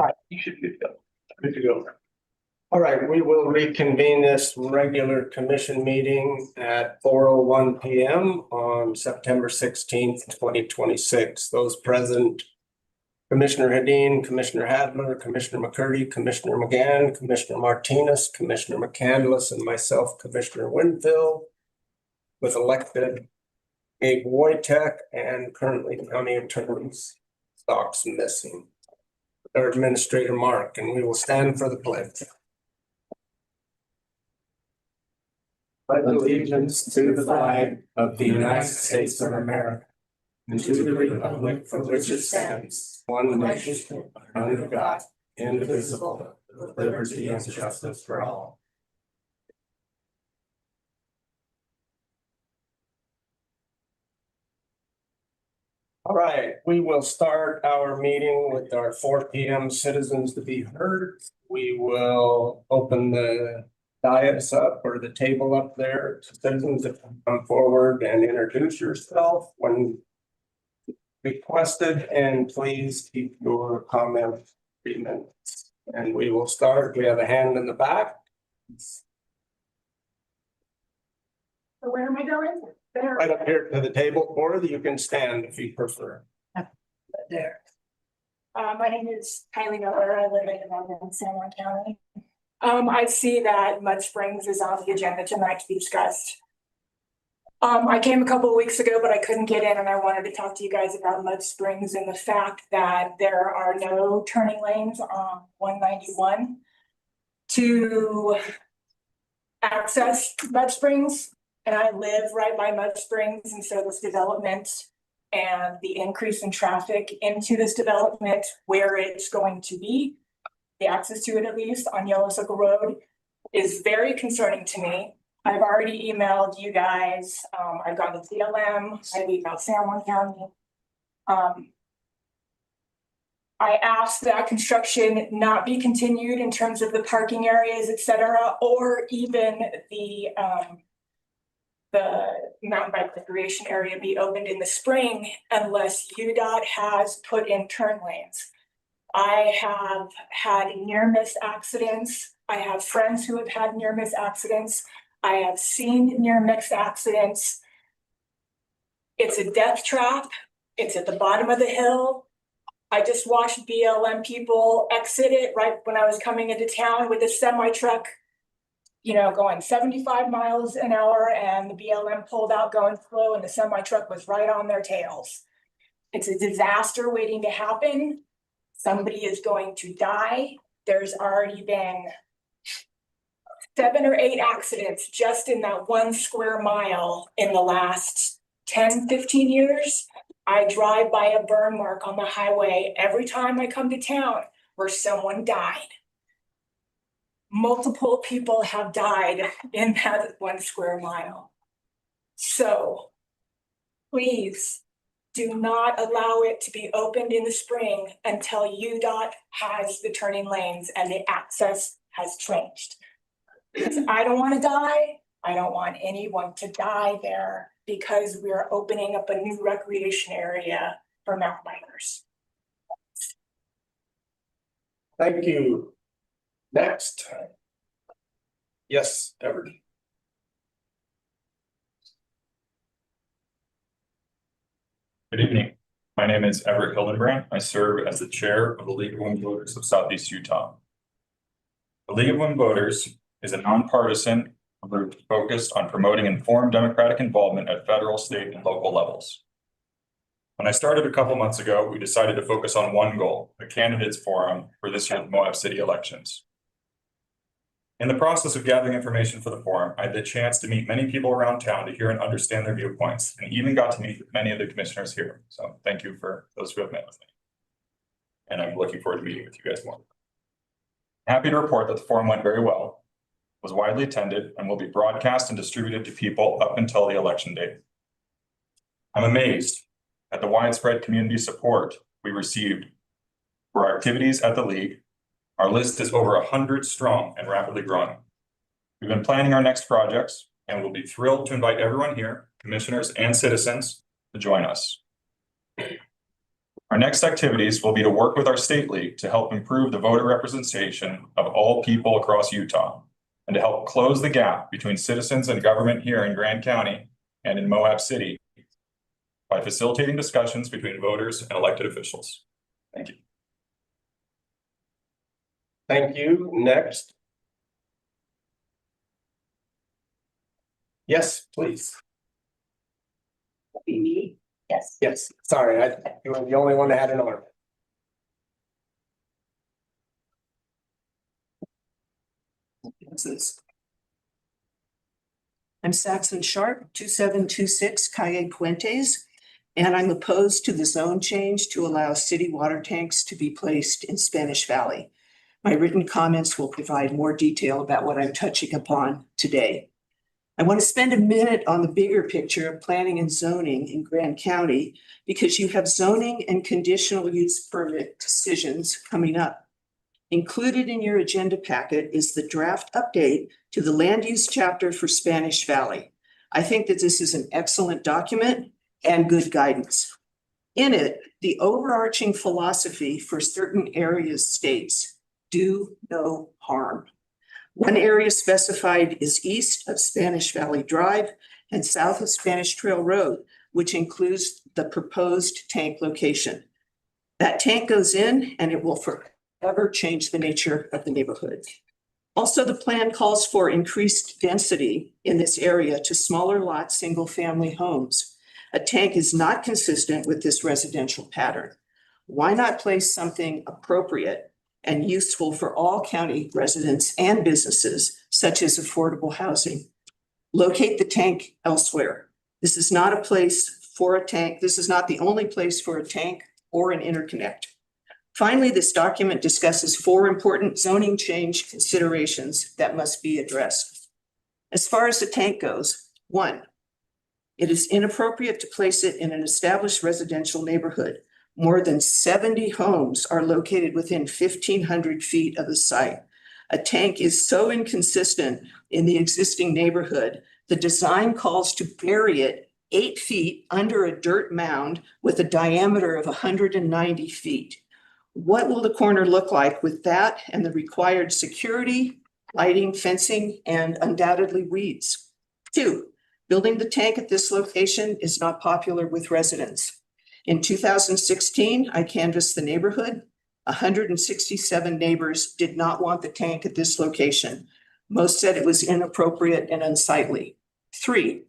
Hi, you should be good. Good to go. All right, we will reconvene this regular commission meeting at 4:01 PM on September 16th, 2026. Those present: Commissioner Hedin, Commissioner Hadler, Commissioner McCurdy, Commissioner McGann, Commissioner Martinez, Commissioner McCandless, and myself, Commissioner Winfield, with elected Gabe Wojtek and currently County Attorney Stocks missing. Our Administrator Mark, and we will stand for the pledge. Pledge allegiance to the flag of the United States of America and to the republic for which it stands, one nation, under God, indivisible, with liberty and justice for all. All right, we will start our meeting with our 4 PM citizens to be heard. We will open the dais up or the table up there to citizens that come forward and introduce yourself when requested, and please keep your comments 3 minutes. And we will start. We have a hand in the back. So where am I going? There. Right up here to the table, or you can stand if you prefer. There. My name is Kylie Miller. I live in San Juan County. I see that Mud Springs is on the agenda tonight to be discussed. I came a couple of weeks ago, but I couldn't get in, and I wanted to talk to you guys about Mud Springs and the fact that there are no turning lanes on 191 to access Mud Springs. And I live right by Mud Springs, and so this development and the increase in traffic into this development where it's going to be, the access to it at least on Yellow Circle Road, is very concerning to me. I've already emailed you guys. I've gone to CLM, I've emailed San Juan County. I asked that construction not be continued in terms of the parking areas, et cetera, or even the mountain bike recreation area be opened in the spring unless UDOT has put in turn lanes. I have had near-miss accidents. I have friends who have had near-miss accidents. I have seen near-miss accidents. It's a death trap. It's at the bottom of the hill. I just watched BLM people exit it right when I was coming into town with a semi-truck, going 75 miles an hour, and the BLM pulled out going slow and the semi-truck was right on their tails. It's a disaster waiting to happen. Somebody is going to die. There's already been 7 or 8 accidents just in that 1 square mile in the last 10, 15 years. I drive by a burn mark on the highway every time I come to town where someone died. Multiple people have died in that 1 square mile. So please do not allow it to be opened in the spring until UDOT has the turning lanes and the access has changed. Because I don't want to die. I don't want anyone to die there because we're opening up a new recreation area for mountain bikers. Thank you. Next. Yes, Everett. Good evening. My name is Everett Hildenbrand. I serve as the chair of the League of Women Voters of Southeast Utah. The League of Women Voters is a nonpartisan group focused on promoting informed democratic involvement at federal, state, and local levels. When I started a couple months ago, we decided to focus on one goal: a candidates forum for this year's Moab City elections. In the process of gathering information for the forum, I had the chance to meet many people around town to hear and understand their viewpoints, and even got to meet many of the commissioners here. So thank you for those who have met with me. And I'm looking forward to meeting with you guys more. Happy to report that the forum went very well, was widely attended, and will be broadcast and distributed to people up until the election date. I'm amazed at the widespread community support we received for our activities at the League. Our list is over 100 strong and rapidly growing. We've been planning our next projects, and we'll be thrilled to invite everyone here, commissioners and citizens, to join us. Our next activities will be to work with our state league to help improve the voter representation of all people across Utah and to help close the gap between citizens and government here in Grand County and in Moab City by facilitating discussions between voters and elected officials. Thank you. Thank you. Next. Yes, please. Be me? Yes. Yes, sorry, you were the only one that had an arm. I'm Saxon Sharp, 2726 Calle Puentes, and I'm opposed to the zone change to allow city water tanks to be placed in Spanish Valley. My written comments will provide more detail about what I'm touching upon today. I want to spend a minute on the bigger picture of planning and zoning in Grand County because you have zoning and conditional use permit decisions coming up. Included in your agenda packet is the draft update to the land use chapter for Spanish Valley. I think that this is an excellent document and good guidance. In it, the overarching philosophy for certain areas states, do no harm. One area specified is east of Spanish Valley Drive and south of Spanish Trail Road, which includes the proposed tank location. That tank goes in and it will forever change the nature of the neighborhood. Also, the plan calls for increased density in this area to smaller lot single-family homes. A tank is not consistent with this residential pattern. Why not place something appropriate and useful for all county residents and businesses, such as affordable housing? Locate the tank elsewhere. This is not a place for a tank. This is not the only place for a tank or an interconnect. Finally, this document discusses 4 important zoning change considerations that must be addressed. As far as the tank goes, 1, it is inappropriate to place it in an established residential neighborhood. More than 70 homes are located within 1,500 feet of the site. A tank is so inconsistent in the existing neighborhood, the design calls to bury it 8 feet under a dirt mound with a diameter of 190 feet. What will the corner look like with that and the required security, lighting, fencing, and undoubtedly weeds? 2, building the tank at this location is not popular with residents. In 2016, I canvassed the neighborhood. 167 neighbors did not want the tank at this location. Most said it was inappropriate and unsightly. 3,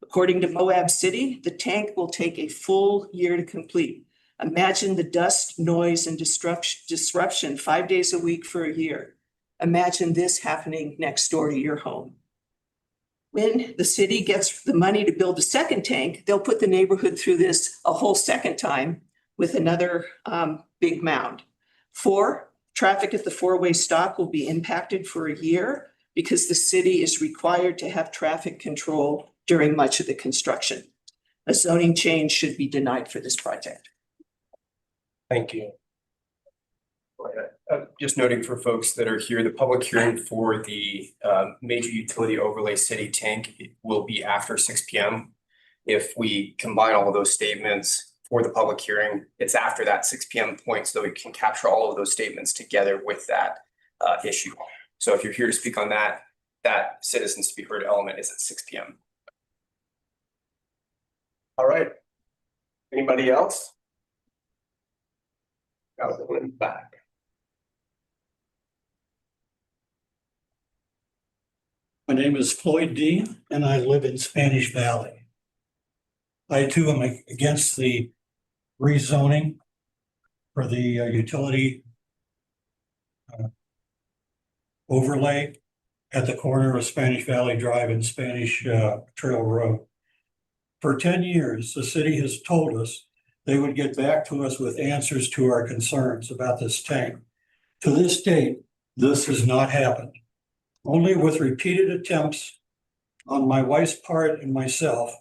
according to Moab City, the tank will take a full year to complete. Imagine the dust, noise, and disruption 5 days a week for a year. Imagine this happening next door to your home. When the city gets the money to build a second tank, they'll put the neighborhood through this a whole second time with another big mound. 4, traffic at the 4-way stop will be impacted for a year because the city is required to have traffic control during much of the construction. A zoning change should be denied for this project. Thank you. Just noting for folks that are here, the public hearing for the major utility overlay city tank will be after 6 p.m. If we combine all of those statements for the public hearing, it's after that 6 p.m. point so that we can capture all of those statements together with that issue. So if you're here to speak on that, that citizens to be heard element is at 6 p.m. All right. Anybody else? Got one in the back. My name is Floyd Dean, and I live in Spanish Valley. I too am against the rezoning for the utility overlay at the corner of Spanish Valley Drive and Spanish Trail Road. For 10 years, the city has told us they would get back to us with answers to our concerns about this tank. To this date, this has not happened. Only with repeated attempts on my wife's part and myself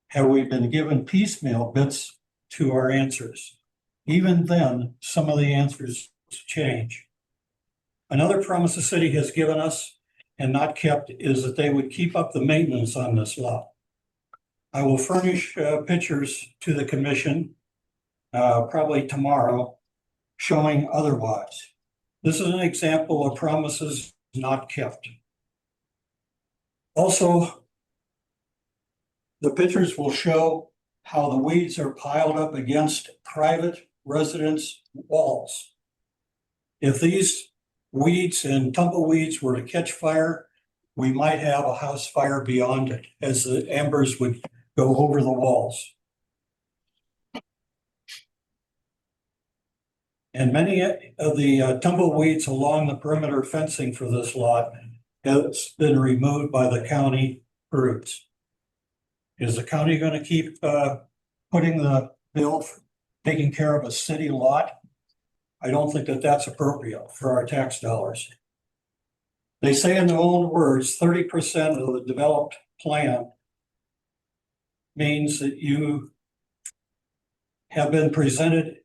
have we been given piecemeal bits to our answers. Even then, some of the answers change. Another promise the city has given us and not kept is that they would keep up the maintenance on this lot. I will furnish pictures to the commission probably tomorrow, showing otherwise. This is an example of promises not kept. Also, the pictures will show how the weeds are piled up against private residence walls. If these weeds and tumbleweeds were to catch fire, we might have a house fire beyond it as the embers would go over the walls. And many of the tumbleweeds along the perimeter fencing for this lot has been removed by the county crews. Is the county going to keep putting the bill for taking care of a city lot? I don't think that that's appropriate for our tax dollars. They say in their own words, 30% of the developed plan means that you have been presented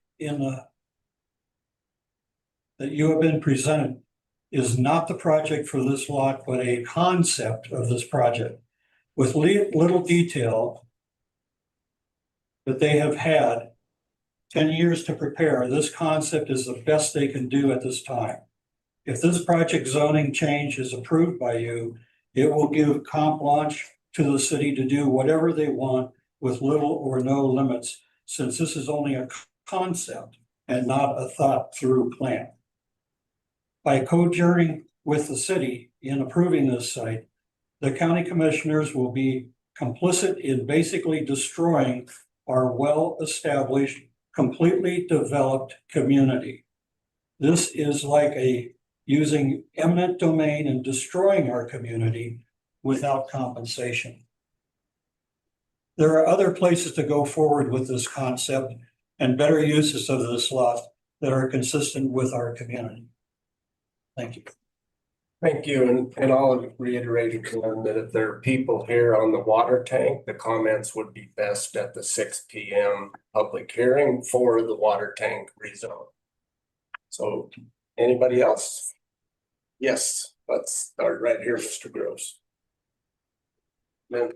is not the project for this lot, but a concept of this project with little detail that they have had 10 years to prepare. This concept is the best they can do at this time. If this project zoning change is approved by you, it will give carte blanche to the city to do whatever they want with little or no limits, since this is only a concept and not a thought through plan. By co-journeying with the city in approving this site, the county commissioners will be complicit in basically destroying our well-established, completely developed community. This is like using eminent domain and destroying our community without compensation. There are other places to go forward with this concept and better uses of this lot that are consistent with our community. Thank you. Thank you, and I'll reiterate again that if there are people here on the water tank, the comments would be best at the 6 p.m. public hearing for the water tank rezone. So, anybody else? Yes, let's start right here, Mr. Gross. Then,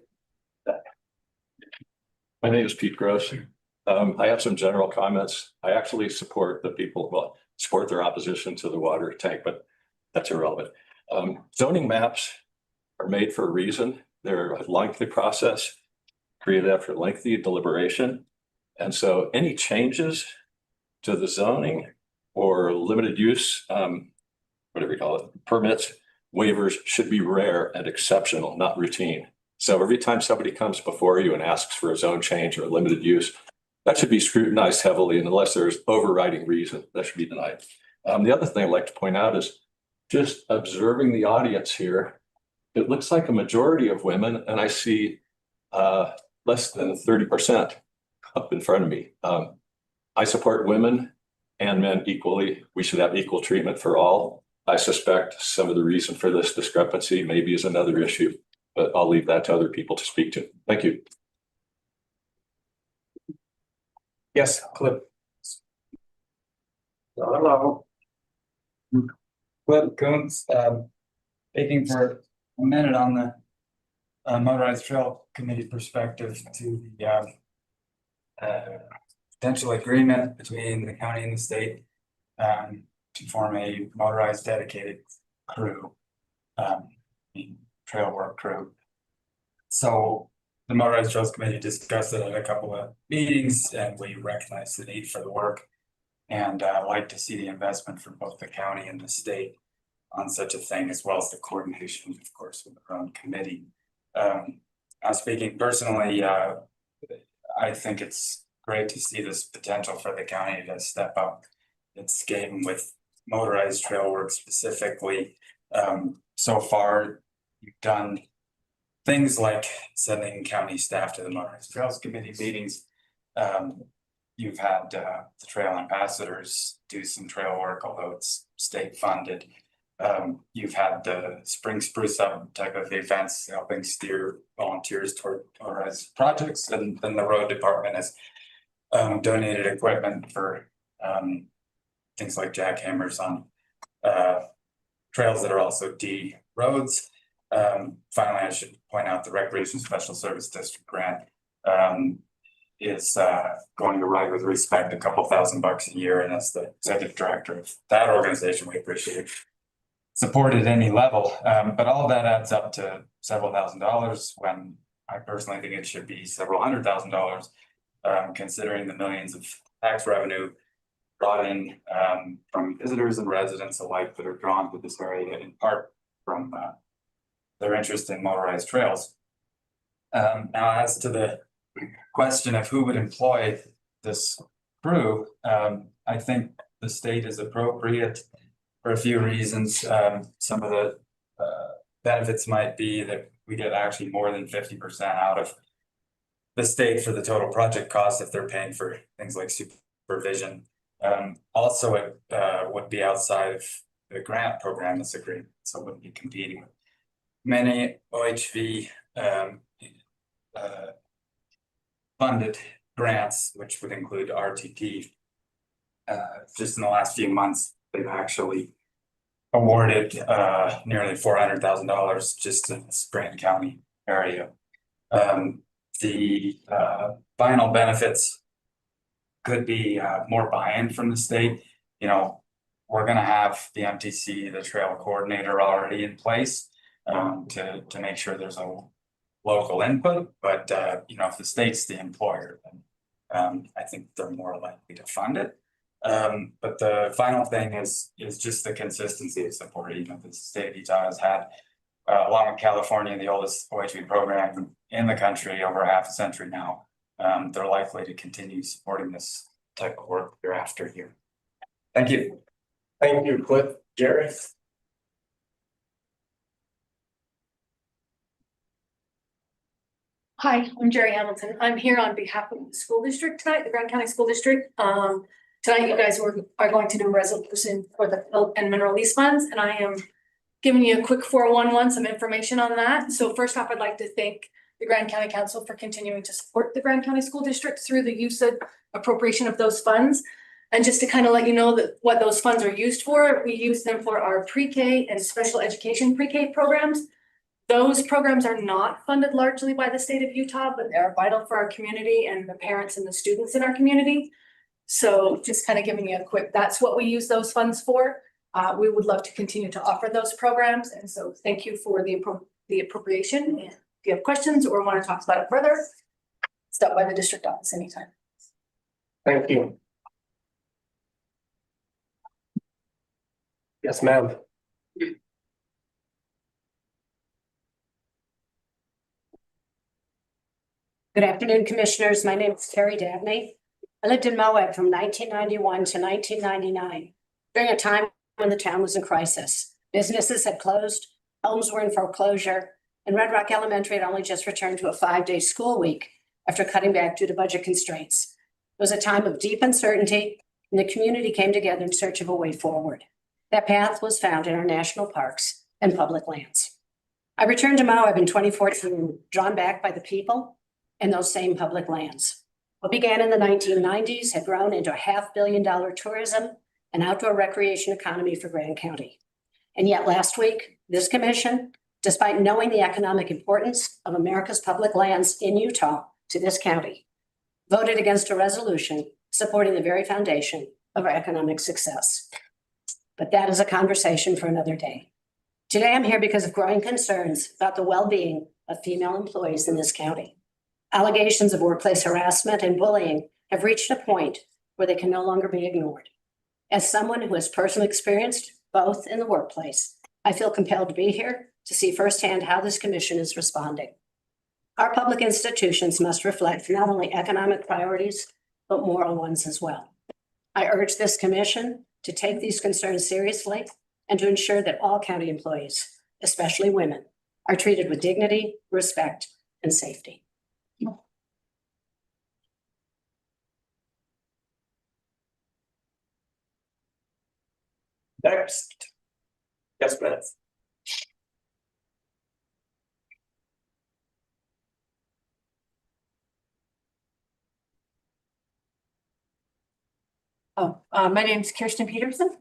My name is Pete Gross. I have some general comments. I actually support the people, well, support their opposition to the water tank, but that's irrelevant. Zoning maps are made for a reason. They're a lengthy process created after lengthy deliberation. And so any changes to the zoning or limited use, whatever you call it, permits, waivers should be rare and exceptional, not routine. So every time somebody comes before you and asks for a zone change or a limited use, that should be scrutinized heavily, and unless there's overriding reason, that should be denied. The other thing I'd like to point out is just observing the audience here, it looks like a majority of women, and I see less than 30% up in front of me. I support women and men equally. We should have equal treatment for all. I suspect some of the reason for this discrepancy maybe is another issue, but I'll leave that to other people to speak to. Thank you. yes, Clip. Hello. Clip Coons, speaking for a minute on the motorized trail committee perspective to the potential agreement between the county and the state to form a motorized dedicated crew, trail work crew. So the motorized trails committee discussed it at a couple of meetings, and we recognize the need for the work. And I'd like to see the investment from both the county and the state on such a thing, as well as the coordination, of course, with our own committee. I'm speaking personally, I think it's great to see this potential for the county to step up its game with motorized trail work specifically. So far, you've done things like sending county staff to the motorized trails committee meetings. You've had the trail ambassadors do some trail work, although it's state funded. You've had the spring spruce up type of events helping steer volunteers toward motorized projects, and then the road department has donated equipment for things like jackhammers on trails that are also D roads. Finally, I should point out the Recreation Special Service District grant is going to Ride with Respect, a couple $1,000 a year, and as the executive director of that organization, we appreciate support at any level. But all of that adds up to several $1,000s when I personally think it should be several $100,000, considering the millions of tax revenue brought in from visitors and residents alike that are drawn to this area in part from their interest in motorized trails. Now, as to the question of who would employ this crew, I think the state is appropriate for a few reasons. Some of the benefits might be that we get actually more than 50% out of the state for the total project cost if they're paying for things like supervision. Also, it would be outside of the grant program that's agreed, so it wouldn't be competing with many OHV funded grants, which would include RTP. Just in the last few months, they've actually awarded nearly $400,000 just in this Grant County area. The final benefits could be more buy-in from the state. You know, we're gonna have the MTC, the trail coordinator, already in place to make sure there's a local input, but you know, if the state's the employer, then I think they're more likely to fund it. But the final thing is just the consistency of support. You know, the state of Utah has had, along with California, the oldest OHV program in the country over half a century now. They're likely to continue supporting this type of work thereafter here. Thank you. Thank you, Cliff. Jerry? Hi, I'm Jerry Hamilton. I'm here on behalf of the school district tonight, the Grand County School District. Tonight you guys are going to do a resolution for the Fill and Mineral Lease Funds, and I am giving you a quick 411, some information on that. So first off, I'd like to thank the Grand County Council for continuing to support the Grand County School District through the use of appropriation of those funds. And just to kind of let you know that what those funds are used for, we use them for our pre-K and special education pre-K programs. Those programs are not funded largely by the state of Utah, but they're vital for our community and the parents and the students in our community. So just kind of giving you a quick, that's what we use those funds for. We would love to continue to offer those programs. And so thank you for the appropriation. And if you have questions or want to talk about it further, stop by the district office anytime. Thank you. Yes, ma'am. Good afternoon, commissioners. My name is Terry Dabney. I lived in Moab from 1991 to 1999, during a time when the town was in crisis. Businesses had closed, homes were in foreclosure, and Red Rock Elementary had only just returned to a 5-day school week after cutting back due to budget constraints. It was a time of deep uncertainty, and the community came together in search of a way forward. That path was found in our national parks and public lands. I returned to Moab in 2014, drawn back by the people and those same public lands. What began in the 1990s had grown into a $500 million tourism and outdoor recreation economy for Grand County. And yet last week, this commission, despite knowing the economic importance of America's public lands in Utah to this county, voted against a resolution supporting the very foundation of our economic success. But that is a conversation for another day. Today, I'm here because of growing concerns about the well-being of female employees in this county. Allegations of workplace harassment and bullying have reached a point where they can no longer be ignored. As someone who has personally experienced both in the workplace, I feel compelled to be here to see firsthand how this commission is responding. Our public institutions must reflect not only economic priorities, but moral ones as well. I urge this commission to take these concerns seriously and to ensure that all county employees, especially women, are treated with dignity, respect, and safety. Next. Yes, ma'am. My name is Kirsten Peterson.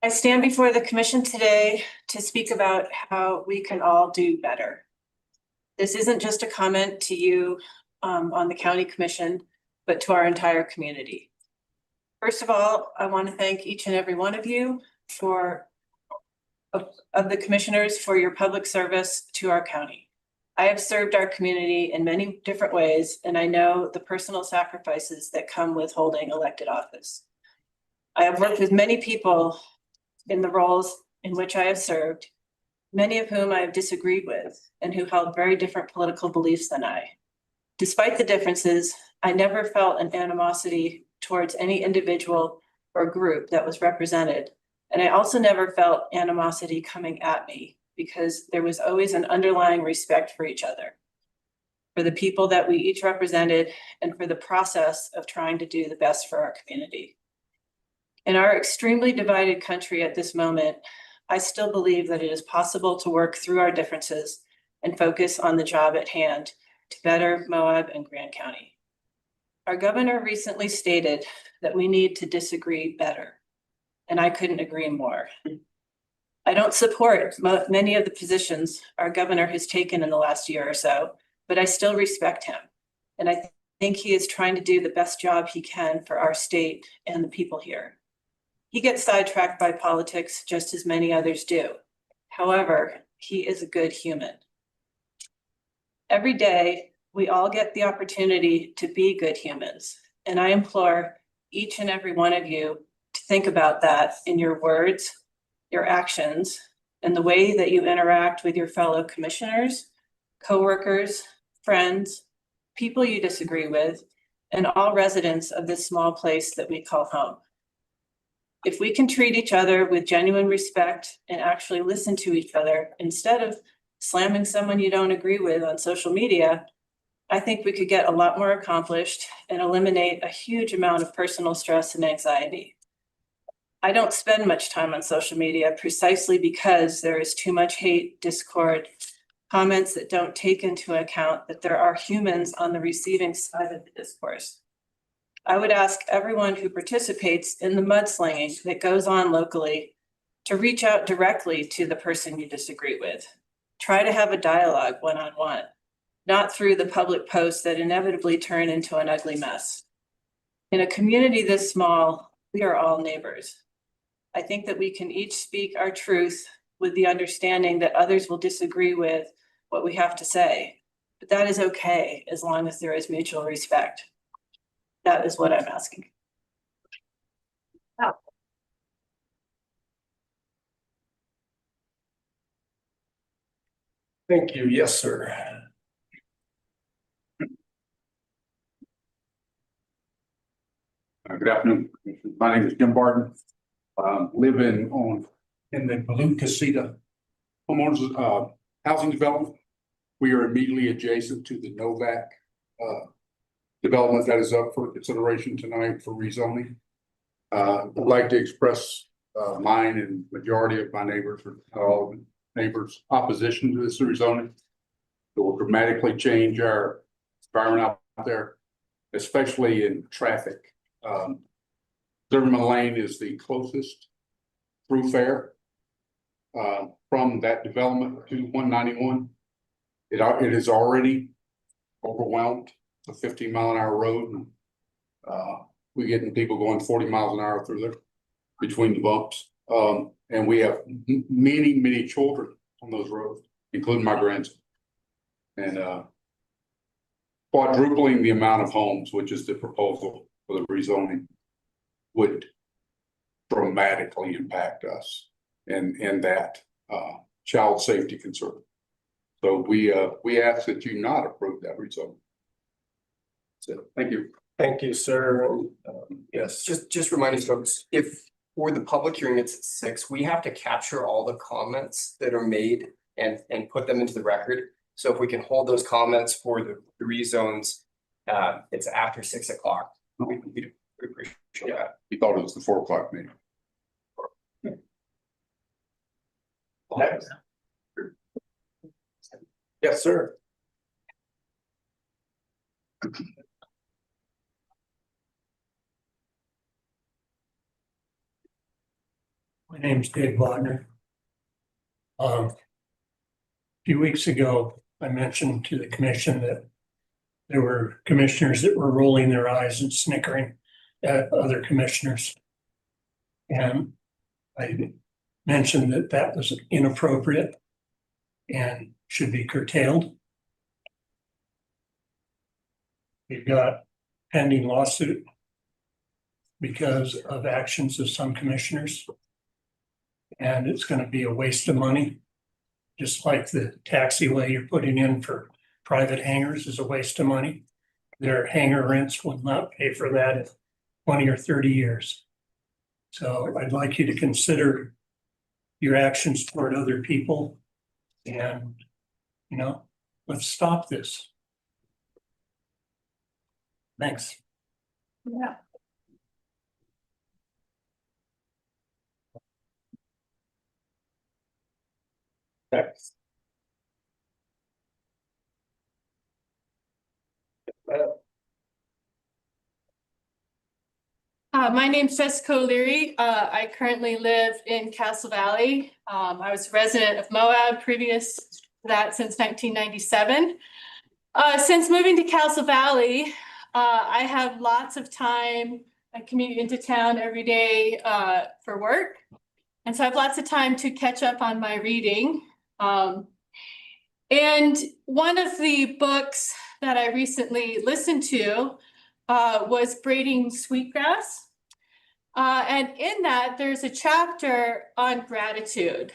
I stand before the commission today to speak about how we can all do better. This isn't just a comment to you on the county commission, but to our entire community. First of all, I want to thank each and every one of you of the commissioners for your public service to our county. I have served our community in many different ways, and I know the personal sacrifices that come with holding elected office. I have worked with many people in the roles in which I have served, many of whom I have disagreed with and who held very different political beliefs than I. Despite the differences, I never felt an animosity towards any individual or group that was represented. And I also never felt animosity coming at me because there was always an underlying respect for each other, for the people that we each represented, and for the process of trying to do the best for our community. In our extremely divided country at this moment, I still believe that it is possible to work through our differences and focus on the job at hand to better Moab and Grant County. Our governor recently stated that we need to disagree better, and I couldn't agree more. I don't support many of the positions our governor has taken in the last year or so, but I still respect him. And I think he is trying to do the best job he can for our state and the people here. He gets sidetracked by politics just as many others do. However, he is a good human. Every day, we all get the opportunity to be good humans. And I implore each and every one of you to think about that in your words, your actions, and the way that you interact with your fellow commissioners, coworkers, friends, people you disagree with, and all residents of this small place that we call home. If we can treat each other with genuine respect and actually listen to each other instead of slamming someone you don't agree with on social media, I think we could get a lot more accomplished and eliminate a huge amount of personal stress and anxiety. I don't spend much time on social media precisely because there is too much hate, discord, comments that don't take into account that there are humans on the receiving side of the discourse. I would ask everyone who participates in the mudslinging that goes on locally to reach out directly to the person you disagree with. Try to have a dialogue one-on-one, not through the public posts that inevitably turn into an ugly mess. In a community this small, we are all neighbors. I think that we can each speak our truth with the understanding that others will disagree with what we have to say, but that is okay as long as there is mutual respect. That is what I'm asking. Thank you. Yes, sir. Good afternoon. My name is Jim Barton. Live in the Balloon Casita homeowners housing development. We are immediately adjacent to the Novak development that is up for consideration tonight for rezoning. I'd like to express mine and majority of my neighbors, or all of the neighbors' opposition to this rezoning. It will dramatically change our environment out there, especially in traffic. Zimmerman Lane is the closest thoroughfare from that development to 191. It is already overwhelmed. It's a 15-mile-an-hour road, and we're getting people going 40 miles an hour through there between the bumps. And we have many children on those roads, including my grandson. And quadrupling the amount of homes, which is the proposal for the rezoning, would dramatically impact us and that child safety concern. So we ask that you not approve that rezoning. So thank you. Thank you, sir. Yes. Just reminding folks, if for the public hearing, it's at 6, we have to capture all the comments that are made and put them into the record. So if we can hold those comments for the rezones, it's after 6 o'clock. We appreciate that. He thought it was the 4 o'clock meeting. Yes, sir. My name's Dave Wagner. A few weeks ago, I mentioned to the commission that there were commissioners that were rolling their eyes and snickering at other commissioners. And I mentioned that that was inappropriate and should be curtailed. We've got pending lawsuit because of actions of some commissioners. And it's going to be a waste of money. Just like the taxiway you're putting in for private hangars is a waste of money. Their hangar rents will not pay for that in 20 or 30 years. So I'd like you to consider your actions toward other people and, you know, let's stop this. Thanks. Yeah. Next. My name's Jessica O'Leary. I currently live in Castle Valley. I was a resident of Moab previous to that since 1997. Since moving to Castle Valley, I have lots of time. I commute into town every day for work. And so I have lots of time to catch up on my reading. And one of the books that I recently listened to was Braiding Sweetgrass. And in that, there's a chapter on gratitude.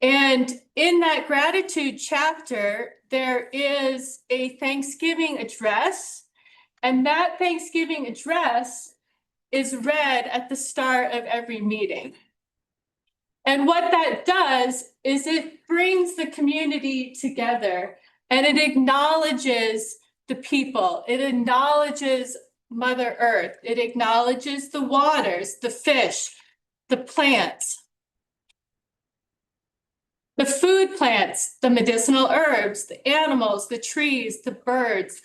And in that gratitude chapter, there is a Thanksgiving address. And that Thanksgiving address is read at the start of every meeting. And what that does is it brings the community together and it acknowledges the people. It acknowledges Mother Earth. It acknowledges the waters, the fish, the plants, the food plants, the medicinal herbs, the animals, the trees, the birds,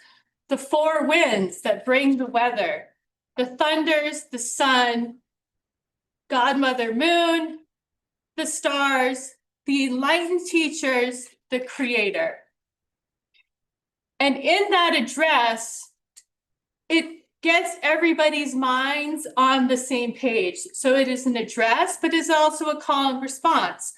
the four winds that bring the weather, the thunders, the sun, Godmother Moon, the stars, the enlightened teachers, the creator. And in that address, it gets everybody's minds on the same page. So it is an address, but is also a call and response.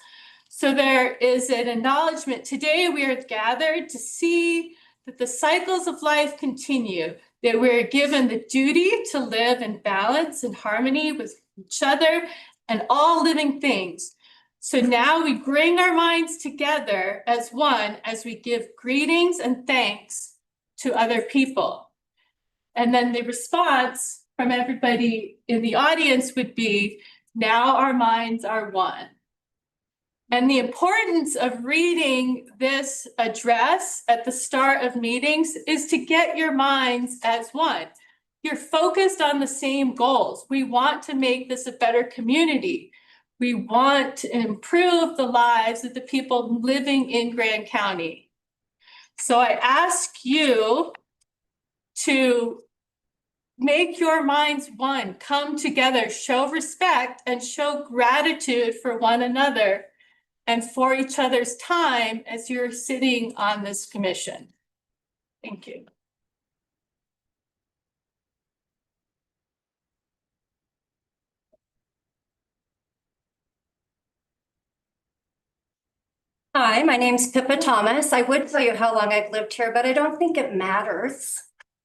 So there is an acknowledgement. Today we are gathered to see that the cycles of life continue, that we're given the duty to live in balance and harmony with each other and all living things. So now we bring our minds together as one as we give greetings and thanks to other people. And then the response from everybody in the audience would be, now our minds are one. And the importance of reading this address at the start of meetings is to get your minds as one. You're focused on the same goals. We want to make this a better community. We want to improve the lives of the people living in Grand County. So I ask you to make your minds one, come together, show respect and show gratitude for one another and for each other's time as you're sitting on this commission. Thank you. Hi, my name's Pippa Thomas. I would tell you how long I've lived here, but I don't think it matters.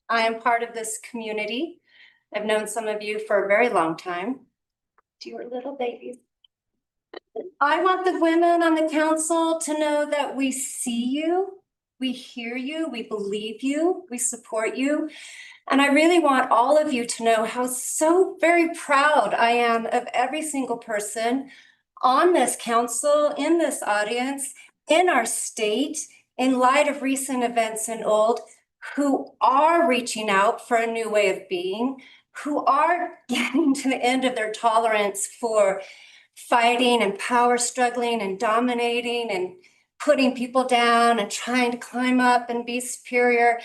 I am part of this community. I've known some of you for a very long time. Dear little babies. I want the women on the council to know that we see you, we hear you, we believe you, we support you. And I really want all of you to know how so very proud I am of every single person on this council, in this audience, in our state, in light of recent events in Old, who are reaching out for a new way of being, who are getting to the end of their tolerance for fighting and power struggling and dominating and putting people down and trying to climb up and be superior.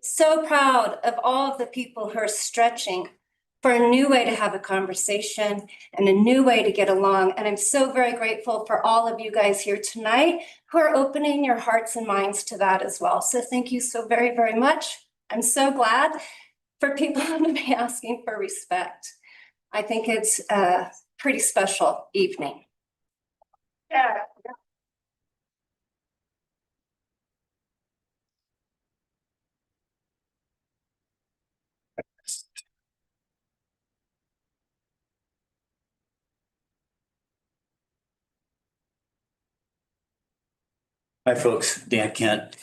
So proud of all of the people who are stretching for a new way to have a conversation and a new way to get along. And I'm so very grateful for all of you guys here tonight who are opening your hearts and minds to that as well. So thank you so very, very much. I'm so glad for people to be asking for respect. I think it's a pretty special evening. Yeah. Hi, folks. Dan Kent,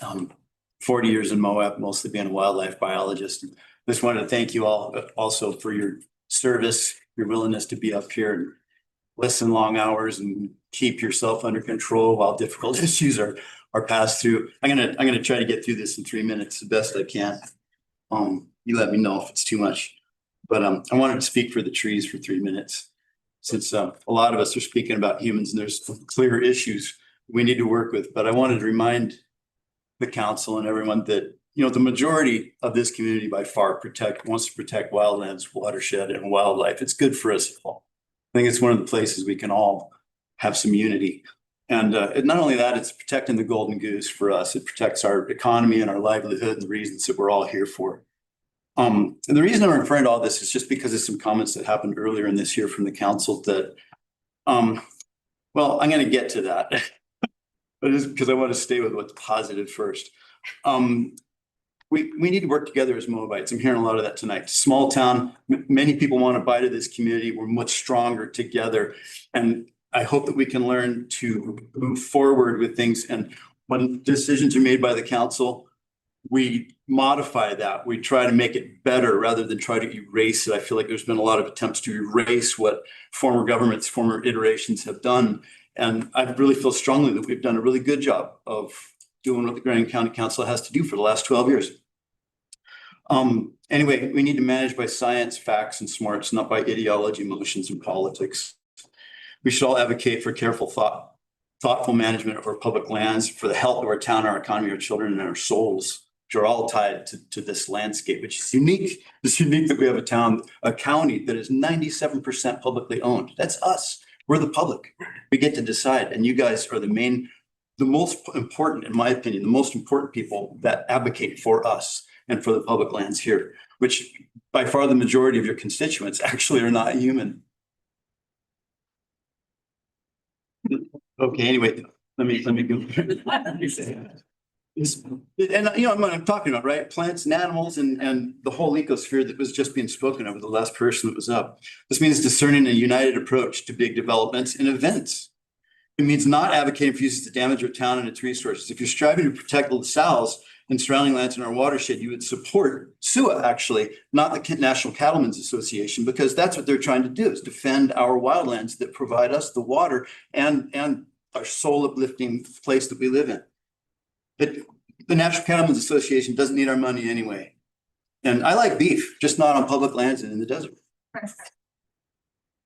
40 years in Moab, mostly being a wildlife biologist. Just wanted to thank you all also for your service, your willingness to be up here and listen long hours and keep yourself under control while difficult issues are passed through. I'm gonna try to get through this in 3 minutes the best I can. You let me know if it's too much, but I wanted to speak for the trees for 3 minutes, since a lot of us are speaking about humans and there's some clear issues we need to work with. But I wanted to remind the council and everyone that, you know, the majority of this community by far wants to protect wildlands, watershed, and wildlife. It's good for us all. I think it's one of the places we can all have some unity. And not only that, it's protecting the golden goose for us. It protects our economy and our livelihood and the reasons that we're all here for. And the reason I'm referring to all this is just because of some comments that happened earlier in this year from the council that, well, I'm going to get to that. But it's because I want to stay with what's positive first. We need to work together as Moabites. I'm hearing a lot of that tonight. Small town, many people want to buy to this community. We're much stronger together. And I hope that we can learn to move forward with things. And when decisions are made by the council, we modify that. We try to make it better rather than try to erase it. I feel like there's been a lot of attempts to erase what former governments, former iterations have done. And I really feel strongly that we've done a really good job of doing what the Grand County Council has to do for the last 12 years. Anyway, we need to manage by science, facts, and smarts, not by ideology, emotions, and politics. We should all advocate for careful thoughtful management of our public lands, for the health of our town, our economy, our children, and our souls, which are all tied to this landscape, which is unique. It's unique that we have a county that is 97% publicly owned. That's us. We're the public. We get to decide. And you guys are the most important, in my opinion, the most important people that advocate for us and for the public lands here, which by far the majority of your constituents actually are not human. Okay, anyway, let me go. And you know what I'm talking about, right? Plants and animals and the whole ecosphere that was just being spoken of with the last person that was up. This means discerning a united approach to big developments and events. It means not advocating for uses to damage our town and its resources. If you're striving to protect the sows and surrounding lands in our watershed, you would support SUA, actually, not the National Cattlemen's Association, because that's what they're trying to do, is defend our wildlands that provide us the water and our soul uplifting place that we live in. The National Cattlemen's Association doesn't need our money anyway. And I like beef, just not on public lands and in the desert.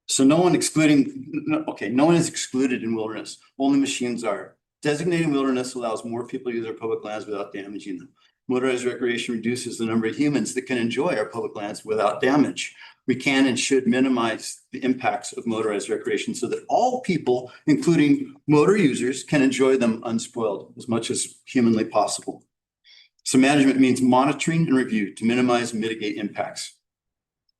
So no one is excluded in wilderness. Only machines are. Designating wilderness allows more people to use our public lands without damaging them. Motorized recreation reduces the number of humans that can enjoy our public lands without damage. We can and should minimize the impacts of motorized recreation so that all people, including motor users, can enjoy them unspoiled as much as humanly possible. So management means monitoring and review to minimize and mitigate impacts.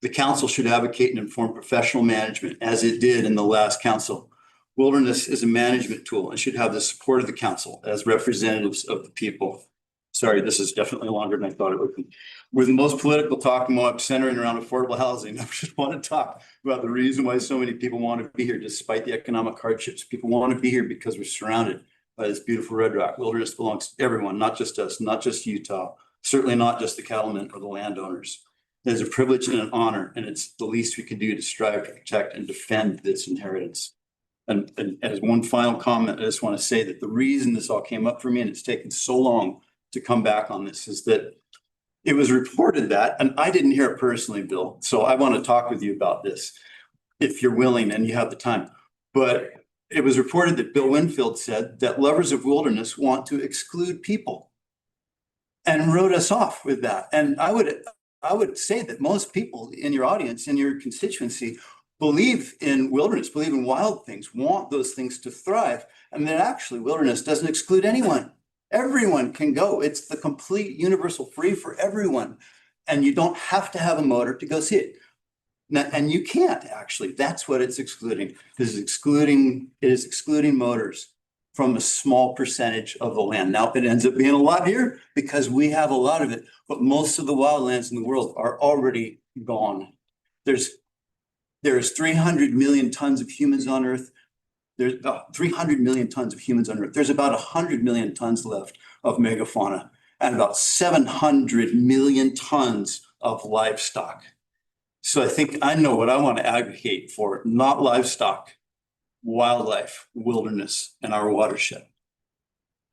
The council should advocate and inform professional management, as it did in the last council. Wilderness is a management tool and should have the support of the council as representatives of the people. Sorry, this is definitely longer than I thought it would be. We're the most political talk in Moab, centering around affordable housing. I just want to talk about the reason why so many people want to be here despite the economic hardships. People want to be here because we're surrounded by this beautiful red rock. Wilderness belongs to everyone, not just us, not just Utah, certainly not just the cattlemen or the landowners. It is a privilege and an honor, and it's the least we can do to strive to protect and defend this inheritance. And as one final comment, I just want to say that the reason this all came up for me, and it's taken so long to come back on this, is that it was reported that, and I didn't hear it personally, Bill, so I want to talk with you about this if you're willing and you have the time. But it was reported that Bill Winfield said that lovers of wilderness want to exclude people and wrote us off with that. And I would I would say that most people in your audience, in your constituency, believe in wilderness, believe in wild things, want those things to thrive. And then actually wilderness doesn't exclude anyone. Everyone can go. It's the complete universal free for everyone. And you don't have to have a motor to go see it. And you can't actually. That's what it's excluding. It is excluding motors from a small percentage of the land. Now, it ends up being a lot here because we have a lot of it, but most of the wildlands in the world are already gone. There's 300 million tons of humans on Earth. There's about 300 million tons of humans on Earth. There's about 100 million tons left of megafauna and about 700 million tons of livestock. So I think I know what I want to advocate for, not livestock, wildlife, wilderness, and our watershed.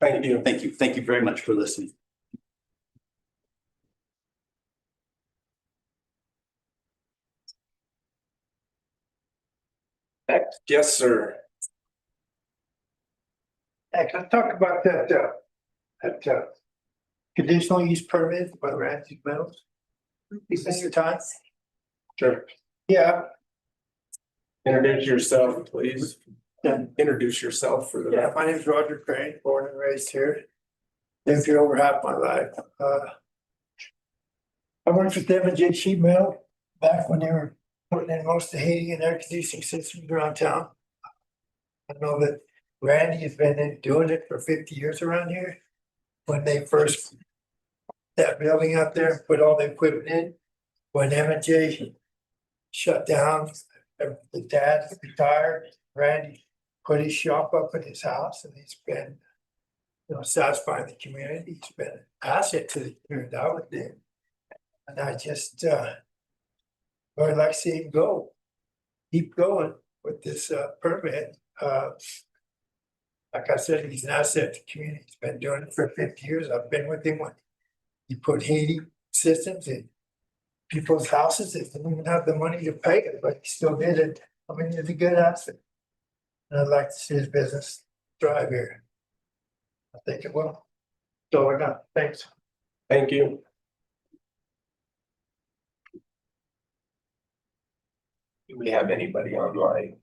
Thank you. Thank you. Thank you very much for listening. Yes, sir. Hey, let's talk about that conditional use permit by Ramsey Metals. You spend your time? Sure. Yeah, Introduce yourself, please. Yeah. Introduce yourself for the. yeah, my name is Roger Crane, born and raised here. Lived here over half my life. I worked with M&J Sheet Metal back when they were putting in most of the heating and air conditioning systems around town. I know that Randy has been doing it for 50 years around here. When they first that building up there, put all the equipment in, when M&J shut down, the dad retired, Randy put his shop up at his house, and he's been, satisfying the community. He's been an asset to the community. I would think. And I just would like to see him keep going with this permit. Like I said, he's an asset to the community. He's been doing it for 50 years. I've been with him when he put heating systems in people's houses. They didn't even have the money to pay it, but he still did it. I mean, it's a good asset. And I'd like to see his business thrive here. I think it will. So I got, thanks. Thank you. Do we have anybody online?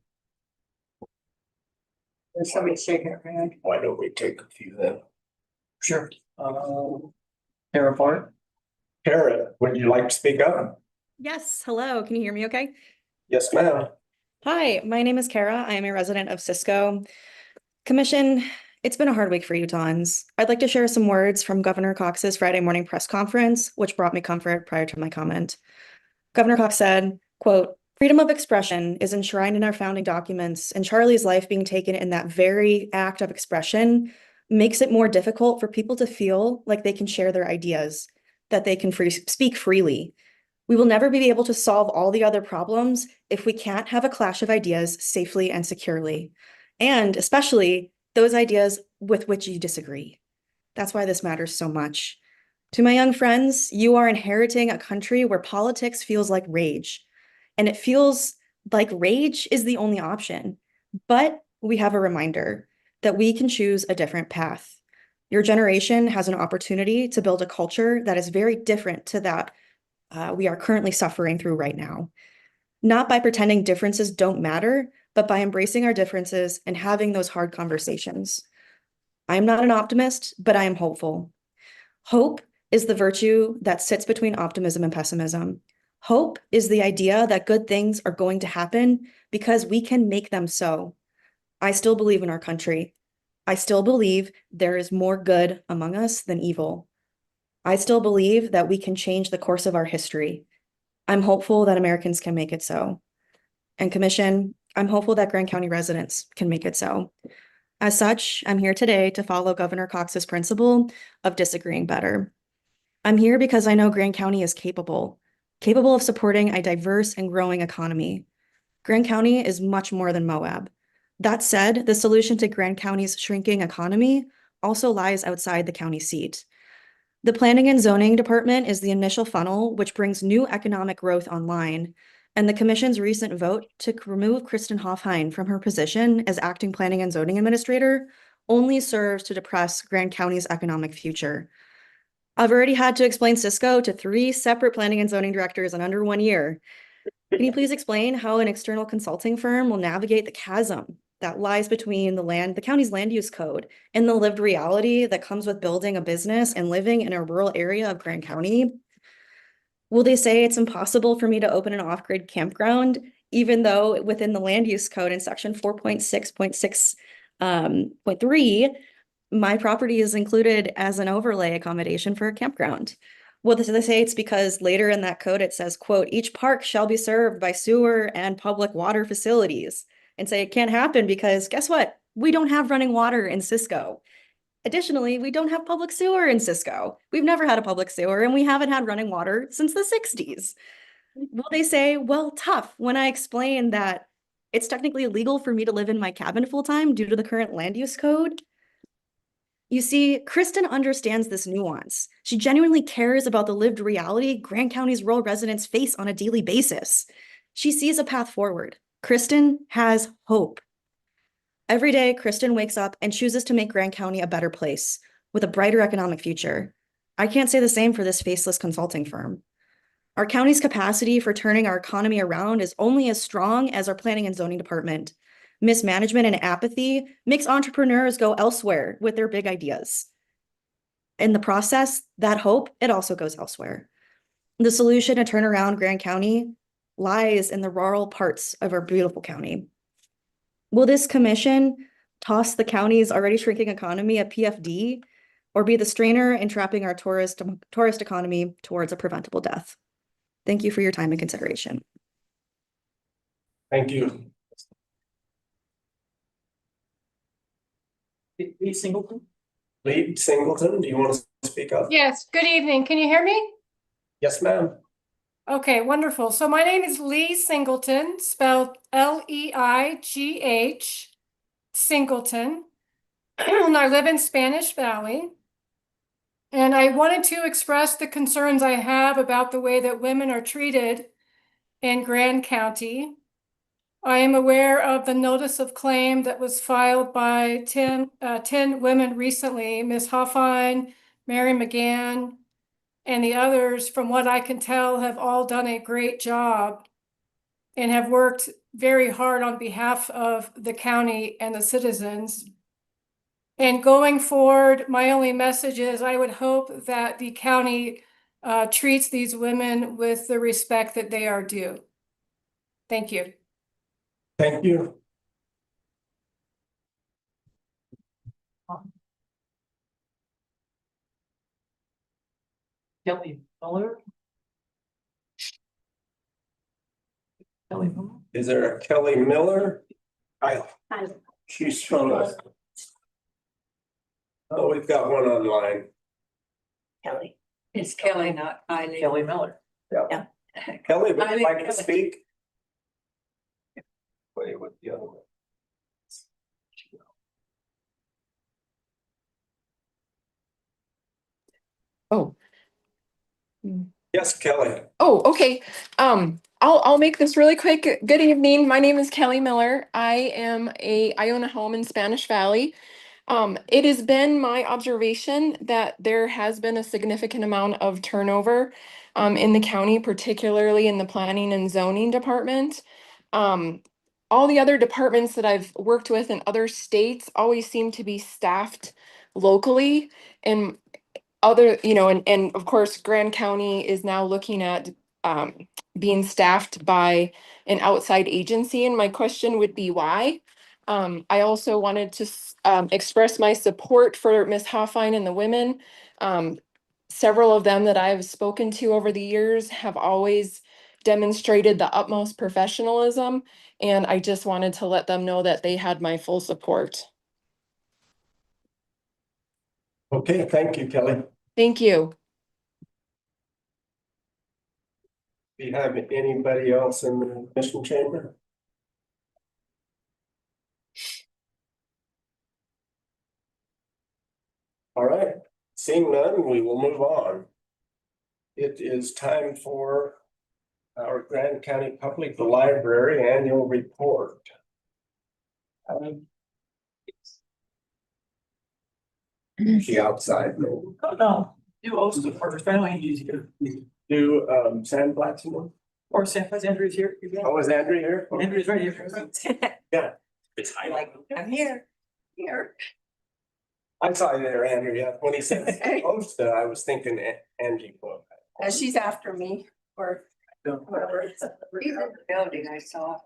There's somebody shaking her hand. Why don't we take a few then? Sure. Kara Bart. Kara, would you like to speak up? Yes, hello. Can you hear me okay? Yes, ma'am. Hi, my name is Kara. I am a resident of Cisco. Commission, it's been a hard week for Utahns. I'd like to share some words from Governor Cox's Friday morning press conference, which brought me comfort prior to my comment. Governor Cox said, quote, "Freedom of expression is enshrined in our founding documents, and Charlie's life being taken in that very act of expression makes it more difficult for people to feel like they can share their ideas, that they can speak freely. We will never be able to solve all the other problems if we can't have a clash of ideas safely and securely, and especially those ideas with which you disagree. That's why this matters so much. To my young friends, you are inheriting a country where politics feels like rage, and it feels like rage is the only option. But we have a reminder that we can choose a different path. Your generation has an opportunity to build a culture that is very different to that we are currently suffering through right now. Not by pretending differences don't matter, but by embracing our differences and having those hard conversations. I am not an optimist, but I am hopeful. Hope is the virtue that sits between optimism and pessimism. Hope is the idea that good things are going to happen because we can make them so. I still believe in our country. I still believe there is more good among us than evil. I still believe that we can change the course of our history. I'm hopeful that Americans can make it so. And Commission, I'm hopeful that Grand County residents can make it so. As such, I'm here today to follow Governor Cox's principle of disagreeing better. I'm here because I know Grand County is capable of supporting a diverse and growing economy. Grand County is much more than Moab. That said, the solution to Grand County's shrinking economy also lies outside the county seat. The Planning and Zoning Department is the initial funnel which brings new economic growth online, and the Commission's recent vote to remove Kristen Hoffheim from her position as acting Planning and Zoning Administrator only serves to depress Grand County's economic future. I've already had to explain Cisco to 3 separate planning and zoning directors in under 1 year. Can you please explain how an external consulting firm will navigate the chasm that lies between the county's land use code and the lived reality that comes with building a business and living in a rural area of Grand County? Will they say it's impossible for me to open an off-grid campground, even though within the land use code in section 4.6.6 point 3, my property is included as an overlay accommodation for a campground? Well, they say it's because later in that code, it says, quote, each park shall be served by sewer and public water facilities, and say it can't happen because guess what? We don't have running water in Cisco. Additionally, we don't have public sewer in Cisco. We've never had a public sewer and we haven't had running water since the 60s. Will they say, well, tough, when I explain that it's technically illegal for me to live in my cabin full time due to the current land use code? You see, Kristen understands this nuance. She genuinely cares about the lived reality Grand County's rural residents face on a daily basis. She sees a path forward. Kristen has hope. Every day, Kristen wakes up and chooses to make Grand County a better place with a brighter economic future. I can't say the same for this faceless consulting firm. Our county's capacity for turning our economy around is only as strong as our planning and zoning department. Mismanagement and apathy makes entrepreneurs go elsewhere with their big ideas. In the process, that hope, it also goes elsewhere. The solution to turn around Grand County lies in the rural parts of our beautiful county. Will this commission toss the county's already shrinking economy a PFD, or be the strainer in trapping our tourist economy towards a preventable death? Thank you for your time and consideration. Thank you. Lee Singleton? Lee Singleton, do you want to speak up? Yes, good evening. Can you hear me? Yes, ma'am. Okay, wonderful. So my name is Lee Singleton, spelled Leigh Singleton. And I live in Spanish Valley. And I wanted to express the concerns I have about the way that women are treated in Grand County. I am aware of the notice of claim that was filed by 10 women recently, Ms. Hoffine, Mary McGann, and the others, from what I can tell, have all done a great job and have worked very hard on behalf of the county and the citizens. And going forward, my only message is I would hope that the county treats these women with the respect that they are due. Thank you. Thank you. Kelly Miller? Kelly Miller? Is there a Kelly Miller? Hi. She's from us. Oh, we've got one online. Kelly. It's Kelly, not Eileen. Kelly Miller. Yeah. Kelly, would you like to Kelly. speak? Wait, with the other one. Oh. Yes, Kelly. Oh, okay. I'll make this really quick. Good evening. My name is Kelly Miller. I own a home in Spanish Valley. It has been my observation that there has been a significant amount of turnover in the county, particularly in the planning and zoning department. All the other departments that I've worked with in other states always seem to be staffed locally, and and of course, Grand County is now looking at being staffed by an outside agency, and my question would be why? I also wanted to express my support for Ms. Hoffine and the women. Several of them that I've spoken to over the years have always demonstrated the utmost professionalism, and I just wanted to let them know that they had my full support. Okay, thank you, Kelly. Thank you. Do you have anybody else in the commission chamber? All right, seeing none, we will move on. It is time for our Grand County Public Library annual report. She outside, maybe. Oh, no. Do Ost or Valley easier. Do Sandblast one? Or San Jose, Andrew's here. Oh, is Andrew here? Andrew's right here. Yeah. It's Like, I'm here. Here. I saw you there, Andrew, yeah. When he said host, I was thinking Angie. She's after me or whatever. He's in the building, I saw.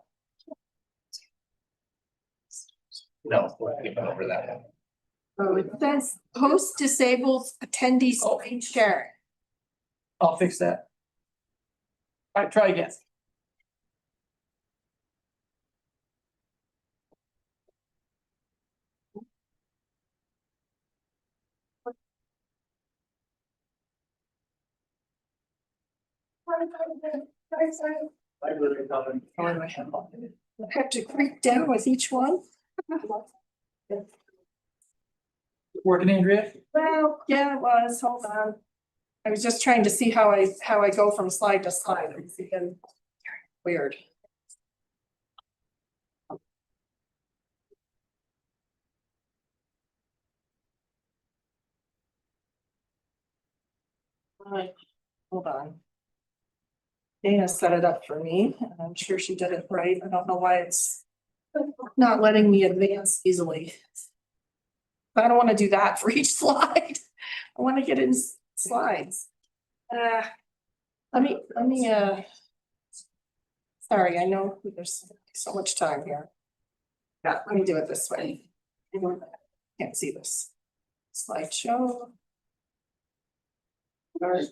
No, we'll give over that one. Oh, it says host disabled attendee screen share. I'll fix that. All right, try again. I have to creep down with each one. Working, Andrea? Well, yeah, it was. Hold on. I was just trying to see how I go from slide to slide. It's again weird. All right, hold on. Dana set it up for me, and I'm sure she did it right. I don't know why it's not letting me advance easily. But I don't want to do that for each slide. I want to get in slides. Let me, sorry, I know there's so much time here. Yeah, let me do it this way. Can't see this. Slideshow. All right.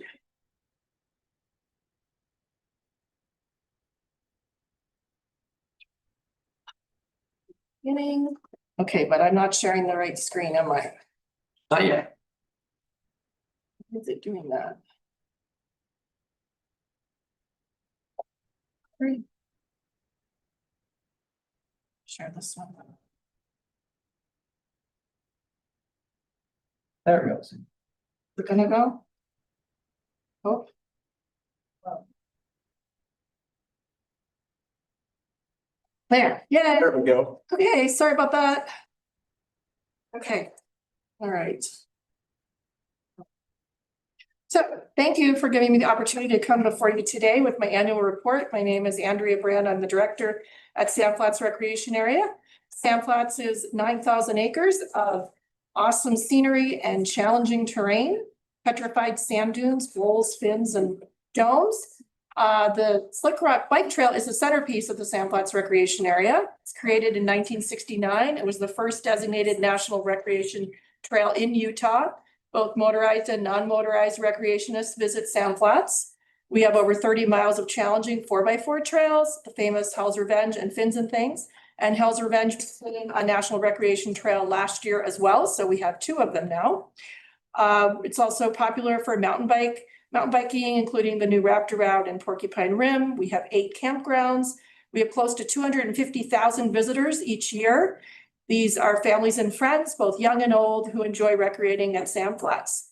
Beginning. Okay, but I'm not sharing the right screen, am I? Not yet. Why is it doing that? Great. Share this one. There it goes. We're gonna go. Oh. There, yeah. There we go. Okay, sorry about that. Okay, all right. So thank you for giving me the opportunity to come before you today with my annual report. My name is Andrea Brand. I'm the director at Sandflats Recreation Area. Sandflats is 9,000 acres of awesome scenery and challenging terrain, petrified sand dunes, bowls, fins, and domes. The Slick Rock Bike Trail is the centerpiece of the Sandflats Recreation Area. It's created in 1969. It was the first designated national recreation trail in Utah. Both motorized and non-motorized recreationists visit Sandflats. We have over 30 miles of challenging 4x4 trails, the famous Hell's Revenge and Fins and Things. And Hell's Revenge was on National Recreation Trail last year as well, so we have 2 of them now. It's also popular for mountain biking, including the new Raptor Route and Porcupine Rim. We have 8 campgrounds. We have close to 250,000 visitors each year. These are families and friends, both young and old, who enjoy recreating at Sandflats.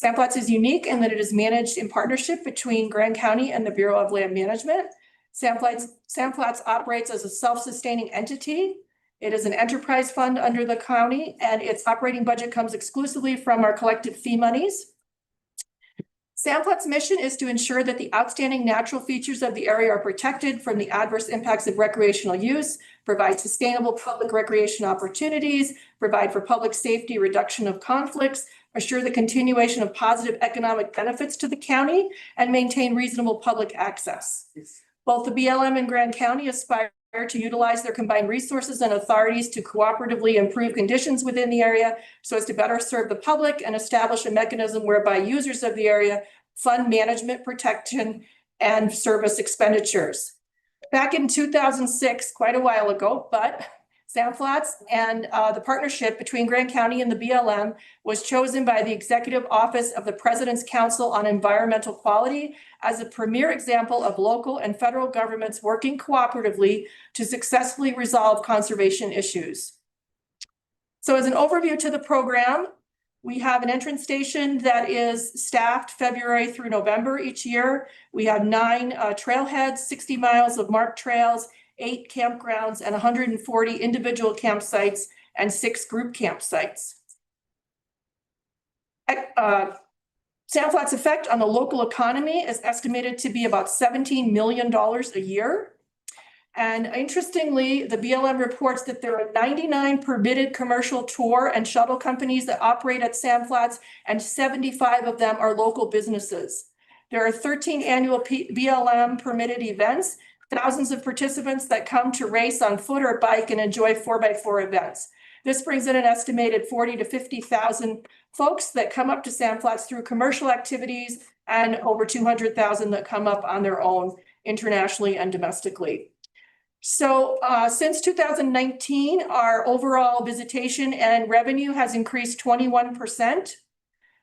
Sandflats is unique in that it is managed in partnership between Grand County and the Bureau of Land Management. Sandflats operates as a self-sustaining entity. It is an enterprise fund under the county, and its operating budget comes exclusively from our collective fee monies. Sandflats' mission is to ensure that the outstanding natural features of the area are protected from the adverse impacts of recreational use, provide sustainable public recreation opportunities, provide for public safety, reduction of conflicts, assure the continuation of positive economic benefits to the county, and maintain reasonable public access. Both the BLM and Grand County aspire to utilize their combined resources and authorities to cooperatively improve conditions within the area so as to better serve the public and establish a mechanism whereby users of the area fund management, protection, and service expenditures. Back in 2006, quite a while ago, but Sandflats and the partnership between Grand County and the BLM was chosen by the Executive Office of the President's Council on Environmental Quality as a premier example of local and federal governments working cooperatively to successfully resolve conservation issues. So as an overview to the program, we have an entrance station that is staffed February through November each year. We have 9 trailheads, 60 miles of marked trails, 8 campgrounds, and 140 individual campsites and 6 group campsites. Sand Flats' effect on the local economy is estimated to be about $17 million a year. And interestingly, the BLM reports that there are 99 permitted commercial tour and shuttle companies that operate at Sand Flats, and 75 of them are local businesses. There are 13 annual BLM permitted events, thousands of participants that come to race on foot or bike and enjoy 4x4 events. This brings in an estimated 40 to 50,000 folks that come up to Sand Flats through commercial activities, and over 200,000 that come up on their own internationally and domestically. So since 2019, our overall visitation and revenue has increased 21%.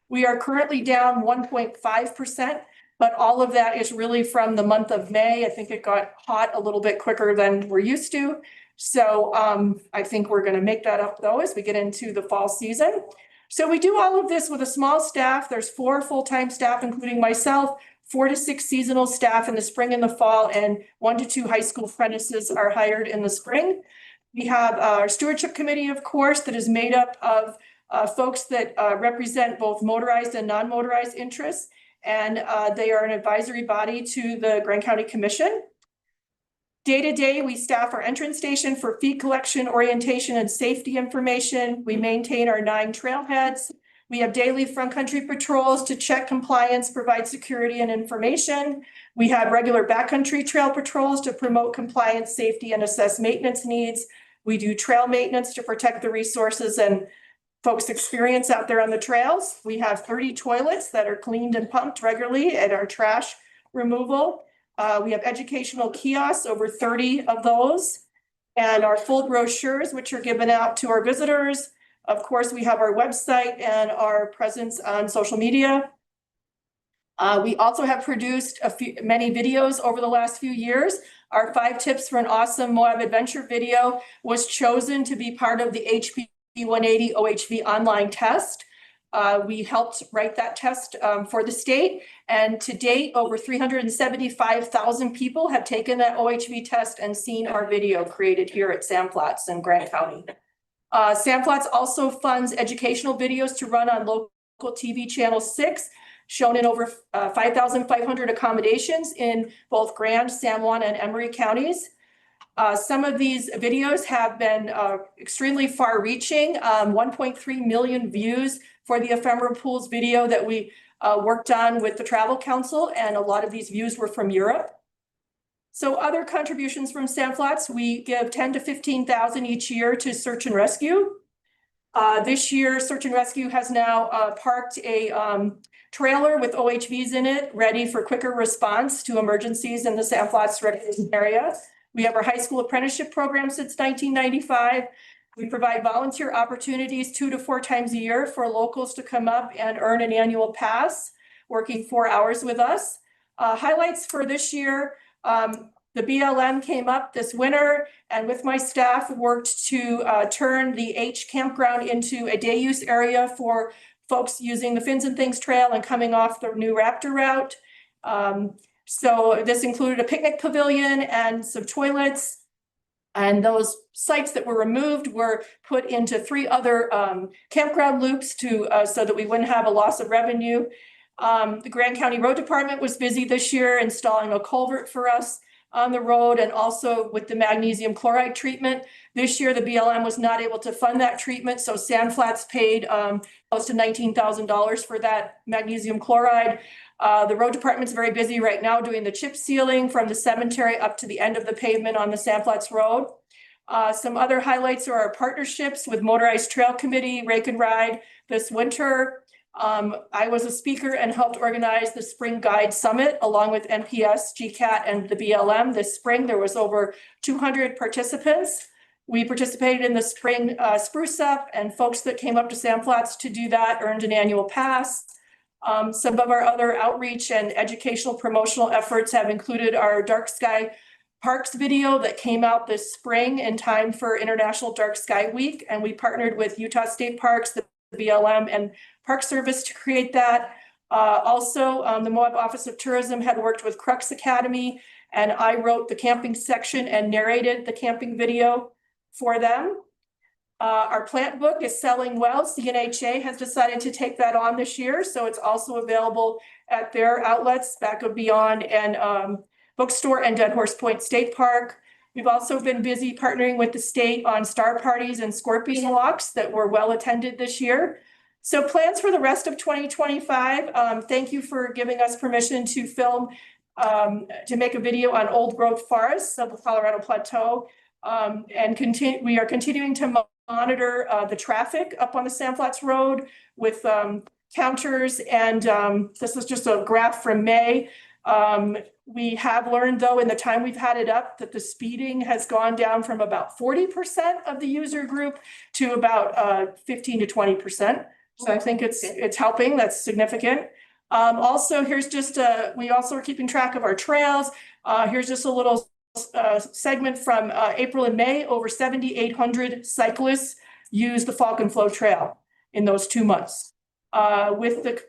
We are currently down 1.5%, but all of that is really from the month of May. I think it got hot a little bit quicker than we're used to. So I think we're going to make that up though as we get into the fall season. So we do all of this with a small staff. There's 4 full-time staff, including myself, 4 to 6 seasonal staff in the spring and the fall, and 1 to 2 high school apprentices are hired in the spring. We have our stewardship committee, of course, that is made up of folks that represent both motorized and non-motorized interests, and they are an advisory body to the Grand County Commission. Day to day, we staff our entrance station for fee collection, orientation, and safety information. We maintain our 9 trailheads. We have daily front country patrols to check compliance, provide security and information. We have regular backcountry trail patrols to promote compliance, safety, and assess maintenance needs. We do trail maintenance to protect the resources and folks' experience out there on the trails. We have 30 toilets that are cleaned and pumped regularly at our trash removal. We have educational kiosks, over 30 of those, and our full brochures, which are given out to our visitors. Of course, we have our website and our presence on social media. We also have produced many videos over the last few years. Our 5 tips for an awesome Moab adventure video was chosen to be part of the HB 180 OHV online test. We helped write that test for the state, and to date, over 375,000 people have taken that OHV test and seen our video created here at Sand Flats in Grant County. Sand Flats also funds educational videos to run on local TV channel 6, shown in over 5,500 accommodations in both Grand, San Juan, and Emery counties. Some of these videos have been extremely far-reaching, 1.3 million views for the Ephemera Pools video that we worked on with the Travel Council, and a lot of these views were from Europe. So other contributions from Sand Flats, we give 10 to 15,000 each year to search and rescue. This year, search and rescue has now parked a trailer with OHVs in it, ready for quicker response to emergencies in the Sand Flats recreation area. We have our high school apprenticeship program since 1995. We provide volunteer opportunities 2 to 4 times a year for locals to come up and earn an annual pass, working 4 hours with us. Highlights for this year, the BLM came up this winter and with my staff worked to turn the H campground into a day use area for folks using the Fins and Things Trail and coming off the new Raptor route. So this included a picnic pavilion and some toilets. And those sites that were removed were put into 3 other campground loops to so that we wouldn't have a loss of revenue. The Grand County Road Department was busy this year installing a culvert for us on the road, and also with the magnesium chloride treatment. This year, the BLM was not able to fund that treatment, so Sand Flats paid close to $19,000 for that magnesium chloride. The road department's very busy right now doing the chip sealing from the cemetery up to the end of the pavement on the Sand Flats Road. Some other highlights are our partnerships with Motorized Trail Committee, Rake and Ride this winter. I was a speaker and helped organize the Spring Guide Summit along with NPS, GCAT, and the BLM. This spring, there was over 200 participants. We participated in the spring spruce up, and folks that came up to Sand Flats to do that earned an annual pass. Some of our other outreach and educational promotional efforts have included our Dark Sky Parks video that came out this spring in time for International Dark Sky Week, and we partnered with Utah State Parks, the BLM, and Park Service to create that. Also, the Moab Office of Tourism had worked with Crux Academy, and I wrote the camping section and narrated the camping video for them. Our plant book is selling well. CNHA has decided to take that on this year, so it's also available at their outlets, Back of Beyond and Bookstore and Dead Horse Point State Park. We've also been busy partnering with the state on star parties and scorpion walks that were well attended this year. So plans for the rest of 2025. Thank you for giving us permission to film, to make a video on old growth forests of the Colorado Plateau. We are continuing to monitor the traffic up on the Sand Flats Road with counters. And this is just a graph from May. We have learned, though, in the time we've had it up, that the speeding has gone down from about 40% of the user group to about 15 to 20%. So I think it's helping. That's significant. Also, here's just we also are keeping track of our trails. Here's just a little segment from April and May. Over 7,800 cyclists used the Falcon Flow Trail in those 2 months. With the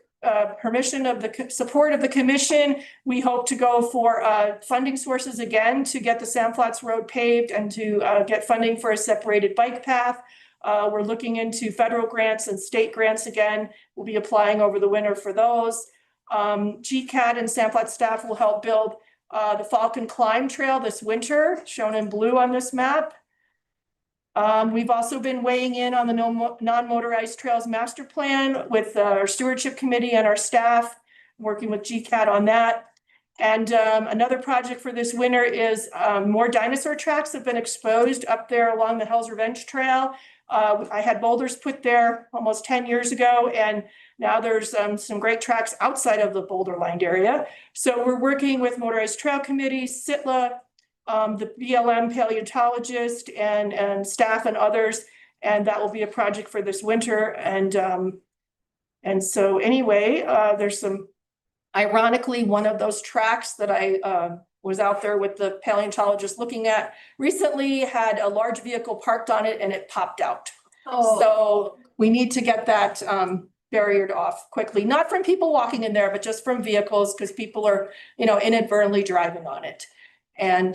permission of the support of the commission, we hope to go for funding sources again to get the Sand Flats Road paved and to get funding for a separated bike path. We're looking into federal grants and state grants again. We'll be applying over the winter for those. GCAT and Sand Flats staff will help build the Falcon Climb Trail this winter, shown in blue on this map. We've also been weighing in on the non-motorized trails master plan with our stewardship committee and our staff, working with GCAT on that. And another project for this winter is more dinosaur tracks have been exposed up there along the Hell's Revenge Trail. I had boulders put there almost 10 years ago, and now there's some great tracks outside of the boulder lined area. So we're working with Motorized Trail Committee, SITLA, the BLM paleontologist and staff and others, and that will be a project for this winter. And so anyway, there's some, ironically, one of those tracks that I was out there with the paleontologist looking at recently had a large vehicle parked on it and it popped out. Oh. So we need to get that barriered off quickly, not from people walking in there, but just from vehicles, because people are, inadvertently driving on it. And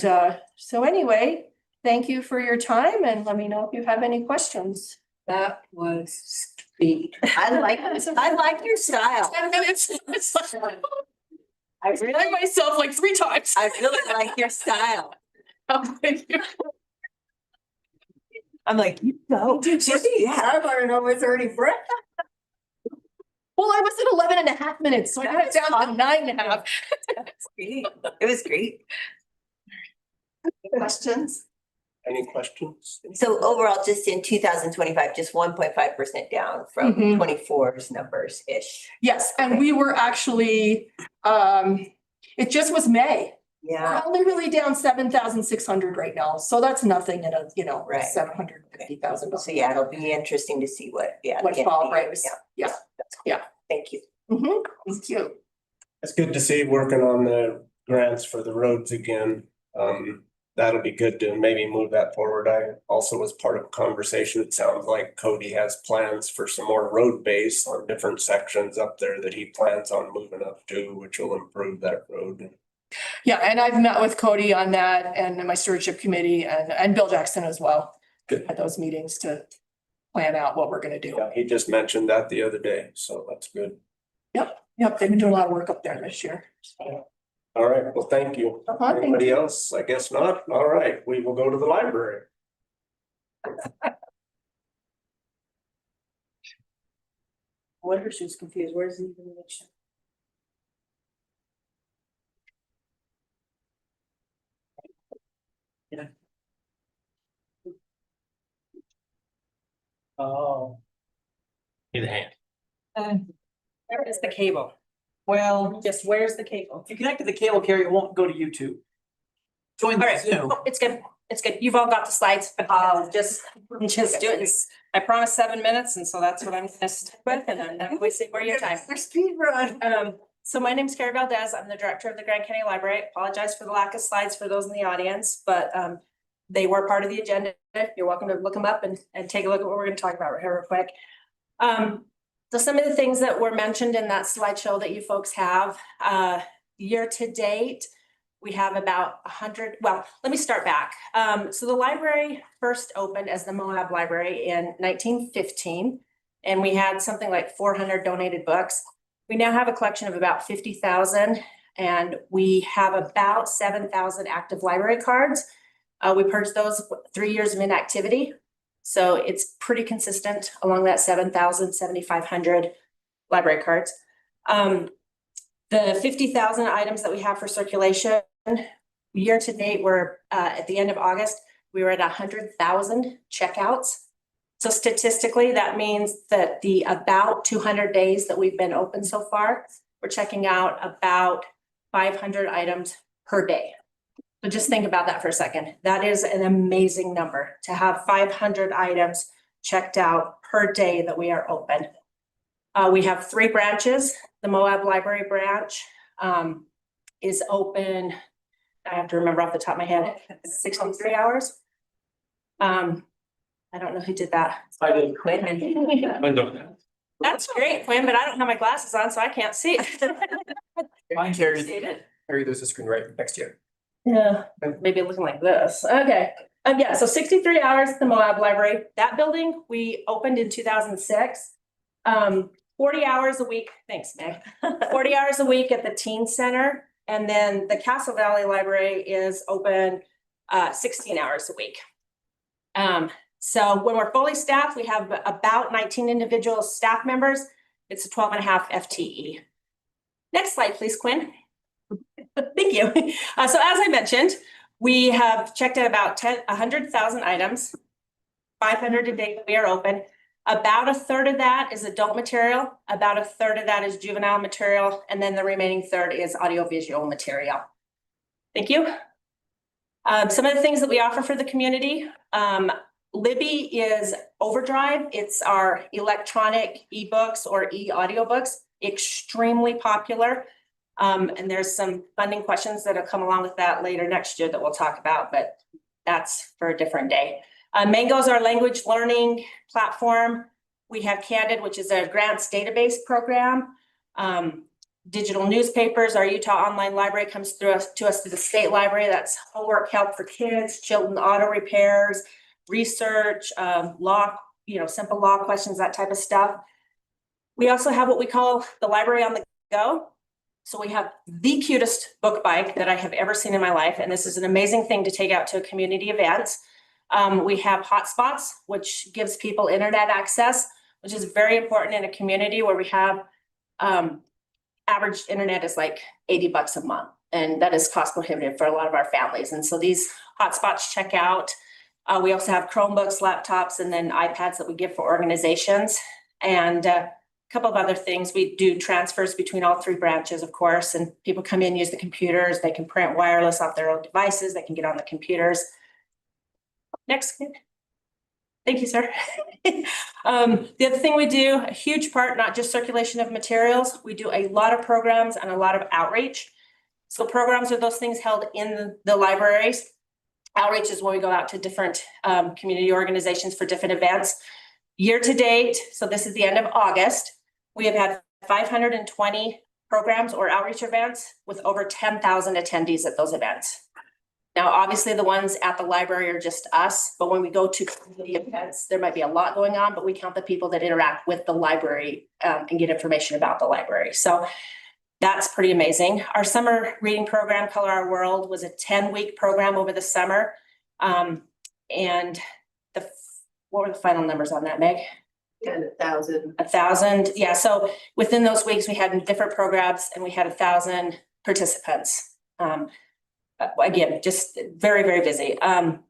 so anyway, thank you for your time, and let me know if you have any questions. That was sweet. I like your style. 10 minutes. I really myself like 3 times. I really like your style. Oh, thank you. I'm like, you go. I want to know it's already breath. Well, I was at 11 and a half minutes, so I got it down to 9 and a half. It was great. Questions? Any questions? So overall, just in 2025, just 1.5% down from 24's numbers ish. Yes, and we were actually, it just was May. Yeah. We're only really down 7,600 right now, so that's nothing in a, Right. $750,000. So yeah, it'll be interesting to see what fall brings. Yeah. Thank you. Thank you. It's good to see working on the grants for the roads again. That'll be good to maybe move that forward. I also was part of a conversation. It sounds like Cody has plans for some more road base on different sections up there that he plans on moving up to, which will improve that road. Yeah, and I've met with Cody on that and my stewardship committee and Bill Jackson as well. Good. At those meetings to plan out what we're gonna do. Yeah, he just mentioned that the other day, so that's good. Yep, they've been doing a lot of work up there this year. So. All right, well, thank you. Thank Anybody else? I guess not. All right, we will go to the library. Wonder if she's confused. Where's the information? Yeah. Oh. Need a hand. Where is the cable? Well, just where's the cable? If you connect to the cable carrier, it won't go to YouTube. Join the Zoom. It's good. It's good. You've all got the slides. Just do it. I promised 7 minutes, and so that's what I'm gonna stick with, and I'm not wasting more of your time. For speed run. So my name's Carrie Valdez. I'm the director of the Grand County Library. I apologize for the lack of slides for those in the audience, but they were part of the agenda. You're welcome to look them up and take a look at what we're gonna talk about here real quick. So some of the things that were mentioned in that slideshow that you folks have, year to date, We have about 100, well, let me start back. So the library first opened as the Moab Library in 1915, and we had something like 400 donated books. We now have a collection of about 50,000, and we have about 7,000 active library cards. We purged those 3 years of inactivity. So it's pretty consistent along that 7,000, 7,500 library cards. The 50,000 items that we have for circulation, year to date, we're at the end of August, we were at 100,000 checkouts. So statistically, that means that the about 200 days that we've been open so far, we're checking out about 500 items per day. So just think about that for a second. That is an amazing number to have 500 items checked out per day that we are open. We have 3 branches. The Moab Library branch is open, I have to remember off the top of my head, 63 hours. I don't know who did that. I did. That's great, Quinn, but I don't have my glasses on, so I can't see. Mine carries. Harry, there's a screen right next to you. Yeah, maybe looking like this. Okay. Yeah, so 63 hours at the Moab Library. That building, we opened in 2006. 40 hours a week. Thanks, Meg. 40 hours a week at the Teen Center. And then the Castle Valley Library is open 16 hours a week. So when we're fully staffed, we have about 19 individual staff members. It's a 12 and a half FTE. Next slide, please, Quinn. Thank you. So as I mentioned, we have checked out about 100,000 items, 500 a day that we are open. About a third of that is adult material. About a third of that is juvenile material. And then the remaining third is audiovisual material. Thank you. Some of the things that we offer for the community. Libby is Overdrive. It's our electronic ebooks or e-audiobooks, extremely popular. And there's some funding questions that will come along with that later next year that we'll talk about, but that's for a different day. Mango is our language learning platform. We have Candid, which is a grants database program. Digital newspapers, our Utah Online Library comes through to us through the state library. That's homework help for kids, Chilton auto repairs, research, law, simple law questions, that type of stuff. We also have what we call the library on the go. So we have the cutest book bike that I have ever seen in my life. And this is an amazing thing to take out to a community event. We have hotspots, which gives people internet access, which is very important in a community where we have average internet is like $80 a month. And that is cost prohibitive for a lot of our families. And so these hotspots check out. We also have Chromebooks, laptops, and then iPads that we give for organizations. And a couple of other things. We do transfers between all 3 branches, of course, and people come in, use the computers. They can print wireless off their own devices. They can get on the computers. Next. Thank you, sir. The other thing we do, a huge part, not just circulation of materials, we do a lot of programs and a lot of outreach. So programs are those things held in the libraries. Outreach is when we go out to different community organizations for different events. Year to date, so this is the end of August, we have had 520 programs or outreach events with over 10,000 attendees at those events. Now, obviously the ones at the library are just us, but when we go to community events, there might be a lot going on, but we count the people that interact with the library and get information about the library. So that's pretty amazing. Our summer reading program, Color Our World, was a 10-week program over the summer. And what were the final numbers on that, Meg? 1,000. 1,000, yeah. So within those weeks, we had different programs and we had 1,000 participants. Again, just very, very busy.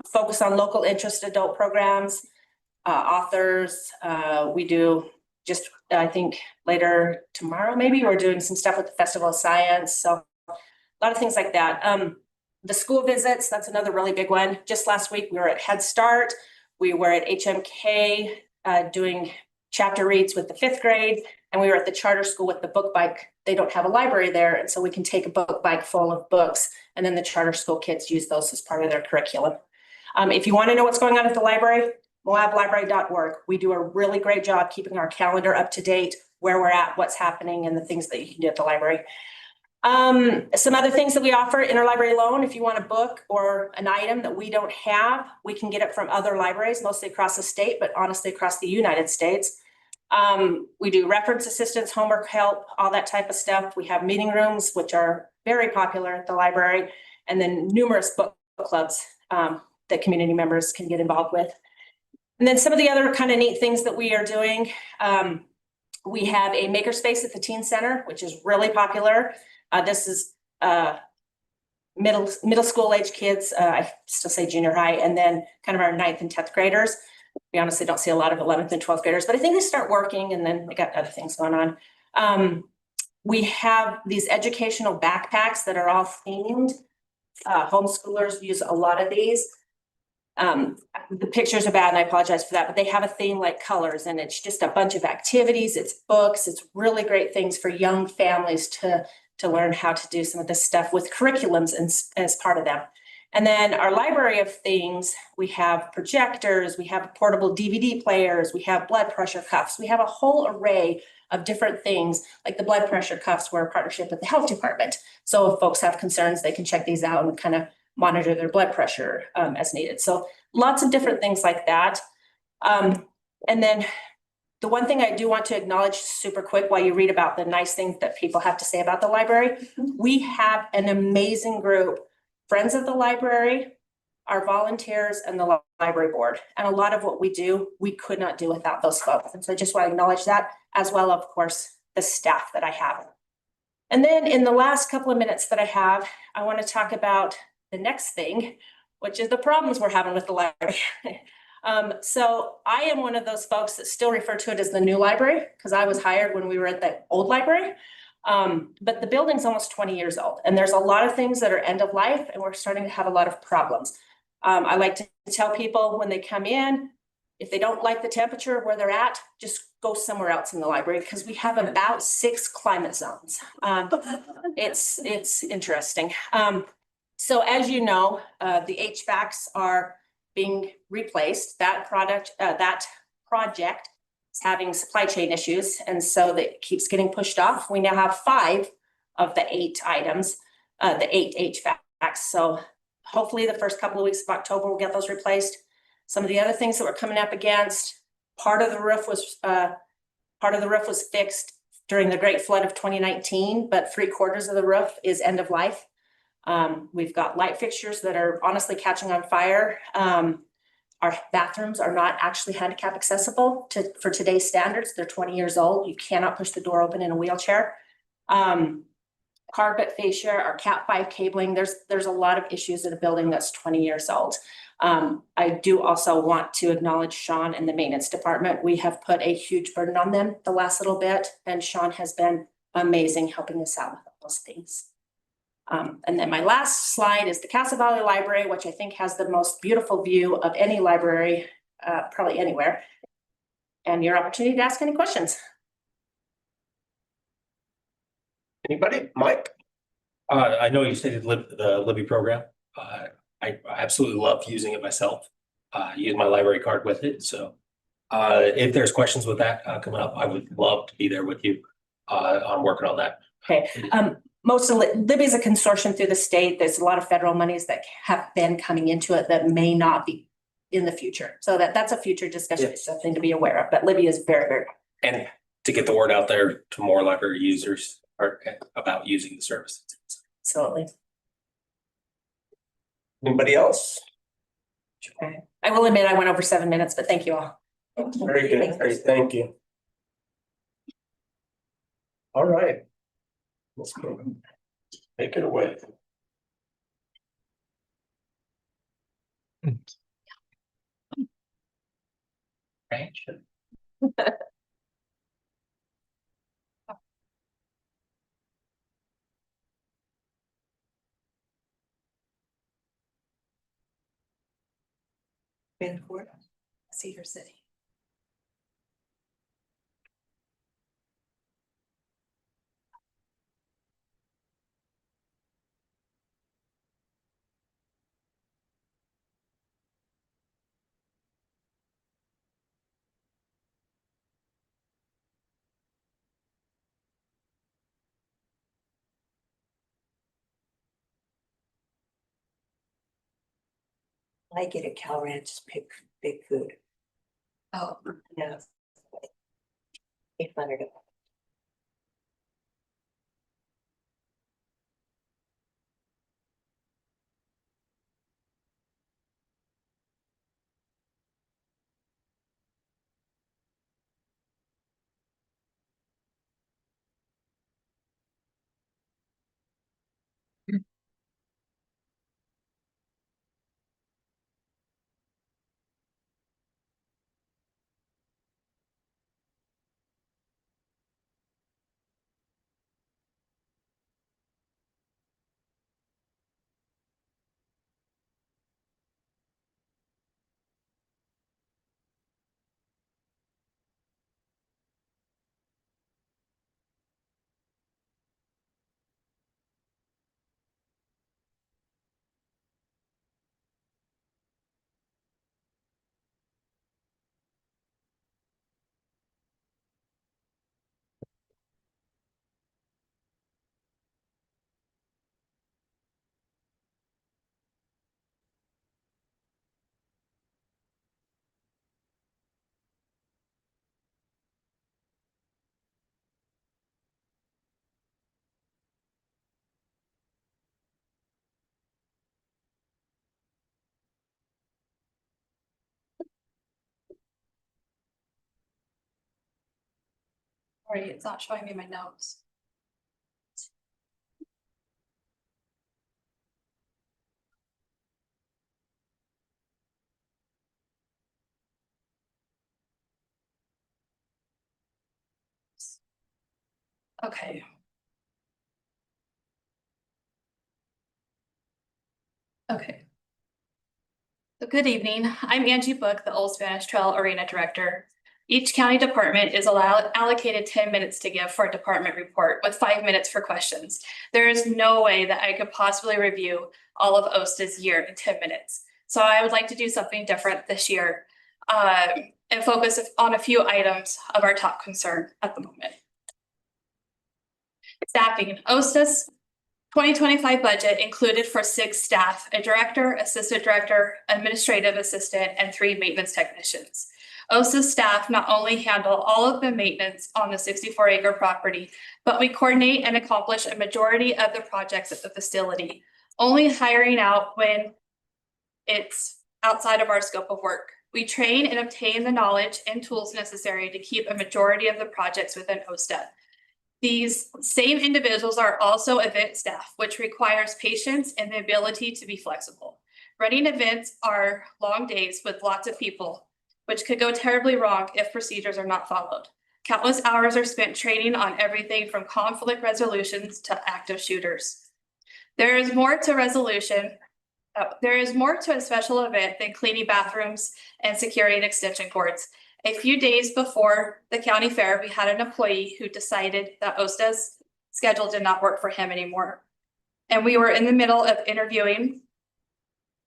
Focus on local interest adult programs, authors. We do just, I think later tomorrow, maybe we're doing some stuff with the Festival of Science. So a lot of things like that. The school visits, that's another really big one. Just last week, we were at Head Start. We were at HMK doing chapter reads with the 5th grade, and we were at the charter school with the book bike. They don't have a library there, and so we can take a book bike full of books, and then the charter school kids use those as part of their curriculum. If you want to know what's going on at the library, moablibrary.org. We do a really great job keeping our calendar up to date, where we're at, what's happening, and the things that you can do at the library. Some other things that we offer, interlibrary loan, if you want a book or an item that we don't have, we can get it from other libraries, mostly across the state, but honestly across the United States. We do reference assistance, homework help, all that type of stuff. We have meeting rooms, which are very popular at the library, and then numerous book clubs that community members can get involved with. And then some of the other kind of neat things that we are doing, we have a makerspace at the teen center, which is really popular. This is middle school age kids. I still say junior high, and then kind of our 9th and 10th graders. We honestly don't see a lot of 11th and 12th graders, but I think they start working and then they got other things going on. We have these educational backpacks that are all themed. Homeschoolers use a lot of these. The pictures are bad and I apologize for that, but they have a theme like colors and it's just a bunch of activities. It's books. It's really great things for young families to learn how to do some of this stuff with curriculums as part of them. And then our library of things, we have projectors, we have portable DVD players, we have blood pressure cuffs. We have a whole array of different things, like the blood pressure cuffs were a partnership with the health department. So if folks have concerns, they can check these out and kind of monitor their blood pressure as needed. So lots of different things like that. And then the one thing I do want to acknowledge super quick while you read about the nice things that people have to say about the library, we have an amazing group, friends of the library, our volunteers, and the library board. And a lot of what we do, we could not do without those folks. And so I just want to acknowledge that, as well, of course, the staff that I have. And then in the last couple of minutes that I have, I want to talk about the next thing, which is the problems we're having with the library. So I am one of those folks that still refer to it as the new library because I was hired when we were at the old library. But the building's almost 20 years old and there's a lot of things that are end of life and we're starting to have a lot of problems. I like to tell people when they come in, if they don't like the temperature where they're at, just go somewhere else in the library because we have about 6 climate zones. It's interesting. So as you know, the HVACs are being replaced. That project is having supply chain issues, and so that keeps getting pushed off. We now have 5 of the 8 items, the 8 HVACs. So hopefully the first couple of weeks of October we'll get those replaced. Some of the other things that we're coming up against, part of the roof was fixed during the Great Flood of 2019, but 3/4 of the roof is end of life. We've got light fixtures that are honestly catching on fire. Our bathrooms are not actually handicap accessible for today's standards. They're 20 years old. You cannot push the door open in a wheelchair. Carpet fascia, our Cat 5 cabling, there's a lot of issues in a building that's 20 years old. I do also want to acknowledge Sean and the maintenance department. We have put a huge burden on them the last little bit, and Sean has been amazing helping us out with those things. And then my last slide is the Casa Valley Library, which I think has the most beautiful view of any library, probably anywhere. And your opportunity to ask any questions. Anybody? Mike? I know you stated the Libby program. I absolutely love using it myself. I use my library card with it. So if there's questions with that coming up, I would love to be there with you on working on that. Okay. Most of Libby is a consortium through the state. There's a lot of federal monies that have been coming into it that may not be in the future. So that's a future discussion. It's something to be aware of. But Libby is very, very. And to get the word out there to more library users about using the services. Absolutely. Anybody else? Okay. I will admit I went over 7 minutes, but thank you all. Very good. Great. Thank you. All right. Let's go. Take it away. Right. Vancouver, Cedar City. I get at Cal Ranch, big food. Oh, Yeah. 800. sorry, it's not showing me my notes. Okay. Okay. So good evening. I'm Angie Book, the Old Spanish Trail Arena Director. Each county department is allocated 10 minutes to give for a department report with 5 minutes for questions. There is no way that I could possibly review all of OSTA's year in 10 minutes. So I would like to do something different this year and focus on a few items of our top concern at the moment. Staffing. OSTA's 2025 budget included for 6 staff, a director, assistant director, administrative assistant, and 3 maintenance technicians. OSTA staff not only handle all of the maintenance on the 64-acre property, but we coordinate and accomplish a majority of the projects at the facility, only hiring out when it's outside of our scope of work. We train and obtain the knowledge and tools necessary to keep a majority of the projects within OSTA. These same individuals are also event staff, which requires patience and the ability to be flexible. Running events are long days with lots of people, which could go terribly wrong if procedures are not followed. Countless hours are spent training on everything from conflict resolutions to active shooters. There is more to a special event than cleaning bathrooms and securing extension cords. A few days before the county fair, we had an employee who decided that OSTA's schedule did not work for him anymore. And we were in the middle of interviewing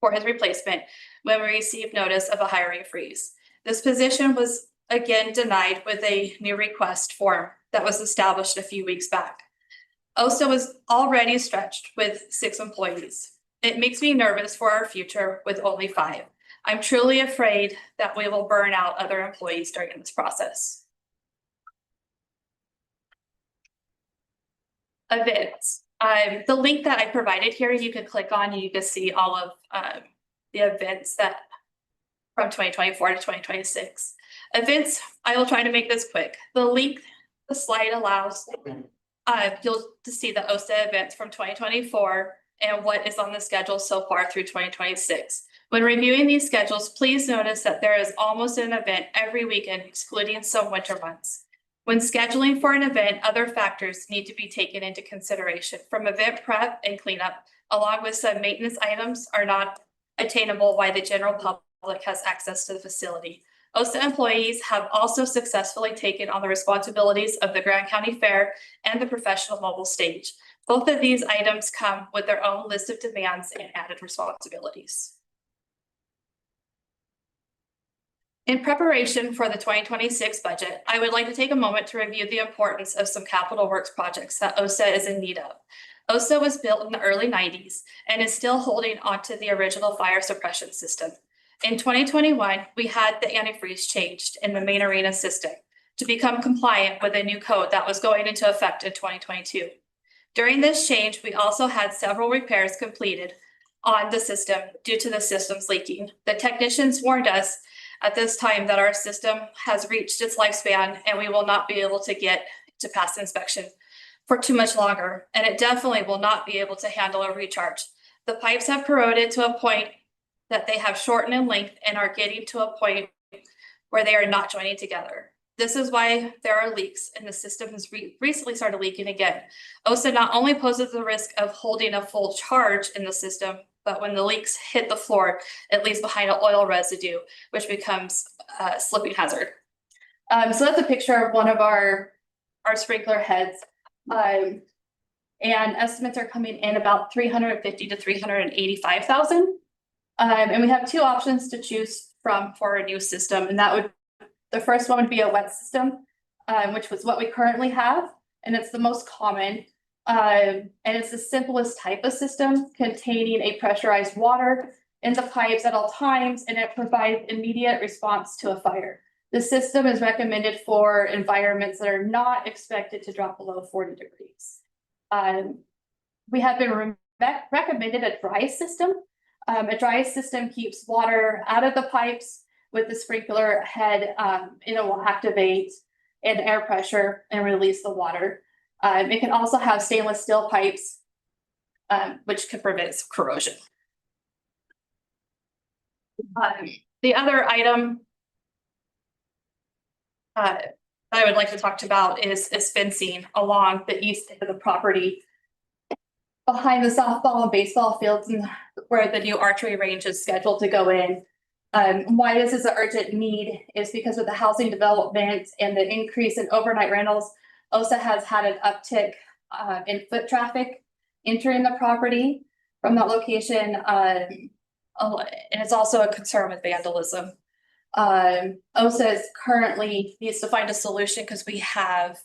for his replacement when we received notice of a hiring freeze. This position was again denied with a new request form that was established a few weeks back. OSTA was already stretched with 6 employees. It makes me nervous for our future with only 5. I'm truly afraid that we will burn out other employees during this process. Events. The link that I provided here, you can click on and you can see all of the events that from 2024 to 2026. Events, I will try to make this quick. The link, the slide allows you'll to see the OSTA events from 2024 and what is on the schedule so far through 2026. When reviewing these schedules, please notice that there is almost an event every weekend, excluding some winter months. When scheduling for an event, other factors need to be taken into consideration, from event prep and cleanup, along with some maintenance items are not attainable while the general public has access to the facility. OSTA employees have also successfully taken on the responsibilities of the Grand County Fair and the professional mobile stage. Both of these items come with their own list of demands and added responsibilities. In preparation for the 2026 budget, I would like to take a moment to review the importance of some capital works projects that OSTA is in need of. OSA was built in the early 90s and is still holding onto the original fire suppression system. In 2021, we had the antifreeze changed in the main arena system to become compliant with a new code that was going into effect in 2022. During this change, we also had several repairs completed on the system due to the systems leaking. The technicians warned us at this time that our system has reached its lifespan and we will not be able to get to pass inspection for too much longer, and it definitely will not be able to handle a recharge. The pipes have corroded to a point that they have shortened in length and are getting to a point where they are not joining together. This is why there are leaks, and the system has recently started leaking again. OSA not only poses the risk of holding a full charge in the system, but when the leaks hit the floor, it leaves behind an oil residue, which becomes a slipping hazard. So that's a picture of one of our sprinkler heads. And estimates are coming in about 350 to 385,000. And we have two options to choose from for a new system, and the first one would be a wet system, which was what we currently have, and it's the most common. And it's the simplest type of system containing a pressurized water in the pipes at all times, and it provides immediate response to a fire. The system is recommended for environments that are not expected to drop below 40 degrees. We have been recommended a dry system. A dry system keeps water out of the pipes. With the sprinkler head, it will activate an air pressure and release the water. It can also have stainless steel pipes, which can prevent corrosion. The other item that I would like to talk about is fencing along the east end of the property, behind the softball and baseball fields, and where the new archery range is scheduled to go in. Why this is an urgent need is because of the housing development and the increase in overnight rentals. OSA has had an uptick in foot traffic entering the property from that location. And it's also a concern with vandalism. OSA currently needs to find a solution because we have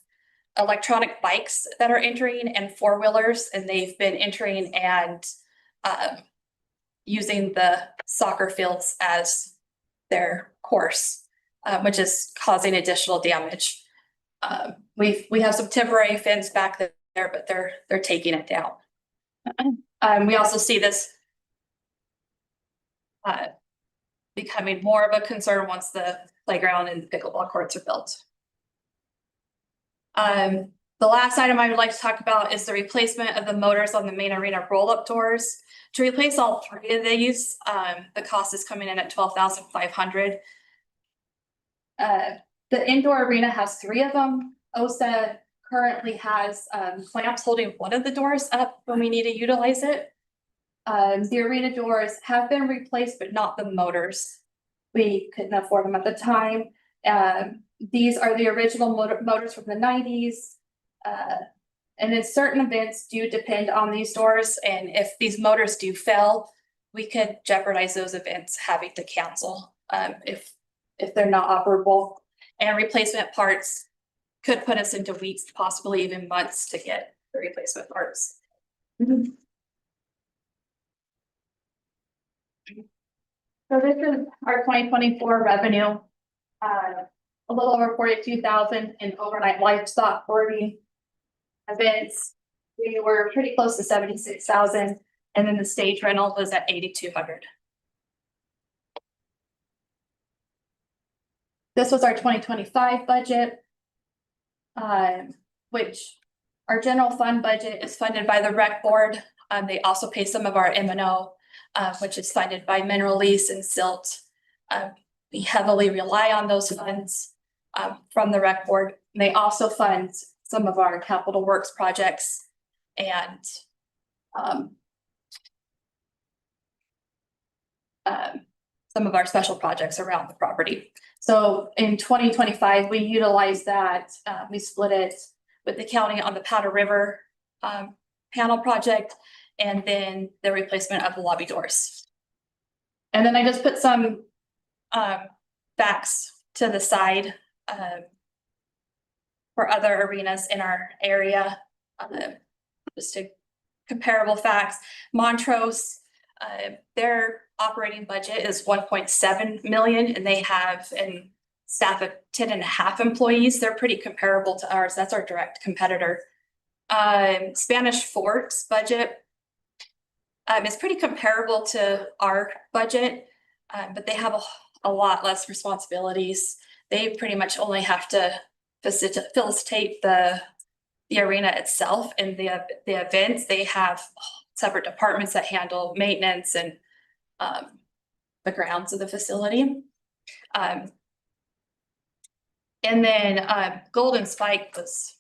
electronic bikes that are entering and four-wheelers, and they've been entering and using the soccer fields as their course, which is causing additional damage. We have some temporary fence back there, but they're taking it down. We also see this becoming more of a concern once the playground and pickleball courts are built. The last item I would like to talk about is the replacement of the motors on the main arena roll-up doors. To replace all three of these, the cost is coming in at $12,500. The indoor arena has 3 of them. OSA currently has clamps holding one of the doors up when we need to utilize it. The arena doors have been replaced, but not the motors. We couldn't afford them at the time. These are the original motors from the 90s. And then certain events do depend on these doors, and if these motors do fail, we could jeopardize those events having to cancel if they're not operable. And replacement parts could put us into weeks, possibly even months to get the replacement parts. So this is our 2024 revenue. A little over 42,000 in overnight livestock boarding events. We were pretty close to 76,000, and then the stage rental was at 8,200. This was our 2025 budget, which our general fund budget is funded by the rec board. They also pay some of our M&O, which is funded by mineral lease and silt. We heavily rely on those funds from the rec board. They also fund some of our capital works projects and some of our special projects around the property. So in 2025, we utilized that. We split it with the county on the Powder River panel project, and then the replacement of the lobby doors. And then I just put some facts to the side for other arenas in our area, just to comparable facts, Montrose, their operating budget is 1.7 million and they have a staff of 10.5 employees. They're pretty comparable to ours. That's our direct competitor. Spanish Fort's budget is pretty comparable to our budget, but they have a lot less responsibilities. They pretty much only have to facilitate the arena itself and the events. They have separate departments that handle maintenance and the grounds of the facility. And then Golden Spike was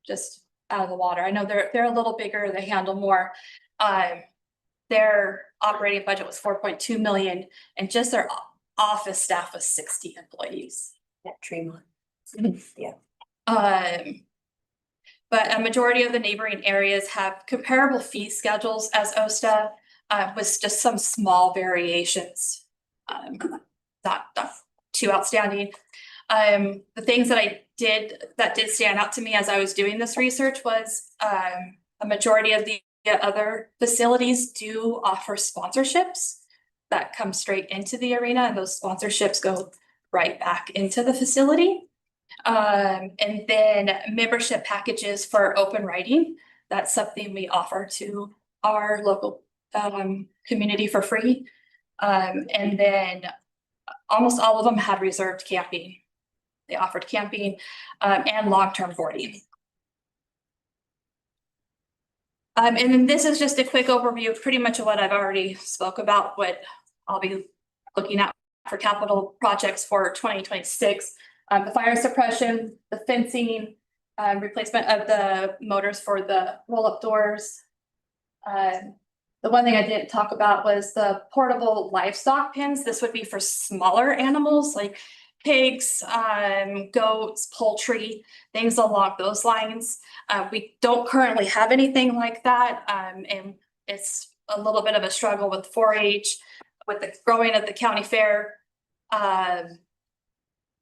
just out of the water. I know they're a little bigger, they handle more. Their operating budget was 4.2 million and just their office staff was 60 employees. At Tremont. Yeah. But a majority of the neighboring areas have comparable fee schedules as OSTA, with just some small variations. Not too outstanding. The things that did stand out to me as I was doing this research was a majority of the other facilities do offer sponsorships that come straight into the arena, and those sponsorships go right back into the facility. And then membership packages for open writing. That's something we offer to our local community for free. And then almost all of them had reserved camping. They offered camping and long-term boarding. And then this is just a quick overview of pretty much what I've already spoke about, what I'll be looking at for capital projects for 2026. The fire suppression, the fencing, replacement of the motors for the roll-up doors. The one thing I didn't talk about was the portable livestock pens. This would be for smaller animals like pigs, goats, poultry, things along those lines. We don't currently have anything like that. And it's a little bit of a struggle with 4-H, with the growing of the county fair.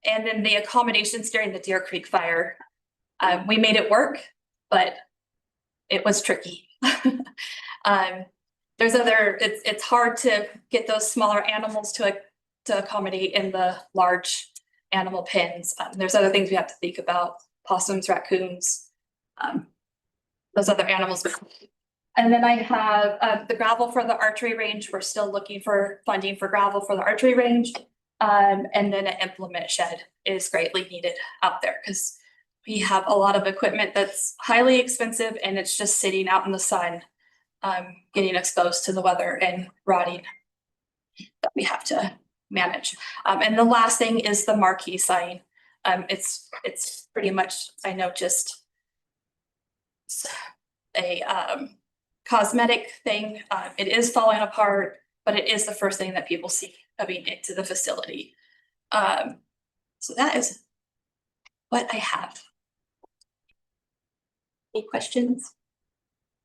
And then the accommodations during the Deer Creek fire. We made it work, but it was tricky. It's hard to get those smaller animals to accommodate in the large animal pens. There's other things we have to think about, possums, raccoons, those other animals. And then I have the gravel for the archery range. We're still looking for funding for gravel for the archery range. And then an implement shed is greatly needed out there because we have a lot of equipment that's highly expensive and it's just sitting out in the sun, getting exposed to the weather and rotting that we have to manage. And the last thing is the marquee sign. It's pretty much, I know, just a cosmetic thing. It is falling apart, but it is the first thing that people see coming into the facility. So that is what I have. Any questions?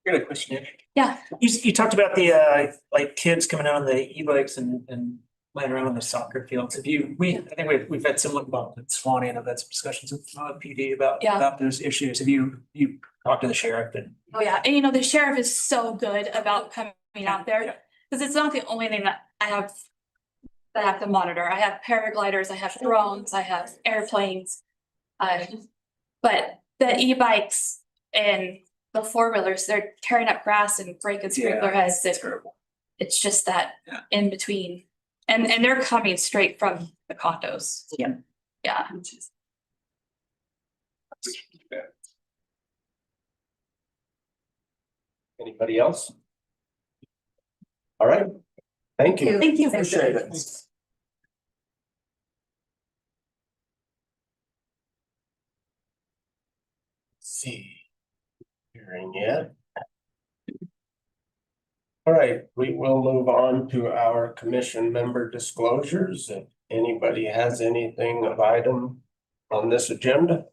I got a question. Yeah. You talked about the like kids coming out on the e-bikes and playing around on the soccer fields. I think we've had similar about in Swanee, and I've had some discussions with PD about those issues. Have you talked to the sheriff? Oh yeah, and the sheriff is so good about coming out there because it's not the only thing that I have to monitor. I have paragliders, I have drones, I have airplanes, but the e-bikes and the 4-wheelers, they're tearing up grass and breaking sprinkler heads. It's just that in between. And they're coming straight from the condos. Yeah. Anybody else? All right. Thank you. Thank you. Appreciate it. See. Hearing yet. All right, we will move on to our commission member disclosures. If anybody has anything of item on this agenda.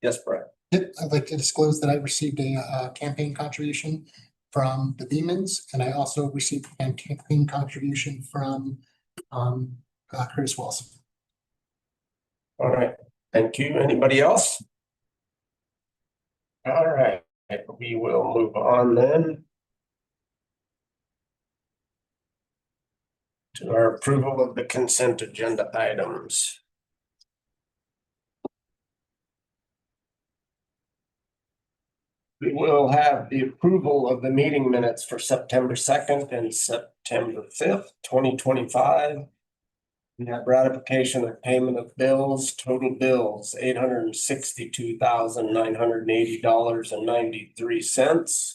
Yes, Brett. I'd like to disclose that I received a campaign contribution from the Beamans, and I also received a campaign contribution from Curtis Wilson. All right, thank you. Anybody else? All right, Okay, we will move on then to our approval of the consent agenda items. We will have the approval of the meeting minutes for September 2nd and September 5th, 2025. We have ratification of payment of bills, total bills, $862,980.93.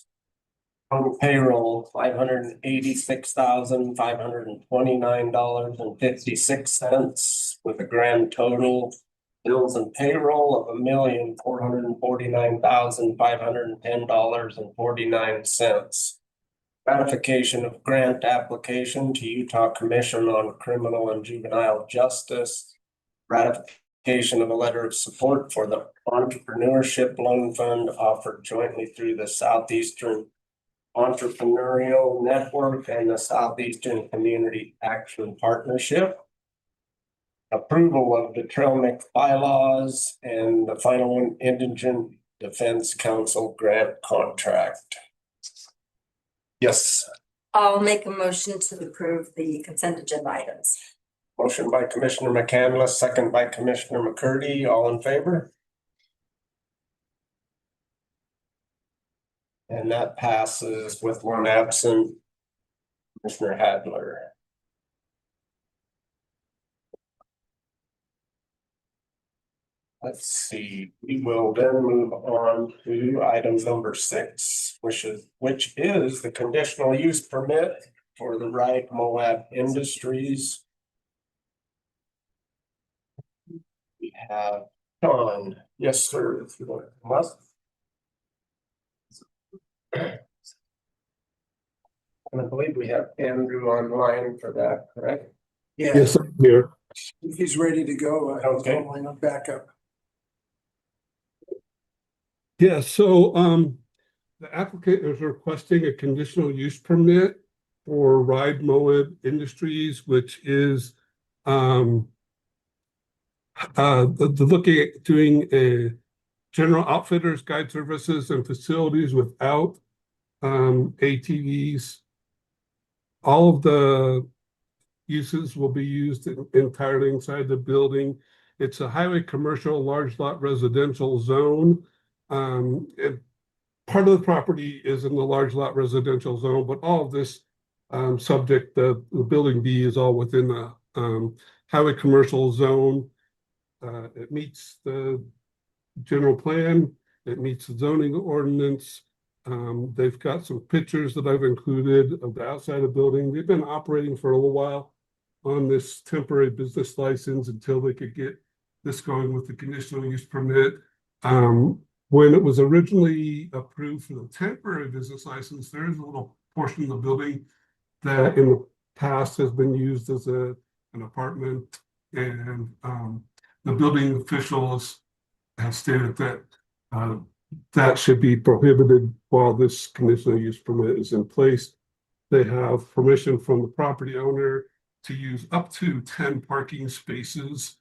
Total payroll, $586,529.56, with a grand total bills and payroll of $1,449,510.49. Ratification of grant application to Utah Commission on Criminal and Juvenile Justice. Ratification of a letter of support for the Entrepreneurship Loan Fund offered jointly through the Southeastern Entrepreneurial Network and the Southeastern Community Action Partnership. Approval of the trail mix bylaws and the final one, Indigent Defense Council grant contract. Yes. I'll make a motion to approve the consent agenda items. Motion by Commissioner McCandless, second by Commissioner McCurdy. All in favor? And that passes with one absent, Commissioner Hadler. Let's see, we will then move on to item number 6, which is the conditional use permit for the Wright Moab Industries. We have John. Yes, sir, if you want to come up. And I believe we have Andrew online for that, correct? Yes, I'm here. He's ready to go. Okay. I'm back up. Yeah, so the applicant is requesting a conditional use permit for Ride Moab Industries, which is looking at doing a general outfitters, guide services and facilities without ATVs. All of the uses will be used entirely inside the building. It's a highway commercial large lot residential zone. Part of the property is in the large lot residential zone, but all of this subject, the building B is all within the highway commercial zone. It meets the general plan. It meets the zoning ordinance. They've got some pictures that I've included of the outside of the building. They've been operating for a little while on this temporary business license until they could get this going with the conditional use permit. When it was originally approved for the temporary business license, there is a little portion of the building that in the past has been used as an apartment, and the building officials have stated that that should be prohibited while this conditional use permit is in place. They have permission from the property owner to use up to 10 parking spaces.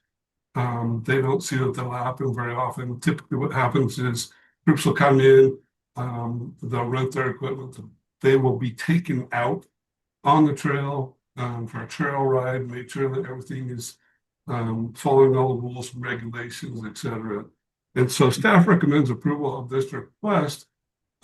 They don't see that that'll happen very often. Typically what happens is groups will come in, they'll rent their equipment, they will be taken out on the trail for a trail ride, make sure that everything is following all the rules and regulations, etc. And so staff recommends approval of this request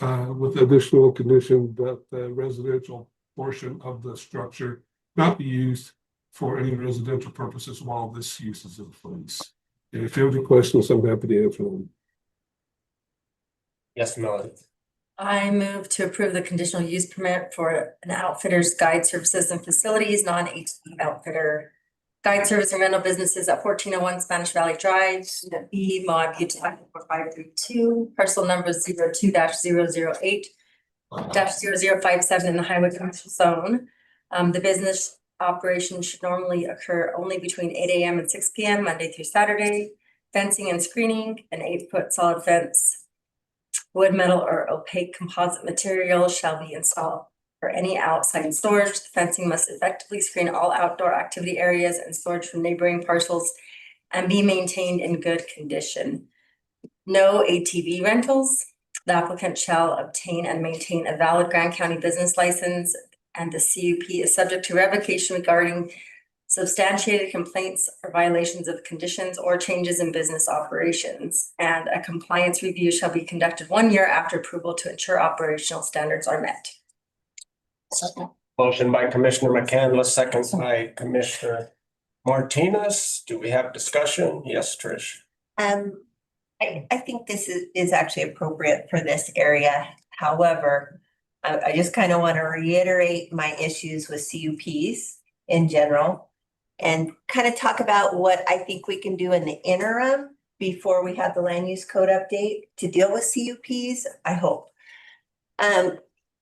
with additional condition that the residential portion of the structure not be used for any residential purposes while this use is in place. And if you have any questions, I'm happy to answer them. Yes, Melanie. I move to approve the conditional use permit for an outfitter's guide services and facilities, non-ATV outfitter guide service and rental businesses at 1401 Spanish Valley Drive, B, Mod, Utah 4532, parcel number 02-008-0057 in the highway commercial zone. The business operation should normally occur only between 8 a.m. and 6 p.m. Monday through Saturday. Fencing and screening, an 8-foot solid fence, wood, metal, or opaque composite material shall be installed. For any outside storage, the fencing must effectively screen all outdoor activity areas and storage from neighboring parcels and be maintained in good condition. No ATV rentals. The applicant shall obtain and maintain a valid Grant County business license, and the CUP is subject to revocation regarding substantiated complaints or violations of conditions or changes in business operations. And a compliance review shall be conducted 1 year after approval to ensure operational standards are met. Motion by Commissioner McCandless, second by Commissioner Martinez. Do we have discussion? Yes, Trish. I think this is actually appropriate for this area. However, I just kind of want to reiterate my issues with CUPs in general and kind of talk about what I think we can do in the interim before we have the land use code update to deal with CUPs, I hope.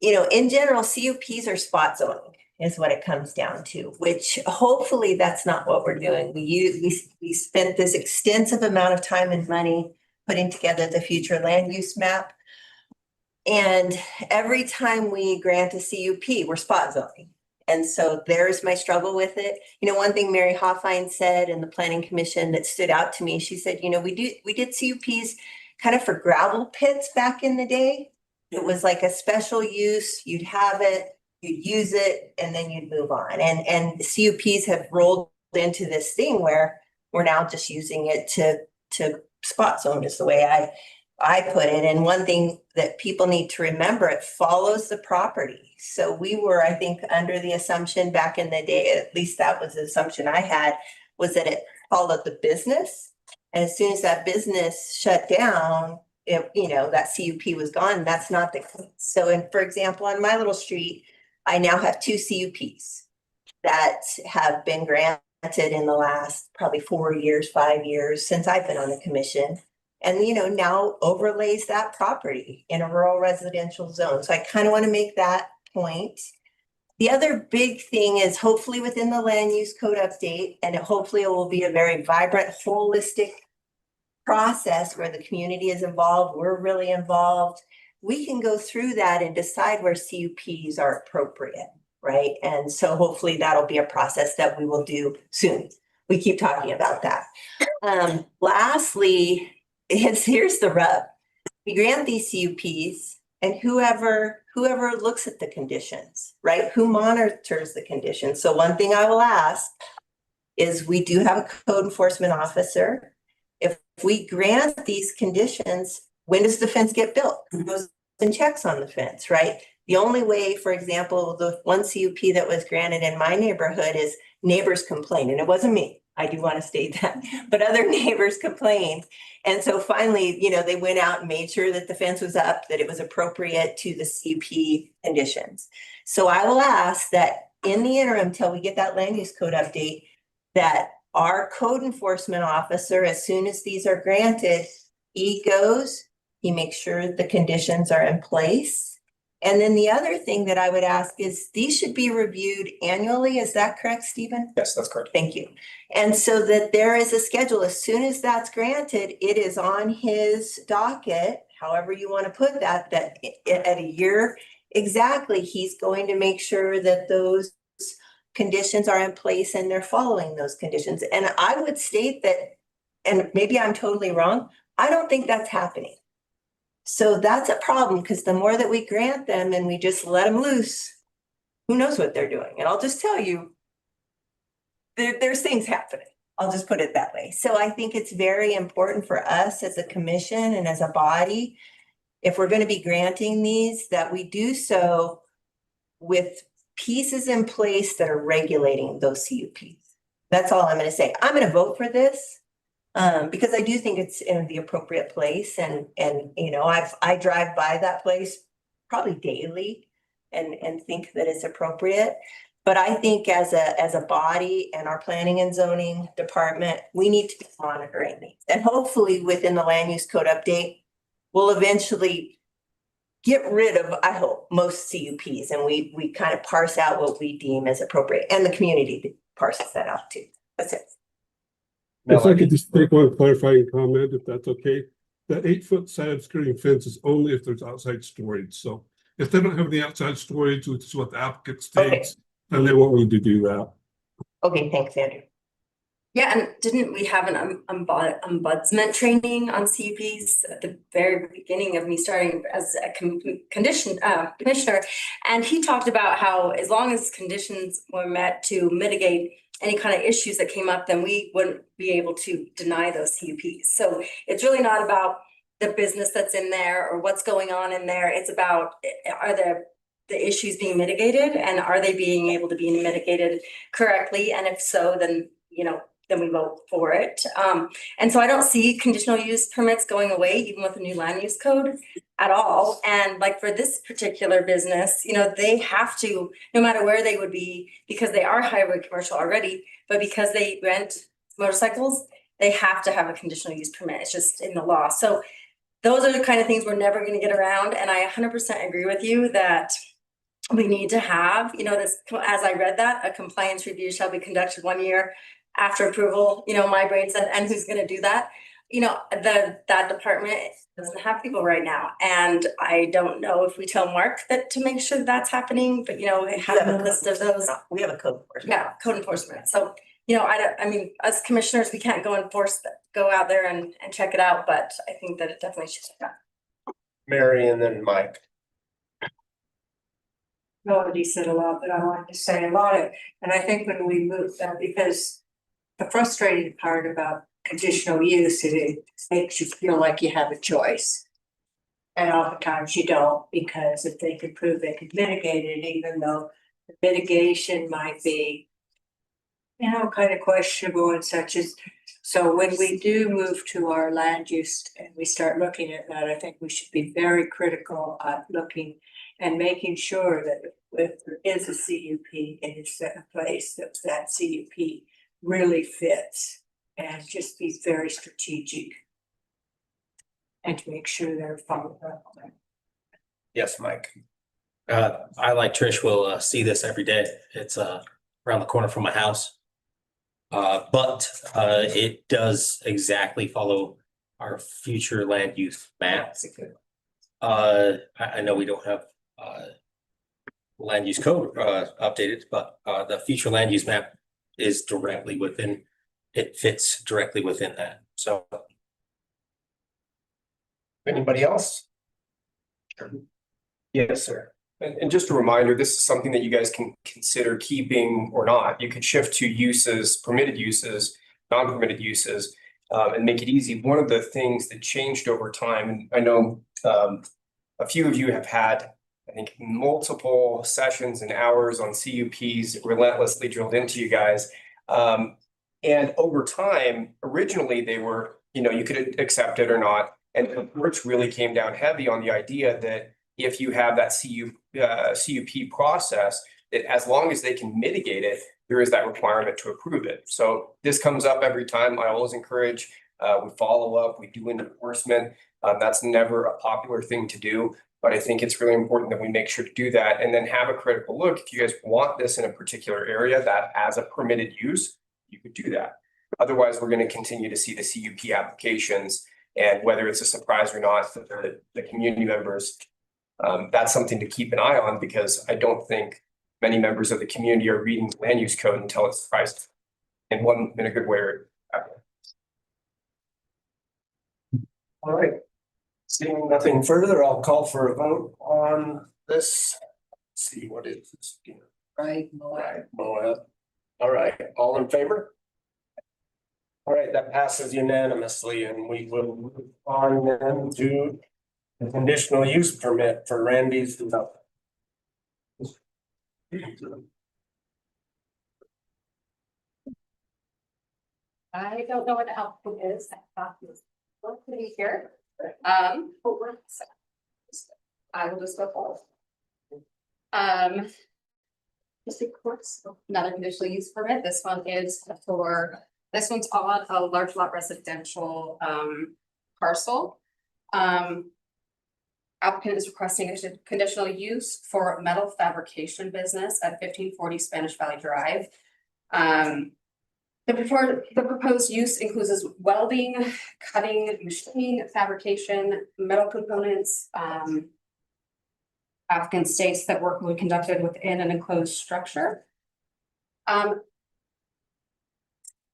You know, in general, CUPs are spot zoning is what it comes down to, which hopefully that's not what we're doing. We spent this extensive amount of time and money putting together the future land use map. And every time we grant a CUP, we're spot zoning. And so there's my struggle with it. You know, one thing Mary Hoffine said in the Planning Commission that stood out to me, she said, you know, we did CUPs kind of for gravel pits back in the day. It was like a special use, you'd have it, you'd use it, and then you'd move on. And CUPs have rolled into this thing where we're now just using it to spot zone is the way I put it. And one thing that people need to remember, it follows the property. So we were, I think, under the assumption back in the day, at least that was the assumption I had, was that it followed the business. And as soon as that business shut down, you know, that CUP was gone. That's not the case. So, and for example, on my little street, I now have 2 CUPs that have been granted in the last probably 4 years, 5 years since I've been on the commission. And, you know, now overlays that property in a rural residential zone. So I kind of want to make that point. The other big thing is hopefully within the land use code update, and hopefully it will be a very vibrant, holistic process where the community is involved, we're really involved. We can go through that and decide where CUPs are appropriate, right? And so hopefully that'll be a process that we will do soon. We keep talking about that. Lastly, here's the rub. We grant these CUPs and whoever looks at the conditions, right? Who monitors the conditions? So one thing I will ask is we do have a code enforcement officer. If we grant these conditions, when does the fence get built? Who goes and checks on the fence, right? The only way, for example, the one CUP that was granted in my neighborhood is neighbors complained, and it wasn't me. I do want to state that, but other neighbors complained. And so finally, you know, they went out and made sure that the fence was up, that it was appropriate to the CUP conditions. So I will ask that in the interim, till we get that land use code update, that our code enforcement officer, as soon as these are granted, he goes, he makes sure the conditions are in place. And then the other thing that I would ask is these should be reviewed annually. Is that correct, Stephen? Yes, that's correct. Thank you. And so that there is a schedule. As soon as that's granted, it is on his docket, however you want to put that at a year exactly, he's going to make sure that those conditions are in place and they're following those conditions. And I would state that, and maybe I'm totally wrong, I don't think that's happening. So that's a problem because the more that we grant them and we just let them loose, who knows what they're doing? And I'll just tell you, there's things happening. I'll just put it that way. So I think it's very important for us as a commission and as a body, if we're going to be granting these, that we do so with pieces in place that are regulating those CUPs. That's all I'm going to say. I'm going to vote for this because I do think it's in the appropriate place. And you know, I drive by that place probably daily and think that it's appropriate. But I think as a body and our planning and zoning department, we need to be monitoring these. And hopefully within the land use code update, we'll eventually get rid of, I hope, most CUPs, and we kind of parse out what we deem as appropriate, and the community parses that out too. That's it. If I could just make one clarifying comment, if that's okay. The 8-foot side skirting fence is only if there's outside storage. So if they don't have the outside storage, which is what the applicant states, then they won't need to do that. Okay, thanks, Andrew. Yeah, and didn't we have an ombudsman training on CUPs at the very beginning of me starting as a commissioner? And he talked about how as long as conditions were met to mitigate any kind of issues that came up, then we wouldn't be able to deny those CUPs. So it's really not about the business that's in there or what's going on in there. It's about, are the issues being mitigated, and are they being able to be mitigated correctly? And if so, then, then we vote for it. And so I don't see conditional use permits going away, even with the new land use code at all. And like for this particular business, they have to, no matter where they would be, because they are highway commercial already, but because they rent motorcycles, they have to have a conditional use permit. It's just in the law. So those are the kind of things we're never going to get around. And I 100% agree with you that we need to have, this, as I read that, a compliance review shall be conducted 1 year after approval. My brain said, and who's going to do that? That department doesn't have people right now. And I don't know if we tell Mark that to make sure that's happening, but have a list of those. We have a code enforcement. Yeah, code enforcement. So, I mean, as commissioners, we can't go go out there and check it out, but I think that it definitely should check out. Mary and then Mike. Nobody said a lot, but I wanted to say a lot of, and I think when we moved that, because the frustrating part about conditional use, it makes you feel like you have a choice. And oftentimes you don't, because if they could prove they could mitigate it, even though the mitigation might be, kind of questionable and such as. So when we do move to our land use and we start looking at that, I think we should be very critical at looking and making sure that if there is a CUP, it is a place that CUP really fits, and just be very strategic and to make sure they're followed up. Yes, Mike. I, like Trish, will see this every day. It's around the corner from my house. But it does exactly follow our future land use map. I know we don't have land use code updated, but the future land use map is directly within, it fits directly within that. So. Anybody else? Yes, sir. And just a reminder, this is something that you guys can consider keeping or not. You could shift to uses, permitted uses, non-permitted uses, and make it easy. One of the things that changed over time, and I know a few of you have had, I think, multiple sessions and hours on CUPs relentlessly drilled into you guys. And over time, originally they were, you could accept it or not. And the courts really came down heavy on the idea that if you have that CUP process, that as long as they can mitigate it, there is that requirement to approve it. So this comes up every time. I always encourage, we follow up, we do enforcement. That's never a popular thing to do, but I think it's really important that we make sure to do that and then have a critical look. If you guys want this in a particular area that as a permitted use, you could do that. Otherwise, we're going to continue to see the CUP applications, and whether it's a surprise or not, the community members, that's something to keep an eye on, because I don't think many members of the community are reading the land use code until it's priced in a good way. All right. Seeing nothing further, I'll call for a vote on this. Let's see, what is this? Right. Moab. All right, all in favor? All right, that passes unanimously, and we will move on then to the conditional use permit for Randy's development. I don't know what the output is. I thought it was supposed to be here. I will just go forward. District courts, another conditional use permit. This one is this one's on a large lot residential parcel. Applicant is requesting a conditional use for metal fabrication business at 1540 Spanish Valley Drive. The proposed use includes welding, cutting, machining, fabrication, metal components. Applicant states that work will be conducted within an enclosed structure.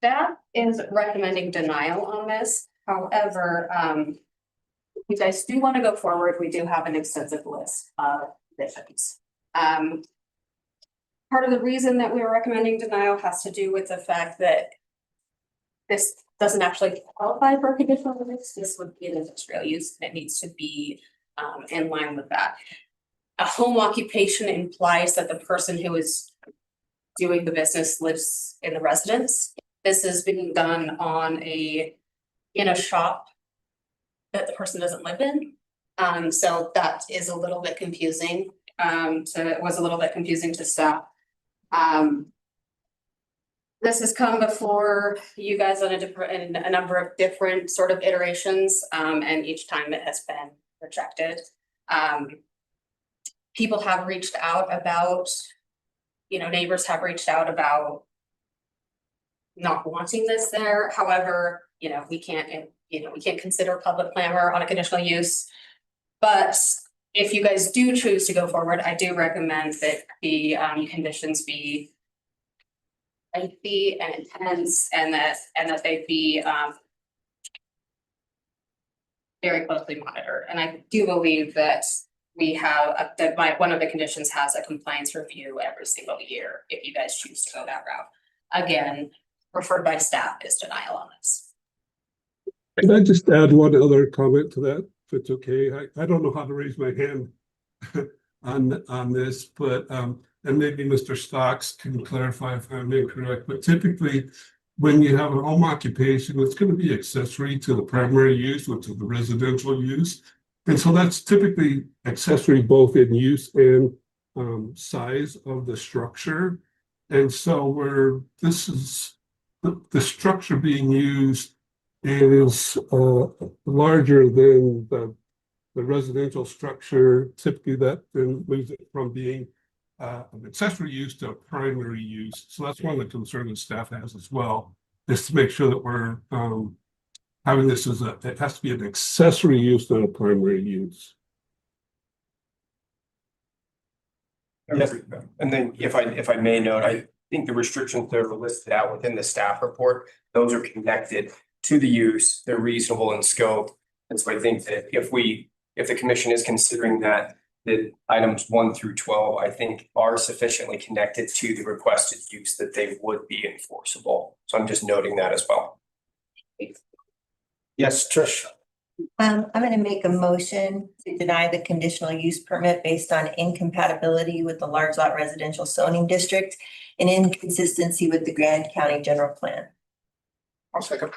Staff is recommending denial on this. However, if you guys do want to go forward, we do have an extensive list of conditions. Part of the reason that we are recommending denial has to do with the fact that this doesn't actually qualify for conditional use. This would be an industrial use, and it needs to be in line with that. A home occupation implies that the person who is doing the business lives in the residence. This is being done in a shop that the person doesn't live in. So that is a little bit confusing. It was a little bit confusing to staff. This has come before you guys on in a number of different sort of iterations, and each time it has been rejected. People have reached out about, neighbors have reached out about not wanting this there. However, we can't consider public clamor on a conditional use. But if you guys do choose to go forward, I do recommend that the conditions be lengthy and intense, and that they be very closely monitored. And I do believe that we have one of the conditions has a compliance review every single year if you guys choose to go that route. Again, referred by staff is denial on this. Can I just add one other comment to that, if it's okay? I don't know how to raise my hand on this, but and maybe Mr. Stocks can clarify if I'm incorrect, but typically when you have a home occupation, it's going to be accessory to the primary use, which is the residential use. And so that's typically accessory both in use and size of the structure. And so where this is the structure being used is larger than the residential structure, typically that then moves it from being an accessory use to a primary use. So that's one of the concerns that staff has as well, is to make sure that we're having this as it has to be an accessory use, not a primary use. Yes, and then if I may note, I think the restrictions that are listed out within the staff report, those are connected to the use, they're reasonable in scope. And so I think that if the commission is considering that the items 1 through 12, I think are sufficiently connected to the requested use that they would be enforceable. So I'm just noting that as well. Yes, Trish. I'm gonna make a motion to deny the conditional use permit based on incompatibility with the large lot residential zoning district and inconsistency with the Grand County General Plan. I'll second.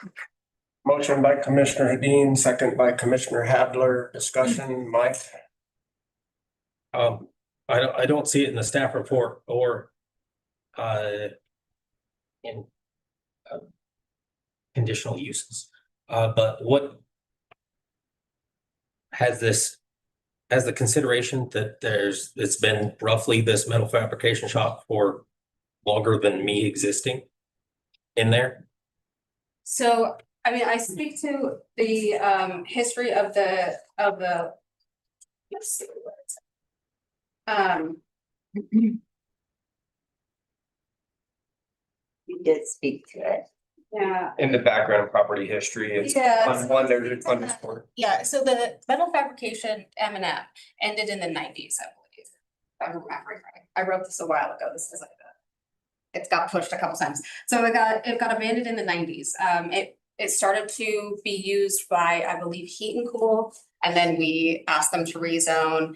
Motion by Commissioner Hedin, second by Commissioner Hadler. Discussion, Mike? I don't see it in the staff report or in conditional uses. But what has the consideration that it's been roughly this metal fabrication shop for longer than me existing in there? So, I mean, I speak to the history of the let's see what it's You did speak to it. yeah. In the background property history, it's Yeah, on one there's underscore. Yeah, so the metal fabrication M&M ended in the 90s, I believe. If I'm remembering right. I wrote this a while ago. This is like it's got pushed a couple times. So it got abandoned in the 90s. It started to be used by, I believe, Heat and Cool, and then we asked them to rezone.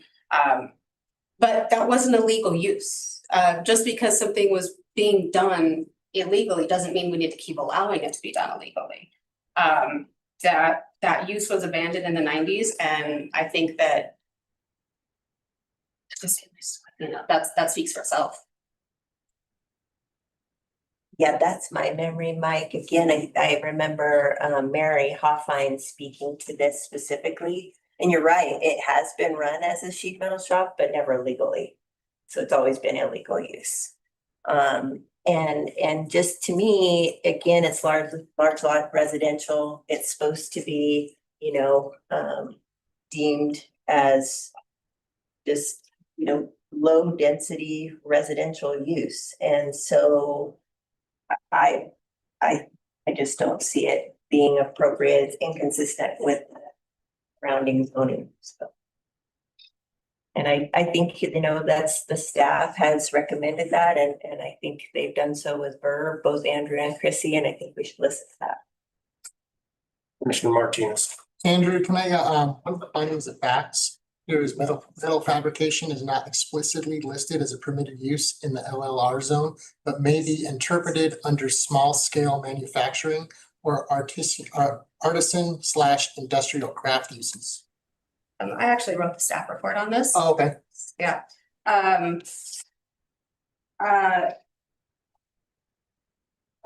But that wasn't a legal use. Just because something was being done illegally doesn't mean we need to keep allowing it to be done illegally. That use was abandoned in the 90s, and I think that that speaks for itself. Yeah, that's my memory, Mike. Again, I remember Mary Hoffine speaking to this specifically. And you're right, it has been run as a sheet metal shop, but never legally. So it's always been illegal use. And just to me, again, it's large lot residential. It's supposed to be, deemed as just, low density residential use. And so I I just don't see it being appropriate, it's inconsistent with surrounding zoning, so. And I think, that's the staff has recommended that, and I think they've done so with Burr, both Andrew and Chrissy, and I think we should listen to that. Commissioner Martinez. Andrew, can I, one of the findings of facts here is metal fabrication is not explicitly listed as a permitted use in the LLR zone, but may be interpreted under small scale manufacturing or artisan / industrial craft uses. I actually wrote the staff report on this. Oh, okay. Yeah. I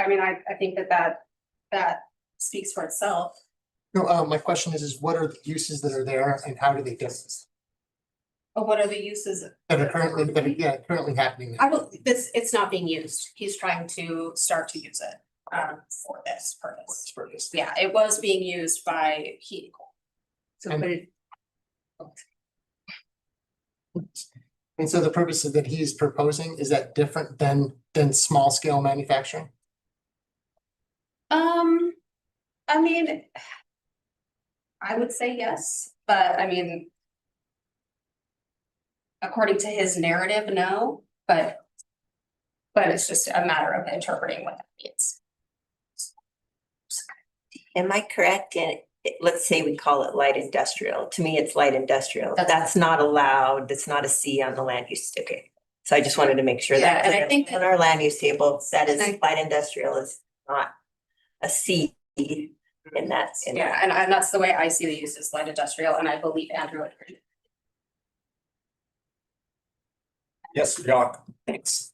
mean, I think that speaks for itself. No, my question is what are the uses that are there and how do they differ? But what are the uses That are currently happening. I don't, it's not being used. He's trying to start to use it for this purpose. Yeah, it was being used by heating. And so the purposes that he's proposing, is that different than small scale manufacturing? I mean, I would say yes, but I mean, according to his narrative, no, but it's just a matter of interpreting what that means. Am I correct in, let's say we call it light industrial, to me, it's light industrial, that's not allowed, that's not a C on the land use ticket. So I just wanted to make sure that, Yeah, and I think on our land use table, that is light industrial is not a C in that. Yeah, and that's the way I see the use is light industrial, and I believe Andrew would agree. Yes, Jacques. Thanks.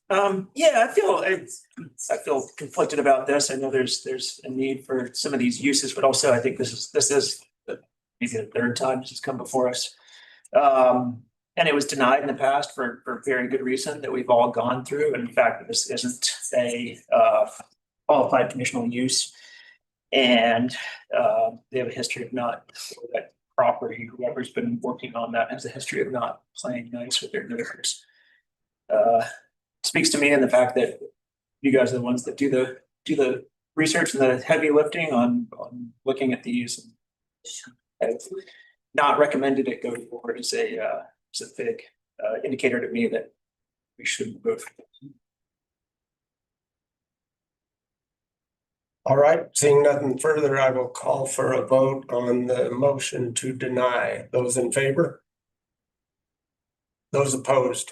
Yeah, I feel conflicted about this. I know there's a need for some of these uses, but also I think this is maybe the third time this has come before us. And it was denied in the past for very good reason that we've all gone through. And in fact, this isn't a qualified conditional use. And they have a history of not, that property, whoever's been working on that has a history of not playing nice with their neighbors. Speaks to me in the fact that you guys are the ones that do the research and the heavy lifting on looking at these. And I've not recommended it go forward as a big indicator to me that we shouldn't vote for it. All right, seeing nothing further, I will call for a vote on the motion to deny. Those in favor? Those opposed?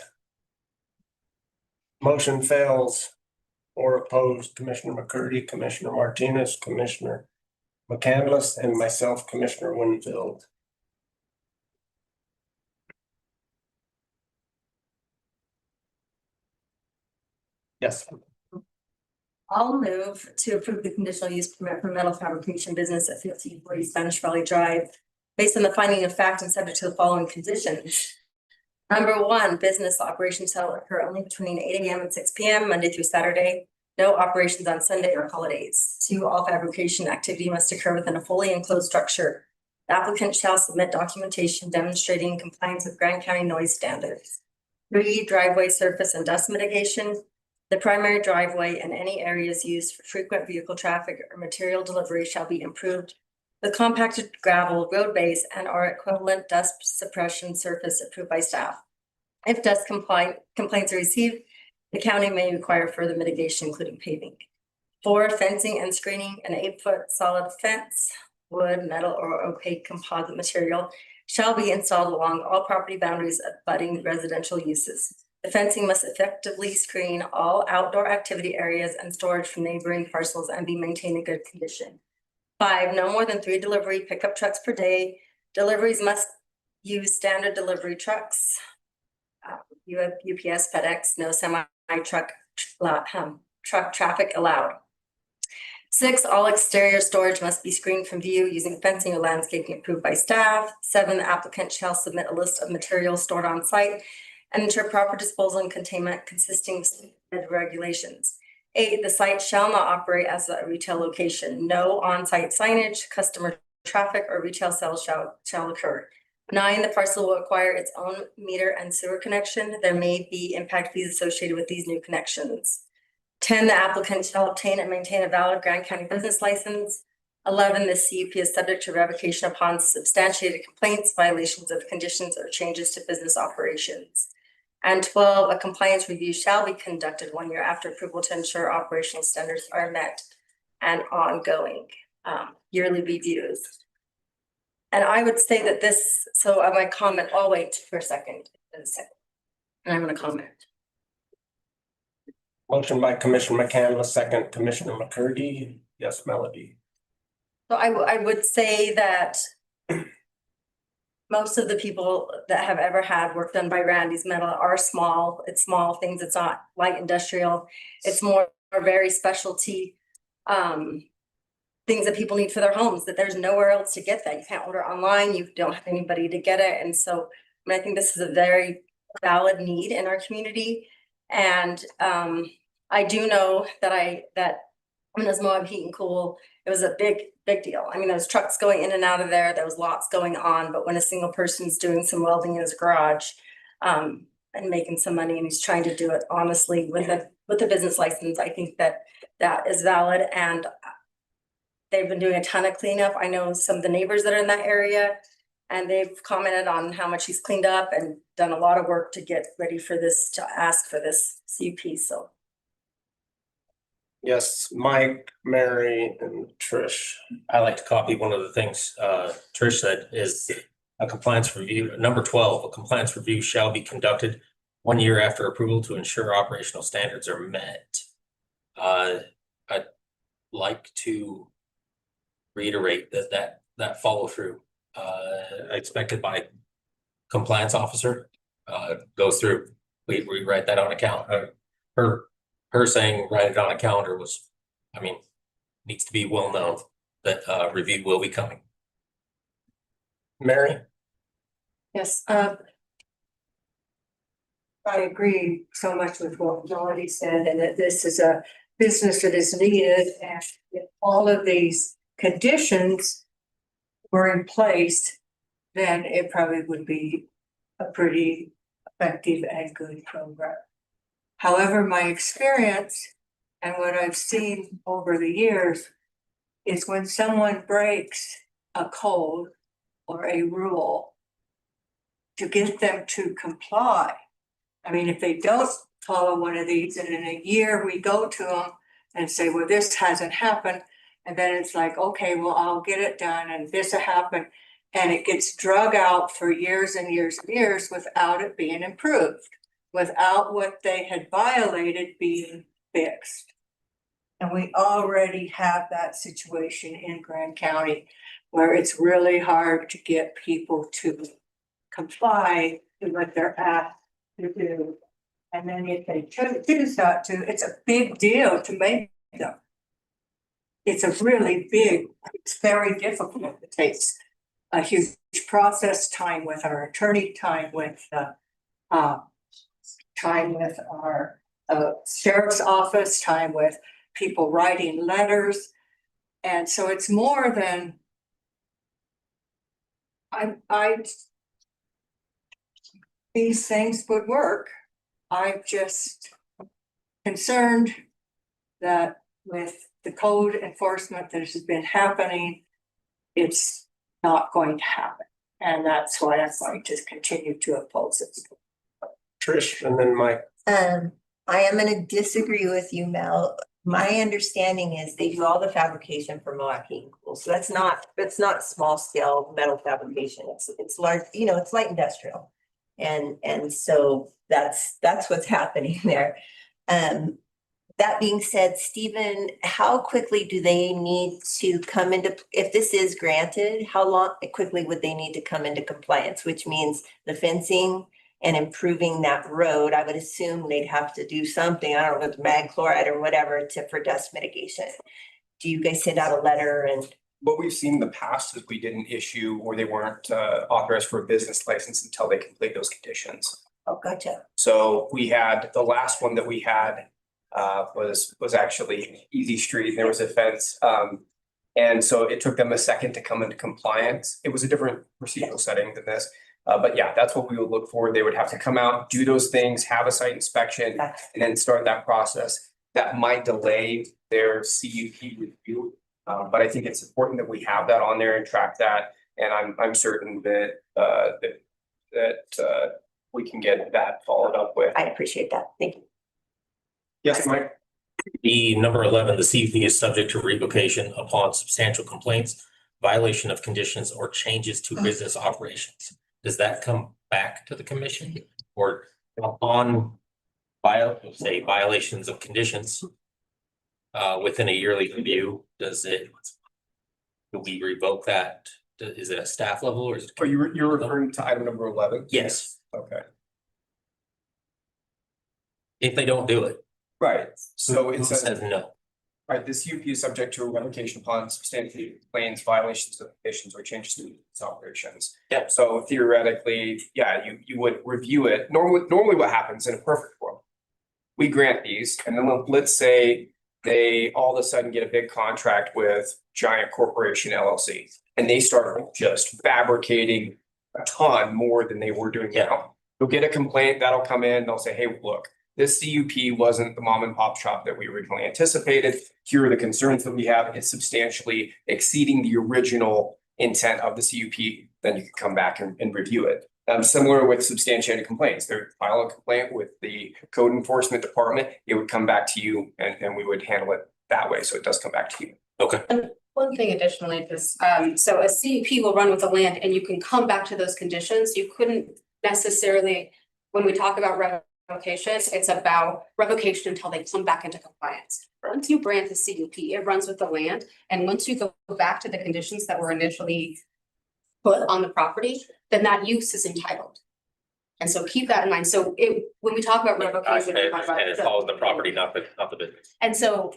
Motion fails. Or opposed, Commissioner McCurdy, Commissioner Martinez, Commissioner McCandless, and myself, Commissioner Winfield. Yes. I'll move to approve the conditional use permit for metal fabrication business at 1540 Spanish Valley Drive based on the finding of fact and subject to the following conditions. Number one, business operations shall occur only between 8 AM and 6 PM, Monday through Saturday. No operations on Sunday or holidays. 2, all fabrication activity must occur within a fully enclosed structure. The applicant shall submit documentation demonstrating compliance with Grand County noise standards. 3, driveway surface and dust mitigation. The primary driveway and any areas used for frequent vehicle traffic or material delivery shall be improved with compacted gravel road base and or equivalent dust suppression surface approved by staff. If dust complaints are received, the county may require further mitigation, including paving. 4, fencing and screening. An 8-foot solid fence, wood, metal, or opaque composite material shall be installed along all property boundaries abutting residential uses. The fencing must effectively screen all outdoor activity areas and storage from neighboring parcels and be maintained in good condition. 5, no more than 3 delivery pickup trucks per day. Deliveries must use standard delivery trucks. You have UPS, FedEx, no semi-truck truck traffic allowed. 6, all exterior storage must be screened from view using fencing or landscaping approved by staff. 7, the applicant shall submit a list of materials stored on site and ensure proper disposal and containment consisting of regulations. 8, the site shall not operate as a retail location. No on-site signage, customer traffic, or retail sales shall occur. 9, the parcel will acquire its own meter and sewer connection. There may be impact fees associated with these new connections. 10, the applicant shall obtain and maintain a valid Grand County business license. 11, the CUP is subject to revocation upon substantiated complaints, violations of conditions, or changes to business operations. And 12, a compliance review shall be conducted 1 year after approval to ensure operational standards are met, and ongoing yearly reviews. And I would say that this, so I might comment, I'll wait for a second. And I'm gonna comment. Motion by Commissioner McCandless, second Commissioner McCurdy. Yes, Melody. So I would say that most of the people that have ever had work done by Randy's Metal are small. It's small things. It's not light industrial. It's more very specialty things that people need for their homes, that there's nowhere else to get that. You can't order online. You don't have anybody to get it. And so I think this is a very valid need in our community. And I do know that Minna's Moab Heat and Cool, it was a big deal. I mean, there was trucks going in and out of there. There was lots going on. But when a single person's doing some welding in his garage and making some money, and he's trying to do it honestly with a business license, I think that is valid. And they've been doing a ton of cleanup. I know some of the neighbors that are in that area, and they've commented on how much he's cleaned up and done a lot of work to get ready for this, to ask for this CUP. So. Yes, Mike, Mary, and Trish. I like to copy one of the things Trish said is a compliance review. Number 12, a compliance review shall be conducted 1 year after approval to ensure operational standards are met. I'd like to reiterate that follow through expected by compliance officer goes through. We write that on account. Her saying write it on a calendar was, I mean, needs to be well known that review will be coming. Mary? Yes, I agree so much with what Melody said, and that this is a business that is needed, and if all of these conditions were in place, then it probably would be a pretty effective and good program. However, my experience and what I've seen over the years is when someone breaks a code or a rule, to get them to comply. I mean, if they don't follow one of these, and in a year we go to them and say, well, this hasn't happened. And then it's like, okay, well, I'll get it done and this will happen. And it gets drug out for years and years and years without it being improved, without what they had violated being fixed. And we already have that situation in Grand County where it's really hard to get people to comply with what they're asked to do. And then if they choose not to, it's a big deal to make them. It's a really big, it's very difficult. It takes a huge process, time with our attorney, time with our sheriff's office, time with people writing letters. And so it's more than these things would work. I'm just concerned that with the code enforcement that has been happening, it's not going to happen. And that's why I'm going to continue to oppose it. Trish, and then Mike. I am gonna disagree with you, Mel. My understanding is they do all the fabrication for Moab Heat and Cool. So that's not small scale metal fabrication. It's large, it's light industrial. And so that's what's happening there. That being said, Stephen, how quickly do they need to come into, if this is granted, how quickly would they need to come into compliance, which means the fencing and improving that road? I would assume they'd have to do something, I don't know, with mag chloride or whatever for dust mitigation. Do you guys send out a letter? And what we've seen in the past is we didn't issue, or they weren't authorized for a business license until they complete those conditions. Oh, gotcha. So we had, the last one that we had was actually Easy Street. There was a fence. And so it took them a second to come into compliance. It was a different procedural setting than this. But yeah, that's what we would look for. They would have to come out, do those things, have a site inspection, and then start that process. that might delay their CUP review. But I think it's important that we have that on there and track that. And I'm certain that we can get that followed up with. I appreciate that. Thank you. Yes, Mike? The number 11, the CUP is subject to revocation upon substantial complaints, violation of conditions, or changes to business operations. Does that come back to the commission, or upon violations of conditions within a yearly review? Do we revoke that? Is it a staff level or is it? Are you're referring to item number 11? Yes. Okay. If they don't do it. Right, so Who it says says no. right, the CUP is subject to a revocation upon substantial complaints, violations of conditions, or changes to its operations. Yeah. So theoretically, yeah, you would review it. Normally what happens in a perfect world, we grant these, and then let's say they all of a sudden get a big contract with Giant Corporation LLC, and they start just fabricating a ton more than they were doing now. You'll get a complaint, that'll come in, they'll say, hey, look, this CUP wasn't the mom and pop shop that we originally anticipated. Here are the concerns that we have. It's substantially exceeding the original intent of the CUP. Then you can come back and review it. Similar with substantiated complaints. They file a complaint with the code enforcement department. It would come back to you and we would handle it that way. So it does come back to you. Okay. One thing additionally, just, so a CUP will run with the land and you can come back to those conditions. You couldn't necessarily, when we talk about revocation, it's about revocation until they come back into compliance. Once you grant a CUP, it runs with the land. And once you go back to the conditions that were initially put on the property, then that use is entitled. And so keep that in mind. So when we talk about revocation. And it follows the property, not the business. And so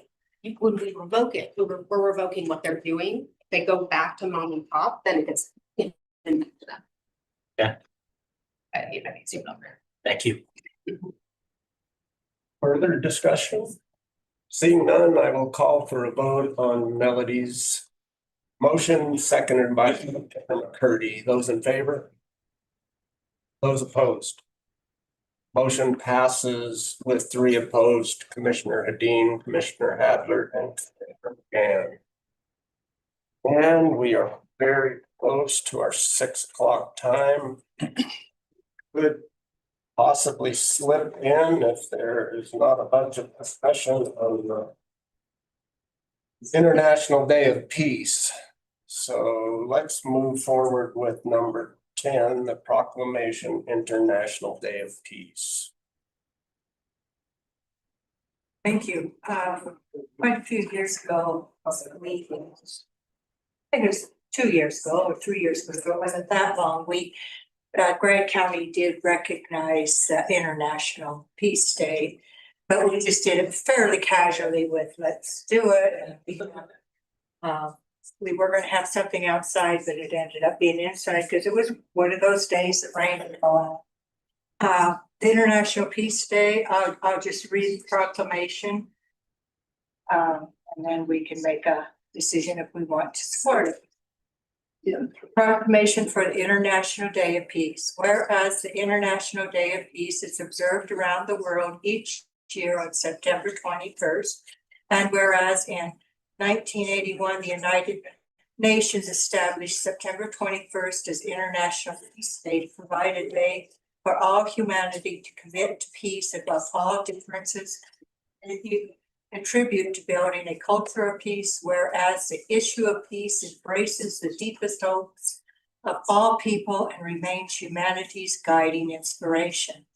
when we revoke it, we're revoking what they're doing. If they go back to mom and pop, then it gets into them. Yeah. I need to zoom over. Thank you. Further discussion? Seeing none, I will call for a vote on Melody's motion, seconded by McCurdy. Those in favor? Those opposed? Motion passes with 3 opposed, Commissioner Hadeen, Commissioner Adler, and Commissioner McGann. And we are very close to our 6 o'clock time. Could possibly slip in if there is not a bunch of discussion on the International Day of Peace. So let's move forward with number 10, the proclamation International Day of Peace. Thank you. Quite a few years ago, I think it was 2 years ago or 3 years ago, it wasn't that long, Grant County did recognize International Peace Day, but we just did it fairly casually with let's do it. And we were gonna have something outside, but it ended up being inside because it was one of those days that rained and all out. The International Peace Day, I'll just read the proclamation. And then we can make a decision if we want to support it. Proclamation for the International Day of Peace. Whereas the International Day of Peace is observed around the world each year on September 21st. And whereas in 1981, the United Nations established September 21st as International Peace Day to provide a day for all humanity to commit to peace above all differences and contribute to building a culture of peace, whereas the issue of peace embraces the deepest hopes of all people and remains humanity's guiding inspiration.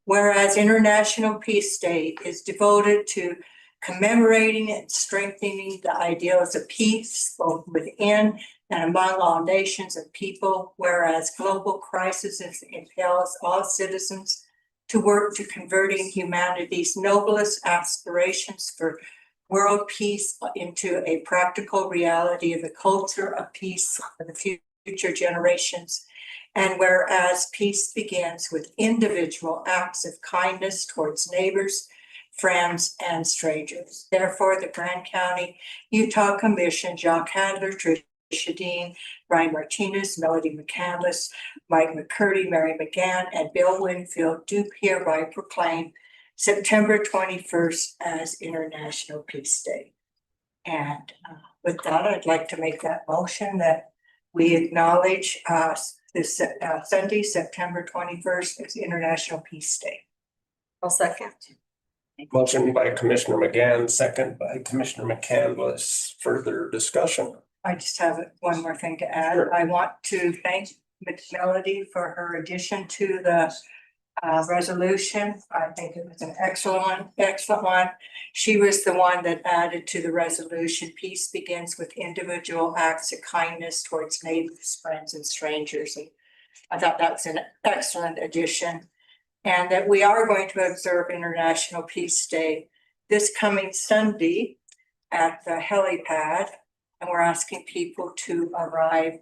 Whereas International Peace Day is devoted to commemorating and strengthening the ideals of peace, both within and among all nations and people, whereas global crisis impels all citizens to work to converting humanity's noblest aspirations for world peace into a practical reality of the culture of peace for the future generations. And whereas peace begins with individual acts of kindness towards neighbors, friends, and strangers. Therefore, the Grand County, Utah Commission, Jacques Handler, Tricia Dean, Brian Martinez, Melody McCandless, Mike McCurdy, Mary McGann, and Bill Winfield do hereby proclaim September 21st as International Peace Day. And with that, I'd like to make that motion that we acknowledge this Sunday, September 21st as International Peace Day. I'll second. Motion by Commissioner McGann, second by Commissioner McCandless. Further discussion? I just have one more thing to add. Sure. I want to thank Melody for her addition to the resolution. I think it was an excellent one. She was the one that added to the resolution, peace begins with individual acts of kindness towards neighbors, friends, and strangers. And I thought that was an excellent addition. And that we are going to observe International Peace Day this coming Sunday at the helipad. And we're asking people to arrive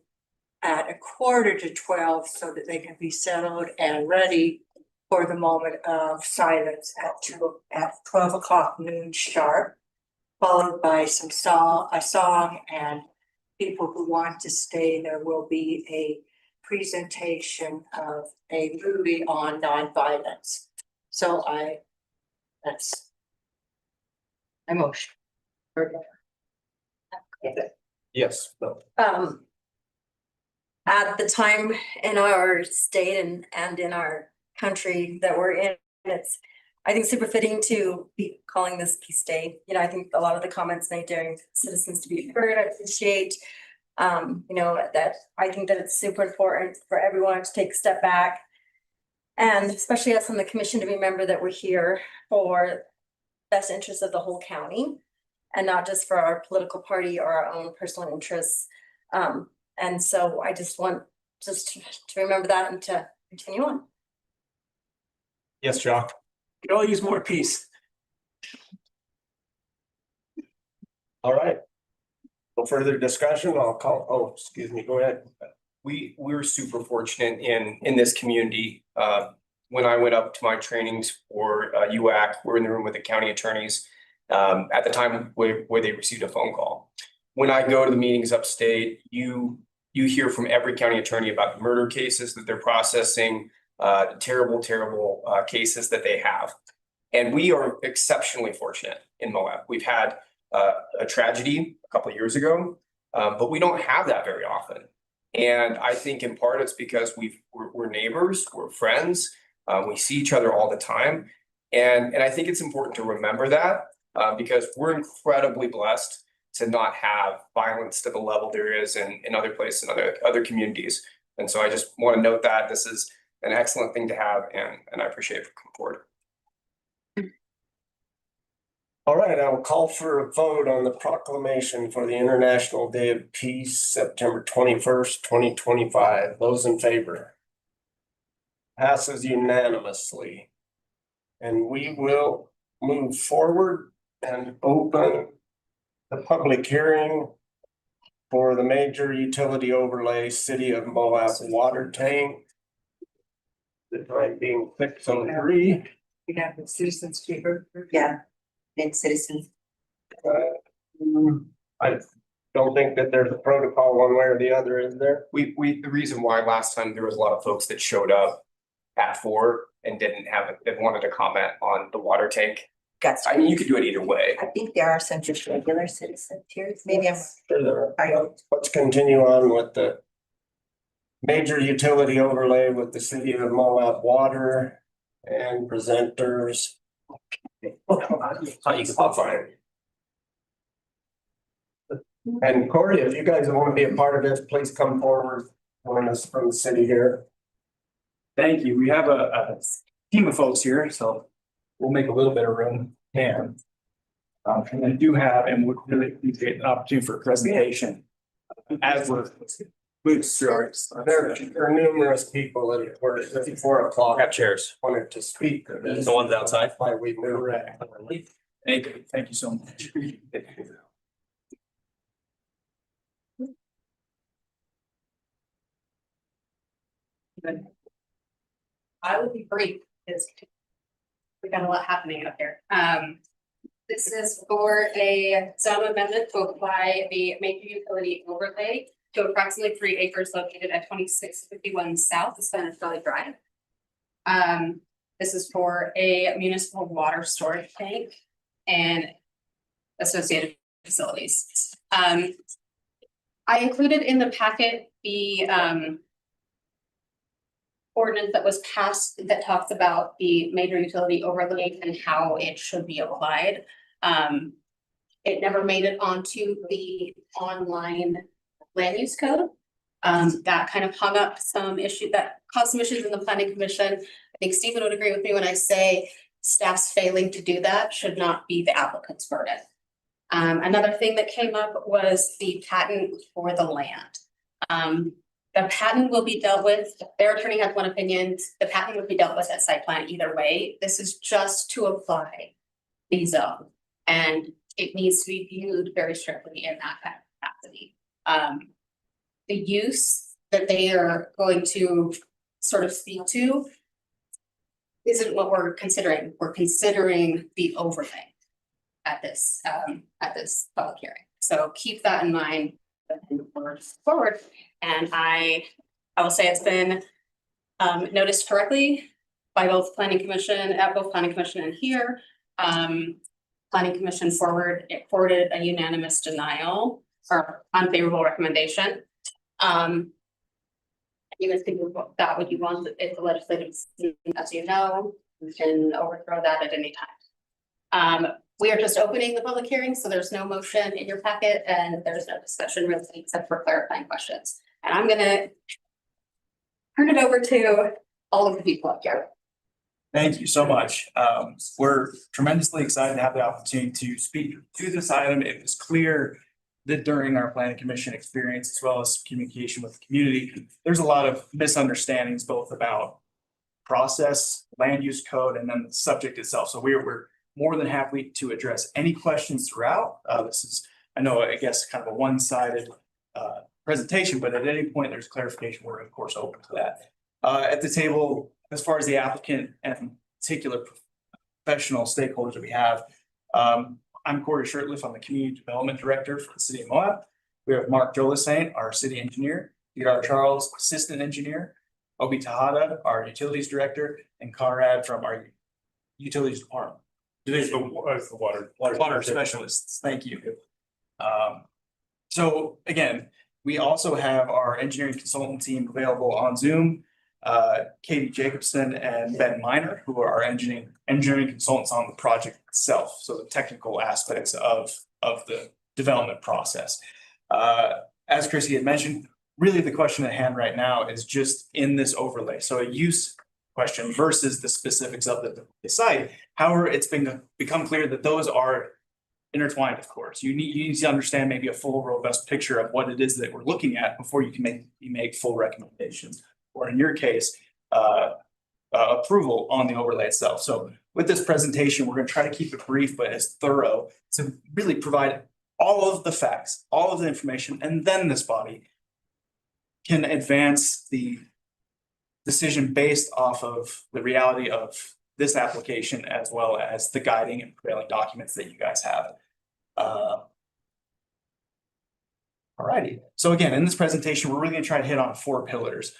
at 11:45 so that they can be settled and ready for the moment of silence at 12 o'clock noon sharp, followed by a song, and people who want to stay, there will be a presentation of a movie on nonviolence. So that's my motion. Yes, no. At the time in our state and in our country that we're in, I think super fitting to be calling this Peace Day. You know, I think a lot of the comments made during Citizens to be Heard, I appreciate. That I think that it's super important for everyone to take a step back. And especially us on the commission to remember that we're here for best interests of the whole county and not just for our political party or our own personal interests. And so I just want to remember that and to continue on. Yes, Jock. We could all use more peace. All right. No further discussion. I'll call, excuse me, go ahead. We're super fortunate in this community. When I went up to my trainings for UAC, we're in the room with the county attorneys at the time where they received a phone call. When I go to the meetings upstate, you hear from every county attorney about the murder cases that they're processing, terrible cases that they have. And we are exceptionally fortunate in Moab. We've had a tragedy a couple of years ago, but we don't have that very often. And I think in part it's because we're neighbors, we're friends, we see each other all the time. And I think it's important to remember that because we're incredibly blessed to not have violence to the level there is in other places, in other communities. And so I just want to note that this is an excellent thing to have, and I appreciate it for coming forward. All right, I will call for a vote on the proclamation for the International Day of Peace, September 21st, 2025. Those in favor? Passes unanimously. And we will move forward and open the public hearing for the major utility overlay City of Moab water tank. The time being 6:03. We have the citizens to be heard. Yeah, and citizens. I don't think that there's a protocol one way or the other, is there? The reason why last time there was a lot of folks that showed up at 4 and didn't wanted to comment on the water tank. Gotcha. I mean, you could do it either way. I think there are some just regular citizens here. Maybe I'm. Sure there are. Let's continue on with the major utility overlay with the City of Moab water and presenters. I'll find. And Corey, if you guys want to be a part of this, please come forward. Join us from the city here. Thank you. We have a team of folks here, so we'll make a little bit of room there. And I do have, and would really appreciate the opportunity for a presentation as we're moves through our. There are numerous people that were at 4 o'clock. Have chairs. Wanted to speak. The ones outside. Why we moved. Thank you so much. I will be brief because we got a lot happening out here. This is for a zone amendment to apply the major utility overlay to approximately 3 acres located at 2651 South Spanish Valley Drive. This is for a municipal water storage tank and associated facilities. I included in the packet the ordinance that was passed that talks about the major utility overlay and how it should be applied. It never made it onto the online land use code. That kind of hung up some issue that caused some issues in the planning commission. I think Stephen would agree with me when I say staff's failing to do that should not be the applicant's burden. Another thing that came up was the patent for the land. The patent will be dealt with, their attorney has one opinion, the patent would be dealt with at site plan either way. This is just to apply the zone. And it needs to be viewed very strictly in that kind of capacity. The use that they are going to sort of speak to isn't what we're considering. We're considering the overlay at this public hearing. So keep that in mind forward. And I will say it's been noticed correctly by both planning commission, at both planning commission and here. Planning commission forwarded a unanimous denial or unfavorable recommendation. You guys can do that what you want. It's a legislative decision, as you know, you can overthrow that at any time. We are just opening the public hearing, so there's no motion in your packet and there's no discussion really except for clarifying questions. And I'm gonna turn it over to all of the people up here. Thank you so much. We're tremendously excited to have the opportunity to speak to this item. It was clear that during our planning commission experience, as well as communication with the community, there's a lot of misunderstandings both about process, land use code, and then the subject itself. So we're more than happy to address any questions throughout. This is, I guess, kind of a one-sided presentation, but at any point there's clarification, we're of course open to that. At the table, as far as the applicant and particular professional stakeholders that we have, I'm Corey Shirtliff. I'm the Community Development Director for the City of Moab. We have Mark Jolisaint, our City Engineer, Vidar Charles, Assistant Engineer, Obi Tahada, our Utilities Director, and Conrad from our Utilities Department. Division of Water Specialists. Thank you. So again, we also have our engineering consultant team available on Zoom. Katie Jacobson and Ben Miner, who are our engineering consultants on the project itself. So the technical aspects of the development process. As Chrissy had mentioned, really the question at hand right now is just in this overlay. So a use question versus the specifics of the site. However, it's become clear that those are intertwined, of course. You need to understand maybe a full robust picture of what it is that we're looking at before you can make full recommendations. Or in your case, approval on the overlay itself. So with this presentation, we're going to try to keep it brief, but as thorough to really provide all of the facts, all of the information, and then this body can advance the decision based off of the reality of this application, as well as the guiding and prevailing documents that you guys have. Alrighty. So again, in this presentation, we're really going to try to hit on 4 pillars.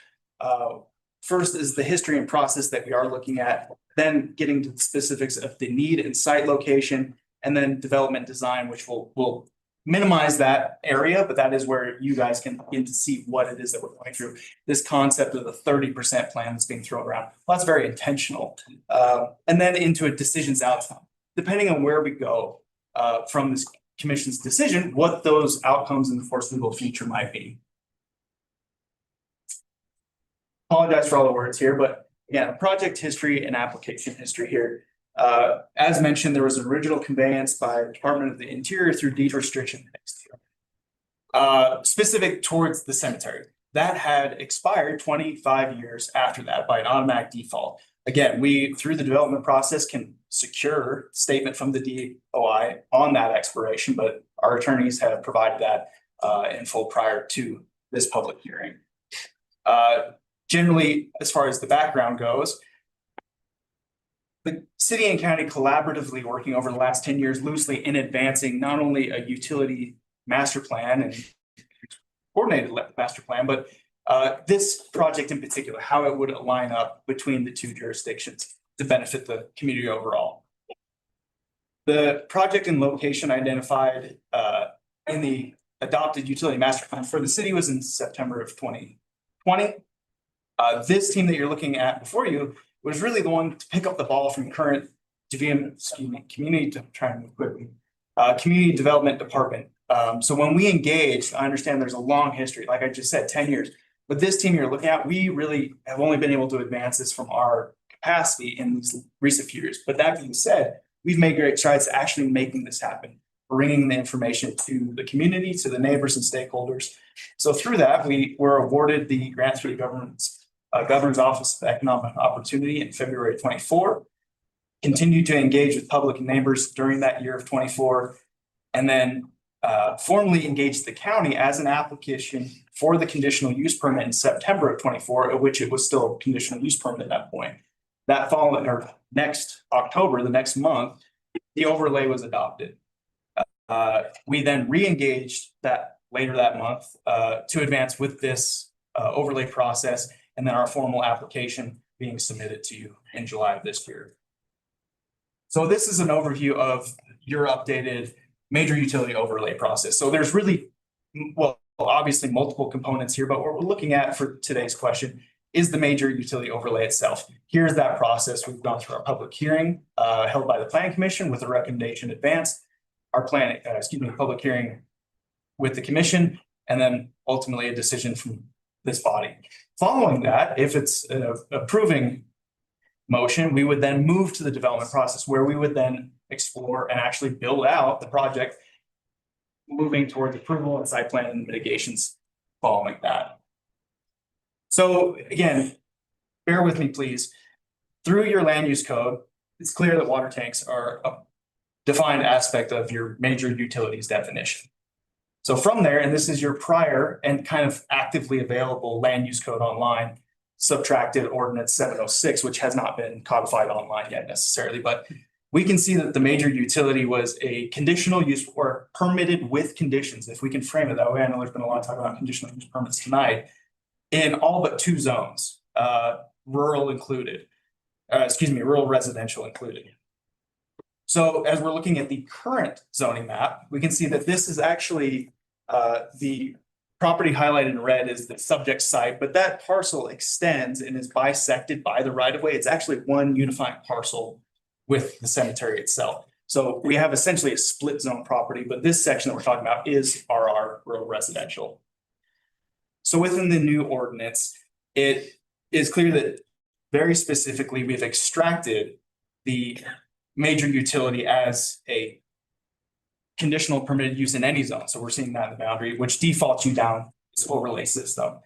First is the history and process that we are looking at, then getting to the specifics of the need and site location, and then development design, which will minimize that area, but that is where you guys can begin to see what it is that we're going through. This concept of the 30% plan that's being thrown around, well, that's very intentional. And then into a decisions outcome. Depending on where we go from this commission's decision, what those outcomes in the foreseeable future might be. Apologize for all the words here, but again, project history and application history here. As mentioned, there was an original conveyance by the Department of the Interior through deed restriction specific towards the cemetery. That had expired 25 years after that by an automatic default. Again, we, through the development process, can secure statement from the DOI on that expiration, but our attorneys have provided that in full prior to this public hearing. Generally, as far as the background goes, the city and county collaboratively working over the last 10 years loosely in advancing not only a utility master plan and coordinated master plan, but this project in particular, how it would line up between the 2 jurisdictions. to benefit the community overall. The project and location identified in the adopted utility master plan for the city was in September of 2020. This team that you're looking at before you was really the one to pick up the ball from current community development department. So when we engaged, I understand there's a long history, like I just said, 10 years. But this team you're looking at, we really have only been able to advance this from our capacity in these recent few years. But that being said, we've made great strides to actually making this happen, bringing the information to the community, to the neighbors and stakeholders. So through that, we were awarded the grant through the Governor's Office of Economic Opportunity in February 24. Continued to engage with public and neighbors during that year of 24, and then formally engaged the county as an application for the conditional use permit in September of 24, at which it was still a conditional use permit at that point. That following, or next October, the next month, the overlay was adopted. We then re-engaged that later that month to advance with this overlay process, and then our formal application being submitted to you in July of this year. So this is an overview of your updated major utility overlay process. So there's really, well, obviously multiple components here, but what we're looking at for today's question is the major utility overlay itself. Here's that process. We've gone through our public hearing held by the Planning Commission with a recommendation advanced, our public hearing with the commission, and then ultimately a decision from this body. Following that, if it's an approving motion, we would then move to the development process where we would then explore and actually build out the project, moving towards approval and site plan and mitigations following that. So again, bear with me, please. Through your land use code, it's clear that water tanks are a defined aspect of your major utilities definition. So from there, and this is your prior and kind of actively available land use code online, subtracted ordinance 706, which has not been codified online yet necessarily, but we can see that the major utility was a conditional use or permitted with conditions, if we can frame it that way. I know there's been a lot of talk about conditional use permits tonight, in all but 2 zones, rural included, rural residential included. So as we're looking at the current zoning map, we can see that this is actually the property highlighted in red is the subject site, but that parcel extends and is bisected by the right of way. It's actually one unifying parcel with the cemetery itself. So we have essentially a split zone property, but this section that we're talking about is RR, rural residential. So within the new ordinance, it is clear that very specifically we've extracted the major utility as a conditional permitted use in any zone. So we're seeing that in the boundary, which defaults you down this overlay system.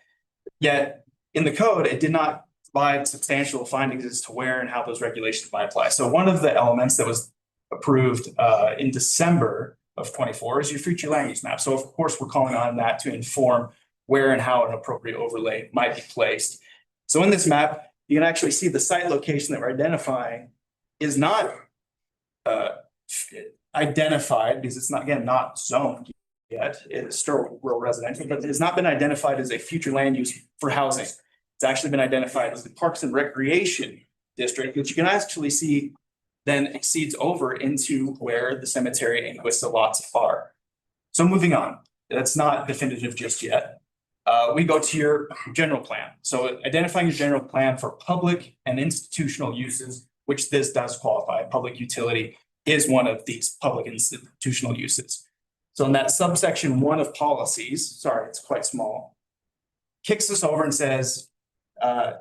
Yet in the code, it did not provide substantial findings as to where and how those regulations might apply. So one of the elements that was approved in December of 24 is your future land use map. So of course, we're calling on that to inform where and how an appropriate overlay might be placed. So in this map, you can actually see the site location that we're identifying is not identified because it's not, again, not zoned yet. It's still rural residential, but it has not been identified as a future land use for housing. It's actually been identified as the Parks and Recreation District, which you can actually see then exceeds over into where the cemetery and Quista lots are. So moving on, that's not definitive just yet. We go to your general plan. So identifying your general plan for public and institutional uses, which this does qualify. Public utility is one of these public institutional uses. So in that subsection 1 of policies, sorry, it's quite small, kicks us over and says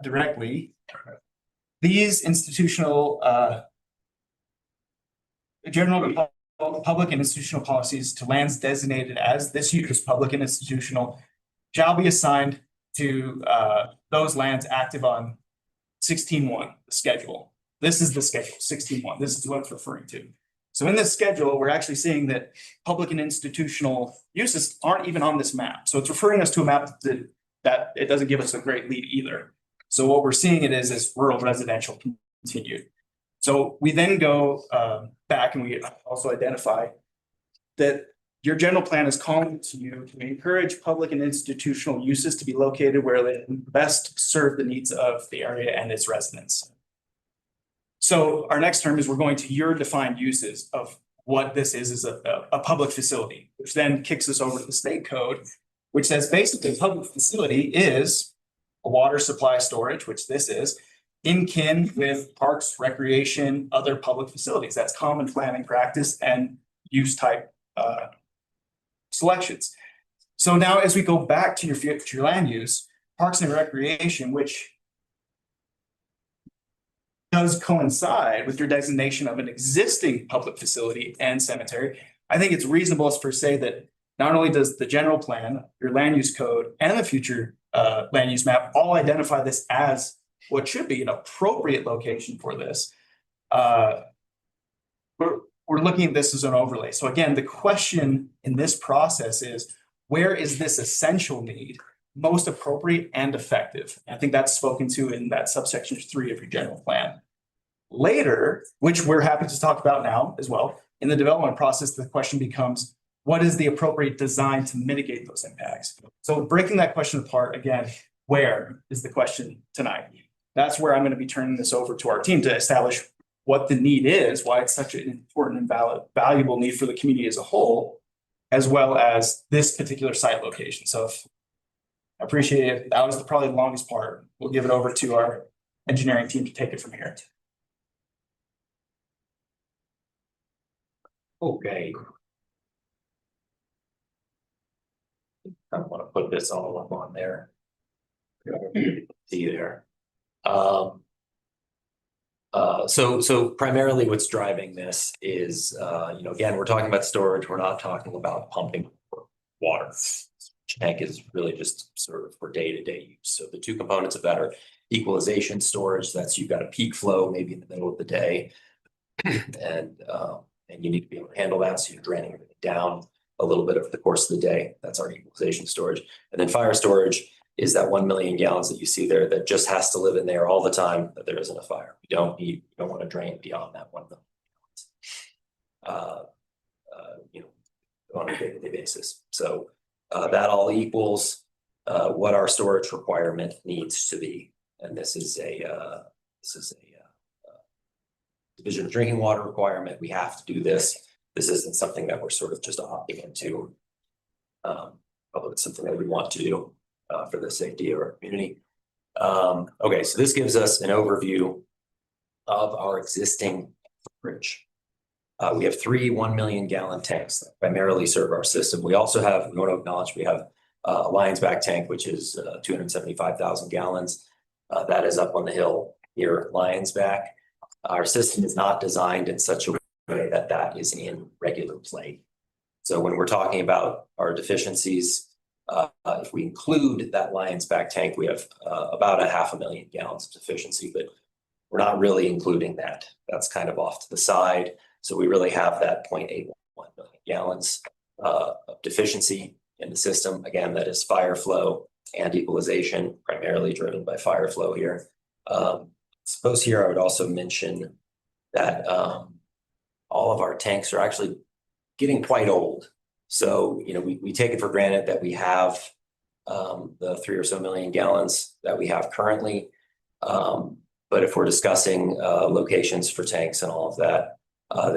directly, these institutional general public and institutional policies to lands designated as this use, public and institutional, shall be assigned to those lands active on 16.1, the schedule. This is the schedule, 16.1. This is what it's referring to. So in this schedule, we're actually seeing that public and institutional uses aren't even on this map. So it's referring us to a map that it doesn't give us a great lead either. So what we're seeing it is rural residential continued. So we then go back and we also identify that your general plan is calling to you to encourage public and institutional uses to be located where they best serve the needs of the area and its residents. So our next term is we're going to your defined uses of what this is a public facility, which then kicks us over to the state code, which says basically a public facility is a water supply storage, which this is, in kin with parks, recreation, other public facilities. That's common planning practice and use type selections. So now as we go back to your future land use, parks and recreation, which does coincide with your designation of an existing public facility and cemetery, I think it's reasonable to say that not only does the general plan, your land use code, and the future land use map all identify this as what should be an appropriate location for this. We're looking at this as an overlay. So again, the question in this process is, where is this essential need most appropriate and effective? I think that's spoken to in that subsection 3 of your general plan. Later, which we're happy to talk about now as well, in the development process, the question becomes, what is the appropriate design to mitigate those impacts? So breaking that question apart, again, where is the question tonight? That's where I'm going to be turning this over to our team to establish what the need is, why it's such an important and valuable need for the community as a whole, as well as this particular site location. So I appreciate it. That was probably the longest part. We'll give it over to our engineering team to take it from here. Okay. I want to put this all up on there. See there. So primarily what's driving this is, again, we're talking about storage. We're not talking about pumping water. Tank is really just sort of for day-to-day use. So the two components of that are equalization storage. That's you've got a peak flow maybe in the middle of the day, and you need to be able to handle that. So you're draining everything down a little bit over the course of the day. That's our equalization storage. And then fire storage is that 1 million gallons that you see there that just has to live in there all the time that there isn't a fire. You don't want to drain beyond that 1 million gallons. On a day-to-day basis. So that all equals what our storage requirement needs to be. And this is a Division of Drinking Water requirement. We have to do this. This isn't something that we're sort of just opting into. Although it's something that we want to do for the safety of our community. Okay, so this gives us an overview of our existing fridge. We have 3 1 million gallon tanks that primarily serve our system. We also have, we want to acknowledge, we have a Lions Back tank, which is 275,000 gallons. That is up on the hill near Lions Back. Our system is not designed in such a way that that is in regular play. So when we're talking about our deficiencies, if we include that Lions Back tank, we have about 500,000 gallons of deficiency, but we're not really including that. That's kind of off to the side. So we really have that 0.81 million gallons of deficiency in the system. Again, that is fire flow and equalization, primarily driven by fire flow here. Suppose here I would also mention that all of our tanks are actually getting quite old. So, we take it for granted that we have the 3 or so million gallons that we have currently. But if we're discussing locations for tanks and all of that,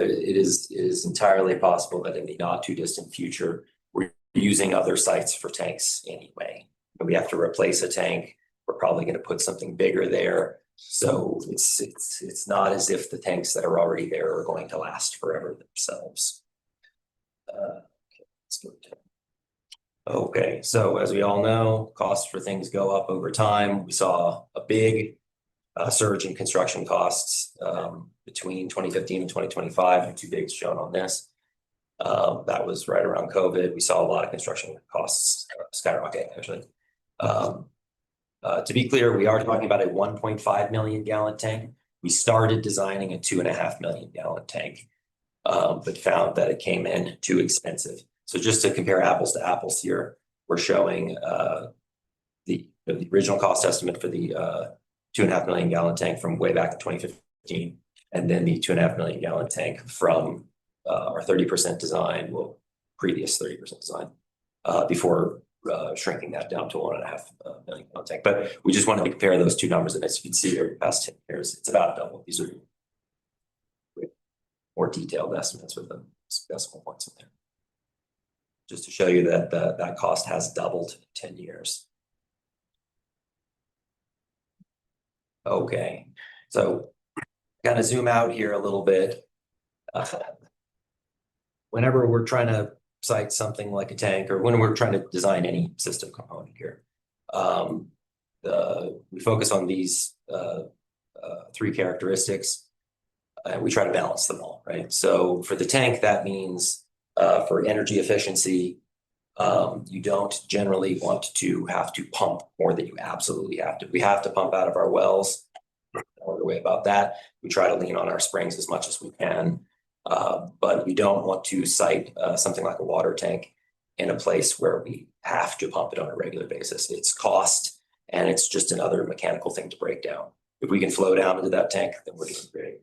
it is entirely possible that in the not too distant future, we're using other sites for tanks anyway. If we have to replace a tank, we're probably going to put something bigger there. So it's not as if the tanks that are already there are going to last forever themselves. Okay, so as we all know, costs for things go up over time. We saw a big surge in construction costs between 2015 and 2025, and 2 bigs shown on this. That was right around COVID. We saw a lot of construction costs skyrocket, actually. To be clear, we are talking about a 1.5 million gallon tank. We started designing a 2.5 million gallon tank, but found that it came in too expensive. So just to compare apples to apples here, we're showing the original cost estimate for the 2.5 million gallon tank from way back in 2015, and then the 2.5 million gallon tank from our 30% design, previous 30% design, before shrinking that down to 1.5 million gallon tank. But we just wanted to compare those two numbers, and as you can see over the past 10 years, it's about double. These are more detailed estimates with the decimal points in there. Just to show you that that cost has doubled in 10 years. Okay, so kind of zoom out here a little bit. Whenever we're trying to cite something like a tank, or when we're trying to design any system component here, we focus on these three characteristics, and we try to balance them all, right? So for the tank, that means for energy efficiency, you don't generally want to have to pump more than you absolutely have to. We have to pump out of our wells. No other way about that. We try to lean on our springs as much as we can, but we don't want to site something like a water tank in a place where we have to pump it on a regular basis. It's cost, and it's just another mechanical thing to break down. If we can flow down into that tank, then we're doing great.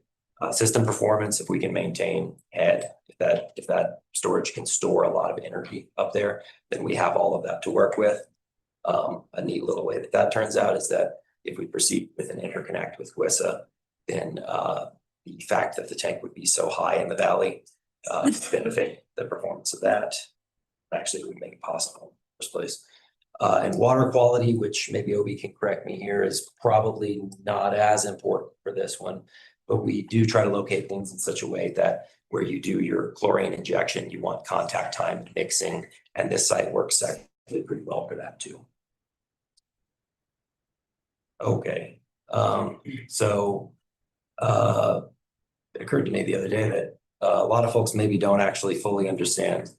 System performance, if we can maintain head, if that storage can store a lot of energy up there, then we have all of that to work with. A neat little way that turns out is that if we proceed with an interconnect with GWISA, then the fact that the tank would be so high in the valley benefit the performance of that. Actually, it would make it possible in the first place. And water quality, which maybe Obi can correct me here, is probably not as important for this one, but we do try to locate things in such a way that where you do your chlorine injection, you want contact time mixing, and this site works actually pretty well for that too. Okay, so it occurred to me the other day that a lot of folks maybe don't actually fully understand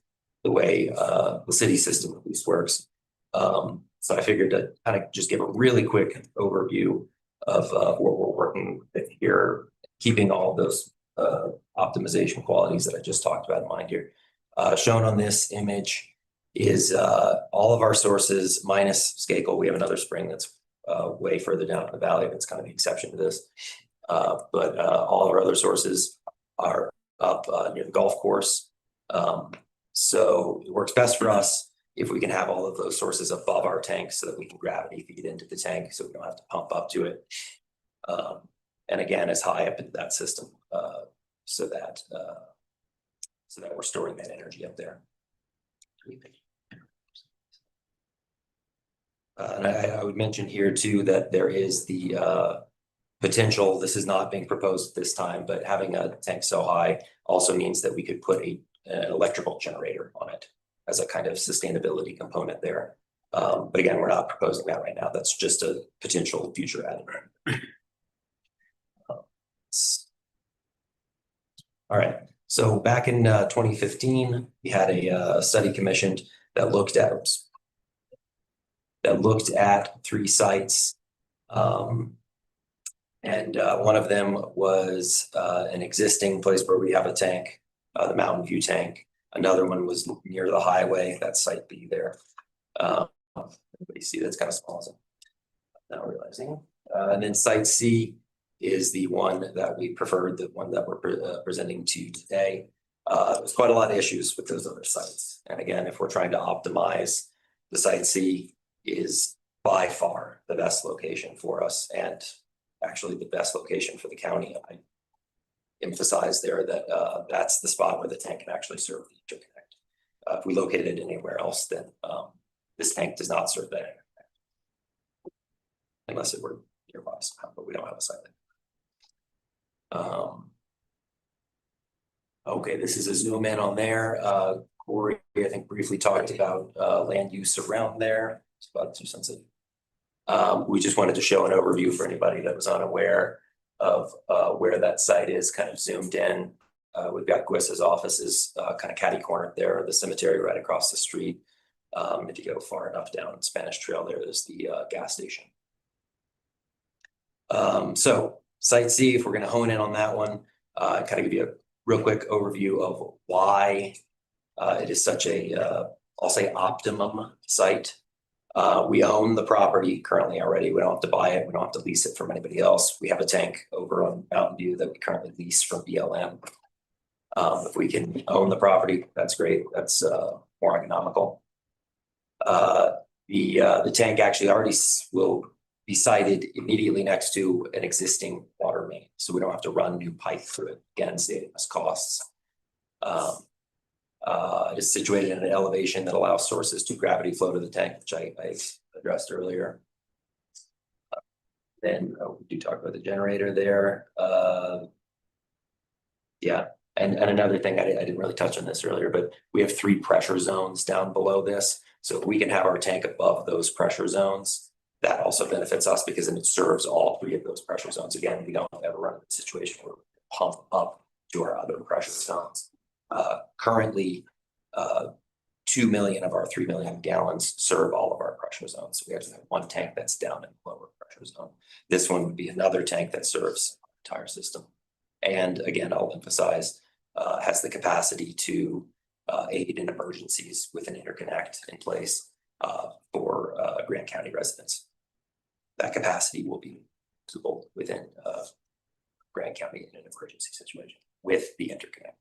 the way the city system at least works. So I figured to kind of just give a really quick overview of what we're working with here, keeping all of those optimization qualities that I just talked about in mind here. Shown on this image is all of our sources minus Skakel. We have another spring that's way further down in the valley. That's kind of the exception to this. But all of our other sources are up near the golf course. So it works best for us if we can have all of those sources above our tank so that we can gravity feed into the tank so we don't have to pump up to it. And again, as high up into that system so that we're storing that energy up there. And I would mention here too that there is the potential, this is not being proposed at this time, but having a tank so high also means that we could put an electrical generator on it as a kind of sustainability component there. But again, we're not proposing that right now. That's just a potential future add-on. All right, so back in 2015, we had a study commissioned that looked at 3 sites. And one of them was an existing place where we have a tank, the Mountain View tank. Another one was near the highway, that's site B there. Everybody see that's kind of small, so now realizing. And then site C is the one that we preferred, the one that we're presenting to you today. There's quite a lot of issues with those other sites. And again, if we're trying to optimize, the site C is by far the best location for us, and actually the best location for the county. I emphasize there that that's the spot where the tank can actually serve the interconnect. If we located it anywhere else, then this tank does not serve that interconnect. Unless it were nearby somehow, but we don't have a site there. Okay, this is a zoom in on there. Corey, I think briefly talked about land use around there. It's about 2 cents. We just wanted to show an overview for anybody that was unaware of where that site is, kind of zoomed in. We've got GWISA's offices kind of catty-cornered there, the cemetery right across the street. If you go far enough down Spanish Trail, there's the gas station. So site C, if we're going to hone in on that one, kind of give you a real quick overview of why it is such a, I'll say, optimum site. We own the property currently already. We don't have to buy it. We don't have to lease it from anybody else. We have a tank over on Mountain View that we currently lease from BLM. If we can own the property, that's great. That's more economical. The tank actually already will be sited immediately next to an existing water main, so we don't have to run new pipe through it, again, saving us costs. It is situated in an elevation that allows sources to gravity flow to the tank, which I addressed earlier. Then we do talk about the generator there. Yeah, and another thing, I didn't really touch on this earlier, but we have 3 pressure zones down below this. So if we can have our tank above those pressure zones, that also benefits us because then it serves all 3 of those pressure zones. Again, we don't ever run into a situation where we pump up to our other pressure zones. Currently, 2 million of our 3 million gallons serve all of our pressure zones. We actually have 1 tank that's down in the lower pressure zone. This one would be another tank that serves the entire system. And again, I'll emphasize, has the capacity to aid in emergencies with an interconnect in place for Grant County residents. That capacity will be visible within Grant County in an emergency situation with the interconnect.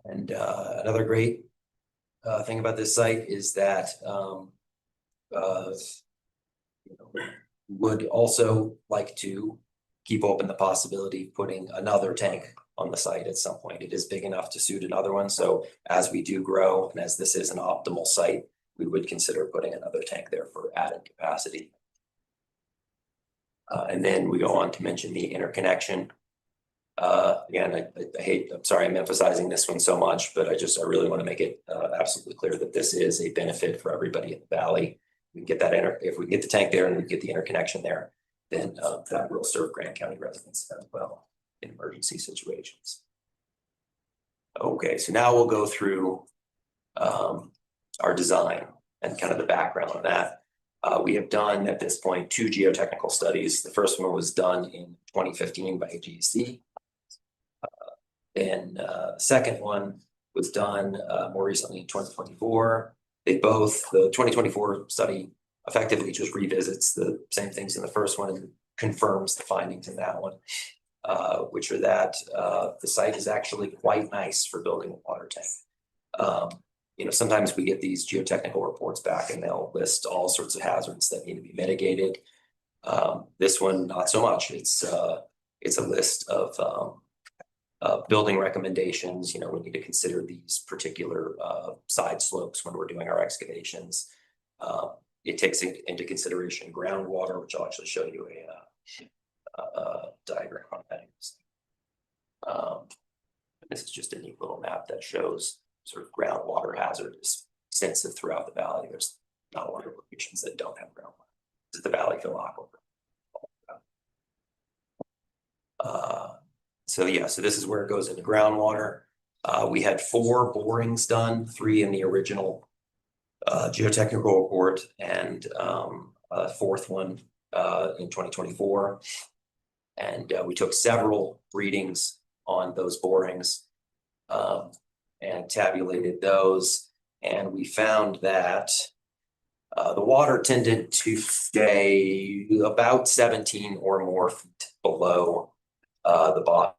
And another great thing about this site is that would also like to keep open the possibility of putting another tank on the site at some point. It is big enough to suit another one. So as we do grow and as this is an optimal site, we would consider putting another tank there for added capacity. And then we go on to mention the interconnection. Again, I'm sorry, I'm emphasizing this one so much, but I really want to make it absolutely clear that this is a benefit for everybody in the valley. We can get that if we get the tank there and we get the interconnection there, then that will serve Grant County residents as well in emergency situations. Okay, so now we'll go through our design and kind of the background on that. We have done at this point 2 geotechnical studies. The first one was done in 2015 by AGC. And the second one was done more recently in 2024. The 2024 study effectively just revisits the same things in the first one and confirms the findings in that one, which are that the site is actually quite nice for building a water tank. Sometimes we get these geotechnical reports back and they'll list all sorts of hazards that need to be mitigated. This one, not so much. It's a list of building recommendations. We need to consider these particular side slopes when we're doing our excavations. It takes into consideration groundwater, which I'll actually show you a diagram on that. This is just a neat little map that shows sort of groundwater hazard is extensive throughout the valley. There's not a lot of locations that don't have groundwater. This is the Valley Fill Aquifer. So this is where it goes into groundwater. We had 4 borings done, 3 in the original geotechnical report and a 4th one in 2024. And we took several readings on those borings and tabulated those. And we found that the water tended to stay about 17 or more feet below the bottom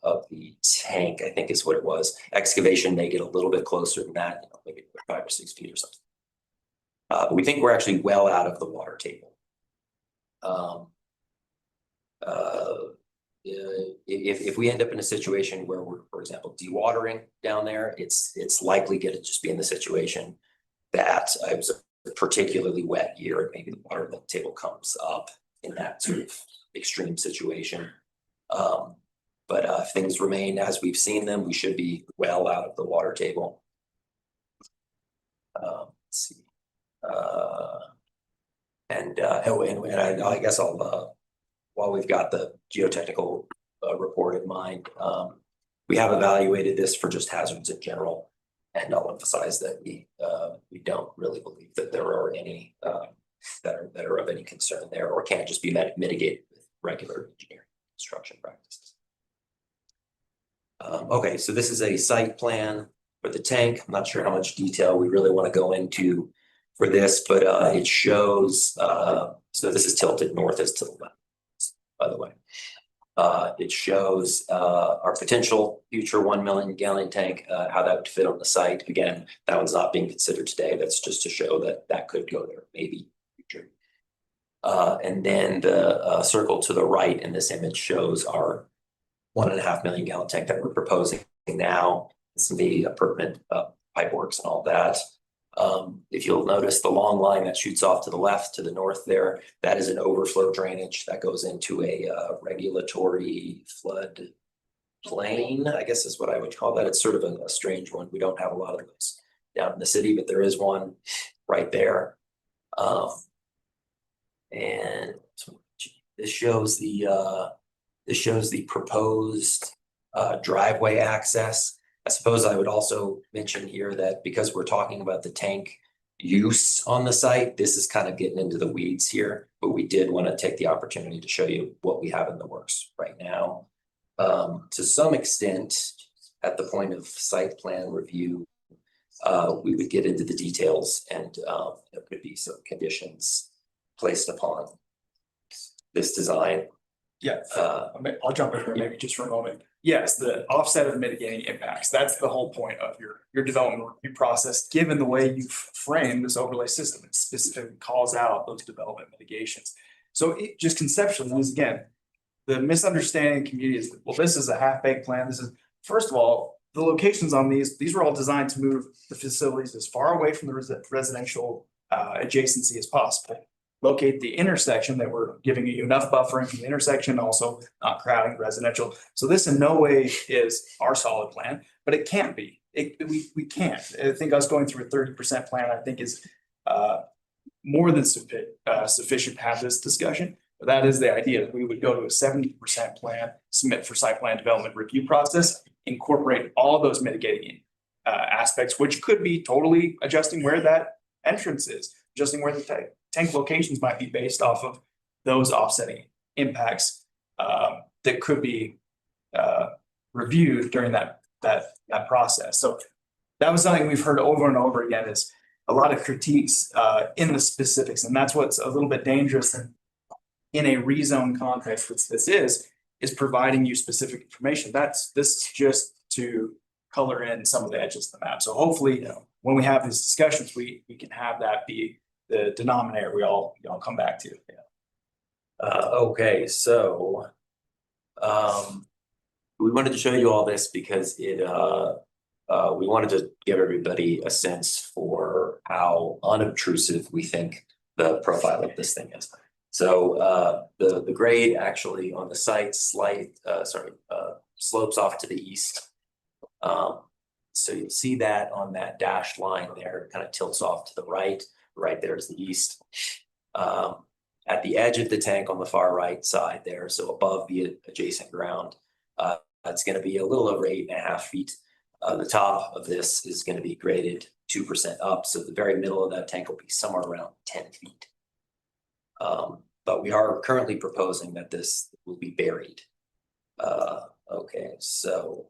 of the tank, I think is what it was. Excavation may get a little bit closer than that, maybe 5 or 6 feet or something. But we think we're actually well out of the water table. If we end up in a situation where we're, for example, dewatering down there, it's likely going to just be in the situation that it was a particularly wet year and maybe the water table comes up in that sort of extreme situation. But if things remain as we've seen them, we should be well out of the water table. Let's see. And I guess I'll, while we've got the geotechnical report in mind, we have evaluated this for just hazards in general. And I'll emphasize that we don't really believe that there are any that are of any concern there or can't just be mitigated with regular engineering construction practices. Okay, so this is a site plan for the tank. I'm not sure how much detail we really want to go into for this, but it shows, so this is tilted north as to the left, by the way. It shows our potential future 1 million gallon tank, how that would fit on the site. Again, that one's not being considered today. That's just to show that that could go there, maybe future. And then the circle to the right in this image shows our 1.5 million gallon tank that we're proposing now. Some of the pertinent pipe works and all that. If you'll notice the long line that shoots off to the left, to the north there, that is an overflow drainage that goes into a regulatory flood plain, I guess is what I would call that. It's sort of a strange one. We don't have a lot of those down in the city, but there is one right there. And this shows the proposed driveway access. I suppose I would also mention here that because we're talking about the tank use on the site, this is kind of getting into the weeds here, but we did want to take the opportunity to show you what we have in the works right now. To some extent, at the point of site plan review, we would get into the details and there could be some conditions placed upon this design. Yeah, I'll jump in here maybe just for a moment. Yes, the offset of mitigating impacts, that's the whole point of your development review process, given the way you've framed this overlay system. It specifically calls out those development mitigations. So it just conceptually is, again, the misunderstanding community is, well, this is a half-baked plan. This is, first of all, the locations on these were all designed to move the facilities as far away from the residential adjacency as possible. Locate the intersection that we're giving you enough buffering from the intersection, also not crowding residential. So this in no way is our solid plan, but it can't be. We can't. I think us going through a 30% plan, I think is more than sufficient to have this discussion. But that is the idea, that we would go to a 70% plan, submit for site plan development review process, incorporate all those mitigating aspects, which could be totally adjusting where that entrance is, adjusting where the tank locations might be based off of those offsetting impacts that could be reviewed during that process. So that was something we've heard over and over again, is a lot of critiques in the specifics, and that's what's a little bit dangerous in a rezone context, which this is providing you specific information. This is just to color in some of the edges of the map. So hopefully, when we have these discussions, we can have that be the denominator we all come back to. Okay, so we wanted to show you all this because we wanted to give everybody a sense for how unobtrusive we think the profile of this thing is. So the grade actually on the site slopes off to the east. So you'll see that on that dashed line there, it kind of tilts off to the right. Right there is the east. At the edge of the tank on the far right side there, so above the adjacent ground, it's going to be a little over 8.5 feet. The top of this is going to be graded 2% up, so the very middle of that tank will be somewhere around 10 feet. But we are currently proposing that this will be buried. Okay, so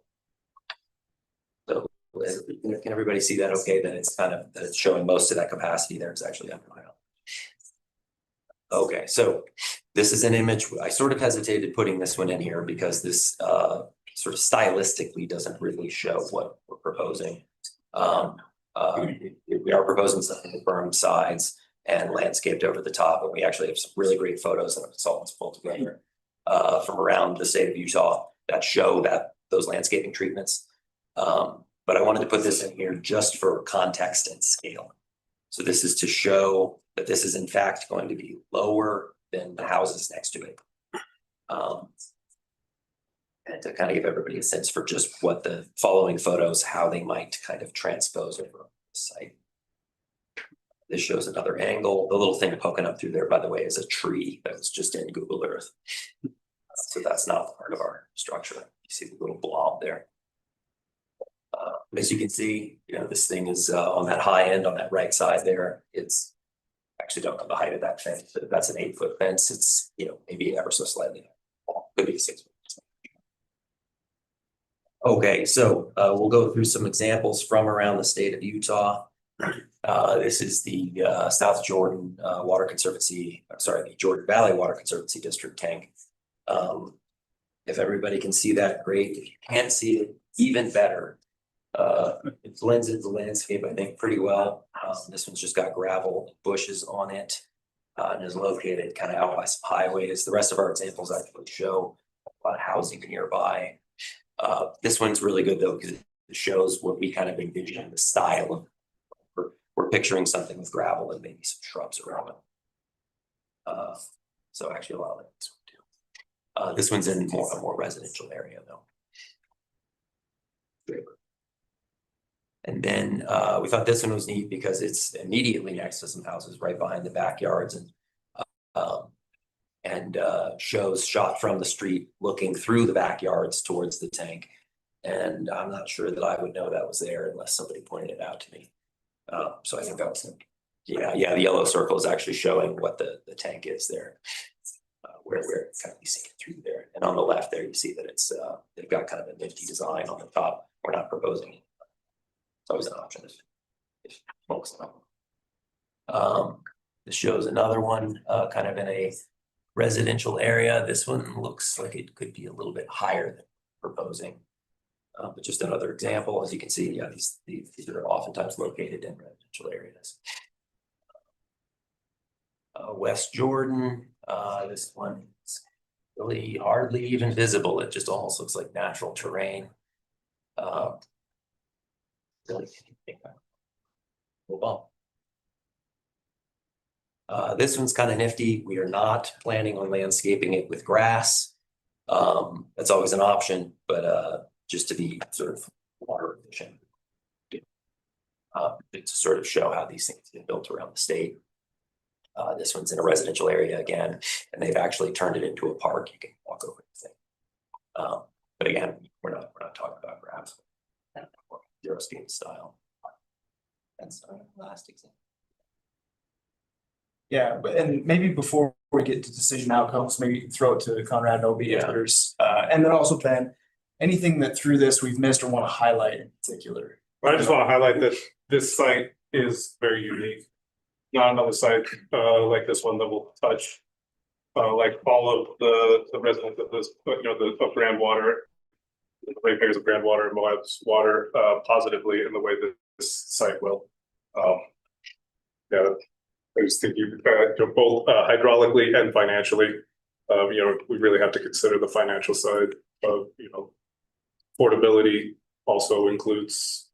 can everybody see that? Okay, that it's showing most of that capacity there is actually underground. Okay, so this is an image. I sort of hesitated putting this one in here because this sort of stylistically doesn't really show what we're proposing. We are proposing something with berm sides and landscaped over the top, and we actually have some really great photos that our consultants pulled together from around the state of Utah that show those landscaping treatments. But I wanted to put this in here just for context and scale. So this is to show that this is in fact going to be lower than the houses next to it. And to kind of give everybody a sense for just what the following photos, how they might kind of transpose over the site. This shows another angle. The little thing poking up through there, by the way, is a tree that was just in Google Earth. So that's not part of our structure. You see the little blob there. As you can see, this thing is on that high end on that right side there. It's actually don't know the height of that fence, but that's an 8-foot fence. It's maybe ever so slightly. Could be 6 foot. Okay, so we'll go through some examples from around the state of Utah. This is the South Jordan Water Conservancy. I'm sorry, the Jordan Valley Water Conservancy District tank. If everybody can see that, great. If you can't see it, even better. It blends into the landscape, I think, pretty well. This one's just got gravel, bushes on it. And is located kind of out by some highways. The rest of our examples actually show a lot of housing nearby. This one's really good though, because it shows what we kind of envision the style of. We're picturing something with gravel and maybe some shrubs around it. So actually a lot of this one too. This one's in a more residential area though. And then we thought this one was neat because it's immediately next to some houses right behind the backyards and shows shot from the street looking through the backyards towards the tank. And I'm not sure that I would know that was there unless somebody pointed it out to me. So I think that was, yeah, the yellow circle is actually showing what the tank is there. Where kind of you see it through there. And on the left there, you see that it's they've got kind of a nifty design on the top. We're not proposing it. It's always an option if folks know. This shows another one kind of in a residential area. This one looks like it could be a little bit higher than proposing. But just another example, as you can see, yeah, these are oftentimes located in residential areas. West Jordan, this one is really hardly even visible. It just almost looks like natural terrain. Really, this one's kind of nifty. We are not planning on landscaping it with grass. That's always an option, but just to be sort of water efficient. To sort of show how these things get built around the state. This one's in a residential area again, and they've actually turned it into a park. You can walk over the thing. But again, we're not talking about grass. Zero scheme style. That's our last example. Yeah, and maybe before we get to decision outcomes, maybe throw it to Conrad and Obi and others. And then also Ben, anything that through this we've missed or want to highlight in particular? Well, I just want to highlight that this site is very unique. Not another site like this one that we'll touch. Like all of the residents of this, of Grandwater, the ratepayers of Grandwater and Moab's water positively in the way that this site will. Yeah, I just think you both hydraulically and financially, we really have to consider the financial side of, affordability also includes,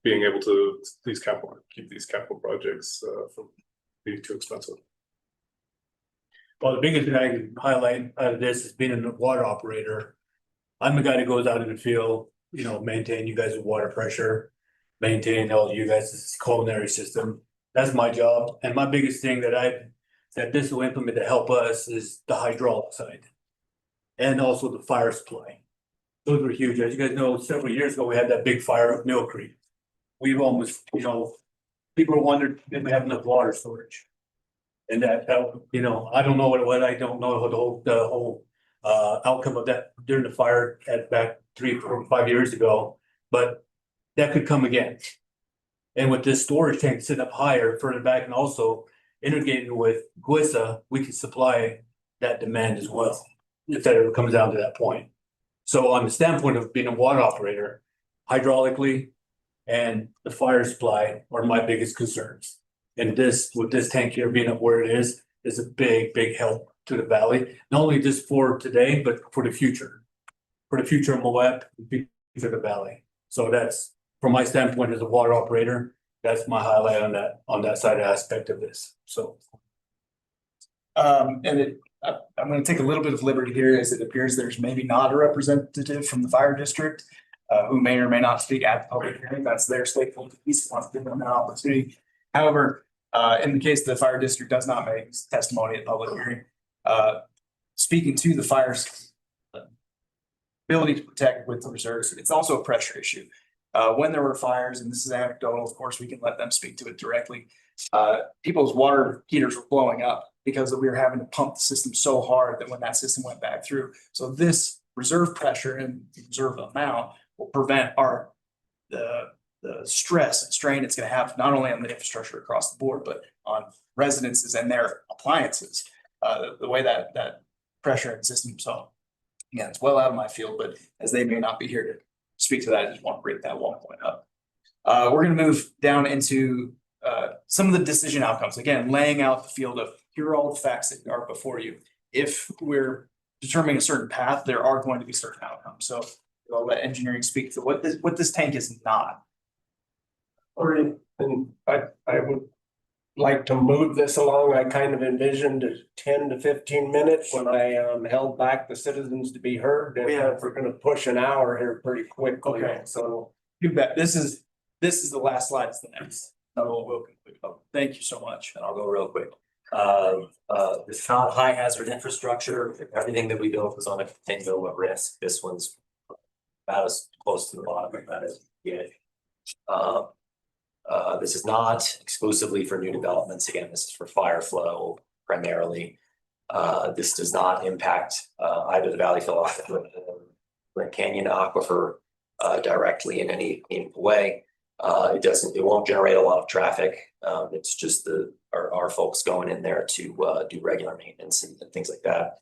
being able to keep these capital projects from being too expensive. Well, the biggest thing I can highlight out of this is being a water operator. I'm the guy that goes out in the field, maintain you guys' water pressure, maintain all you guys' culinary system. That's my job. And my biggest thing that this will implement to help us is the hydraulic side. And also the fire supply. Those were huge. As you guys know, several years ago, we had that big fire at Mill Creek. We've almost, people wondered if we have enough water storage. And that, I don't know what it was. I don't know the whole outcome of that during the fire back 3 or 5 years ago, but that could come again. And with this storage tank sitting up higher further back and also integrating with GWISA, we can supply that demand as well, if that ever comes down to that point. So on the standpoint of being a water operator, hydraulically and the fire supply are my biggest concerns. And with this tank here being up where it is a big, big help to the valley, not only just for today, but for the future. For the future of Moab, for the valley. So that's, from my standpoint as a water operator, that's my highlight on that side aspect of this. So. I'm going to take a little bit of liberty here as it appears there's maybe not a representative from the fire district who may or may not speak at the public hearing. That's their stakeholder piece. Wants to give them that opportunity. However, in the case the fire district does not make testimony at public hearing, speaking to the fire's ability to protect with the reserves, it's also a pressure issue. When there were fires, and this is anecdotal, of course, we can let them speak to it directly. People's water heaters were blowing up because we were having to pump the system so hard that when that system went back through. So this reserve pressure and reserve amount will prevent the stress and strain it's going to have not only on the infrastructure across the board, but on residences and their appliances. The way that pressure and system again, it's well out of my field, but as they may not be here to speak to that, I just want to break that one point up. We're gonna move down into some of the decision outcomes. Again, laying out the field of here are all the facts that are before you. If we're determining a certain path, there are going to be certain outcomes. So I'll let engineering speak to what this tank is not. Or, and I would like to move this along. I kind of envisioned 10 to 15 minutes when I held back the citizens to be heard. And we're gonna push an hour here pretty quickly. Okay. So You bet. This is the last slide. It's the next. No, we'll conclude. Thank you so much. And I'll go real quick. It's not high hazard infrastructure. Everything that we built was on a contained at risk. This one's about as close to the bottom of that as you get. This is not exclusively for new developments. Again, this is for fire flow primarily. This does not impact either the Valley Fill Aquifer or Grand Canyon Aquifer directly in any meaningful way. It won't generate a lot of traffic. It's just our folks going in there to do regular maintenance and things like that.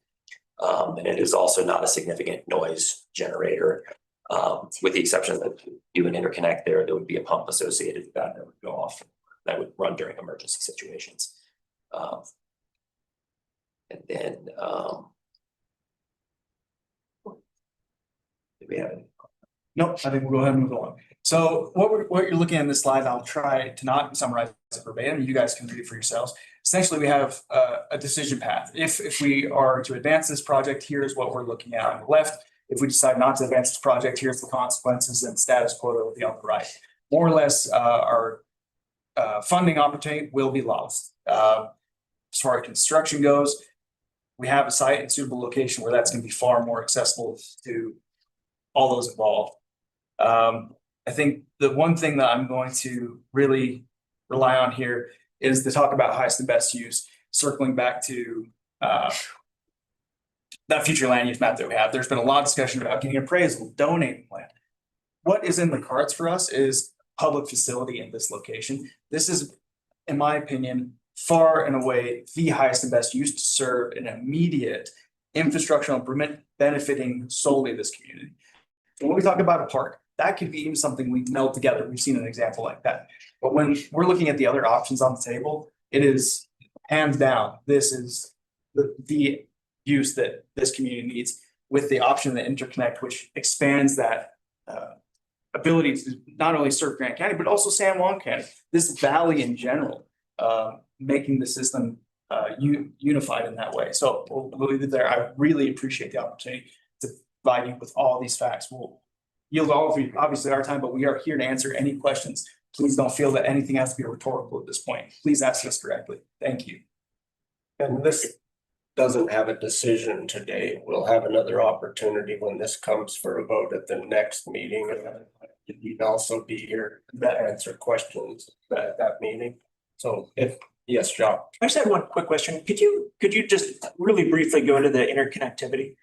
And it is also not a significant noise generator. With the exception that do an interconnect there would be a pump associated with that would go off, that would run during emergency situations. And then, do we have any? Nope, I think we'll go ahead and move on. So what you're looking at in this slide, I'll try to not summarize it verbatim. You guys can read it for yourselves. Essentially, we have a decision path. If we are to advance this project, here's what we're looking at on the left. If we decide not to advance this project, here's the consequences, and status quo will be on the right. More or less, our funding opportunity will be lost. As far as construction goes, we have a site and suitable location where that's going to be far more accessible to all those involved. I think the one thing that I'm going to really rely on here is to talk about highest and best use, circling back to that future land use map that we have. There's been a lot of discussion about getting appraisal, donating land. What is in the cards for us is public facility in this location. This is, in my opinion, far and away the highest and best use to serve an immediate infrastructural improvement benefiting solely this community. When we talk about a park, that could be even something we meld together. We've seen an example like that. But when we're looking at the other options on the table, it is hands down, this is the use that this community needs, with the option of the interconnect, which expands that ability to not only serve Grant County, but also San Juan County, this valley in general, making the system unified in that way. So we'll leave it there. I really appreciate the opportunity to provide you with all these facts. We'll yield all of you, obviously, our time, but we are here to answer any questions. Please don't feel that anything has to be rhetorical at this point. Please ask us directly. Thank you. And this doesn't have a decision today. We'll have another opportunity when this comes for a vote at the next meeting. You'd also be here to answer questions at that meeting. So yes, John. I just had one quick question. Could you just really briefly go to the interconnectivity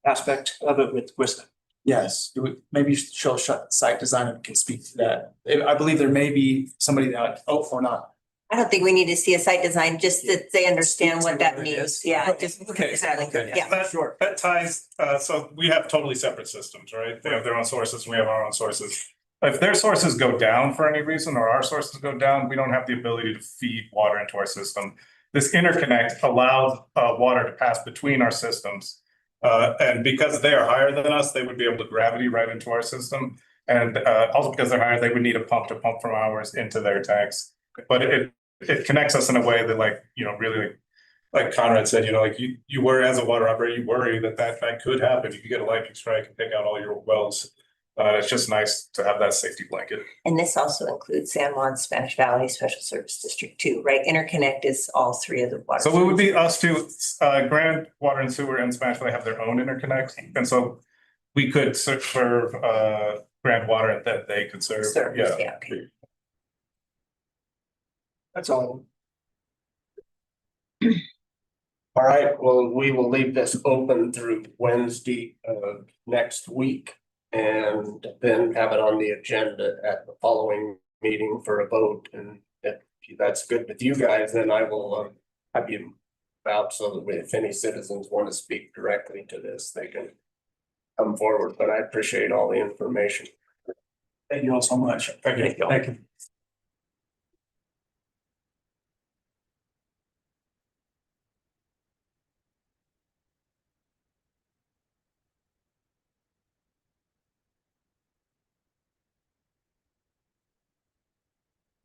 aspect of it with WISTA? Yes, maybe show site design and can speak to that. I believe there may be somebody that, or not. I don't think we need to see a site design, just that they understand what that means. Yeah, just. Okay. Exactly. Yeah. That ties, so we have totally separate systems, right? They have their own sources, we have our own sources. If their sources go down for any reason, or our sources go down, we don't have the ability to feed water into our system. This interconnect allows water to pass between our systems. And because they are higher than us, they would be able to gravity right into our system. And also because they're higher, they would need a pump to pump from ours into their tanks. But it connects us in a way that, like, really, like Conrad said, you worry as a water operator, you worry that could happen. You could get a lightning strike and take out all your wells. It's just nice to have that safety blanket. And this also includes San Juan, Spanish Valley Special Service District 2, right? Interconnect is all three of the water. So it would be us too. Grand Water and Sewer and Spanish Valley have their own interconnect. And so we could serve Grand Water that they could serve. Yeah. Okay. That's all. All right, well, we will leave this open through Wednesday next week. And then have it on the agenda at the following meeting for a vote. And if that's good with you guys, then I will have you out so that if any citizens want to speak directly to this, they can come forward, but I appreciate all the information. Thank you all so much. Thank you. Thank you.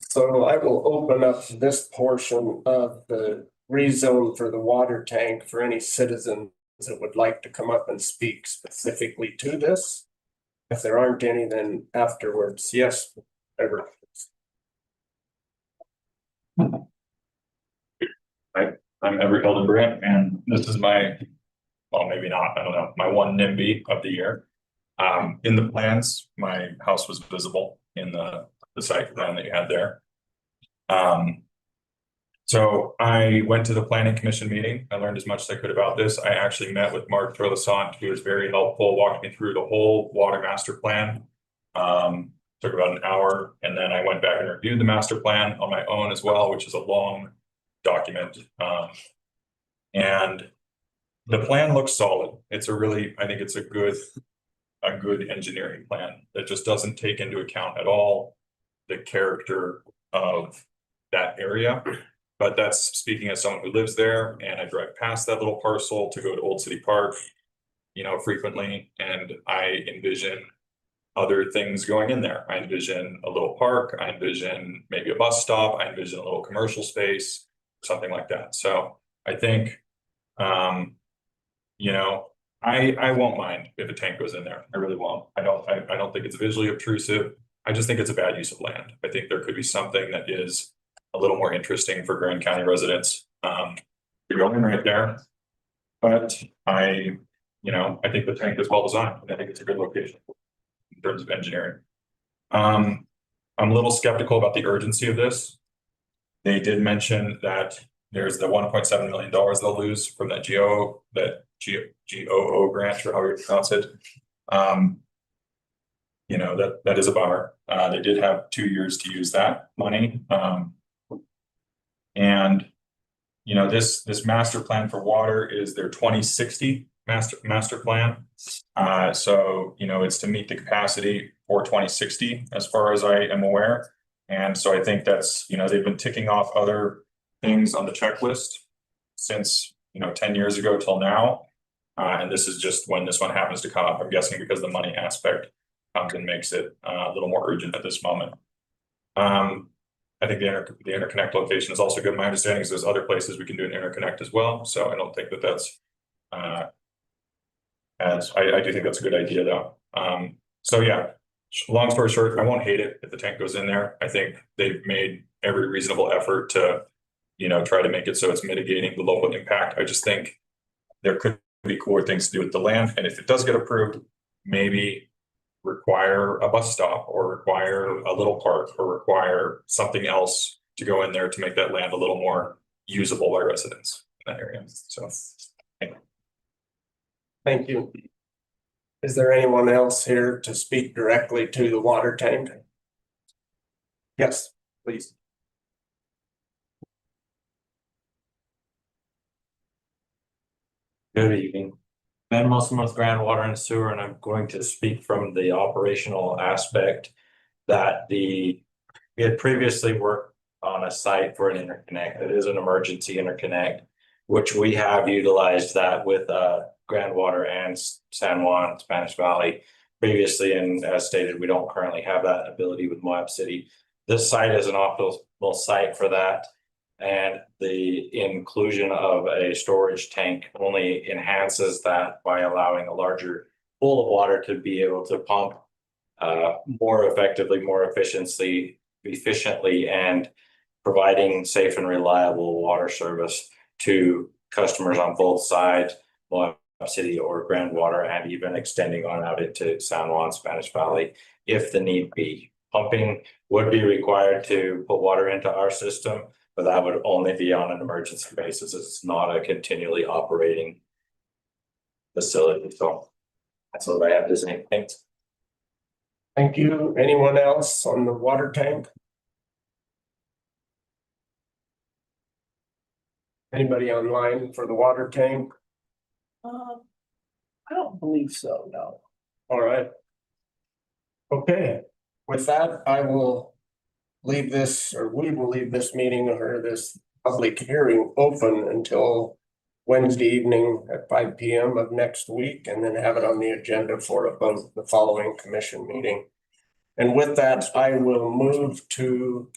So I will open up this portion of the rezone for the water tank for any citizens that would like to come up and speak specifically to this. If there aren't any, then afterwards, yes, ever. I'm Everett Hildenbrand, and this is my, well, maybe not, I don't know, my one NIMBY of the year. In the plans, my house was visible in the site plan that you had there. So I went to the planning commission meeting. I learned as much as I could about this. I actually met with Mark Turlesant, who was very helpful, walked me through the whole water master plan. Took about an hour, and then I went back and reviewed the master plan on my own as well, which is a long document. And the plan looks solid. It's a really, I think it's a good engineering plan that just doesn't take into account at all the character of that area. But that's speaking as someone who lives there, and I drive past that little parcel to go to Old City Park, you know, frequently, and I envision other things going in there. I envision a little park, I envision maybe a bus stop, I envision a little commercial space, something like that. So I think, you know, I won't mind if a tank goes in there. I really won't. I don't think it's visually obtrusive. I just think it's a bad use of land. I think there could be something that is a little more interesting for Grand County residents. You're going right there. But I think the tank is well designed, and I think it's a good location in terms of engineering. I'm a little skeptical about the urgency of this. They did mention that there's the $1.7 million they'll lose from that GOO grant, or however you pronounce it. You know, that is a bummer. They did have 2 years to use that money. And you know, this master plan for water is their 2060 master plan. So you know, it's to meet the capacity for 2060 as far as I am aware. And so I think that's, you know, they've been ticking off other things on the checklist since, you know, 10 years ago till now. And this is just when this one happens to come up, I'm guessing because the money aspect comes and makes it a little more urgent at this moment. I think the interconnect location is also good. My understanding is there's other places we can do an interconnect as well. So I don't think that that's I do think that's a good idea though. So yeah, long story short, I won't hate it if the tank goes in there. I think they've made every reasonable effort to, you know, try to make it so it's mitigating the local impact. I just think there could be cooler things to do with the land. And if it does get approved, maybe require a bus stop or require a little park or require something else to go in there to make that land a little more usable by residents in that area. So anyway. Thank you. Is there anyone else here to speak directly to the water tank? Yes, please. Good evening. Ben Muslim with Grand Water and Sewer, and I'm going to speak from the operational aspect that we had previously worked on a site for an interconnect. It is an emergency interconnect, which we have utilized that with Grand Water and San Juan, Spanish Valley previously. And as stated, we don't currently have that ability with Moab City. This site is an optimal site for that. And the inclusion of a storage tank only enhances that by allowing a larger pool of water to be able to pump more effectively, more efficiently, and providing safe and reliable water service to customers on both sides, Moab City or Grand Water, and even extending on out into San Juan, Spanish Valley, if the need be. Pumping would be required to put water into our system, but that would only be on an emergency basis. It's not a continually operating facility. So that's what I have to say. Thanks. Thank you. Anyone else on the water tank? Anybody online for the water tank? I don't believe so, no. All right. Okay, with that, I will leave this, or we will leave this meeting or this public hearing open until Wednesday evening at 5 PM of next week, and then have it on the agenda for the following commission meeting. And with that, I will move to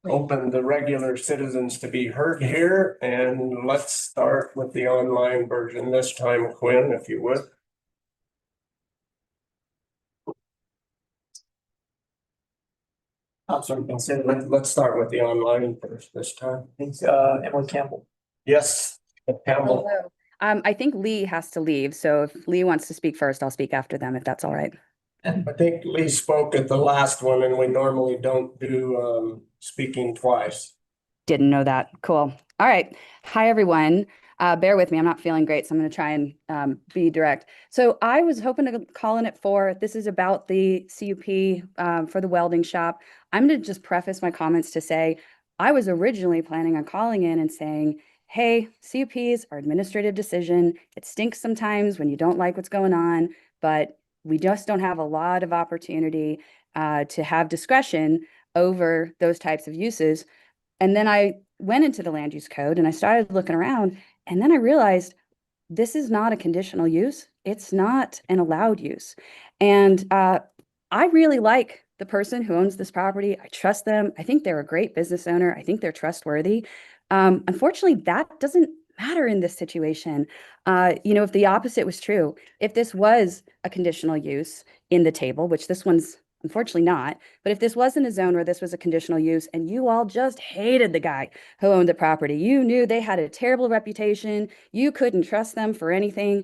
open the regular citizens to be heard here, and let's start with the online version this time, Quinn, if you would. Let's start with the online first this time. Emily Campbell. Yes, Campbell. I think Lee has to leave, so if Lee wants to speak first, I'll speak after them, if that's all right. I think Lee spoke at the last one, and we normally don't do speaking twice. Didn't know that. Cool. All right. Hi, everyone. Bear with me. I'm not feeling great, so I'm going to try and be direct. So I was hoping to call in at 4. This is about the CUP for the welding shop. I'm going to just preface my comments to say I was originally planning on calling in and saying, hey, CUPs are administrative decision. It stinks sometimes when you don't like what's going on, but we just don't have a lot of opportunity to have discretion over those types of uses. And then I went into the land use code and I started looking around, and then I realized this is not a conditional use. It's not an allowed use. And I really like the person who owns this property. I trust them. I think they're a great business owner. I think they're trustworthy. Unfortunately, that doesn't matter in this situation. If the opposite was true, if this was a conditional use in the table, which this one's unfortunately not, but if this wasn't a zone where this was a conditional use and you all just hated the guy who owned the property, you knew they had a terrible reputation, you couldn't trust them for anything,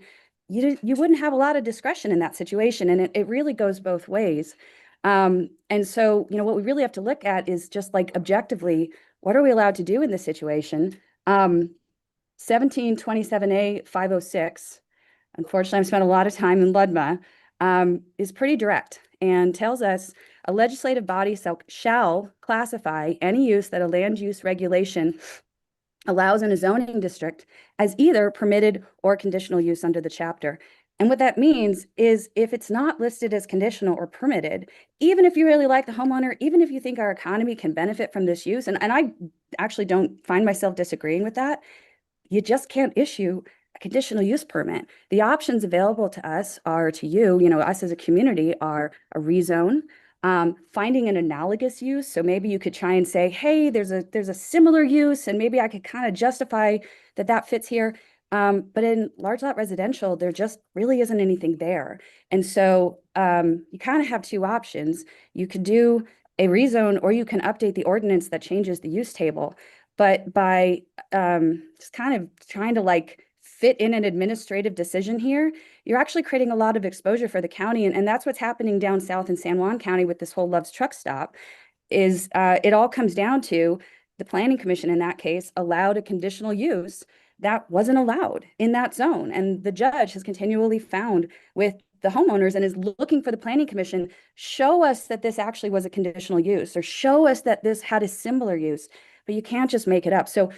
you wouldn't have a lot of discretion in that situation. And it really goes both ways. And so, what we really have to look at is just like objectively, what are we allowed to do in this situation? 1727A 506, unfortunately, I've spent a lot of time in Ludma, is pretty direct and tells us a legislative body shall classify any use that a land use regulation allows in a zoning district as either permitted or conditional use under the chapter. And what that means is if it's not listed as conditional or permitted, even if you really like the homeowner, even if you think our economy can benefit from this use, and I actually don't find myself disagreeing with that, you just can't issue a conditional use permit. The options available to us are to you, us as a community, are a rezone, finding an analogous use. So maybe you could try and say, hey, there's a similar use, and maybe I could kind of justify that fits here. But in large lot residential, there just really isn't anything there. And so you kind of have two options. You could do a rezone, or you can update the ordinance that changes the use table. But by just kind of trying to fit in an administrative decision here, you're actually creating a lot of exposure for the county. And that's what's happening down south in San Juan County with this whole Love's Truck Stop, is it all comes down to the Planning Commission in that case allowed a conditional use that wasn't allowed in that zone. And the judge has continually found with the homeowners and is looking for the Planning Commission, show us that this actually was a conditional use, or show us that this had a similar use, but you can't just make it up. So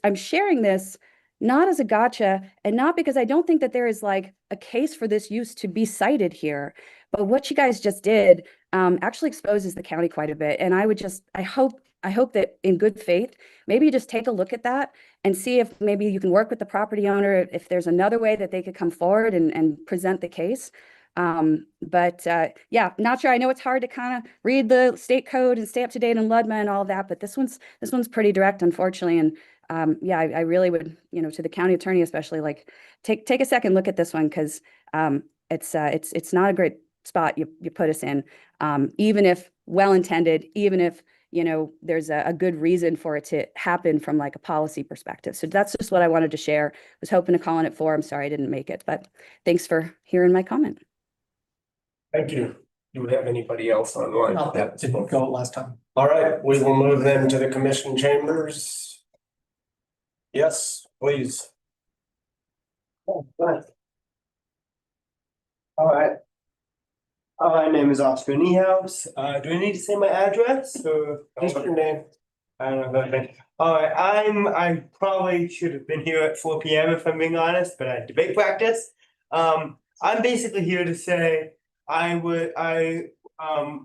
I'm sharing this not as a gotcha, and not because I don't think that there is a case for this use to be cited here, but what you guys just did actually exposes the county quite a bit. And I hope that in good faith, maybe you just take a look at that and see if maybe you can work with the property owner, if there's another way that they could come forward and present the case. Yeah, not sure. I know it's hard to kind of read the state code and stay up to date on LUDMA and all of that, but this one's pretty direct, unfortunately. And yeah, I really would, to the county attorney especially, take a second look at this one, because it's not a great spot you put us in, even if well-intended, even if there's a good reason for it to happen from a policy perspective. So that's just what I wanted to share. Was hoping to call in at 4. I'm sorry I didn't make it, but thanks for hearing my comment. Thank you. Do we have anybody else online? No, that didn't go last time. All right, we will move then to the commission chambers. Yes, please. Oh, good. All right. My name is Oscar Niehaus. Do I need to say my address or just your name? I don't know. All right, I probably should have been here at 4 PM if I'm being honest, but I had debate practice. I'm basically here to say I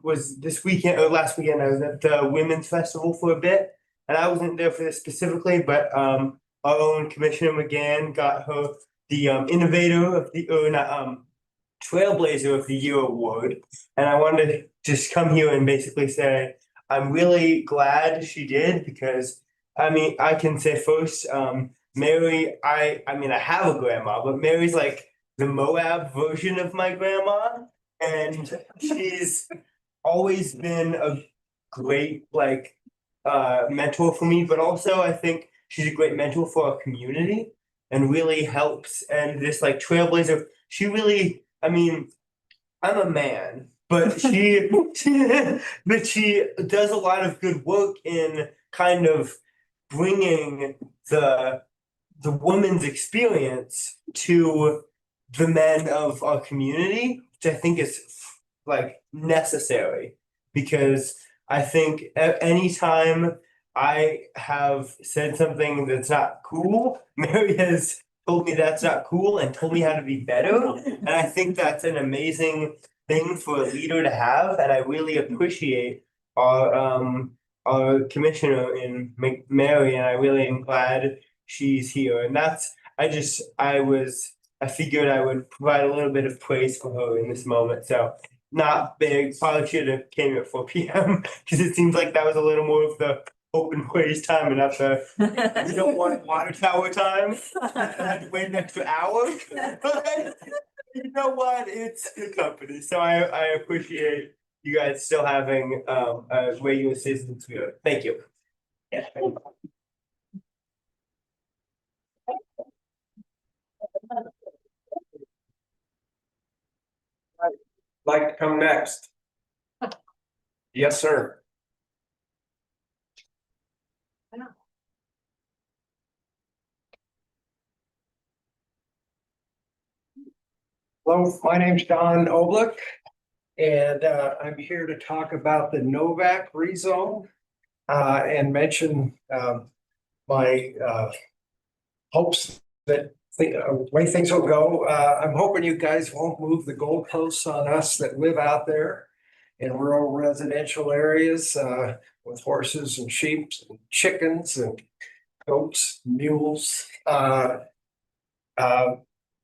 was this weekend or last weekend, I was at the Women's Festival for a bit. And I wasn't there for this specifically, but our own Commissioner McGann got her the Innovator of the or not Trailblazer of the Year award. And I wanted to just come here and basically say I'm really glad she did, because I mean I can say first, Mary, I mean I have a grandma, but Mary's like the Moab version of my grandma. And she's always been a great mentor for me, but also I think she's a great mentor for our community and really helps. And this like Trailblazer, she really, I mean, I'm a man, but she does a lot of good work in kind of bringing the woman's experience to the men of our community, which I think is like necessary, because I think anytime I have said something that's not cool, Mary has told me that's not cool and told me how to be better. And I think that's an amazing thing for a leader to have. And I really appreciate our commissioner in Mary, and I really am glad she's here. And that's, I figured I would provide a little bit of praise for her in this moment. So not big, probably should have came at 4 p.m. because it seems like that was a little more of the open praise time and not the you don't want water tower time. I had to wait an extra hour. But you know what? It's good company. So I appreciate you guys still having a radio assistance here. Thank you. Yeah. Like to come next? Yes, sir. Hello, my name's Don Oblick, and I'm here to talk about the Novak rezone and mention my hopes that way things will go. I'm hoping you guys won't move the goalposts on us that live out there in rural residential areas with horses and sheep and chickens and goats, mules.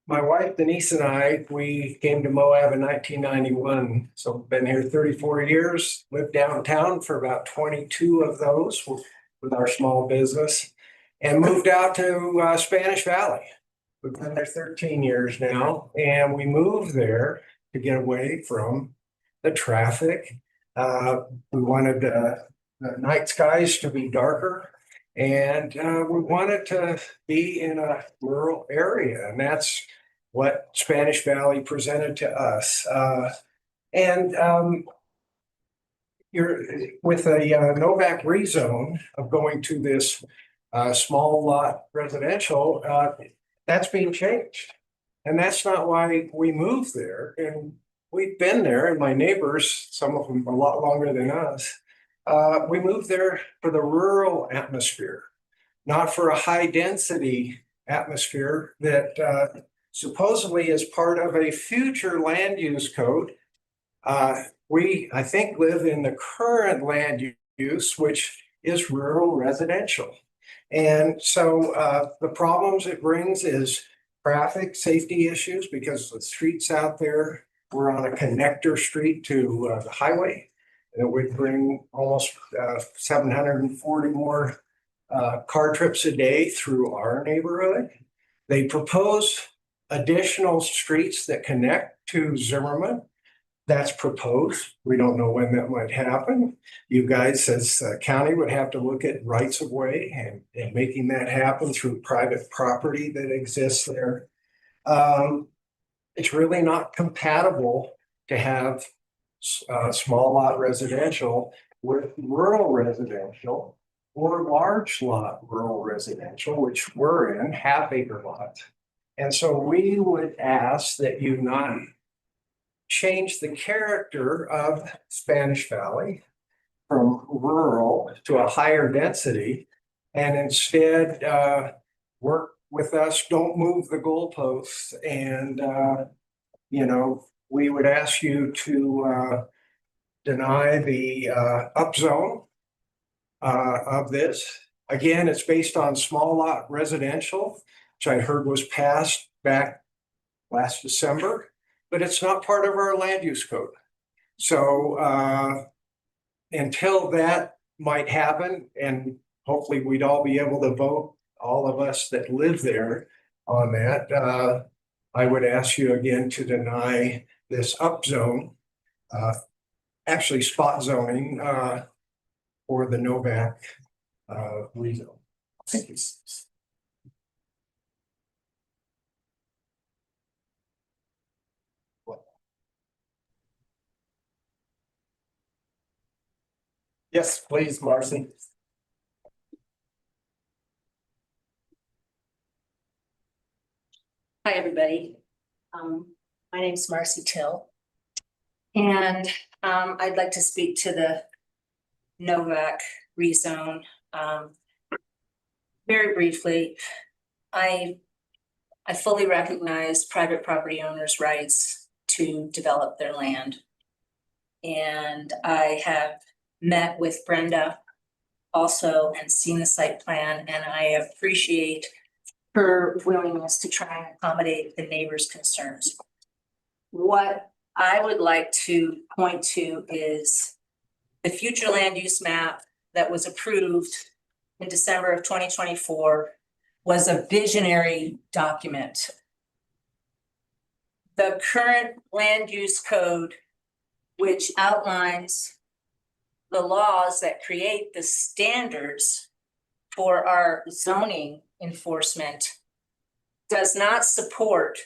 My wife Denise and I, we came to Moab in 1991. So been here 34 years, lived downtown for about 22 of those with our small business, and moved out to Spanish Valley. We've been there 13 years now, and we moved there to get away from the traffic. We wanted the night skies to be darker, and we wanted to be in a rural area, and that's what Spanish Valley presented to us. You're with a Novak rezone of going to this small lot residential, that's being changed. And that's not why we moved there. And we've been there, and my neighbors, some of them a lot longer than us, we moved there for the rural atmosphere, not for a high density atmosphere that supposedly is part of a future land use code. We, I think, live in the current land use, which is rural residential. And so the problems it brings is traffic safety issues, because the streets out there, we're on a connector street to the highway. It would bring almost 740 more car trips a day through our neighborhood. They propose additional streets that connect to Zimmerman. That's proposed. We don't know when that might happen. You guys, as a county, would have to look at rights of way and making that happen through private property that exists there. It's really not compatible to have small lot residential with rural residential or large lot rural residential, which we're in, half-acre lots. And so we would ask that you not change the character of Spanish Valley from rural to a higher density, and instead work with us. Don't move the goalposts, and we would ask you to deny the upzone of this. Again, it's based on small lot residential, which I heard was passed back last December, but it's not part of our land use code. So until that might happen, and hopefully we'd all be able to vote, all of us that live there on that, I would ask you again to deny this upzone, actually spot zoning for the Novak rezone. Thank you. Yes, please, Marcy. Hi, everybody. My name is Marcy Till. And I'd like to speak to the Novak rezone. Very briefly, I fully recognize private property owners' rights to develop their land. And I have met with Brenda also and seen the site plan, and I appreciate her willingness to try and accommodate the neighbors' concerns. What I would like to point to is the future land use map that was approved in December of 2024 was a visionary document. The current land use code, which outlines the laws that create the standards for our zoning enforcement, does not support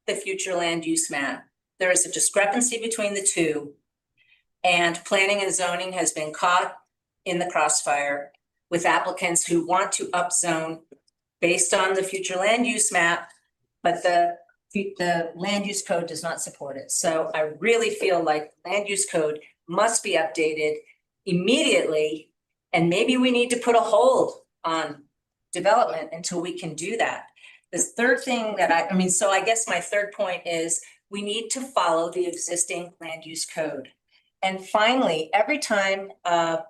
the future land use map. There is a discrepancy between the two, and planning and zoning has been caught in the crossfire with applicants who want to upzone based on the future land use map, but the land use code does not support it. So I really feel like land use code must be updated immediately, and maybe we need to put a hold on development until we can do that. The third thing that I guess my third point is we need to follow the existing land use code. And finally, every time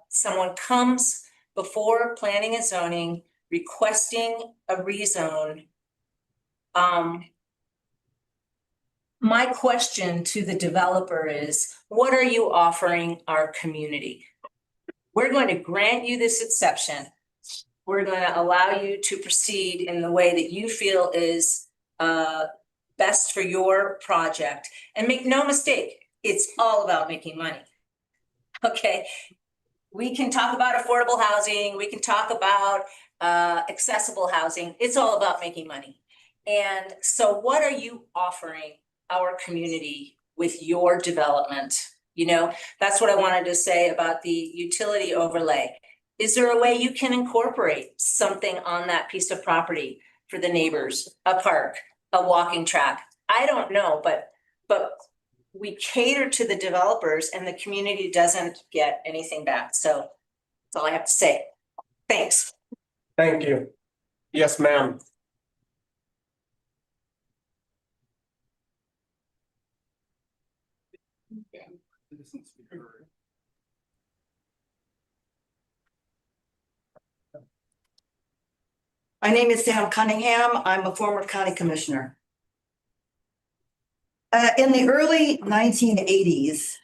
someone comes before planning and zoning requesting a rezone, my question to the developer is, what are you offering our community? We're going to grant you this exception. We're going to allow you to proceed in the way that you feel is best for your project. And make no mistake, it's all about making money. Okay, we can talk about affordable housing, we can talk about accessible housing. It's all about making money. And so what are you offering our community with your development? You know, that's what I wanted to say about the utility overlay. Is there a way you can incorporate something on that piece of property for the neighbors, a park, a walking track? I don't know, but we cater to the developers and the community doesn't get anything back. So that's all I have to say. Thanks. Thank you. Yes, ma'am. My name is Sam Cunningham. I'm a former county commissioner. In the early 1980s,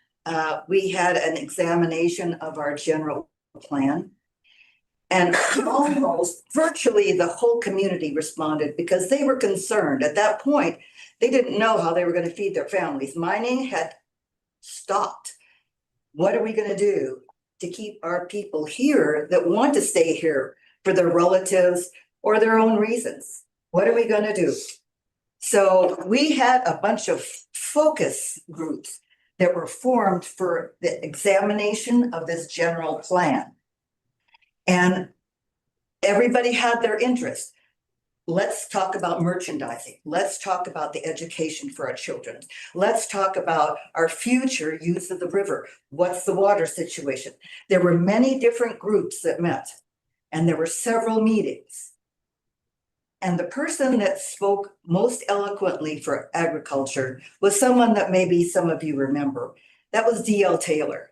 we had an examination of our general plan. And almost virtually the whole community responded because they were concerned. At that point, they didn't know how they were going to feed their families. Mining had stopped. What are we going to do to keep our people here that want to stay here for their relatives or their own reasons? What are we going to do? So we had a bunch of focus groups that were formed for the examination of this general plan. And everybody had their interest. Let's talk about merchandising. Let's talk about the education for our children. Let's talk about our future use of the river. What's the water situation? There were many different groups that met, and there were several meetings. And the person that spoke most eloquently for agriculture was someone that maybe some of you remember. That was D.L. Taylor.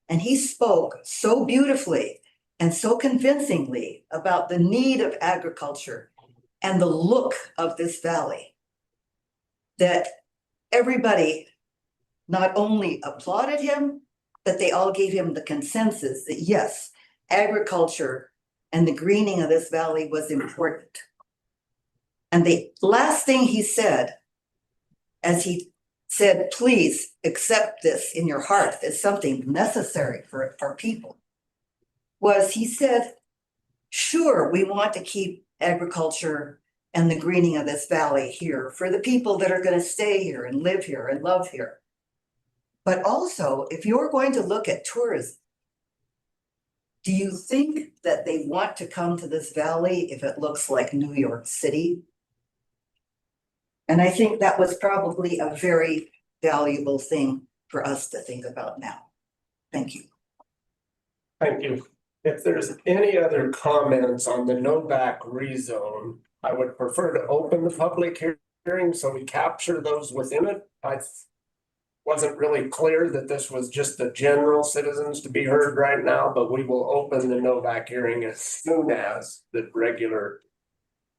And he spoke so beautifully and so convincingly about the need of agriculture and the look of this valley that everybody not only applauded him, but they all gave him the consensus that yes, agriculture and the greening of this valley was important. And the last thing he said, as he said, please accept this in your heart as something necessary for people, was he said, sure, we want to keep agriculture and the greening of this valley here for the people that are going to stay here and live here and love here. But also, if you're going to look at tourism, do you think that they want to come to this valley if it looks like New York City? And I think that was probably a very valuable thing for us to think about now. Thank you. Thank you. If there's any other comments on the Novak rezone, I would prefer to open the public hearing so we capture those within it. I wasn't really clear that this was just the general citizens to be heard right now, but we will open the Novak hearing as soon as the regular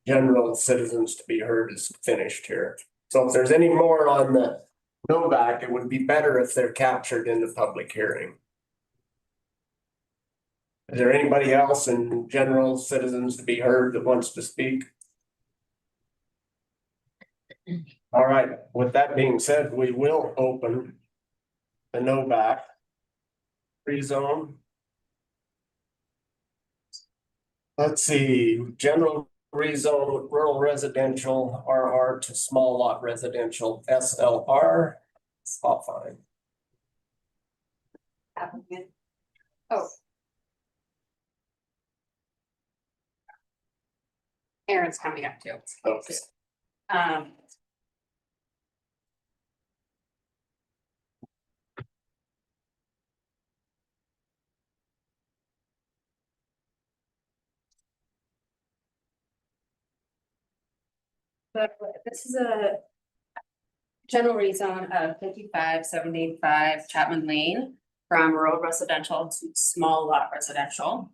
general citizens to be heard is finished here. So if there's any more on the Novak, it would be better if they're captured in the public hearing. Is there anybody else in general citizens to be heard that wants to speak? All right, with that being said, we will open the Novak rezone. Let's see, general rezone, rural residential, RR to small lot residential, SLR. Spot fine. Oh. Aaron's coming up too. Okay. But this is a general rezone of 55-75 Chapman Lane from rural residential to small lot residential.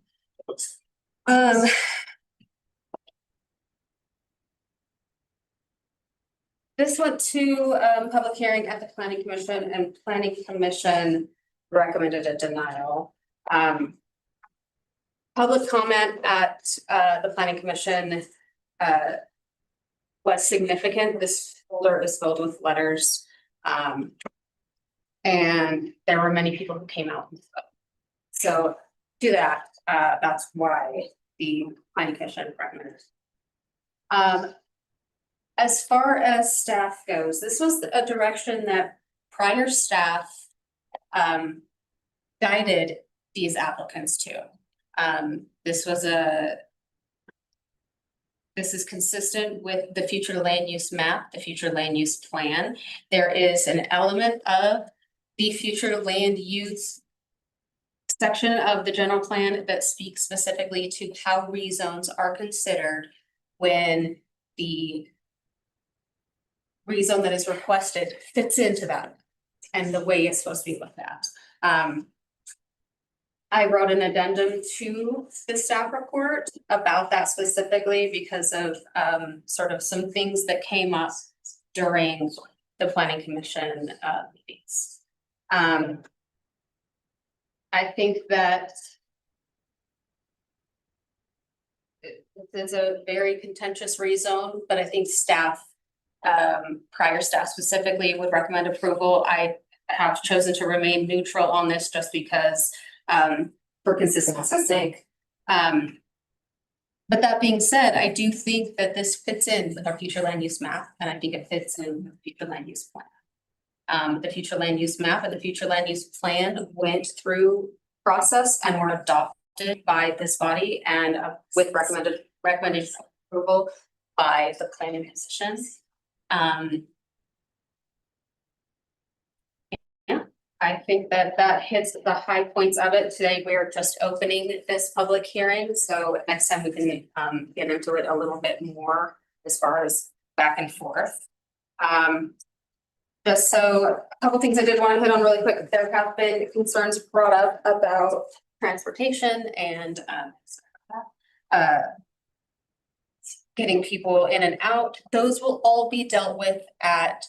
This went to public hearing at the planning commission, and planning commission recommended a denial. Public comment at the planning commission was significant. This folder is filled with letters. And there were many people who came out. So to that, that's why the planning commission recommended. As far as staff goes, this was a direction that prior staff guided these applicants to. This is consistent with the future land use map, the future land use plan. There is an element of the future land use section of the general plan that speaks specifically to how rezones are considered when the rezone that is requested fits into that and the way it's supposed to be looked at. I wrote an addendum to the staff report about that specifically because of sort of some things that came up during the planning commission meetings. I think that it's a very contentious rezone, but I think staff, prior staff specifically, would recommend approval. I have chosen to remain neutral on this just because for consistency's sake. But that being said, I do think that this fits in with our future land use map, and I think it fits in with the future land use plan. The future land use map and the future land use plan went through process and were adopted by this body and with recommended approval by the planning commission. Yeah, I think that that hits the high points of it. Today, we're just opening this public hearing, so next time we can get into it a little bit more as far as back and forth. Just so, a couple things I did want to hit on really quick. There have been concerns brought up about transportation and getting people in and out. Those will all be dealt with at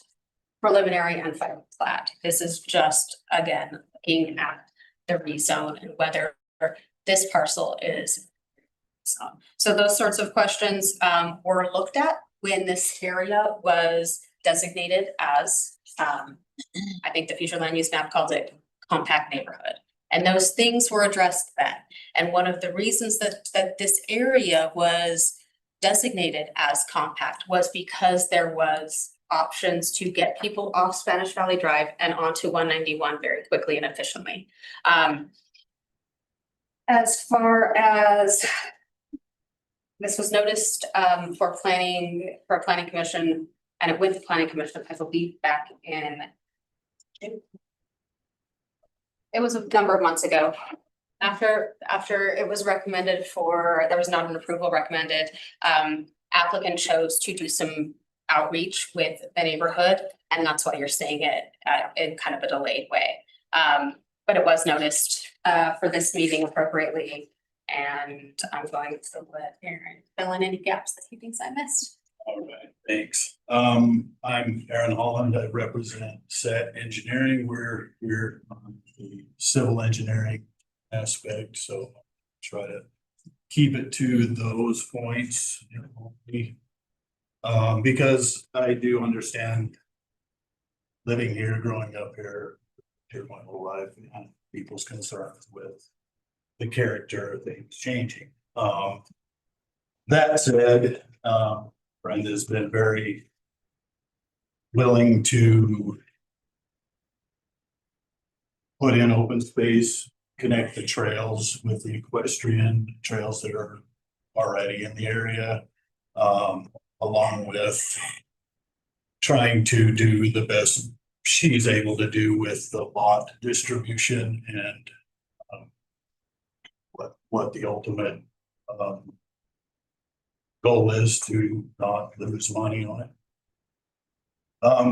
preliminary and final plat. This is just, again, looking at the rezone and whether this parcel is zoned. So those sorts of questions were looked at when this area was designated as, I think the future land use map called it compact neighborhood. And those things were addressed then. And one of the reasons that this area was designated as compact was because there was options to get people off Spanish Valley Drive and onto 191 very quickly and efficiently. As far as this was noticed for a planning commission, and it went to planning commission, I believe, back in June. It was a number of months ago. After it was recommended there was not an approval recommended, applicant chose to do some outreach with the neighborhood, and that's why you're seeing it in kind of a delayed way. But it was noticed for this meeting appropriately, and I'm going to let Aaron fill in any gaps that he thinks I missed. All right, thanks. I'm Aaron Holland. I represent SET Engineering. We're on the civil engineering aspect, so try to keep it to those points. Because I do understand living here, growing up here my whole life, and people's concerns with the character of things changing. That said, Brenda's been very willing to put in open space, connect the trails with the equestrian trails that are already in the area, along with trying to do the best she's able to do with the lot distribution and what the ultimate goal is to not lose money on it.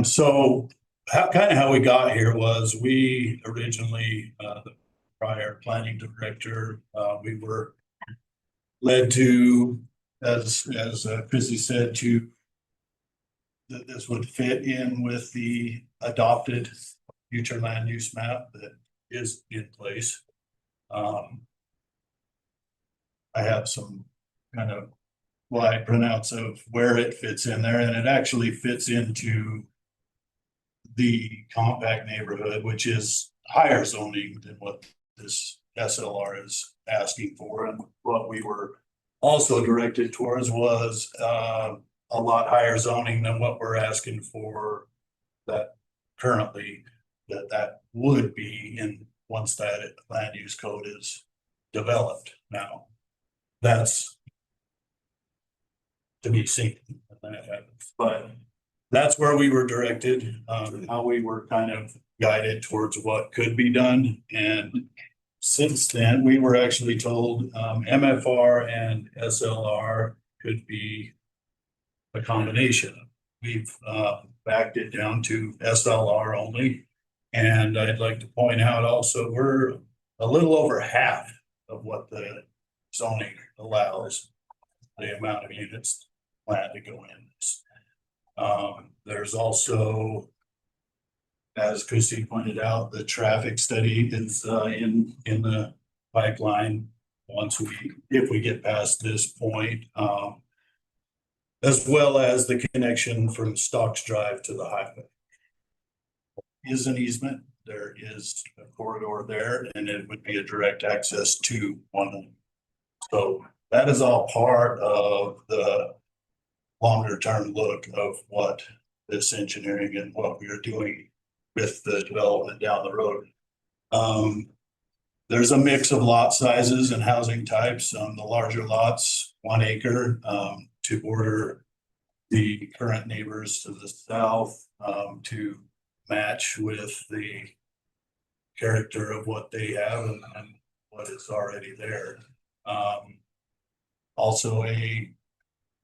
So how we got here was we originally, the prior planning director, we were led to, as Chrissy said, that this would fit in with the adopted future land use map that is in place. I have some kind of wide printouts of where it fits in there, and it actually fits into the compact neighborhood, which is higher zoning than what this SLR is asking for. And what we were also directed towards was a lot higher zoning than what we're asking for that currently that would be in once that land use code is developed. Now, that's to be seen when that happens, but that's where we were directed, how we were kind of guided towards what could be done. And since then, we were actually told MFR and SLR could be a combination. We've backed it down to SLR only. And I'd like to point out also, we're a little over half of what the zoning allows, the amount of units planned to go in. There's also, as Christy pointed out, the traffic study is in the pipeline if we get past this point, as well as the connection from Stocks Drive to the highway. Is an easement, there is a corridor there, and it would be a direct access to one. So that is all part of the longer term look of what this engineering and what we are doing with the development down the road. There's a mix of lot sizes and housing types. On the larger lots, 1 acre, to border the current neighbors to the south, to match with the character of what they have and what is already there. Also a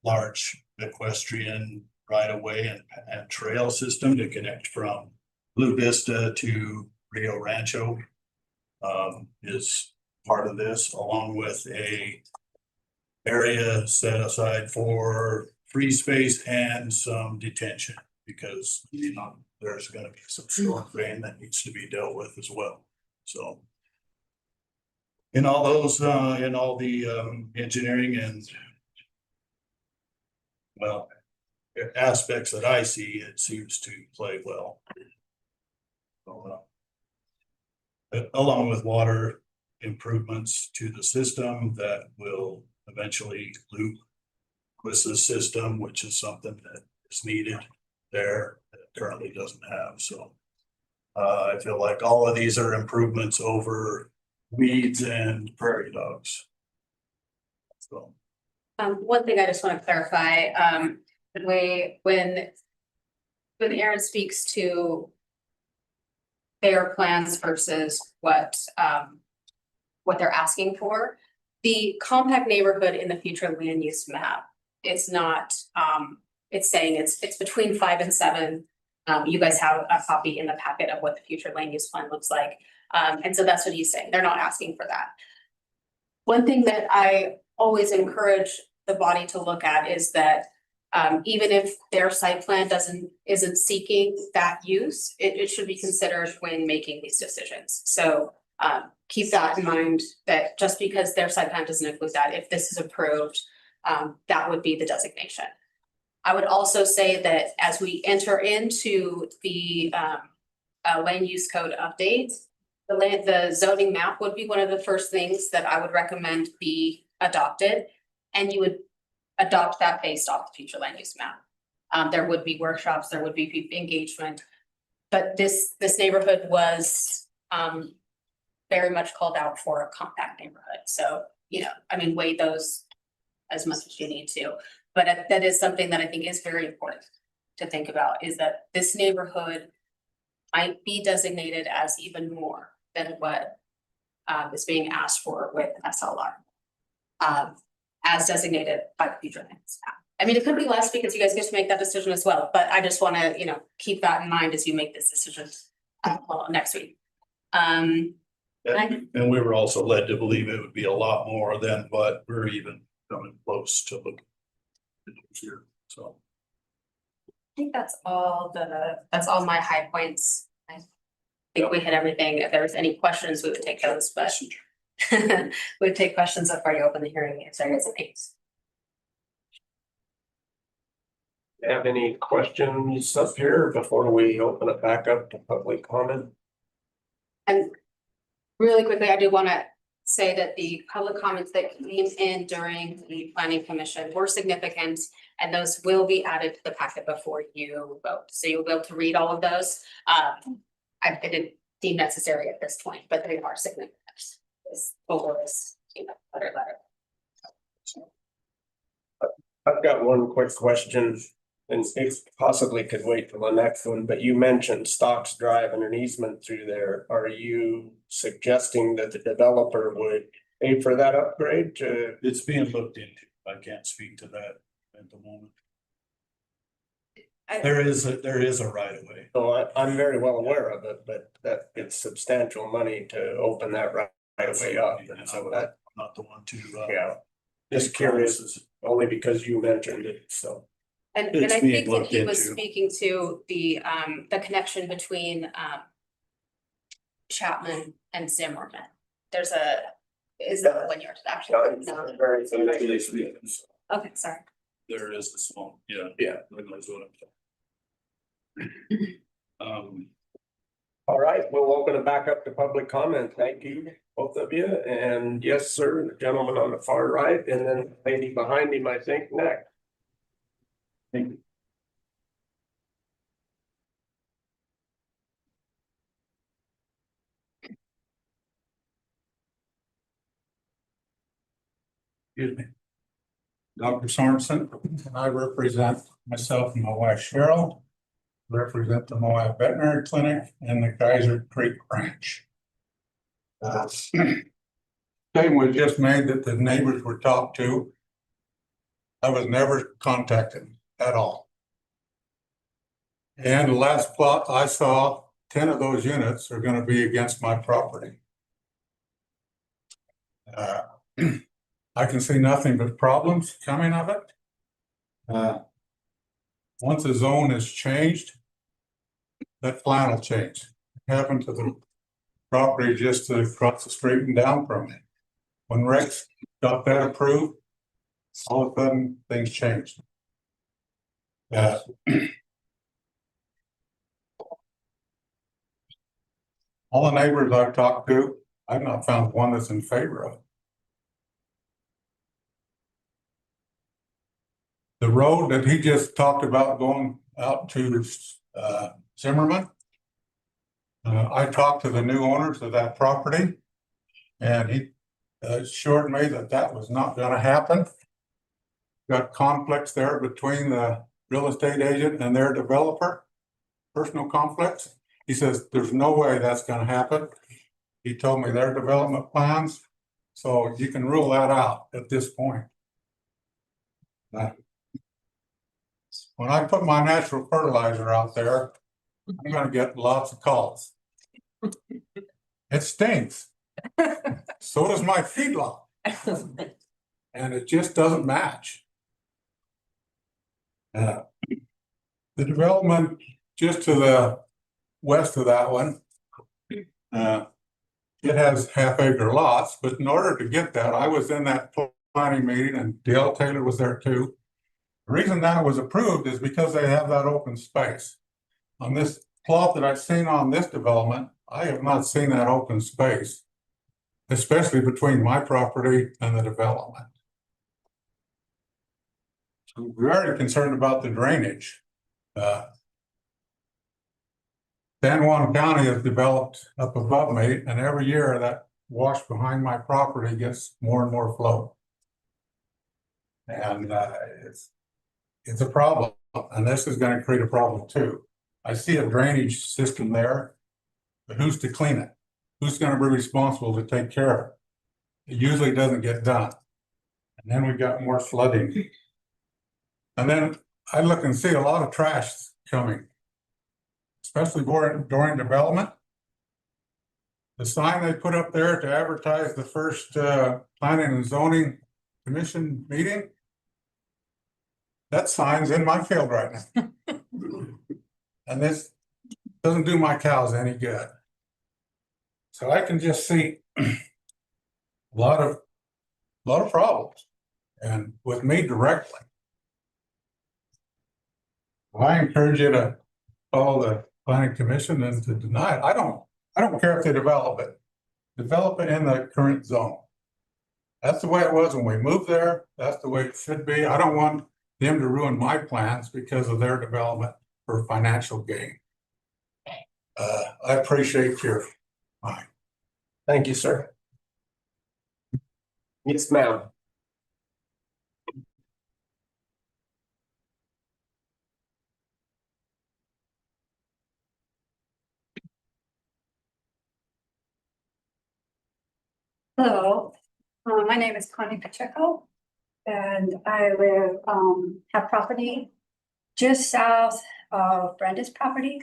large equestrian right of way and trail system to connect from Blue Vista to Rio Rancho is part of this, along with a area set aside for free space and some detention, because there's gonna be some storm drain that needs to be dealt with as well. So in all those, in all the engineering and aspects that I see, it seems to play well. So, along with water improvements to the system that will eventually loop Quissa's system, which is something that is needed there that it currently doesn't have. So I feel like all of these are improvements over weeds and prairie dogs. So One thing I just want to clarify, the way when Aaron speaks to their plans versus what they're asking for, the compact neighborhood in the future land use map is not, it's saying it's between 5 and 7. You guys have a copy in the packet of what the future land use plan looks like. And so that's what he's saying. They're not asking for that. One thing that I always encourage the body to look at is that even if their site plan isn't seeking that use, it should be considered when making these decisions. So keep that in mind, that just because their site plan doesn't include that, if this is approved, that would be the designation. I would also say that as we enter into the land use code update, the zoning map would be one of the first things that I would recommend be adopted, and you would adopt that based off the future land use map. There would be workshops, there would be engagement, but this neighborhood was very much called out for a compact neighborhood. So, I mean, weigh those as much as you need to, but that is something that I think is very important to think about, is that this neighborhood might be designated as even more than what is being asked for with SLR. As designated by the future land use map. I mean, it could be less because you guys get to make that decision as well, but I just want to, keep that in mind as you make this decision next week. and we were also led to believe it would be a lot more than what we're even coming close to looking here. So I think that's all my high points. I think we hit everything. If there was any questions, we would take those, but we'd take questions before you open the hearing if there is a piece. Have any questions up here before we open it back up to public comment? And really quickly, I do want to say that the public comments that came in during the planning commission were significant, and those will be added to the packet before you vote. So you'll be able to read all of those. I didn't deem necessary at this point, but they are significant. Letter. I've got one quick question, and it possibly could wait till the next one, but you mentioned Stocks Drive and an easement through there. Are you suggesting that the developer would pay for that upgrade to? it's being looked into. I can't speak to that at the moment. There is a right of way. So I'm very well aware of it, but that it's substantial money to open that right away up, and so that. Not the one to. Yeah, just curious, only because you mentioned it, so. And It's I being think that looked he was into. speaking to the connection between Chapman and Zimmerman. Is that one you're actually? No. Very familiar. Okay, sorry. There is the small, yeah. Yeah. That knows what I'm saying. All right, we'll open it back up to public comment. Thank you, both of you. And yes, sir, the gentleman on the far right, and then the lady behind him, I think, next. Thank you. Excuse me. Dr. Sorensen, and I represent myself and my wife Cheryl, represent the Moab Veterinary Clinic and the Geyser Creek Ranch. Statement was just made that the neighbors were talked to. I was never contacted at all. And the last plot I saw, 10 of those units are gonna be against my property. I can see nothing but problems coming of it. Once a zone is changed, that plan will change. It happened to the property just across the street and down from it. When Rex got that approved, all of a sudden things changed. All the neighbors I've talked to, I've not found one that's in favor of it. The road that he just talked about going out to Zimmerman. I talked to the new owners of that property. And he assured me that that was not gonna happen. Got conflicts there between the real estate agent and their developer. Personal conflicts. He says, there's no way that's gonna happen. He told me their development plans. So you can rule that out at this point. When I put my natural fertilizer out there, I'm gonna get lots of calls. It stinks. So does my feedlot. And it just doesn't match. The development just to the west of that one, it has half-acre lots, but in order to get that, I was in that planning meeting and Dale Taylor was there too. The reason that was approved is because they have that open space. On this plot that I've seen on this development, I have not seen that open space, especially between my property and the development. I'm very concerned about the drainage. San Juan County has developed up above me, and every year that wash behind my property gets more and more flow. And it's a problem, and this is going to create a problem too. I see a drainage system there, but who's to clean it? Who's going to be responsible to take care of it? It usually doesn't get done. And then we've got more flooding. And then I look and see a lot of trash coming, especially during development. The sign they put up there to advertise the first planning and zoning commission meeting, that sign's in my field right now. And this doesn't do my cows any good. So I can just see a lot of problems, and with me directly. I encourage you to follow the planning commission and to deny it. I don't care if they develop it. Develop it in the current zone. That's the way it was when we moved there. That's the way it should be. I don't want them to ruin my plans because of their development for financial gain. I appreciate your mind. Thank you, sir. Yes, ma'am. Hello, my name is Connie Pacheco, and I live, have property just south of Brenda's property.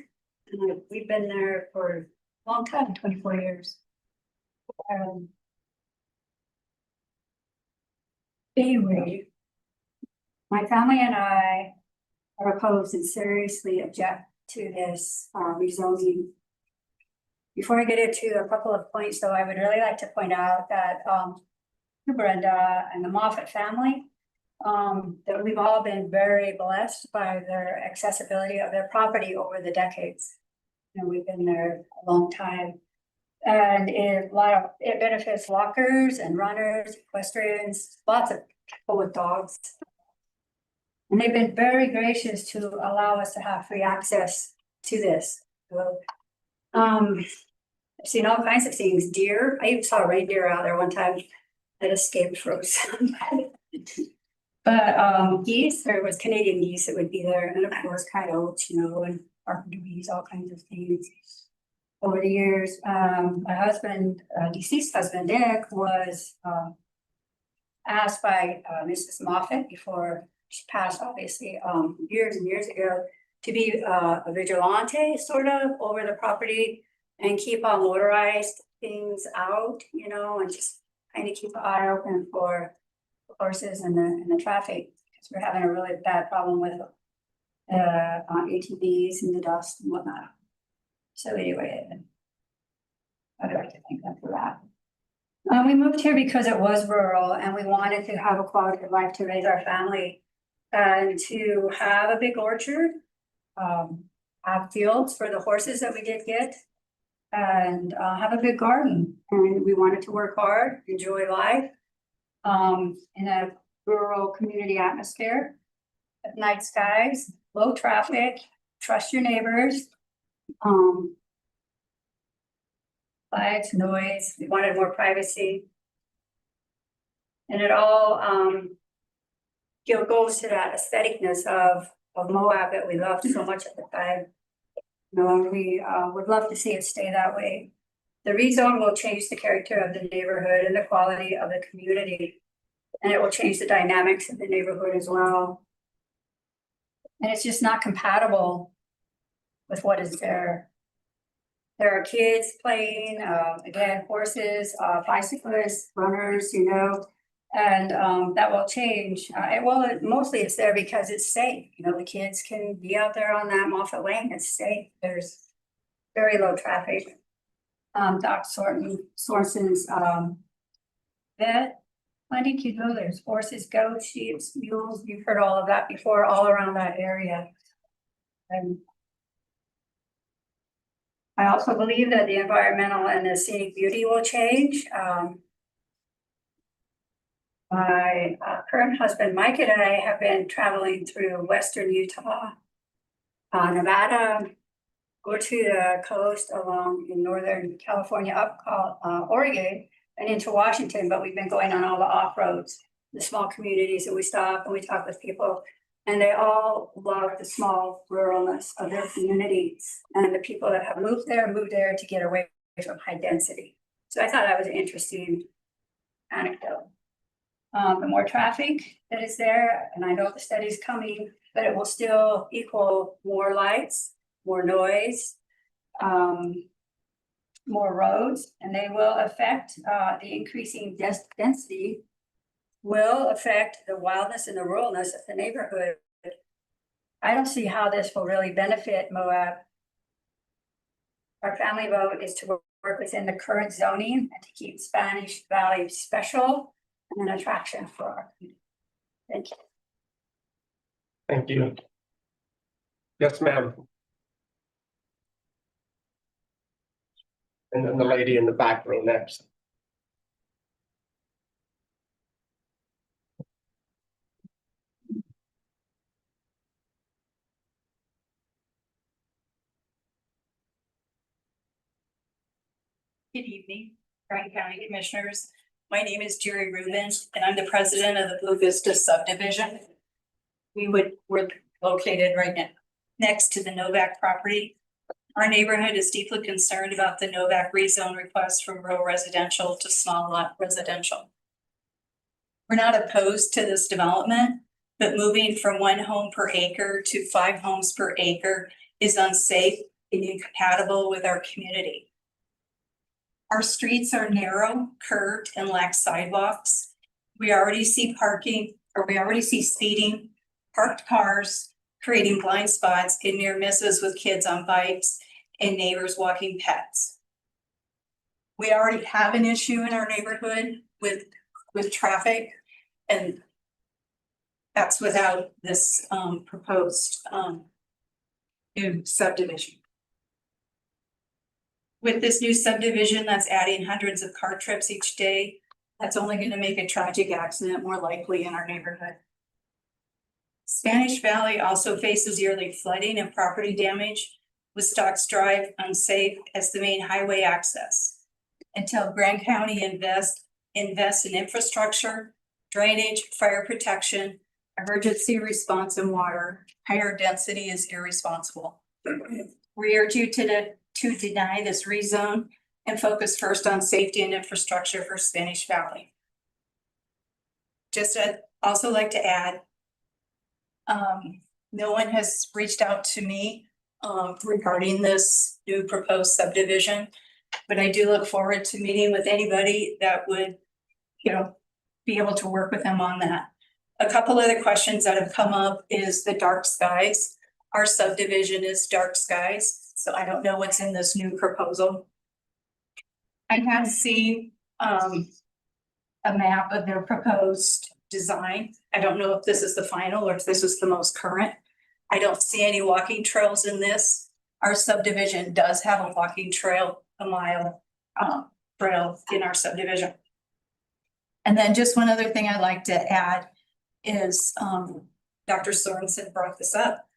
And we've been there for a long time, 24 years. Anyway, my family and I are opposed and seriously object to this rezoning. Before I get into a couple of points, though, I would really like to point out that Brenda and the Moffett family, that we've all been very blessed by their accessibility of their property over the decades. And we've been there a long time. And it benefits walkers and runners, equestrians, lots of people with dogs. And they've been very gracious to allow us to have free access to this. So, I've seen all kinds of things, deer. I even saw a reindeer out there one time that escaped frozen. But geese, there was Canadian geese that would be there, and of course coyotes, and carpenter bees, all kinds of things. over the years. My husband, deceased husband Dick was asked by Mrs. Moffett before she passed, obviously, years and years ago, to be a vigilante sort of over the property and keep all motorized things out, you know, and just kind of keep an eye open for horses and the traffic, because we're having a really bad problem with ATVs and the dust and whatnot. So anyway, I'd like to thank them for that. We moved here because it was rural and we wanted to have a quality of life to raise our family and to have a big orchard, have fields for the horses that we did get, and have a big garden. And we wanted to work hard, enjoy life in a rural community atmosphere, at night skies, low traffic, trust your neighbors. Lights, noise, we wanted more privacy. And it all goes to that aestheticness of Moab that we loved so much at the time. You know, and we would love to see it stay that way. The rezone will change the character of the neighborhood and the quality of the community. And it will change the dynamics of the neighborhood as well. And it's just not compatible with what is there. There are kids playing, again, horses, bicyclists, runners, you know, and that will change. Mostly it's there because it's safe. You know, the kids can be out there on that Moffett Lane. It's safe. There's very low traffic. Doc Sorensen's vet, plenty to go. There's horses, goats, sheep, mules. You've heard all of that before, all around that area. And I also believe that the environmental and the scenic beauty will change. My current husband, Mike, and I have been traveling through Western Utah, Nevada, go to the coast along in Northern California, up Oregon, and into Washington, but we've been going on all the off-roads, the small communities, and we stop and we talk with people. And they all love the small ruralness of their communities. And the people that have moved there to get away from high density. So I thought that was an interesting anecdote. The more traffic that is there, and I know the study's coming, but it will still equal more lights, more noise, more roads, and they will affect the increasing density will affect the wildness and the ruralness of the neighborhood. I don't see how this will really benefit Moab. Our family vote is to work within the current zoning and to keep Spanish Valley special and an attraction for our community. Thank you. Thank you. Yes, ma'am. And then the lady in the back row next. Good evening, Grand County Commissioners. My name is Jerry Rubin, and I'm the president of the Blue Vista subdivision. We're located right now next to the Novak property. Our neighborhood is deeply concerned about the Novak rezone request from rural residential to small lot residential. We're not opposed to this development, but moving from 1 home per acre to 5 homes per acre is unsafe and incompatible with our community. Our streets are narrow, curved, and lack sidewalks. We already see speeding, parked cars, creating blind spots and near misses with kids on bikes and neighbors walking pets. We already have an issue in our neighborhood with traffic, and that's without this proposed new subdivision. With this new subdivision that's adding hundreds of car trips each day, that's only going to make a tragic accident more likely in our neighborhood. Spanish Valley also faces yearly flooding and property damage, with Stocks Drive unsafe as the main highway access. Until Grand County invests in infrastructure, drainage, fire protection, emergency response, and water, higher density is irresponsible. We urge you to to deny this rezone and focus first on safety and infrastructure for Spanish Valley. Just I'd also like to add, no one has reached out to me regarding this new proposed subdivision, but I do look forward to meeting with anybody that would, you know, be able to work with them on that. A couple other questions that have come up is the dark skies. Our subdivision is dark skies, so I don't know what's in this new proposal. I have seen a map of their proposed design. I don't know if this is the final or if this is the most current. I don't see any walking trails in this. Our subdivision does have a walking trail, a mile trail in our subdivision. And then just one other thing I'd like to add is Dr. Sorensen brought this up.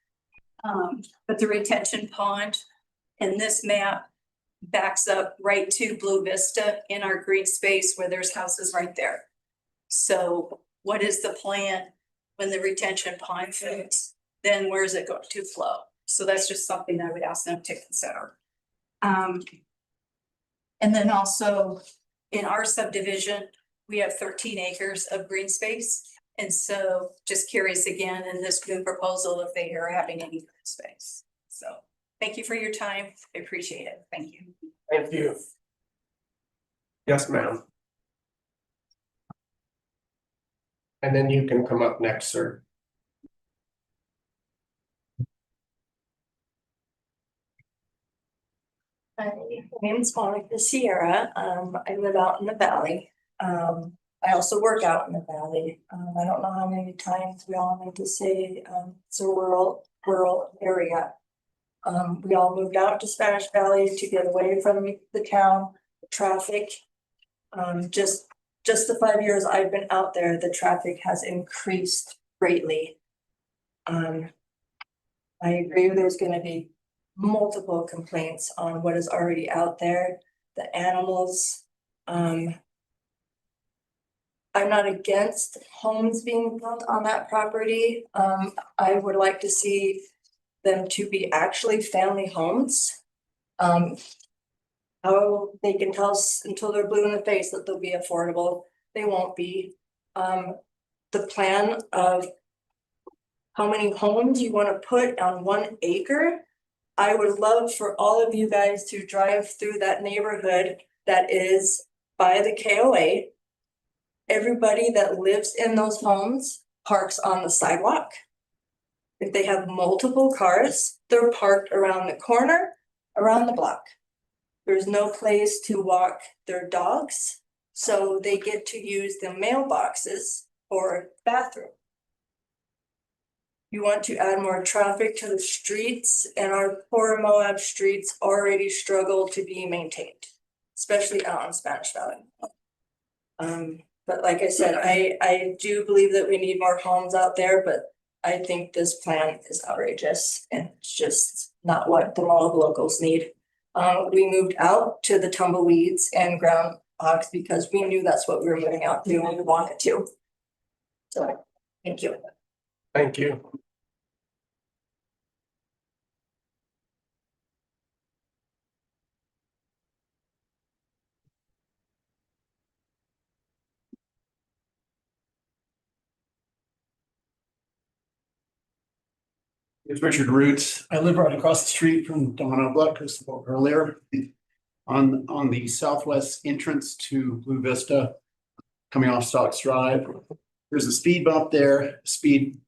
But the retention pond in this map backs up right to Blue Vista in our green space where there's houses right there. So what is the plan when the retention pond fills? Then where is it going to flow? So that's just something I would ask them to consider. And then also in our subdivision, we have 13 acres of green space. And so just curious again, in this new proposal, if they are having any green space. So thank you for your time. I appreciate it. Thank you. Thank you. Yes, ma'am. And then you can come up next, sir. My name is Monica Sierra. I live out in the valley. I also work out in the valley. I don't know how many times we all need to say it's a rural area. We all moved out to Spanish Valley to get away from the town, traffic. Just the 5 years I've been out there, the traffic has increased greatly. I agree there's gonna be multiple complaints on what is already out there, the animals. I'm not against homes being built on that property. I would like to see them to be actually family homes. How they can tell us until they're blue in the face that they'll be affordable, they won't be. The plan of how many homes you want to put on 1 acre, I would love for all of you guys to drive through that neighborhood that is by the KOA. Everybody that lives in those homes parks on the sidewalk. If they have multiple cars, they're parked around the corner, around the block. There's no place to walk their dogs, so they get to use the mailboxes or bathroom. You want to add more traffic to the streets, and our poor Moab streets already struggle to be maintained, especially out in Spanish Valley. But like I said, I do believe that we need more homes out there, but I think this plan is outrageous and it's just not what the Moab locals need. We moved out to the tumbleweeds and groundhogs because we knew that's what we were moving out to and we wanted to. So, thank you. Thank you. It's Richard Roots. I live right across the street from Donna Buck, who spoke earlier. On the southwest entrance to Blue Vista, coming off Stocks Drive. There's a speed bump there, speed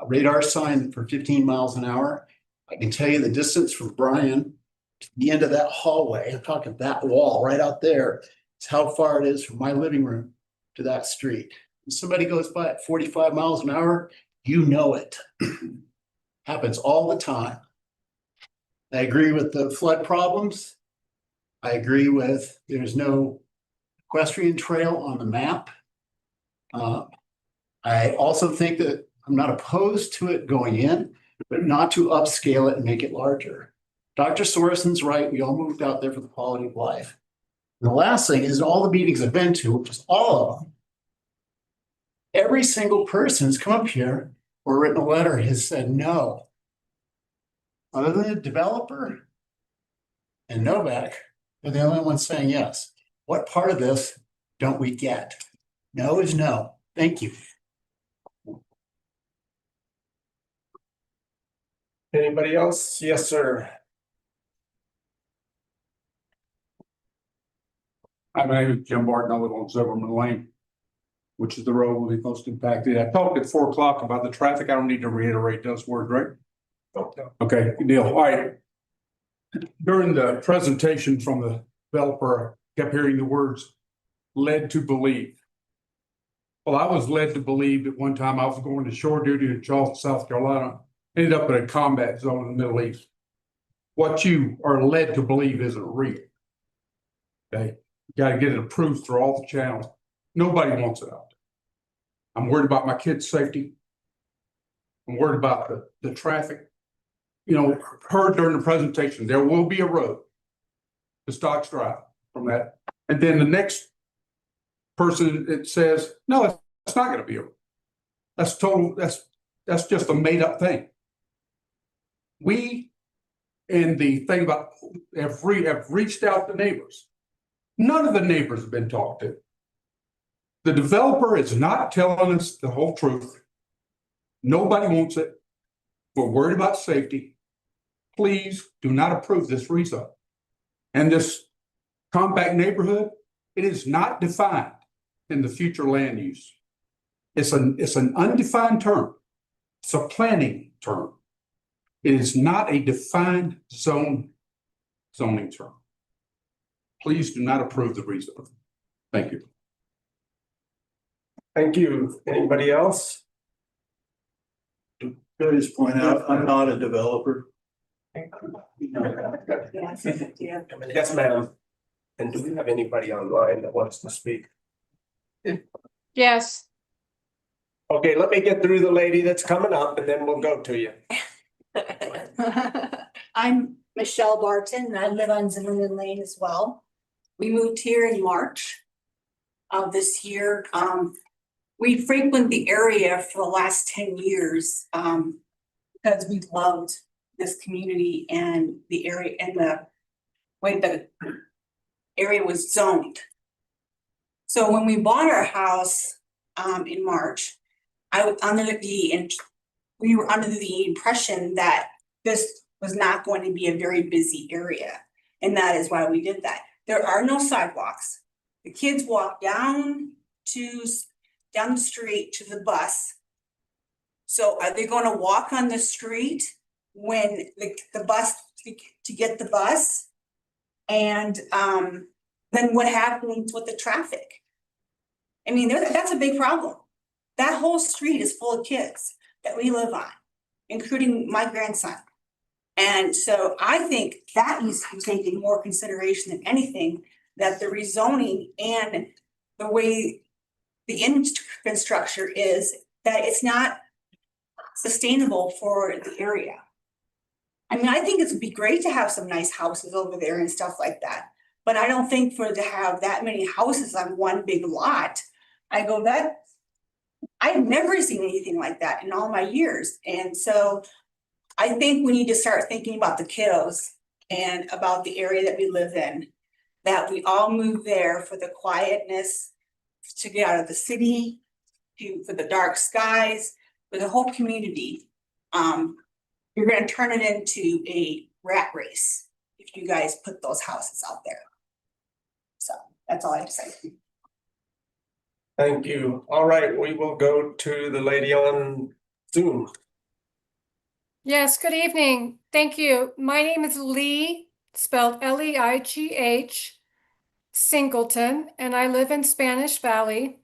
radar sign for 15 miles an hour. I can tell you the distance from Bryan to the end of that hallway, I'm talking that wall right out there, is how far it is from my living room to that street. If somebody goes by at 45 miles an hour, you know it. Happens all the time. I agree with the flood problems. I agree with there's no equestrian trail on the map. I also think that I'm not opposed to it going in, but not to upscale it and make it larger. Dr. Sorensen's right. We all moved out there for the quality of life. And the last thing is all the meetings I've been to, which is all of them, every single person who's come up here or written a letter has said no. Other than the developer, and Novak are the only ones saying yes. What part of this don't we get? No is no. Thank you. Anybody else? Yes, sir. Hi, my name is Jim Barton. I live on Zimmerman Lane, which is the road will be most impacted. I talked at 4 o'clock about the traffic. I don't need to reiterate those words, right? Okay, good deal. All right. During the presentation from the developer, I kept hearing the words led to believe. Well, I was led to believe at one time I was going to shore duty in Charleston, South Carolina, ended up in a combat zone in the Middle East. What you are led to believe isn't real. Okay, you got to get it approved through all the channels. Nobody wants it out there. I'm worried about my kids' safety. I'm worried about the traffic. You know, heard during the presentation, there will be a road to Stocks Drive from that. And then the next person, it says, no, it's not going to be a road. That's total, that's just a made up thing. We, and the thing about, have reached out to neighbors. None of the neighbors have been talked to. The developer is not telling us the whole truth. Nobody wants it. We're worried about safety. Please do not approve this rezone. And this compact neighborhood, it is not defined in the future land use. It's an undefined term. It's a planning term. It is not a defined zoning term. Please do not approve the rezone. Thank you. Thank you. Anybody else? Can I just point out, I'm not a developer. Yes, ma'am. And do we have anybody online that wants to speak? Yes. Okay, let me get through the lady that's coming up and then we'll go to you. I'm Michelle Barton and I live on Zimmerman Lane as well. We moved here in March of this year. We frequent the area for the last 10 years because we loved this community and the area and the way the area was zoned. So when we bought our house in March, we were under the impression that this was not going to be a very busy area. And that is why we did that. There are no sidewalks. The kids walk down the street to the bus. So are they going to walk on the street when the bus to get the bus? And then what happens with the traffic? I mean, that's a big problem. That whole street is full of kids that we live on, including my grandson. And so I think that needs to be taken more consideration than anything, that the rezoning and the way the infrastructure is, that it's not sustainable for the area. I mean, I think it would be great to have some nice houses over there and stuff like that. But I don't think to have that many houses on one big lot, I've never seen anything like that in all my years. And so I think we need to start thinking about the kiddos and about the area that we live in, that we all move there for the quietness, to get out of the city, for the dark skies, for the whole community. You're going to turn it into a rat race if you guys put those houses out there. So that's all I have to say. Thank you. All right, we will go to the lady on Zoom. Yes, good evening. Thank you. My name is Lee, spelled L-E-I-G-H, Singleton, and I live in Spanish Valley.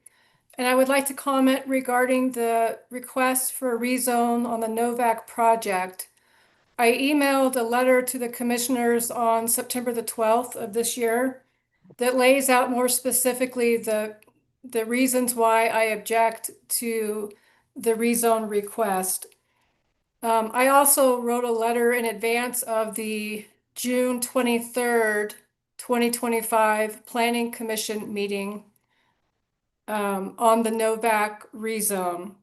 And I would like to comment regarding the request for a rezone on the Novak project. I emailed a letter to the commissioners on September the 12th of this year that lays out more specifically the reasons why I object to the rezone request. I also wrote a letter in advance of the June 23rd, 2025 Planning Commission meeting on the Novak rezone.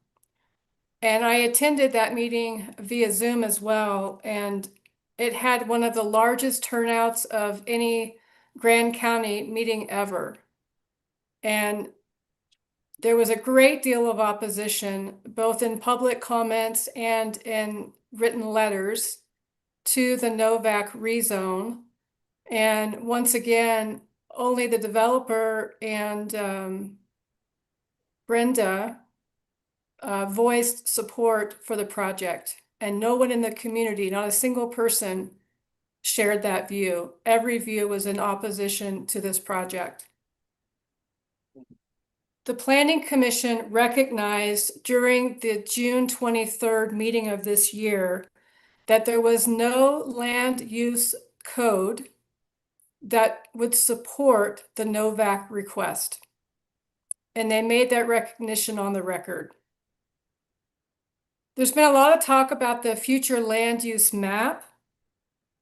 And I attended that meeting via Zoom as well. And it had one of the largest turnouts of any Grand County meeting ever. And there was a great deal of opposition, both in public comments and in written letters to the Novak rezone. And once again, only the developer and Brenda voiced support for the project. And no one in the community, not a single person, shared that view. Every view was in opposition to this project. The Planning Commission recognized during the June 23rd meeting of this year that there was no land use code that would support the Novak request. And they made that recognition on the record. There's been a lot of talk about the future land use map,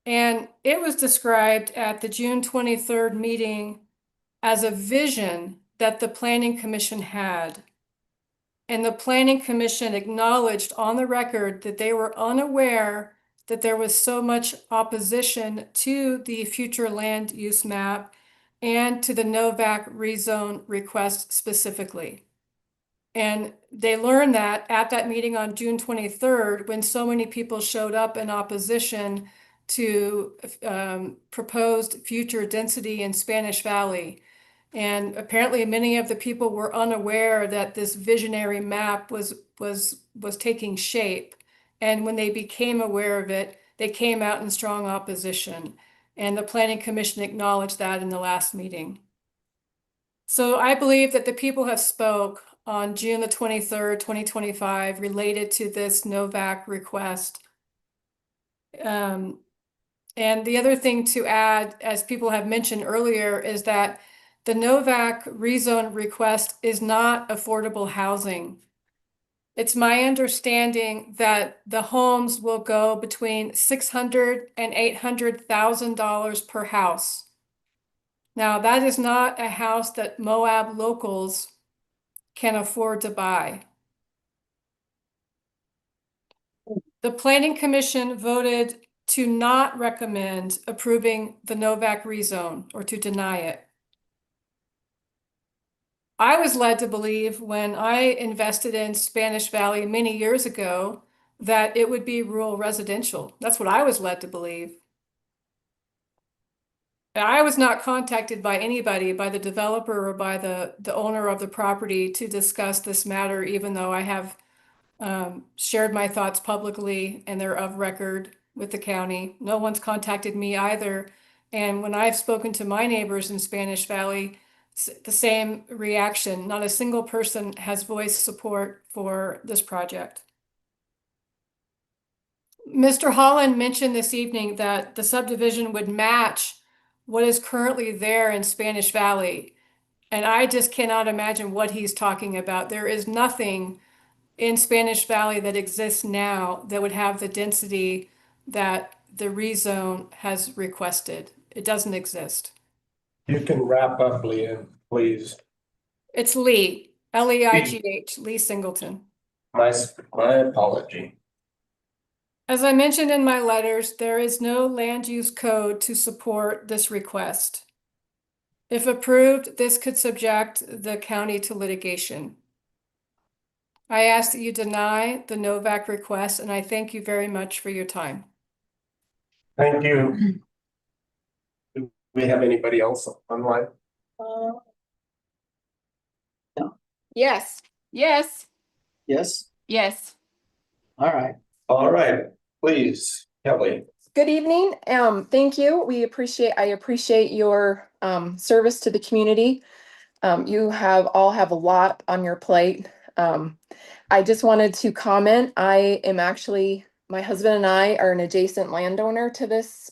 and it was described at the June 23rd meeting as a vision that the Planning Commission had. And the Planning Commission acknowledged on the record that they were unaware that there was so much opposition to the future land use map and to the Novak rezone request specifically. And they learned that at that meeting on June 23rd, when so many people showed up in opposition to proposed future density in Spanish Valley. And apparently many of the people were unaware that this visionary map was taking shape. And when they became aware of it, they came out in strong opposition. And the Planning Commission acknowledged that in the last meeting. So I believe that the people have spoke on June the 23rd, 2025, related to this Novak request. And the other thing to add, as people have mentioned earlier, is that the Novak rezone request is not affordable housing. It's my understanding that the homes will go between $600,000 and $800,000 per house. Now, that is not a house that Moab locals can afford to buy. The Planning Commission voted to not recommend approving the Novak rezone or to deny it. I was led to believe when I invested in Spanish Valley many years ago that it would be rural residential. That's what I was led to believe. I was not contacted by anybody, by the developer or by the owner of the property to discuss this matter, even though I have shared my thoughts publicly and they're of record with the county. No one's contacted me either. And when I've spoken to my neighbors in Spanish Valley, the same reaction. Not a single person has voiced support for this project. Mr. Holland mentioned this evening that the subdivision would match what is currently there in Spanish Valley. And I just cannot imagine what he's talking about. There is nothing in Spanish Valley that exists now that would have the density that the rezone has requested. It doesn't exist. You can wrap up, Leanne, please. It's Lee, Leigh, Lee Singleton. My apology. As I mentioned in my letters, there is no land use code to support this request. If approved, this could subject the county to litigation. I ask that you deny the Novak request, and I thank you very much for your time. Thank you. Do we have anybody else online? Yes, yes, Yes. yes. All right. All right, please, Kelly. Good evening. Thank you. I appreciate your service to the community. You all have a lot on your plate. I just wanted to comment. My husband and I are an adjacent landowner to this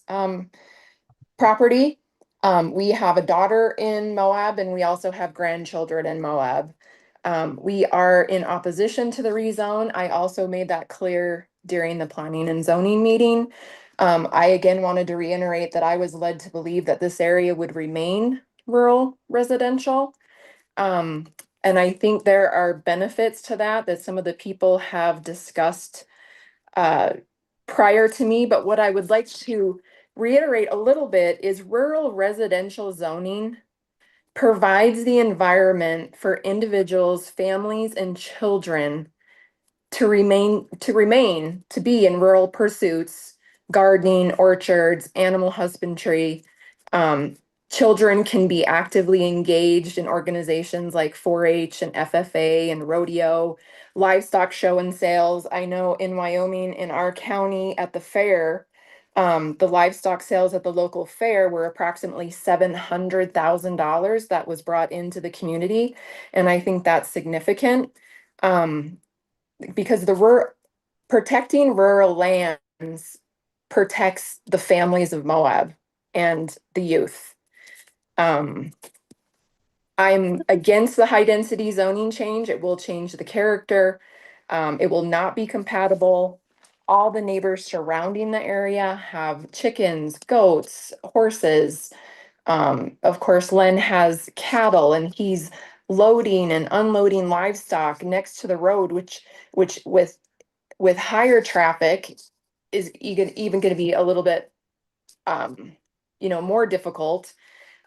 property. We have a daughter in Moab and we also have grandchildren in Moab. We are in opposition to the rezone. I also made that clear during the planning and zoning meeting. I again wanted to reiterate that I was led to believe that this area would remain rural residential. And I think there are benefits to that some of the people have discussed prior to me, but what I would like to reiterate a little bit is rural residential zoning provides the environment for individuals, families, and children to be in rural pursuits, gardening, orchards, animal husbandry. Children can be actively engaged in organizations like 4-H and FFA and rodeo, livestock show and sales. I know in Wyoming, in our county at the fair, the livestock sales at the local fair were approximately $700,000 that was brought into the community. And I think that's significant. Because protecting rural lands protects the families of Moab and the youth. I'm against the high density zoning change. It will change the character. It will not be compatible. All the neighbors surrounding the area have chickens, goats, horses. Of course, Len has cattle and he's loading and unloading livestock next to the road, which with higher traffic is even going to be a little bit more difficult.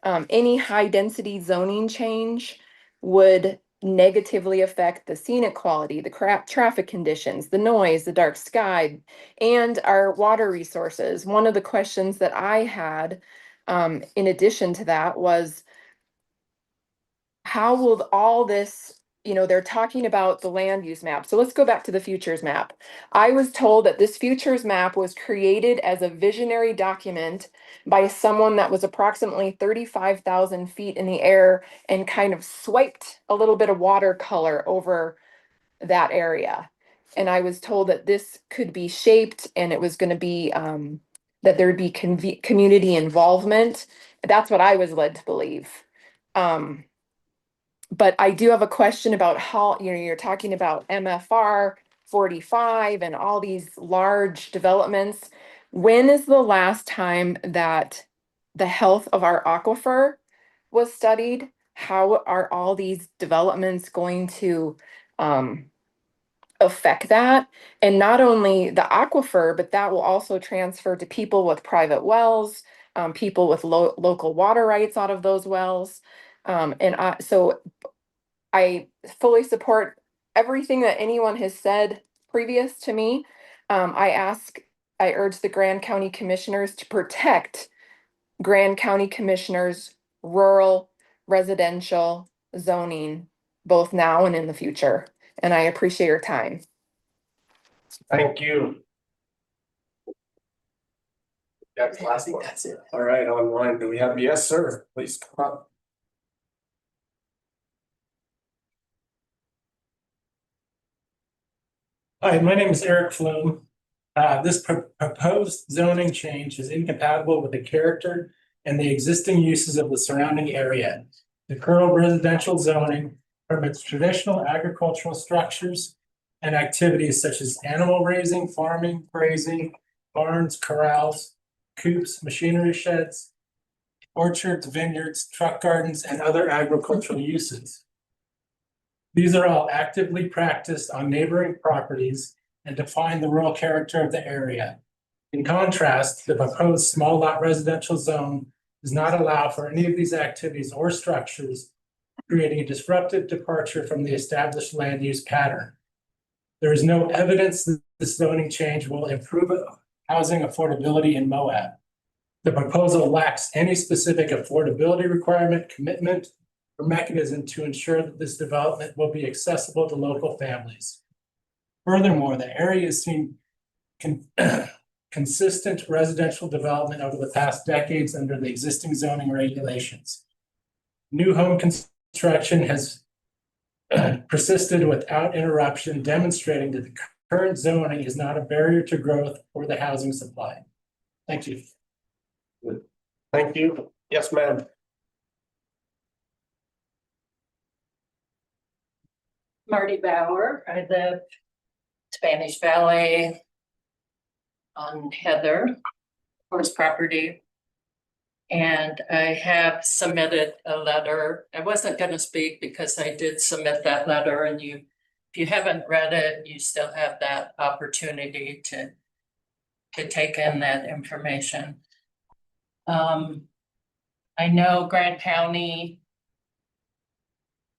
Any high density zoning change would negatively affect the scenic quality, the traffic conditions, the noise, the dark sky, and our water resources. One of the questions that I had, in addition to that, was how will all this, they're talking about the land use map. So let's go back to the futures map. I was told that this futures map was created as a visionary document by someone that was approximately 35,000 feet in the air and kind of swiped a little bit of watercolor over that area. And I was told that this could be shaped and it was going to be, that there would be community involvement. That's what I was led to believe. But I do have a question about how, you're talking about MFR 45 and all these large developments. When is the last time that the health of our aquifer was studied? How are all these developments going to affect that? And not only the aquifer, but that will also transfer to people with private wells, people with local water rights out of those wells. So I fully support everything that anyone has said previous to me. I urge the Grand County Commissioners to protect Grand County Commissioners' rural residential zoning, both now and in the future. And I appreciate your time. Thank you. That's the last one. That's it. All right, online, do we have, yes, sir, please come up. Hi, my name is Eric Flume. This proposed zoning change is incompatible with the character and the existing uses of the surrounding area. The current residential zoning permits traditional agricultural structures and activities such as animal raising, farming, grazing, barns, corrals, coops, machinery sheds, orchards, vineyards, truck gardens, and other agricultural uses. These are all actively practiced on neighboring properties and define the rural character of the area. In contrast, the proposed small lot residential zone does not allow for any of these activities or structures, creating a disruptive departure from the established land use pattern. There is no evidence that this zoning change will improve housing affordability in Moab. The proposal lacks any specific affordability requirement, commitment, or mechanism to ensure that this development will be accessible to local families. Furthermore, the area has seen consistent residential development over the past decades under the existing zoning regulations. New home construction has persisted without interruption, demonstrating that the current zoning is not a barrier to growth or the housing supply. Thank you. Thank you. Yes, ma'am. Marty Bauer, I live Spanish Valley on Heather, horse property. And I have submitted a letter. I wasn't going to speak because I did submit that letter, and if you haven't read it, you still have that opportunity to to take in that information. I know Grant County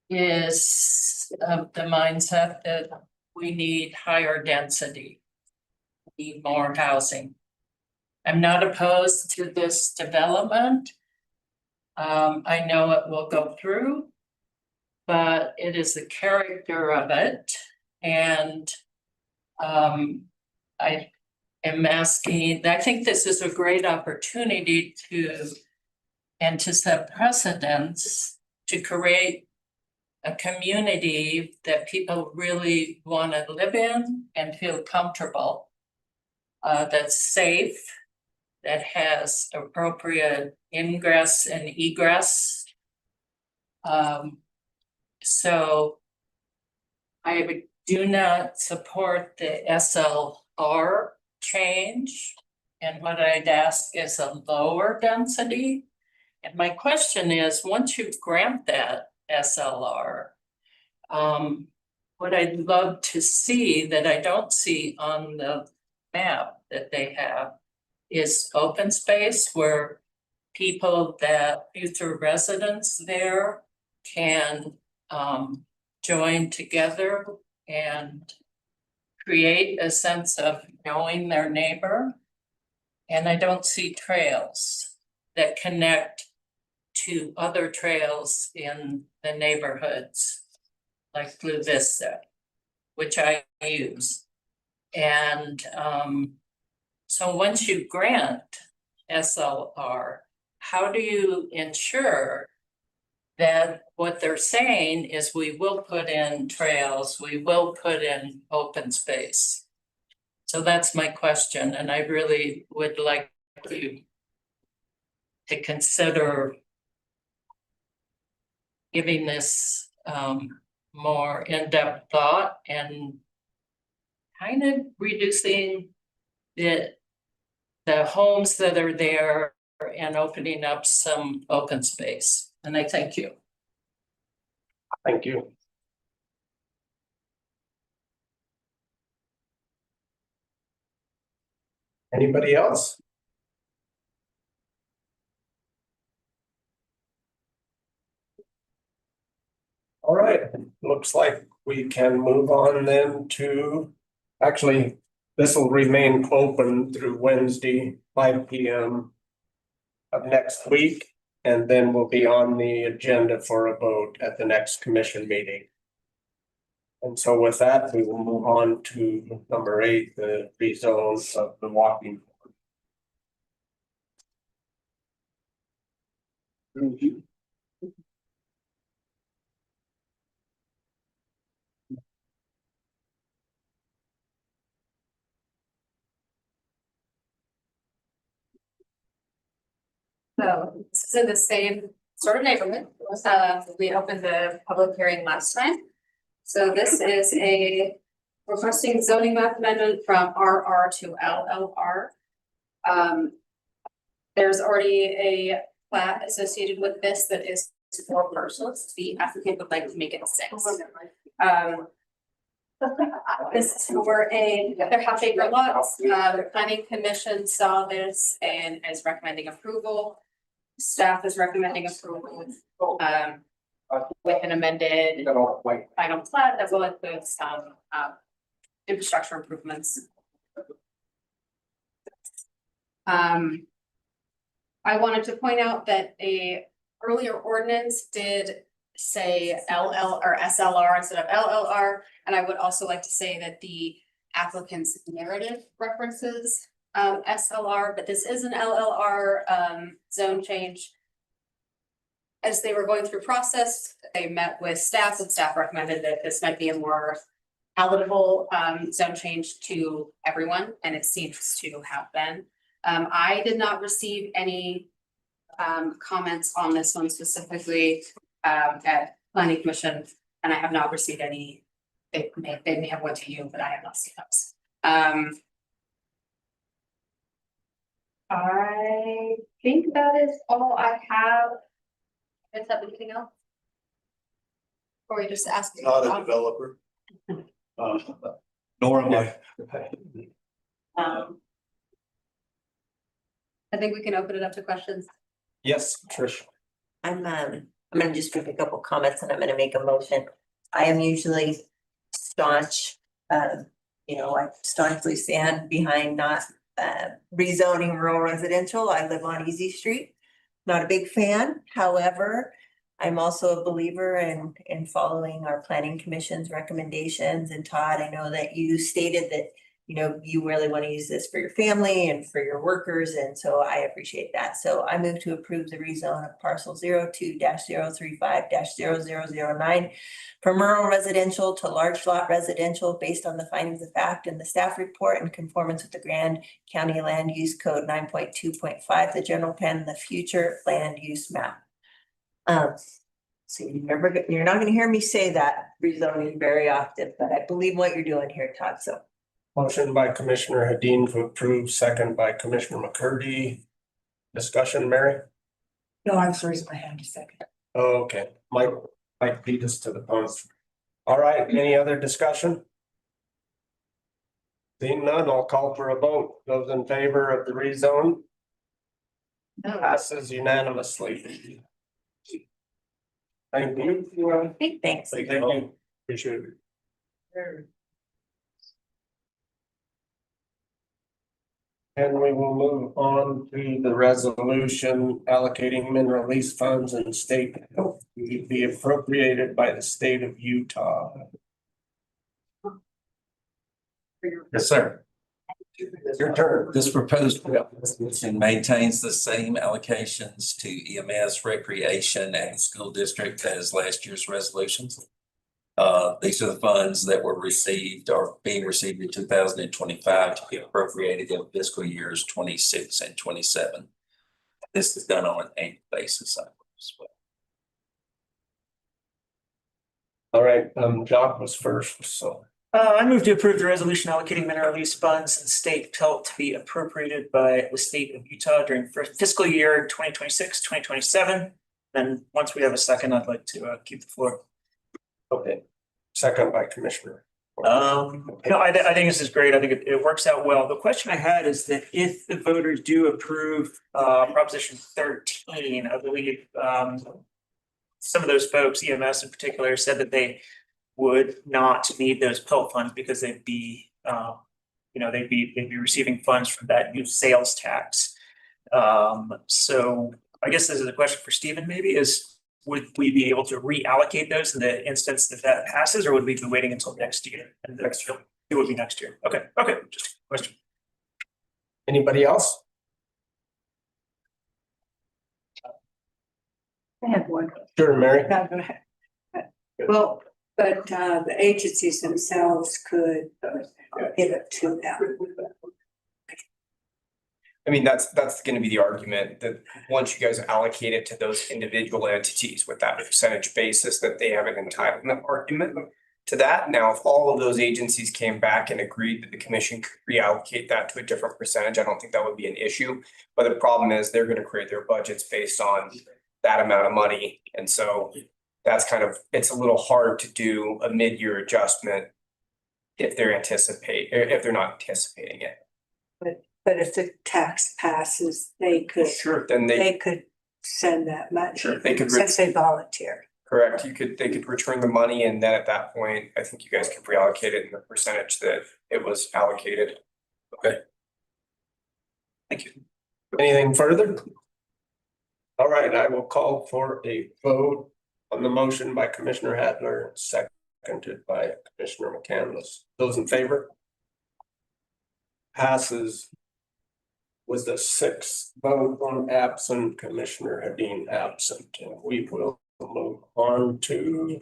is of the mindset that we need higher density, need more housing. I'm not opposed to this development. I know it will go through, but it is the character of it. And I am asking, I think this is a great opportunity and to set precedents to create a community that people really want to live in and feel comfortable, that's safe, that has appropriate ingress and egress. So I do not support the SLR change. And what I'd ask is a lower density. And my question is, once you grant that SLR, what I'd love to see that I don't see on the map that they have is open space where people that future residents there can join together and create a sense of knowing their neighbor. And I don't see trails that connect to other trails in the neighborhoods like Blue Vista, which I use. And so once you grant SLR, how do you ensure that what they're saying is we will put in trails, we will put in open space? So that's my question, and I really would like you to consider giving this more in-depth thought and kind of reducing the homes that are there and opening up some open space. And I thank you. Thank you. Anybody else? All right, looks like we can move on then to, actually, this will remain open through Wednesday, 5 p.m. of next week, and then we'll be on the agenda for a vote at the next commission meeting. And so with that, we will move on to number 8, the rezone of the walking. So this is in the same sort of neighborhood. We opened the public hearing last time. So this is a requesting zoning map amendment from RR to LLR. There's already a plat associated with this that is 4 parcels. The applicant would like to make it 6. This is for they're half-acre lots. The planning commission saw this and is recommending approval. Staff is recommending approval with an amended final plat that will include some infrastructure improvements. I wanted to point out that a earlier ordinance did say LL or SLR instead of LLR. And I would also like to say that the applicant's narrative references SLR, but this is an LLR zone change. As they were going through process, they met with staff and staff recommended that this might be a more palatable zone change to everyone, and it seems to have been. I did not receive any comments on this one specifically at planning commission, and I have not received any. They may have went to you, but I have not seen those. I think that is all I have. Is that anything else? Or we just ask? Not a developer. Nor am I. I think we can open it up to questions. Yes, Trish. I'm gonna just make a couple comments and I'm gonna make a motion. I am usually staunch, I staunchly stand behind not rezoning rural residential. I live on Easy Street. Not a big fan, however, I'm also a believer in following our planning commission's recommendations. And Todd, I know that you stated that, you really want to use this for your family and for your workers, and so I appreciate that. So I move to approve the rezone of parcel 02-035-0009 from rural residential to large lot residential based on the findings of fact in the staff report in conformance with the Grand County Land Use Code 9.2.5, the general plan, and the future land use map. So you're not gonna hear me say that rezoning very often, but I believe what you're doing here, Todd, so. Motion by Commissioner Hadeen to approve, second by Commissioner McCurdy. Discussion, Mary? No, I was raising my hand a second. Okay, Mike beat us to the punch. All right, any other discussion? Seeing none, I'll call for a vote. Those in favor of the rezone? Passes unanimously. Thank you. Thanks. Thank you. Appreciate it. And we will move on to the resolution allocating mineral lease funds and state to be appropriated by the state of Utah. Yes, sir. Your turn. This proposed resolution maintains the same allocations to EMS, recreation, and school district as last year's resolutions. These are the funds that were received or being received in 2025 to be appropriated in fiscal years 26 and 27. This is done on an annual basis. All right, Jock was first, so. I move to approve the resolution allocating mineral lease funds and state pelt to be appropriated by the state of Utah during fiscal year 2026-2027. Then once we have a second, I'd like to keep the floor. Okay, second by Commissioner. I think this is great. I think it works out well. The question I had is that if the voters do approve Proposition 13, I believe some of those folks, EMS in particular, said that they would not need those PELT funds because they'd be receiving funds from that new sales tax. So I guess this is a question for Stephen maybe is, would we be able to reallocate those in the instance that passes, or would we be waiting until next year? And next year, it would be next year. Okay, just a question. Anybody else? I have one. Sure, Mary. Well, but the agencies themselves could give it to them. I mean, that's gonna be the argument that once you guys allocate it to those individual entities with that percentage basis, that they have an entitlement argument to that. Now, if all of those agencies came back and agreed that the commission could reallocate that to a different percentage, I don't think that would be an issue. But the problem is they're gonna create their budgets based on that amount of money. And so that's it's a little hard to do a mid-year adjustment if they're not anticipating it. But if the tax passes, they could. Sure, then they could send that money. Sure, they could. Since they volunteer. Correct, they could return the money, and then at that point, I think you guys could reallocate it in the percentage that it was allocated. Okay. Thank you. Anything further? All right, I will call for a vote on the motion by Commissioner Hadler, seconded by Commissioner McCandless. Those in favor? Passes with a 6 vote on absent, Commissioner Hadeen absent, and we will move on to.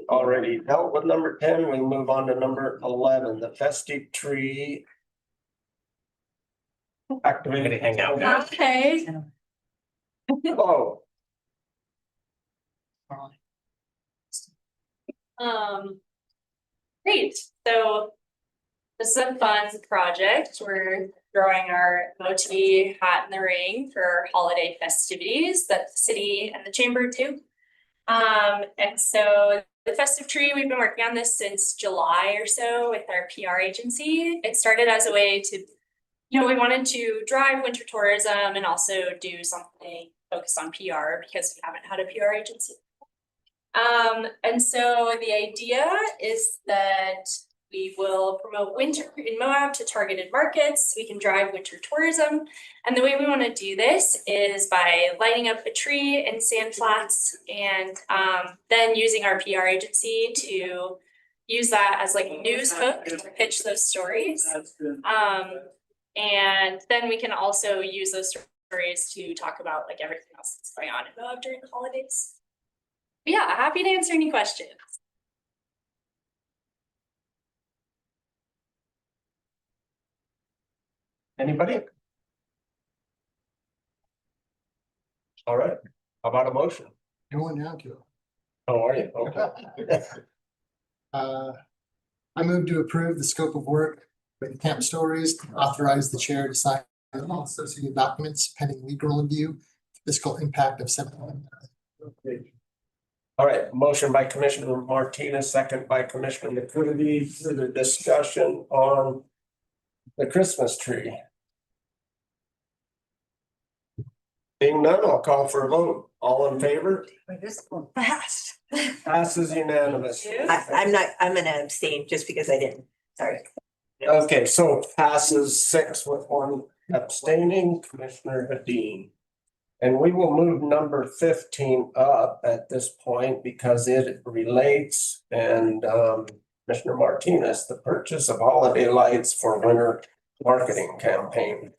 Already dealt with number 10, we move on to number 11, the festive tree. Activity hangout. Okay. Oh. Great, so this is a fun project. We're throwing our motif hat in the ring for holiday festivities that the city and the chamber do. And so the festive tree, we've been working on this since July or so with our PR agency. It started as a way to, we wanted to drive winter tourism and also do something focused on PR because we haven't had a PR agency. And so the idea is that we will promote winter in Moab to targeted markets. We can drive winter tourism. And the way we want to do this is by lighting up a tree in sand flats and then using our PR agency to use that as like a news hook to pitch those stories. And then we can also use those stories to talk about like everything else that's going on in Moab during the holidays. But yeah, happy to answer any questions. Anybody? All right, how about a motion? Going down to it. How are you? Okay. I move to approve the scope of work with the Camp Stories, authorize the chair to sign all associated documents pending legal review, fiscal impact of $7. All right, motion by Commissioner Martinez, second by Commissioner McCurdy. Further discussion on the Christmas tree. Being none, I'll call for a vote. All in favor? This is going fast. Passes unanimous. I'm gonna abstain just because I didn't, sorry. Okay, so passes 6 with 1 abstaining, Commissioner Hadeen. And we will move number 15 up at this point because it relates and Commissioner Martinez, the purchase of holiday lights for winter marketing campaign.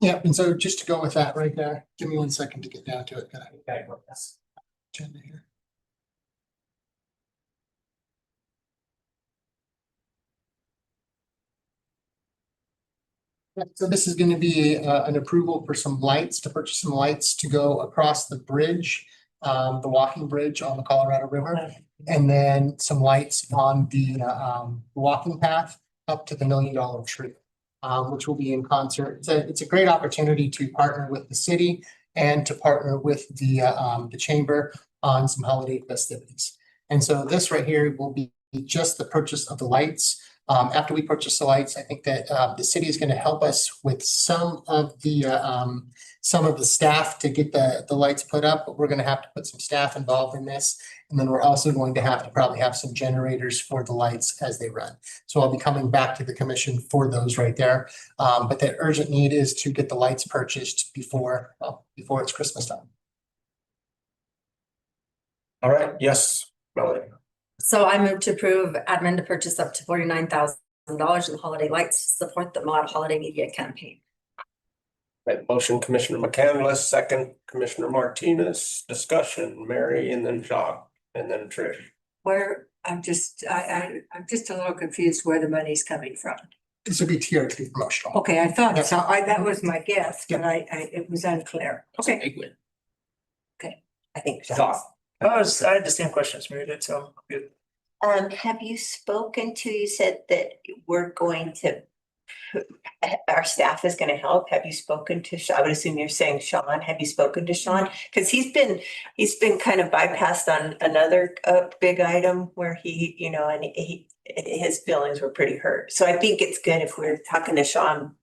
Yeah, and so just to go with that right there, give me 1 second to get down to it. Agenda here. So this is going to be an approval for some lights, to purchase some lights to go across the bridge, the walking bridge on the Colorado River. And then some lights on the walking path up to the $1 Million Tree, which will be in concert. It's a great opportunity to partner with the city and to partner with the chamber on some holiday festivities. And so this right here will be just the purchase of the lights. After we purchase the lights, I think that the city is going to help us with some of the staff to get the lights put up, but we're going to have to put some staff involved in this. And then we're also going to have to probably have some generators for the lights as they run. So I'll be coming back to the commission for those right there. But the urgent need is to get the lights purchased before it's Christmas time. All right, yes, Melanie. So I move to approve admin to purchase up to $49,000 in holiday lights to support the Moab Holiday Media Campaign. Right, motion Commissioner McCandless, second Commissioner Martinez, discussion, Mary and then Jacques and then Trish. I'm just a little confused where the money's coming from. This will be TRT promotional. Okay, I thought Yeah. so. That was my guess, but it was unclear. Okay. Okay, I think so. Jacques. I had the same question as Mary did, so I'm good. Have you spoken to, you said that we're going to, our staff is going to help. Have you spoken to Sean? I would assume you're saying Sean. Have you spoken to Sean? Because he's been kind of bypassed on another big item where he, and his feelings were pretty hurt. So I think it's good if we're talking to Sean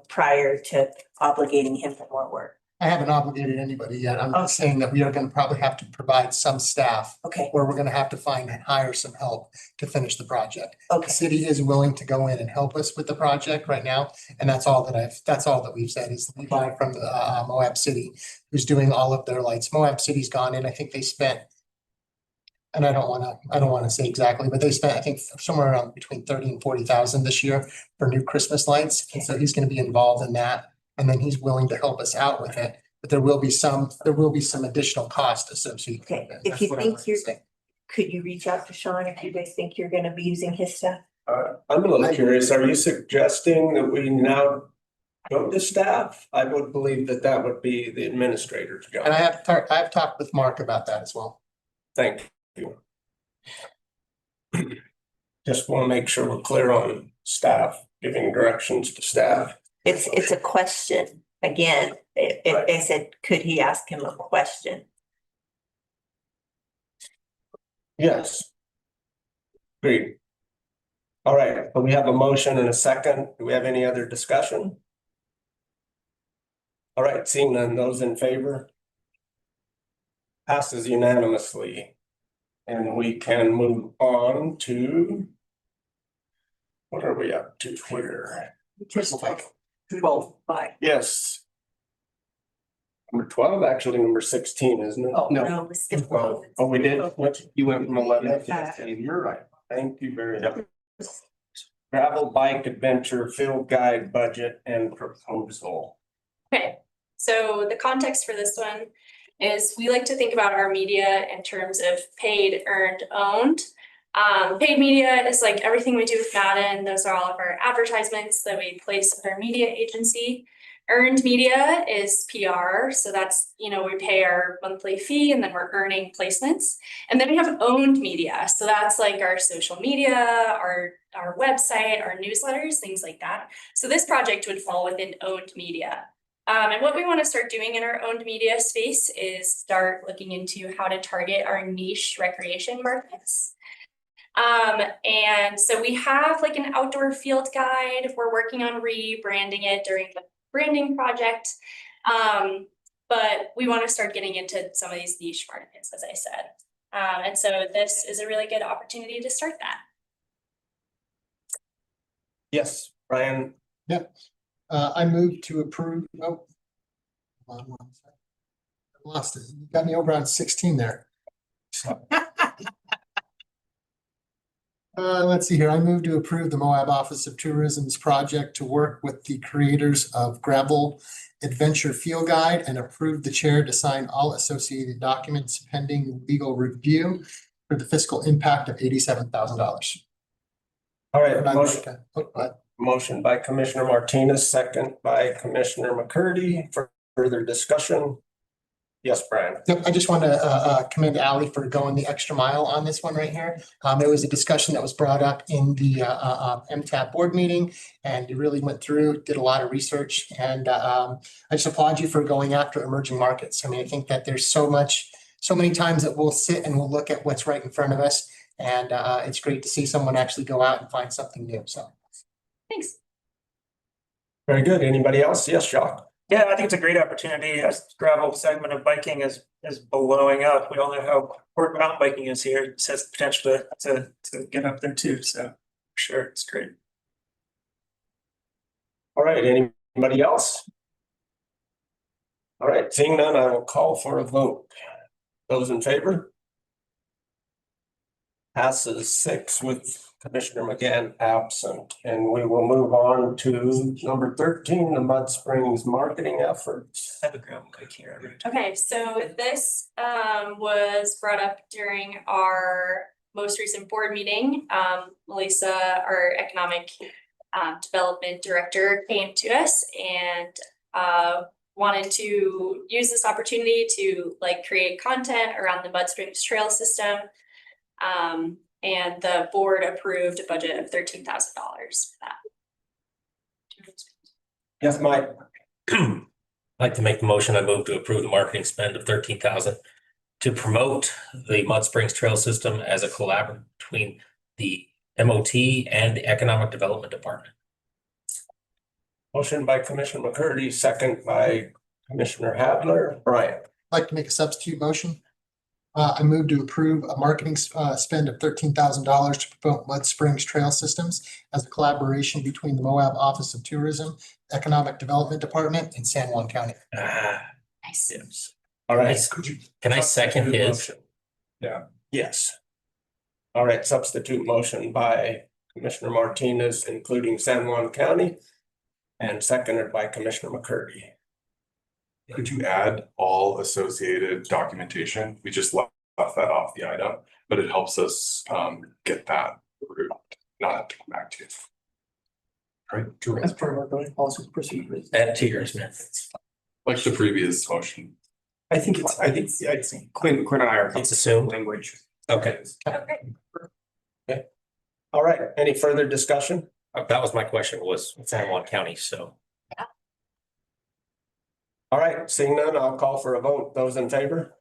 prior to obligating him for more work. I haven't obligated anybody yet. I'm just saying that we are going to probably have to provide some staff. Okay. Where we're going to have to hire some help to finish the project. Okay. The city is willing to go in and help us with the project right now. And that's all that we've said is Levi from the Moab City, who's doing all of their lights. Moab City's gone in. I think they spent, and I don't want to say exactly, but they spent, I think, somewhere around between 30 and 40,000 this year for new Christmas lights. And so he's going to be involved in that. And then he's willing to help us out with it, but there will be some additional cost associated. Okay, with it. if That's you what I'm think saying. could you reach out to Sean if you guys think you're gonna be using his stuff? I'm a little curious, are you suggesting that we now go to staff? I would believe that would be the administrator's job. And I've talked with Mark about that as well. Thank you. Just want to make sure we're clear on staff, giving directions to staff. It's a question. Again, they said, could he ask him a question? Yes. Agreed. All right, but we have a motion and a second. Do we have any other discussion? All right, seeing none, those in favor? Passes unanimously. And we can move on to. What are we up to here? Just like 12. Yes. Number 12, actually number 16, isn't it? Oh, No. no, we skipped 12. Oh, we did? What? You went from 11 to 15. You're right. Thank you very much. Gravel bike adventure field guide budget and proposal. Okay, so the context for this one is we like to think about our media in terms of paid, earned, owned. Paid media is like everything we do with Madden. Those are all of our advertisements that we place with our media agency. Earned media is PR. So that's, we pay our monthly fee and then we're earning placements. And then we have owned media. So that's like our social media, our website, our newsletters, things like that. So this project would fall within owned media. And what we want to start doing in our owned media space is start looking into how to target our niche recreation markets. And so we have like an outdoor field guide. We're working on rebranding it during the branding project. But we want to start getting into some of these niche markets, as I said. And so this is a really good opportunity to start that. Yes, Brian. Yep. I move to approve, hold on one second. I lost it. You got me over on 16 there. Let's see here. I move to approve the Moab Office of Tourism's project to work with the creators of Gravel Adventure Field Guide and approve the chair to sign all associated documents pending legal review for the fiscal impact of $87,000. All right, motion by Commissioner Martinez, second by Commissioner McCurdy. For further discussion. Yes, Brian. Yep, I just want to commend Ally for going the extra mile on this one right here. There was a discussion that was brought up in the MTAP board meeting, and you really went through, did a lot of research, and I just applaud you for going after emerging markets. I mean, I think that there's so many times that we'll sit and we'll look at what's right in front of us, and it's great to see someone actually go out and find something new. So, thanks. Very good. Anybody else? Yes, Jacques. Yeah, I think it's a great opportunity. As gravel segment of biking is blowing up. We all know how important mountain biking is here. It has the potential to get up there too. So sure, it's great. All right, anybody else? All right, seeing none, I will call for a vote. Those in favor? Passes 6 with Commissioner McGann absent, and we will move on to number 13, the Mud Springs marketing efforts. I have a gravel bike here. Okay, so this was brought up during our most recent board meeting. Melissa, our economic development director, came to us and wanted to use this opportunity to create content around the Mud Springs Trail system. And the board approved a budget of $13,000 for that. Yes, Mike. I'd like to make the motion. I move to approve the marketing spend of $13,000 to promote the Mud Springs Trail System as a collaborative between the MOT and the Economic Development Department. Motion by Commissioner McCurdy, second by Commissioner Hadler. Brian. I'd like to make a substitute motion. I move to approve a marketing spend of $13,000 to promote Mud Springs Trail Systems as a collaboration between the Moab Office of Tourism, Economic Development Department, and San Juan County. Nice. Yes. All right. Can I second his? Yeah. Yes. All right, substitute motion by Commissioner Martinez, including San Juan County, and seconded by Commissioner McCurdy. Could you add all associated documentation? We just left that off the item, but it helps us get that approved, not have to come back to it. Right. As part of our going policy procedures. Add to yours, man. Like the previous motion. I think Clint and I are. It's assumed. Language. Okay. Okay. All right, any further discussion? That was my question, was San Juan County, so. All right, seeing none, I'll call for a vote. Those in favor?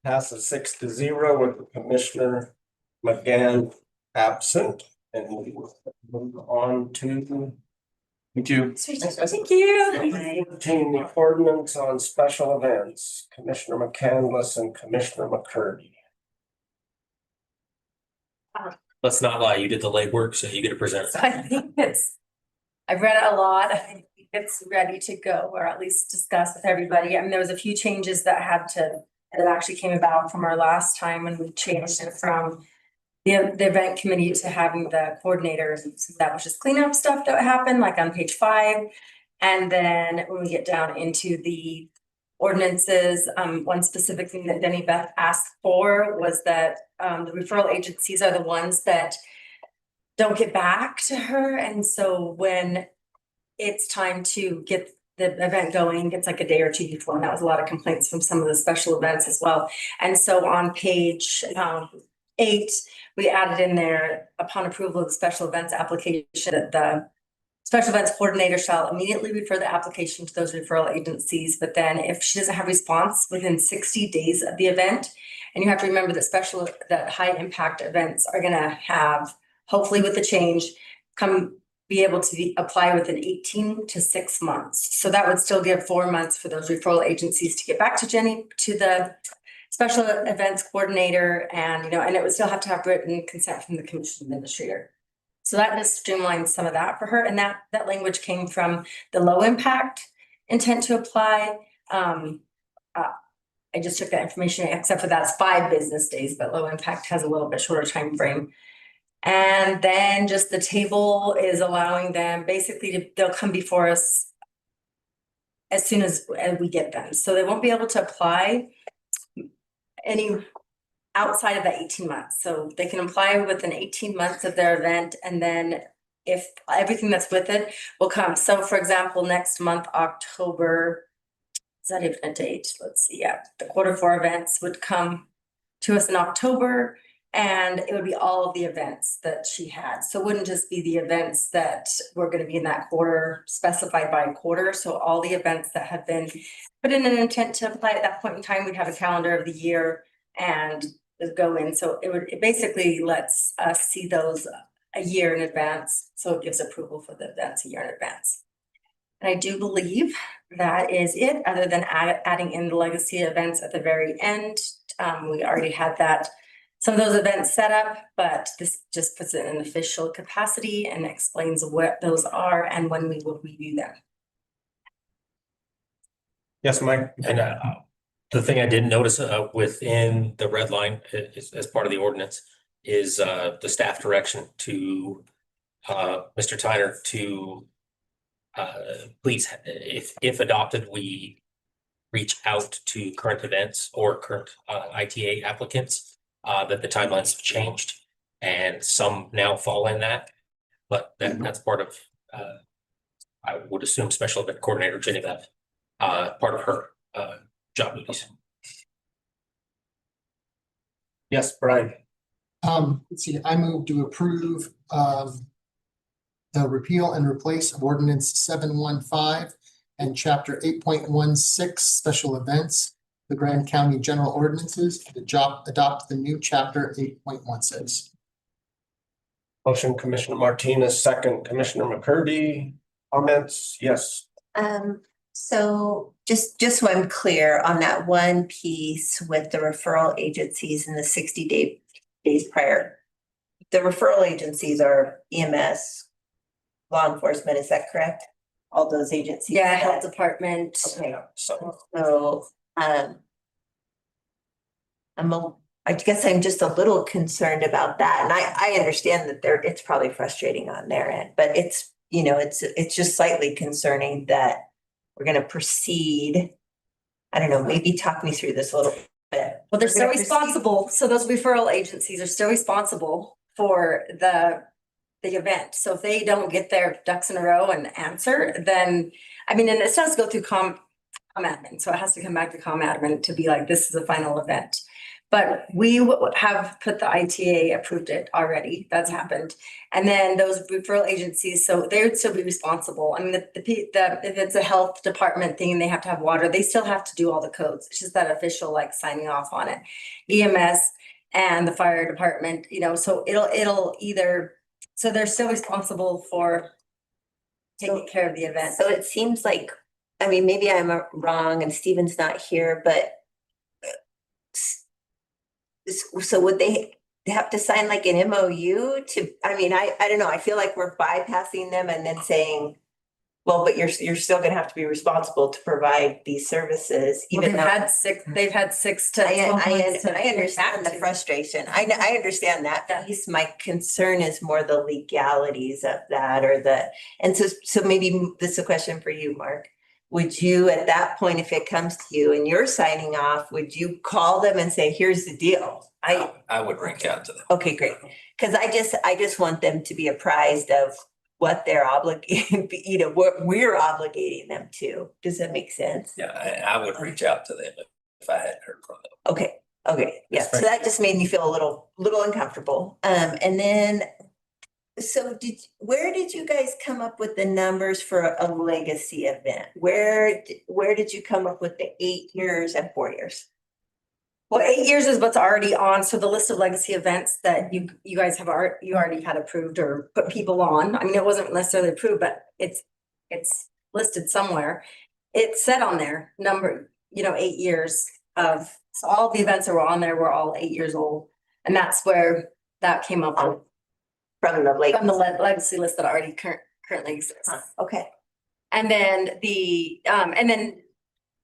Passes 6-0 with Commissioner McGann absent, and we will move on to. Thank you. Thank you. 14, the ordinance on special events, Commissioner McCandless and Commissioner McCurdy. Let's not lie, you did the legwork, so you get to present. So I think I've read it a lot. I think it's ready to go, or at least discuss with everybody. I mean, there was a few changes that actually came about from our last time when we changed it from the event committee to having the coordinators. So that was just cleanup stuff that happened, like on page 5. And then when we get down into the ordinances, one specific thing that Denny Beth asked for was that the referral agencies are the ones that don't get back to her. And so when it's time to get the event going, it's like a day or two before. And that was a lot of complaints from some of the special events as well. And so on page 8, we added in there, upon approval of the special events application, that the special events coordinator shall immediately refer the application to those referral agencies. But then if she doesn't have response within 60 days of the event, and you have to remember that high impact events are gonna have, hopefully with the change, be able to apply within 18 to 6 months. So that would still give 4 months for those referral agencies to get back to Jenny, to the special events coordinator, and and it would still have to have written consent from the commission administrator. So that just streamlines some of that for her. And that language came from the low impact intent to apply. I just took that information, except for that's 5 business days, but low impact has a little bit shorter time frame. And then just the table is allowing them basically they'll come before us as soon as we get them. So they won't be able to apply any outside of that 18 months. So they can apply within 18 months of their event, and then if everything that's with it will come. So for example, next month, October, is that even a date? Let's see, yeah, the Q4 events would come to us in October, and it would be all of the events that she had. So it wouldn't just be the events that were going to be in that quarter specified by quarter. So all the events that have been put in an intent to apply at that point in time, we'd have a calendar of the year and go in. So it basically lets us see those a year in advance. So it gives approval for the events a year in advance. And I do believe that is it, other than adding in the legacy events at the very end. We already had some of those events set up, but this just puts it in an official capacity and explains what those are and when we will review them. Yes, Mike. And the thing I didn't notice within the red line as part of the ordinance is the staff direction to Mr. Tyner to please, if adopted, we reach out to current events or current ITA applicants, that the timelines have changed and some now fall in that, but that's part of I would assume special event coordinator Jenny Beth, part of her job duties. Yes, Brian. Let's see, I move to approve the repeal and replace of ordinance 715 and chapter 8.16 special events, the Grand County General Ordinances, to adopt the new chapter 8.16. Motion, Commissioner Martinez, second, Commissioner McCurdy. Comments? Yes. So just so I'm clear on that one piece with the referral agencies in the 60 days prior, the referral agencies are EMS, law enforcement, is that correct? All those agencies? Yeah, health department. Okay, so I guess I'm just a little concerned about that, and I understand that it's probably frustrating on their end, but it's just slightly concerning that we're going to proceed. I don't know, maybe talk me through this a little bit. Well, they're still responsible. So those referral agencies are still responsible for the event. So if they don't get their ducks in a row and answer, then, I mean, and it has to go through com admin. So it has to come back to com admin to be like, this is the final event. But we have put the ITA approved it already, that's happened. And then those referral agencies, so they would still be responsible. I mean, if it's a health department thing, they have to have water, they still have to do all the codes. It's just that official like signing off on it. EMS and the fire department, you know, so it'll either, so they're still responsible for taking care of the event. So it seems like, I mean, maybe I'm wrong and Steven's not here, but so would they have to sign like an MOU to, I mean, I don't know, I feel like we're bypassing them and then saying, well, but you're still gonna have to be responsible to provide these services, Well, even though. they've had 6 to 12 months to I understand the frustration. I understand that piece. My concern is more the legalities of that and so maybe this is a question for you, Mark. Would you, at that point, if it comes to you and you're signing off, would you call them and say, here's the deal? I would reach out to them. Okay, great. Cause I just want them to be apprised of what they're obligated, you know, what we're obligating them to. Does that make sense? Yeah, I would reach out to them if I hadn't heard from them. Okay, yeah, so that just made me feel a little uncomfortable. And then, so where did you guys come up with the numbers for a legacy event? Where did you come up with the 8 years and 4 years? Well, 8 years is what's already on, so the list of legacy events that you guys have you already had approved or put people on. I mean, it wasn't necessarily approved, but it's listed somewhere. It said on there, number, 8 years of, so all the events that were on there were all 8 years old. And that's where that came up with. From the legacy list that already currently exists. Okay. And then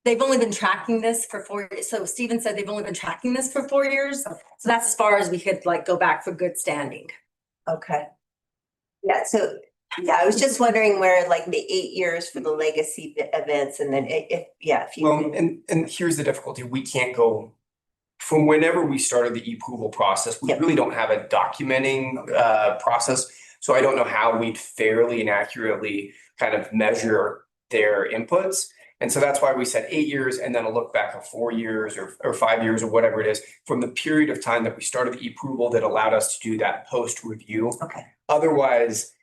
they've only been tracking this for 4 years. So Steven said they've only been tracking this for 4 years. So that's as far as we could like go back for good standing. Okay. Yeah, so I was just wondering where like the 8 years for the legacy events and then if you. Well, and here's the difficulty, we can't go from whenever we started the e-approval process, we really don't have a documenting process. So I don't know how we'd fairly and accurately kind of measure their inputs. And so that's why we said 8 years and then a look back of 4 years or 5 years or whatever it is from the period of time that we started the e-approval that allowed us to do that post review. Okay. Otherwise,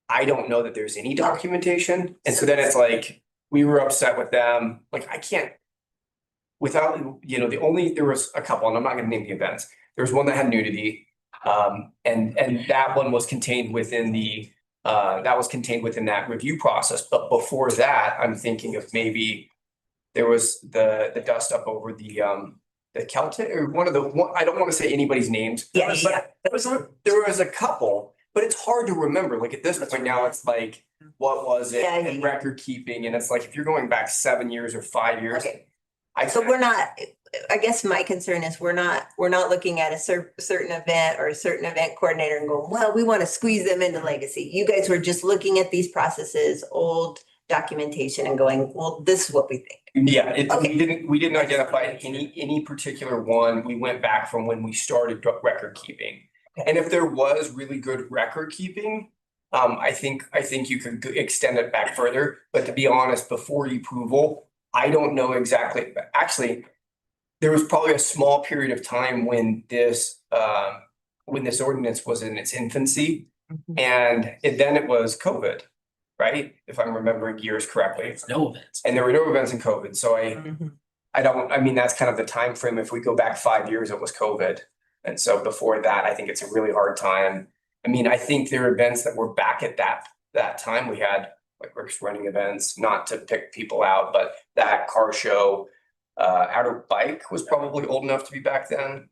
I don't know that there's any documentation. And so then it's like, we were upset with them. Like, I can't, without, there was a couple, and I'm not gonna name the events. There was one that had nudity. And that one was contained within that review process. But before that, I'm thinking of maybe there was the dust up over the Celtic or I don't want to say anybody's names. Yeah. There was a couple, but it's hard to remember. Like at this point now, it's like, what was it? And record keeping. And it's like, if you're going back 7 years or 5 years. Okay. So we're not, I guess my concern is we're not looking at a certain event or a certain event coordinator and going, well, we want to squeeze them into legacy. You guys were just looking at these processes, old documentation and going, well, this is what we think. Yeah, we didn't identify any particular one. We went back from when we started record keeping. Okay. And if there was really good record keeping, I think you could extend it back further. But to be honest, before approval, I don't know exactly. Actually, there was probably a small period of time when this ordinance was in its infancy, and then it was COVID, right? If I'm remembering years correctly. No events. And there were no events in COVID. So that's kind of the time frame. If we go back 5 years, it was COVID. And so before that, I think it's a really hard time. I mean, I think there are events that were back at that time. We had like Rick's Running events, not to pick people out, but that car show, Outer Bike was probably old enough to be back then.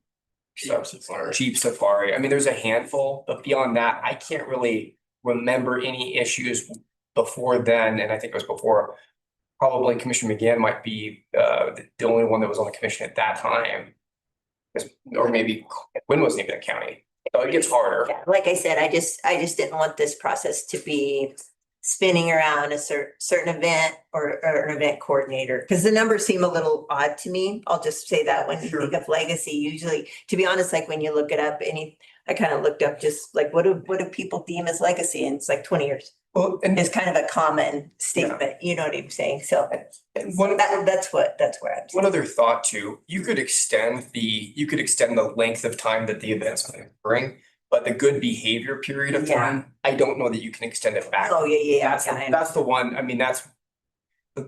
Jeep Safari. I mean, there's a handful, but beyond that, I can't really remember any issues before then. And I think it was before probably Commissioner McGann might be the only one that was on the commission at that time. Or maybe Quinn wasn't even a county. So it gets harder. Yeah, like I said, I just didn't want this process to be spinning around a certain event or an event coordinator, because the numbers seem a little odd to me. I'll just say that when you think of legacy, usually, to be honest, like when you look it up, I kind of looked up just like what do people deem as legacy, and it's like 20 years. Well, and is kind of a common statement, you know what I'm saying? So one, that's where I'm. one other thought too, you could extend the length of time that the event's occurring. But the good behavior period of time, I don't know that you can extend it back. Oh, yeah. That's the one, I mean, that's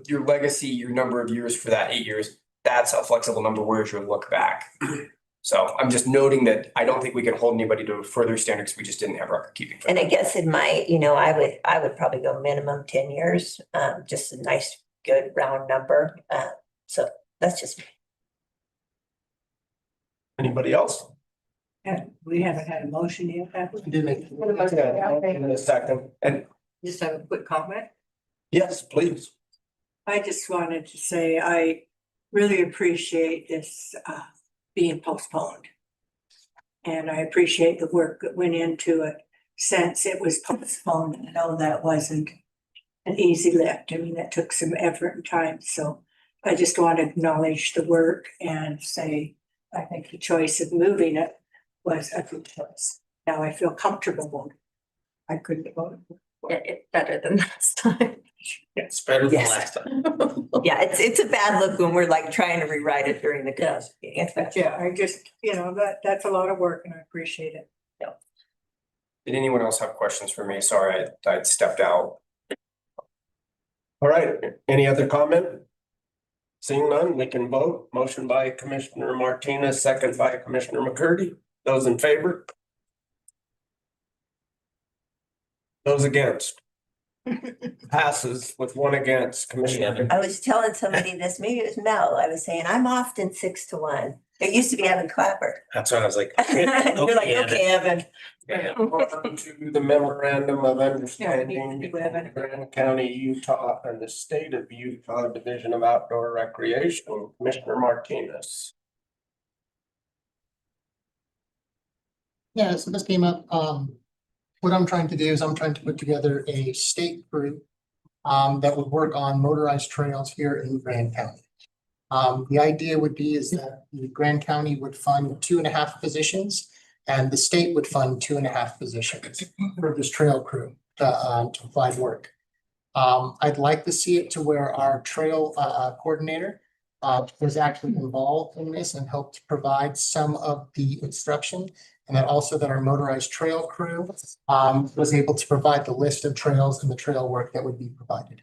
your legacy, your number of years for that 8 years, that's a flexible number. Where's your look back? So I'm just noting that I don't think we can hold anybody to a further standard because we just didn't have record keeping. And I guess in my, I would probably go minimum 10 years, just a nice, good round number. So that's just me. Anybody else? We haven't had a motion yet, have we? Did make. In a second, and Just have a quick comment. yes, please. I just wanted to say I really appreciate this being postponed. And I appreciate the work that went into it since it was postponed. I know that wasn't an easy lift. I mean, that took some effort and time. So I just want to acknowledge the work and say, I think the choice of moving it was a good choice. Now I feel comfortable. I couldn't vote. It's better than last time. It's better than Yes. last time. Yeah, it's a bad look when we're like trying to rewrite it during the council meeting. Yeah, I just, that's a lot of work and I appreciate it. Did anyone else have questions for me? Sorry, I stepped out. All right, any other comment? Seeing none, we can vote. Motion by Commissioner Martinez, second by Commissioner McCurdy. Those in favor? Those against? Passes with one against, Commissioner. I was telling somebody this, maybe it was Mel, I was saying, I'm often 6-1. It used to be Evan Clapper. That's what I was like. You're like, okay, Evan. On to the memorandum of understanding between Grand County, Utah and the state of Utah Division of Outdoor Recreation, Commissioner Martinez. Yeah, so this came up, what I'm trying to do is I'm trying to put together a state group that would work on motorized trails here in Grand County. The idea would be is that the Grand County would fund 2.5 positions and the state would fund 2.5 positions for this trail crew to provide work. I'd like to see it to where our trail coordinator was actually involved in this and helped provide some of the instruction. And then also that our motorized trail crew was able to provide the list of trails and the trail work that would be provided.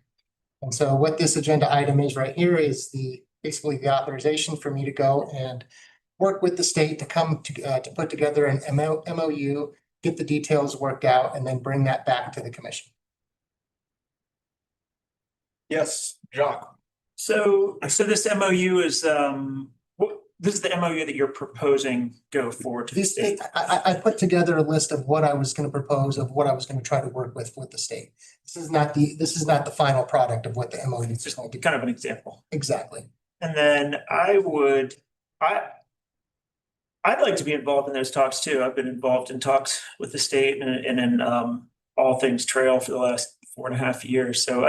And so what this agenda item is right here is basically the authorization for me to go and work with the state to come to put together an MOU, get the details worked out, and then bring that back to the commission. Yes, Jacques. So this MOU is, this is the MOU that you're proposing go forward to the state. I put together a list of what I was going to propose, of what I was going to try to work with the state. This is not the final product of what the MOU is going to be. Kind of an example. Exactly. And then I'd like to be involved in those talks too. I've been involved in talks with the state and in all things trail for the last 4.5 years. So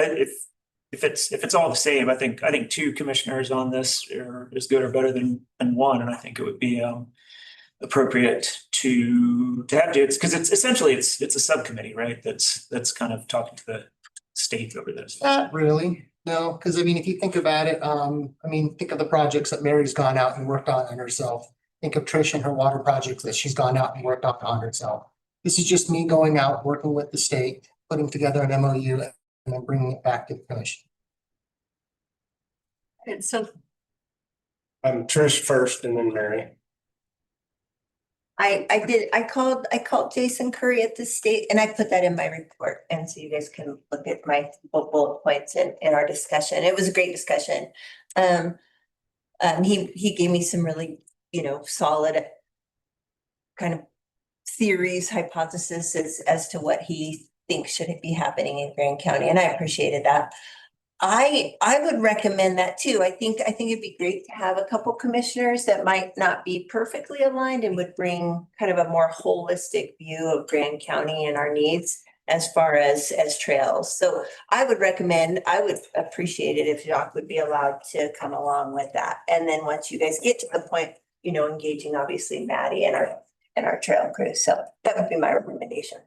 if it's all the same, I think 2 commissioners on this are as good or better than one, and I think it would be appropriate to have to, because it's essentially a subcommittee, right? That's kind of talking to the state over this. Not really, no, because I mean, if you think about it, think of the projects that Mary's gone out and worked on herself. Think of Trish and her water projects that she's gone out and worked on herself. This is just me going out, working with the state, putting together an MOU, and then bringing it back to the commission. And so Trish first and then Mary. I called Jason Curry at the state and I put that in my report. And so you guys can look at my bullet points in our discussion. It was a great discussion. He gave me some really, solid kind of theories, hypotheses as to what he thinks should be happening in Grand County. And I appreciated that. I would recommend that too. I think it'd be great to have a couple commissioners that might not be perfectly aligned and would bring kind of a more holistic view of Grand County and our needs as far as trails. So I would appreciate it if Jacques would be allowed to come along with that. And then once you guys get to the point, engaging obviously Maddie and our trail crew. So that would be my recommendation.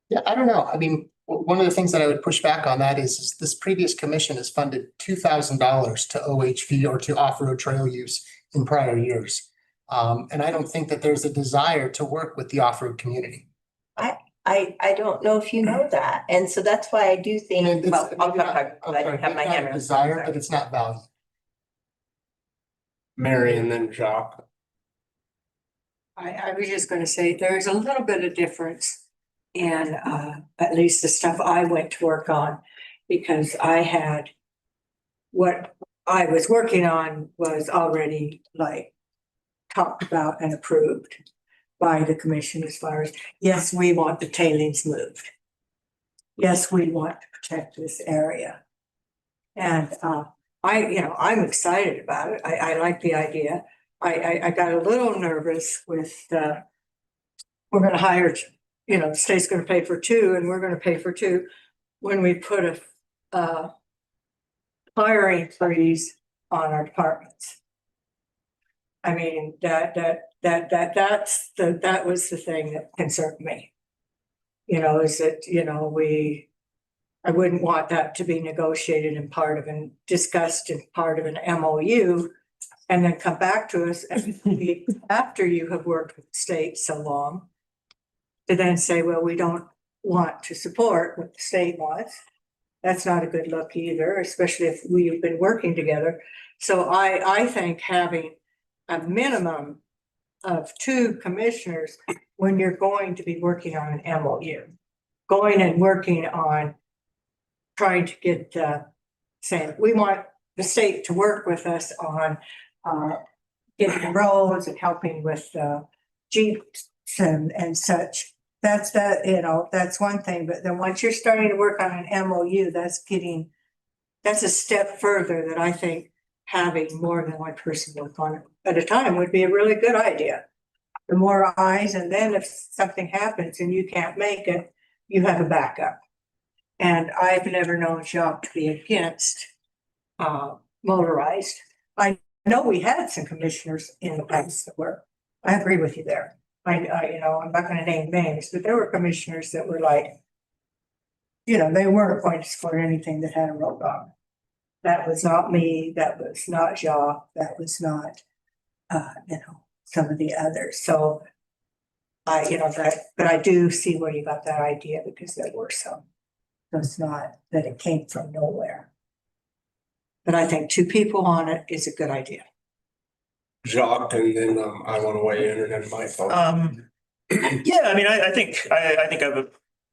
Yeah, I don't know. I mean, One of the things that I would push back on that is this previous commission has funded $2,000 to OHV or to off-road trail use in prior years. And I don't think that there's a desire to work with the off-road community. I don't know if you know that, and so that's why I do think, And it's- well, I'll maybe not- talk, I don't have my maybe not hand raised. Desire, but it's not value. Mary and then Jacques. I was just gonna say, there's a little bit of difference in at least the stuff I went to work on. Because I had, what I was working on was already like talked about and approved by the commission as far as, yes, we want the tailings moved. Yes, we want to protect this area. And I'm excited about it. I like the idea. I got a little nervous with we're gonna hire, the state's gonna pay for two and we're gonna pay for two. When we put a hiring freeze on our departments. I mean, that was the thing that concerned me. Is that, I wouldn't want that to be negotiated and part of and discussed in part of an MOU. And then come back to us after you have worked with the state so long. To then say, well, we don't want to support what the state wants. That's not a good look either, especially if we've been working together. So I think having a minimum of two commissioners when you're going to be working on an MOU, going and working on trying to get, saying, we want the state to work with us on getting roads and helping with Jeeps and such. That's one thing. But then once you're starting to work on an MOU, that's a step further that I think having more than one person work on it at a time would be a really good idea. The more eyes, and then if something happens and you can't make it, you have a backup. And I've never known Jacques to be against motorized. I know we had some commissioners in the past that were, I agree with you there. I'm not gonna name names, but there were commissioners that were like, they weren't going to support anything that had a road on it. That was not me, that was not Jacques, that was not, some of the others. So but I do see where you got that idea because there were some. So it's not that it came from nowhere. But I think two people on it is a good idea. Jacques, and then I want to weigh in and then Michael. Yeah, I mean, I think I have a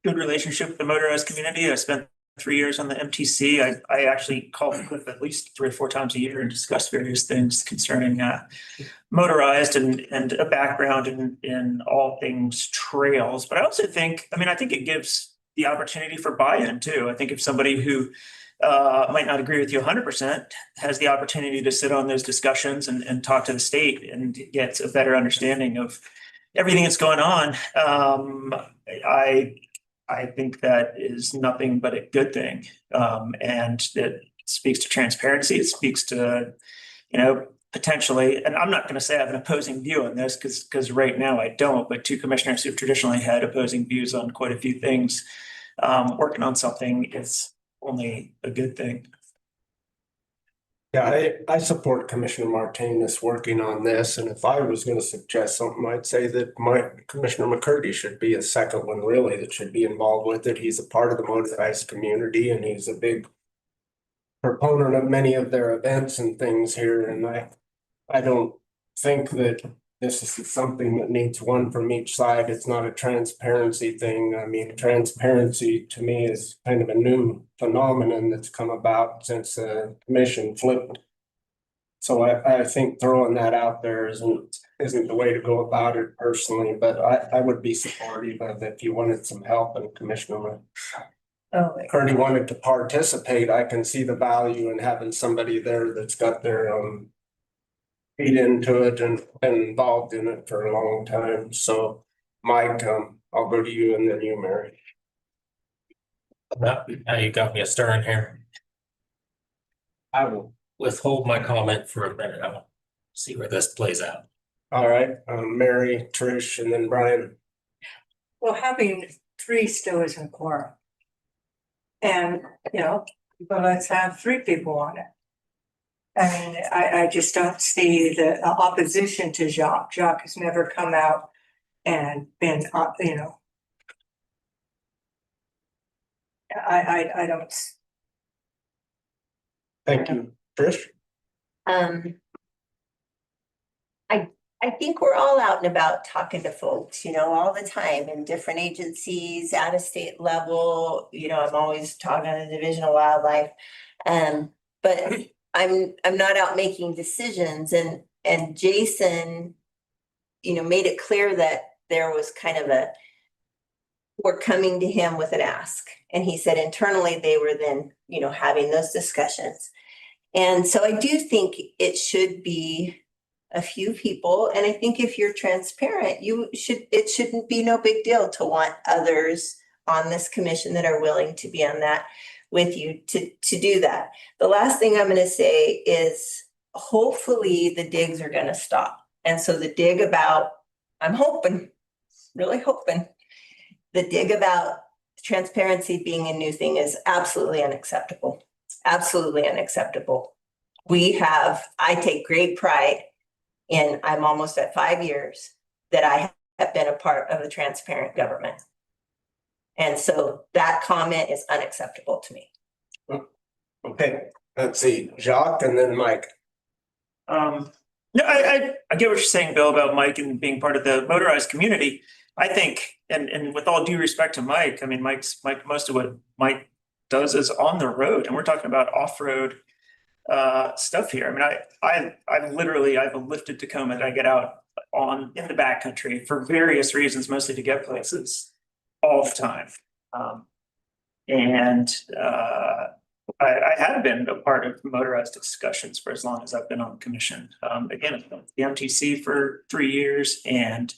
good relationship with the motorized community. I spent 3 years on the MTC. I actually call Cliff at least 3 or 4 times a year and discuss various things concerning motorized and a background in all things trails. But I also think, I think it gives the opportunity for buy-in too. I think if somebody who might not agree with you 100% has the opportunity to sit on those discussions and talk to the state and get a better understanding of everything that's going on. I think that is nothing but a good thing. And it speaks to transparency. It speaks to, potentially, and I'm not going to say I have an opposing view on this because right now I don't, but two commissioners who've traditionally had opposing views on quite a few things, working on something is only a good thing. Yeah, I support Commissioner Martinez working on this, and if I was gonna suggest something, I'd say that Commissioner McCurdy should be a second one really that should be involved with it. He's a part of the motorized community and he's a big proponent of many of their events and things here, and I don't think that this is something that needs one from each side. It's not a transparency thing. I mean, transparency to me is kind of a new phenomenon that's come about since the commission flipped. So I think throwing that out there isn't the way to go about it personally, but I would be supportive of if you wanted some help and Commissioner McCurdy wanted to participate. I can see the value in having somebody there that's got their feet into it and been involved in it for a long time. So Mike, I'll go to you and then you, Mary. Now you got me a stirring here. I will withhold my comment for a minute. I will see where this plays out. All right, Mary, Trish, and then Brian. Well, having 3 still isn't a quorum. And, but let's have 3 people on it. I mean, I just don't see the opposition to Jacques. Jacques has never come out and been, I don't. Thank you. Trish? I think we're all out and about talking to folks, all the time in different agencies, at a state level, I'm always talking to the Division of Wildlife. But I'm not out making decisions, and Jason, made it clear that there was kind of we're coming to him with an ask. And he said internally they were then, having those discussions. And so I do think it should be a few people. And I think if you're transparent, it shouldn't be no big deal to want others on this commission that are willing to be on that with you to do that. The last thing I'm going to say is hopefully the digs are going to stop. And so the dig about, I'm hoping, really hoping, the dig about transparency being a new thing is absolutely unacceptable. Absolutely unacceptable. I take great pride in, I'm almost at 5 years that I have been a part of a transparent government. And so that comment is unacceptable to me. Okay, let's see, Jacques and then Mike. No, I get what you're saying, Bill, about Mike and being part of the motorized community. I think, and with all due respect to Mike, I mean, Mike, most of what Mike does is on the road, and we're talking about off-road stuff here. I mean, I've lifted Tacoma that I get out in the backcountry for various reasons, mostly to get places all the time. I have been a part of motorized discussions for as long as I've been on the commission. Again, I've been with the MTC for 3 years, and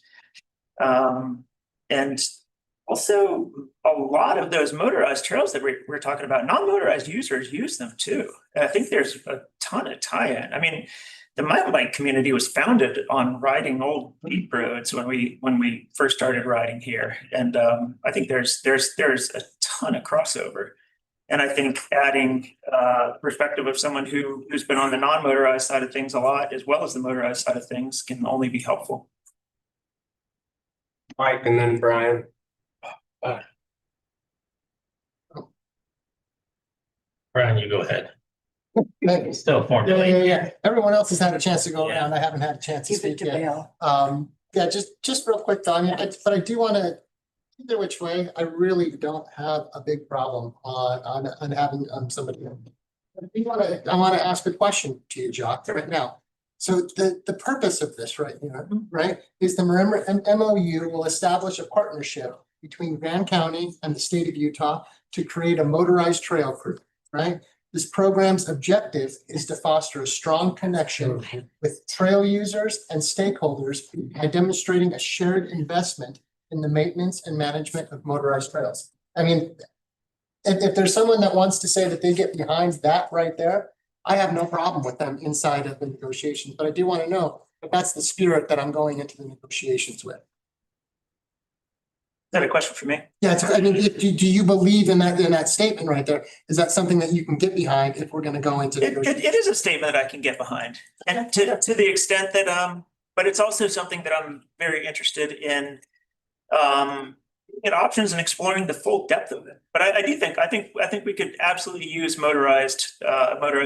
also a lot of those motorized trails that we're talking about, non-motorized users use them too. And I think there's a ton of tie-in. I mean, the mountain bike community was founded on riding old deep roads when we first started riding here. And I think there's a ton of crossover. And I think adding perspective of someone who's been on the non-motorized side of things a lot, as well as the motorized side of things, can only be helpful. Mike and then Brian. Brian, you go ahead. Thank you. Still formally. Yeah. Everyone else has had a chance to go around. I haven't had a chance to speak yet. Yeah, just real quick though, but I do want to, either which way, I really don't have a big problem on having somebody. I want to ask a question to you, Jacques, right now. So the purpose of this right here, right, is the MOU will establish a partnership between Grand County and the state of Utah to create a motorized trail crew, right? This program's objective is to foster a strong connection with trail users and stakeholders by demonstrating a shared investment in the maintenance and management of motorized trails. I mean, if there's someone that wants to say that they get behind that right there, I have no problem with them inside of the negotiations, but I do want to know if that's the spirit that I'm going into the negotiations with. Is that a question for me? Yeah, I mean, do you believe in that statement right there? Is that something that you can get behind if we're going to go into negotiations? It is a statement that I can get behind, and to the extent that but it's also something that I'm very interested in options and exploring the full depth of it. But I think we could absolutely use motorized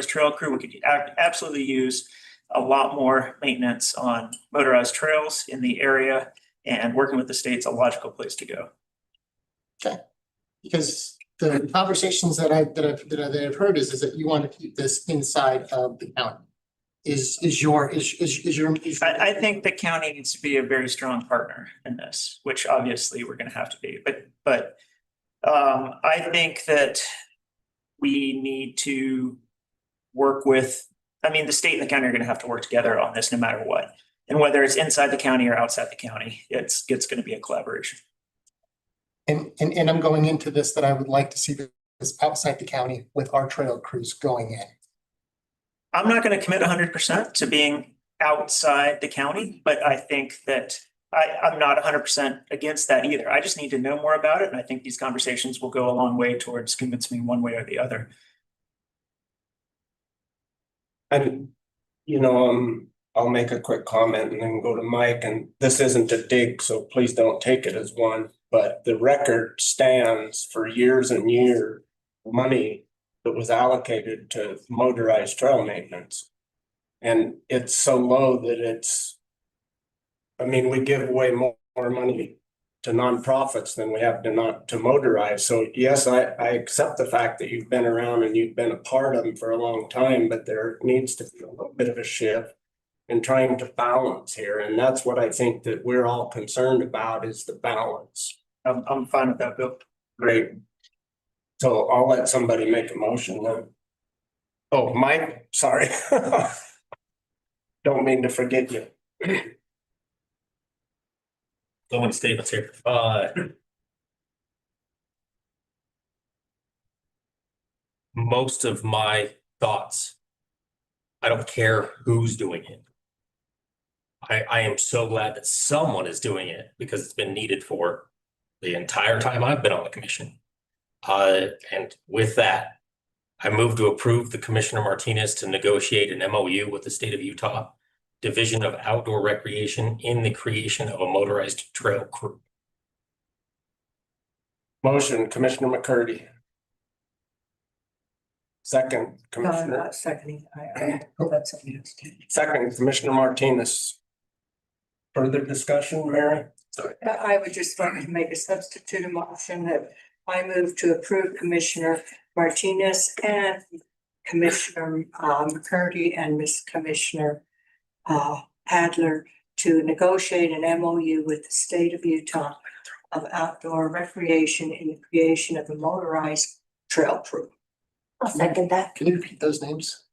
trail crew. We could absolutely use a lot more maintenance on motorized trails in the area, and working with the state's a logical place to go. Okay, because the conversations that I've heard is that you want to keep this inside of the county. I think the county needs to be a very strong partner in this, which obviously we're going to have to be. But I think that we need to work with. I mean, the state and the county are going to have to work together on this, no matter what. And whether it's inside the county or outside the county, it's going to be a collaboration. And I'm going into this that I would like to see this outside the county with our trail crews going in. I'm not going to commit 100% to being outside the county, but I think that I'm not 100% against that either. I just need to know more about it, and I think these conversations will go a long way towards convincing me one way or the other. And, you know, I'll make a quick comment and then go to Mike, and this isn't a dig, so please don't take it as one. But the record stands for years and years, money that was allocated to motorized trail maintenance. And it's so low that it's, I mean, we give away more money to nonprofits than we have to motorize. So yes, I accept the fact that you've been around and you've been a part of them for a long time, but there needs to be a little bit of a shift in trying to balance here. And that's what I think that we're all concerned about, is the balance. I'm fine with that, Bill. Great. So I'll let somebody make a motion then. Oh, Mike, sorry. Don't mean to forget you. So many statements here. Most of my thoughts, I don't care who's doing it. I am so glad that someone is doing it, because it's been needed for the entire time I've been on the commission. And with that, I move to approve the Commissioner Martinez to negotiate an MOU with the state of Utah Division of Outdoor Recreation in the creation of a motorized trail crew. Motion, Commissioner McCurdy. Second, Commissioner. Seconding. Second, Commissioner Martinez. Further discussion, Mary? I would just like to make a substitute motion that I move to approve Commissioner Martinez and Commissioner McCurdy and Miss Commissioner Adler to negotiate an MOU with the state of Utah of outdoor recreation in the creation of a motorized trail crew. I'll second that. Can you repeat those names?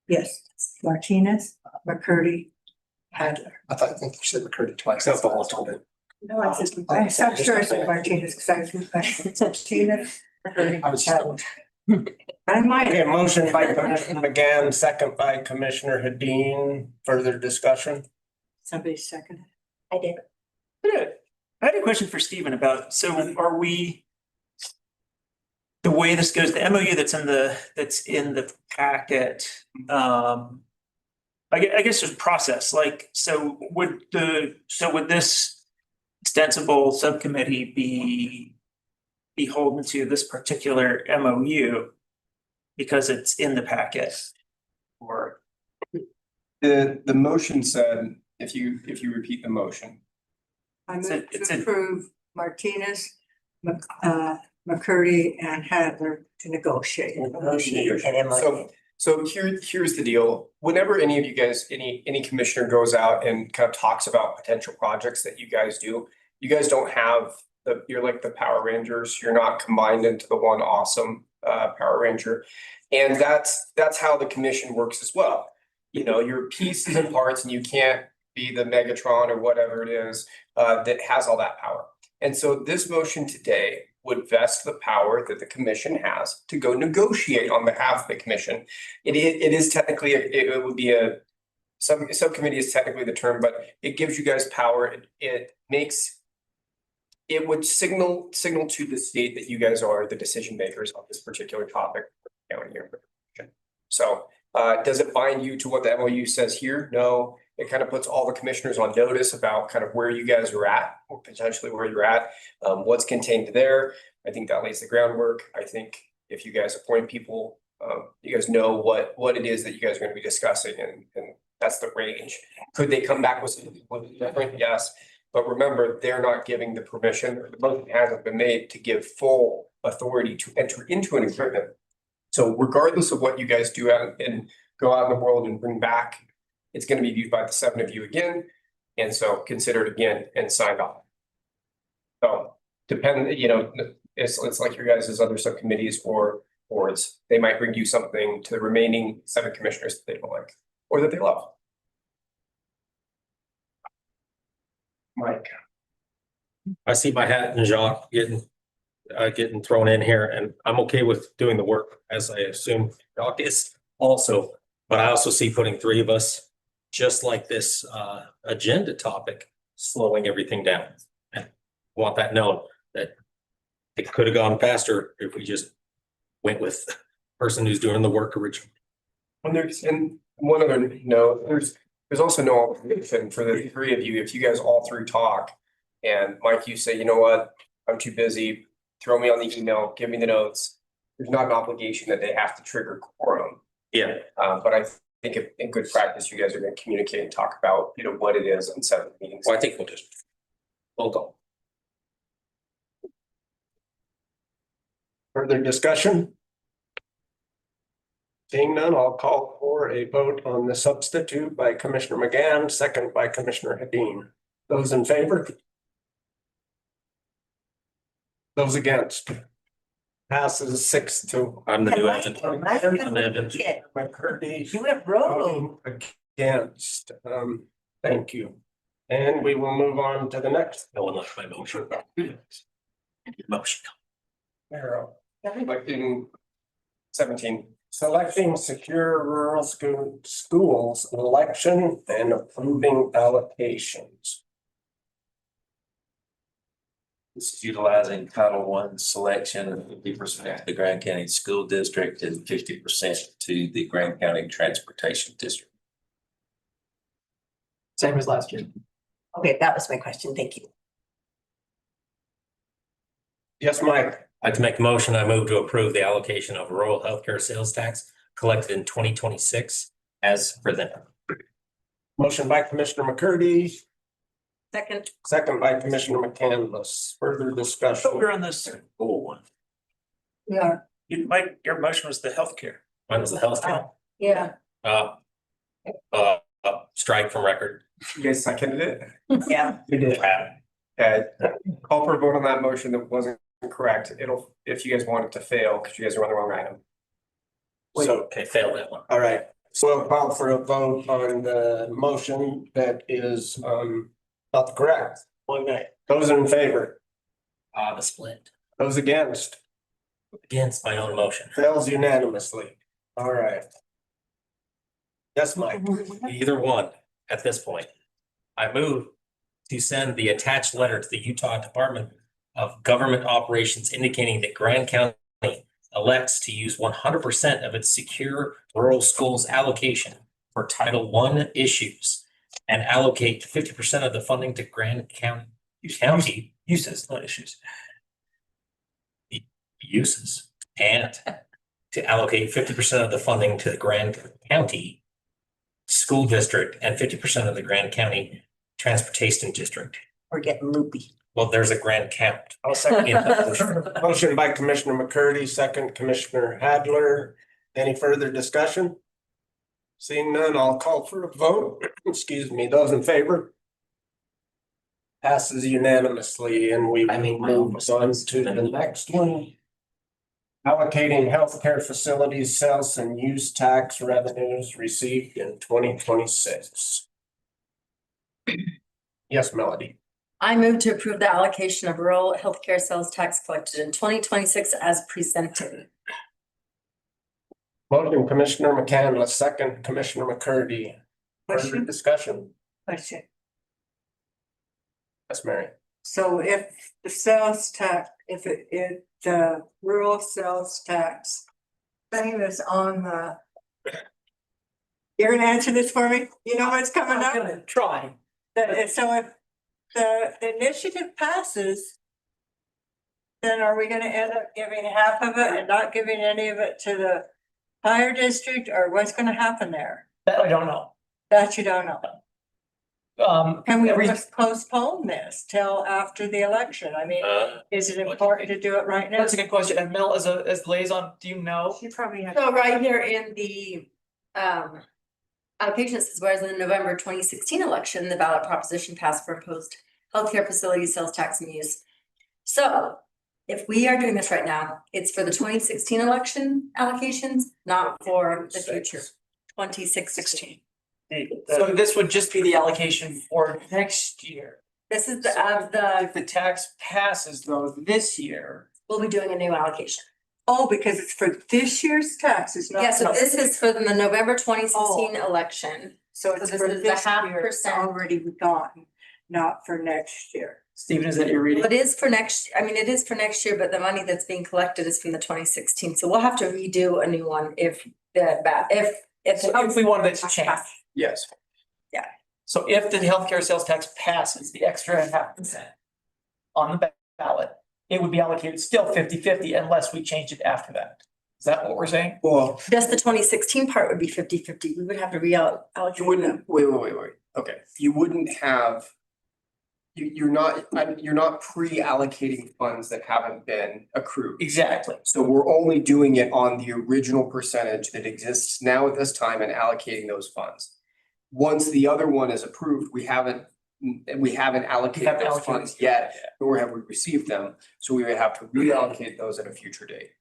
Yes, Martinez, McCurdy, Adler. I think you said McCurdy twice. That's the whole time. No, I said, I'm sure I said Martinez, because I was Martinez, McCurdy, I was Adler. I might. Okay, motion by Commissioner McGann, second by Commissioner Hadeen. Further discussion? Somebody second. I did. Good. I had a question for Stephen about, so are we, the way this goes, the MOU that's in the packet, I guess there's a process, like, so would this extensible subcommittee be beholden to this particular MOU because it's in the packet? Or The motion said, if you repeat the motion. I move It's to a- approve Martinez, McCurdy and Hadler to negotiate. Negotiate an MOU. So here's the deal. Whenever any of you guys, any commissioner goes out and kind of talks about potential projects that you guys do, you guys don't have you're like the Power Rangers. You're not combined into the one awesome Power Ranger. And that's how the commission works as well. You know, you're pieces and parts, and you can't be the Megatron or whatever it is that has all that power. And so this motion today would vest the power that the commission has to go negotiate on behalf of the commission. It is technically, it would be subcommittee is technically the term, but it gives you guys power. It would signal to the state that you guys are the decision makers on this particular topic. So does it bind you to what the MOU says here? No. It kind of puts all the commissioners on notice about kind of where you guys are at, or potentially where you're at, what's contained there. I think that lays the groundwork. I think if you guys appoint people, you guys know what it is that you guys are going to be discussing, and that's the range. Could they come back with something different? Yes. But remember, they're not giving the permission, or the motion hasn't been made to give full authority to enter into an agreement. So regardless of what you guys do out and go out in the world and bring back, it's going to be viewed by the 7 of you again. And so consider it again and sign off. So it's like your guys' other subcommittees or boards. They might bring you something to the remaining 7 commissioners that they don't like or that they love. Mike. I see my hat and Jacques getting thrown in here, and I'm okay with doing the work, as I assume Jacques is also. But I also see putting 3 of us, just like this agenda topic, slowing everything down. And want that known that it could have gone faster if we just went with the person who's doing the work originally. And one other note, there's also no obligation for the three of you, if you guys all three talk. And Mike, you say, you know what, I'm too busy, throw me on the email, give me the notes. There's not an obligation that they have to trigger quorum. Yeah. But I think in good practice, you guys are gonna communicate and talk about, what it is and set up meetings. Well, I think we'll go. Further discussion? Seeing none, I'll call for a vote on the substitute by Commissioner McGann, second by Commissioner Hedin. Those in favor? Those against? Passes 6-2. I'm the new agent. McCurdy. You went rogue. Against, thank you. And we will move on to the next. No one left my motion. Motion. Arrow. Selecting 17. Selecting secure rural schools election and approving allocations. This is utilizing Title I selection of 50% to the Grand County School District and 50% to the Grand County Transportation District. Same as last year. Okay, that was my question. Thank you. Yes, Mike. I'd like to make a motion. I move to approve the allocation of rural healthcare sales tax collected in 2026 as presented. Motion by Commissioner McCurdy, Second. second by Commissioner McCandless. Further discussion. We're on this. Oh, Yeah, your motion was the healthcare. Mine was the healthcare. yeah. Strike from record. You guys seconded it? Yeah. You did. Okay, call for a vote on that motion that wasn't correct. If you guys want it to fail, because you guys are on the wrong item. So, Okay, failed that one. all right, so I'll call for a vote on the motion that is not correct. Those in favor, The split. those against, Against my own motion. fails unanimously. All right. Yes, Mike. Either one at this point. I move to send the attached letter to the Utah Department of Government Operations indicating that Grand County elects to use 100% of its secure rural schools allocation for Title I issues and allocate 50% of the funding to Grand County Uses, not issues. uses and to allocate 50% of the funding to the Grand County School District and 50% of the Grand County Transportation District. We're getting loopy. Well, there's a grand count. I'll second. in the motion. Motion by Commissioner McCurdy, second Commissioner Hadler. Any further discussion? Seeing none, I'll call for a vote. Excuse me, those in favor? Passes unanimously and we will move on to the next one. Allocating healthcare facilities sales and use tax revenues received in 2026. Yes, Melody. I move to approve the allocation of rural healthcare sales tax collected in 2026 as presented. Motion Commissioner McCandless, second Commissioner McCurdy. Further Question? discussion? Question. Yes, Mary. So if the sales tax, if the rural sales tax thing is on the. You're gonna answer this for me? You know what's coming up? I'm gonna try. So if the initiative passes, then are we gonna end up giving half of it and not giving any of it to the fire district, or what's gonna happen there? That I don't know. That you don't know. Can we every- just postpone this till after the election? I mean, is it important to do it right now? That's a good question. And Mel, as liaison, do you know? You probably have. So right here in the allocation says, whereas in the November 2016 election, the ballot proposition passed for imposed healthcare facility sales tax and use. So if we are doing this right now, it's for the 2016 election allocations, not for the future 2016. So this would just be the allocation for next year. This is If the tax passes though this year. we'll be doing a new allocation. Oh, because it's for this year's taxes, not. Yeah, so this is for the November 2016 election. So it's this for is the this half year, it's percent. already gone. not for next year. Stephen, is that your reading? It is for next, I mean, it is for next year, but the money that's being collected is from the 2016. So we'll have to redo a new one if If we wanted it to change. Yes. So if the healthcare sales tax passes, the extra 0.5% on the ballot, it would be allocated still 50-50 unless we change it after that. Is that what we're saying? Well, Just the 2016 part would be 50-50. We would have to reallocate. you wouldn't, wait. Okay, you wouldn't have. You're not pre-allocating funds that haven't been accrued. Exactly. So we're only doing it on the original percentage that exists now at this time and allocating those funds. Once the other one is approved, we haven't allocated those funds yet, nor have we received them. So we would have to reallocate those at a future date.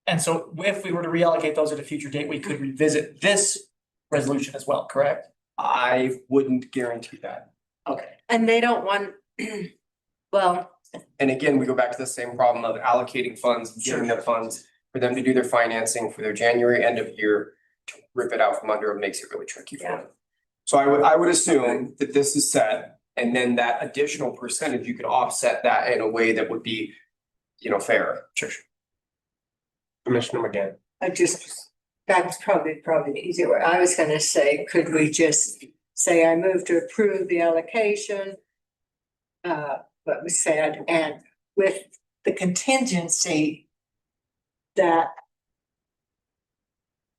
And so if we were to reallocate those at a future date, we could revisit this resolution as well, correct? I wouldn't guarantee that. Okay. And they don't want, well, And again, we go back to the same problem of allocating funds, giving them funds for them to do their financing for their January end of year. To rip it out from under them makes it really tricky for them. So I would assume that this is set, and then that additional percentage, you could offset that in a way that would be, fair. Sure. Commissioner McGann. That's probably the easier way. I was gonna say, could we just say I move to approve the allocation? What was said, and with the contingency that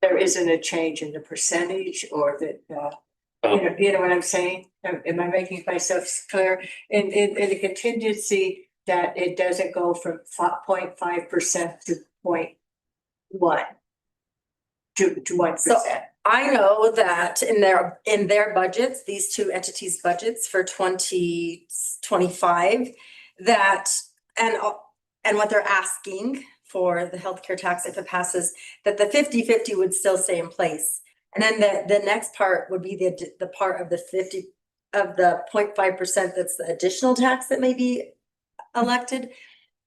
there isn't a change in the percentage or that, you know what I'm saying? Am I making myself clear? In the contingency that it doesn't go from 0.5% to 0.1 to 1%. So I know that in their budgets, these two entities' budgets for 2025, that and what they're asking for the healthcare tax if it passes, that the 50-50 would still stay in place. And then the next part would be the part of the 0.5% that's the additional tax that may be elected.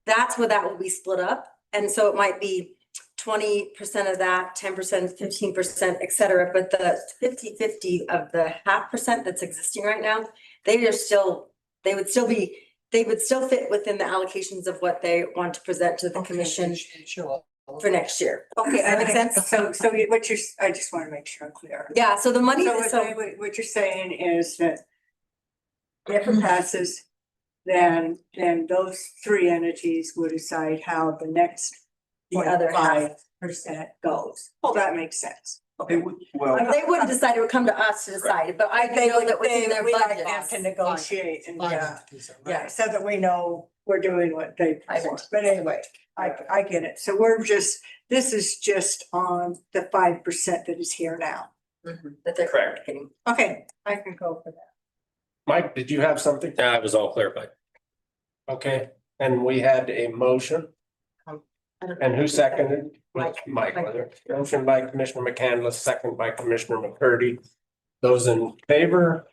That's where that will be split up. And so it might be 20% of that, 10%, 15%, et cetera. But the 50-50 of the 0.5% that's existing right now, they would still fit within the allocations of what they want to present to the commission for next year. Okay, Does that make sense? So I just want to make sure I'm clear. Yeah, so the money, What you're saying is that if it passes, then those three entities will decide how the next the other 5% goes. Well, that makes sense. Okay, well. They wouldn't decide, it would come to us to decide, but I know that within their We budget. have to negotiate and, Yeah. so that we know we're doing what they want. But anyway, I get it. So this is just on the 5% that is here now. That they're Correct. getting. Okay, I can go for that. Mike, did you have something? Yeah, it was all clarified. Okay, and we had a motion. And who seconded? Mike. Motion by Commissioner McCandless, second by Commissioner McCurdy. Those in favor?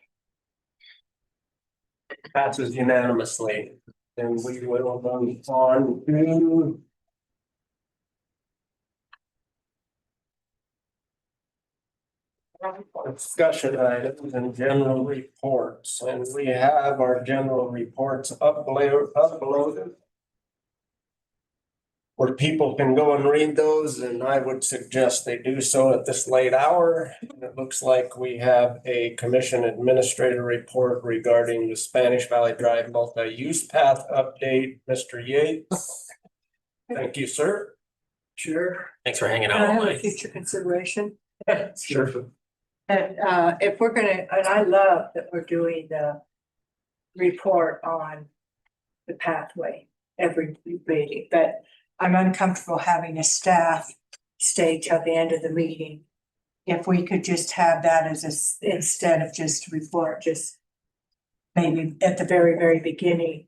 Passes unanimously. Then we will move on to discussion items and general reports, and we have our general reports uploaded. Where people can go and read those, and I would suggest they do so at this late hour. It looks like we have a commission administrator report regarding the Spanish Valley Drive multi-use path update. Mr. Yates. Thank you, sir. Sure. Thanks for hanging Can I out have all a night. future consideration? Sure. And if we're gonna, and I love that we're doing the report on the pathway every meeting, but I'm uncomfortable having a staff stay till the end of the meeting. If we could just have that as instead of just report, just maybe at the very, very beginning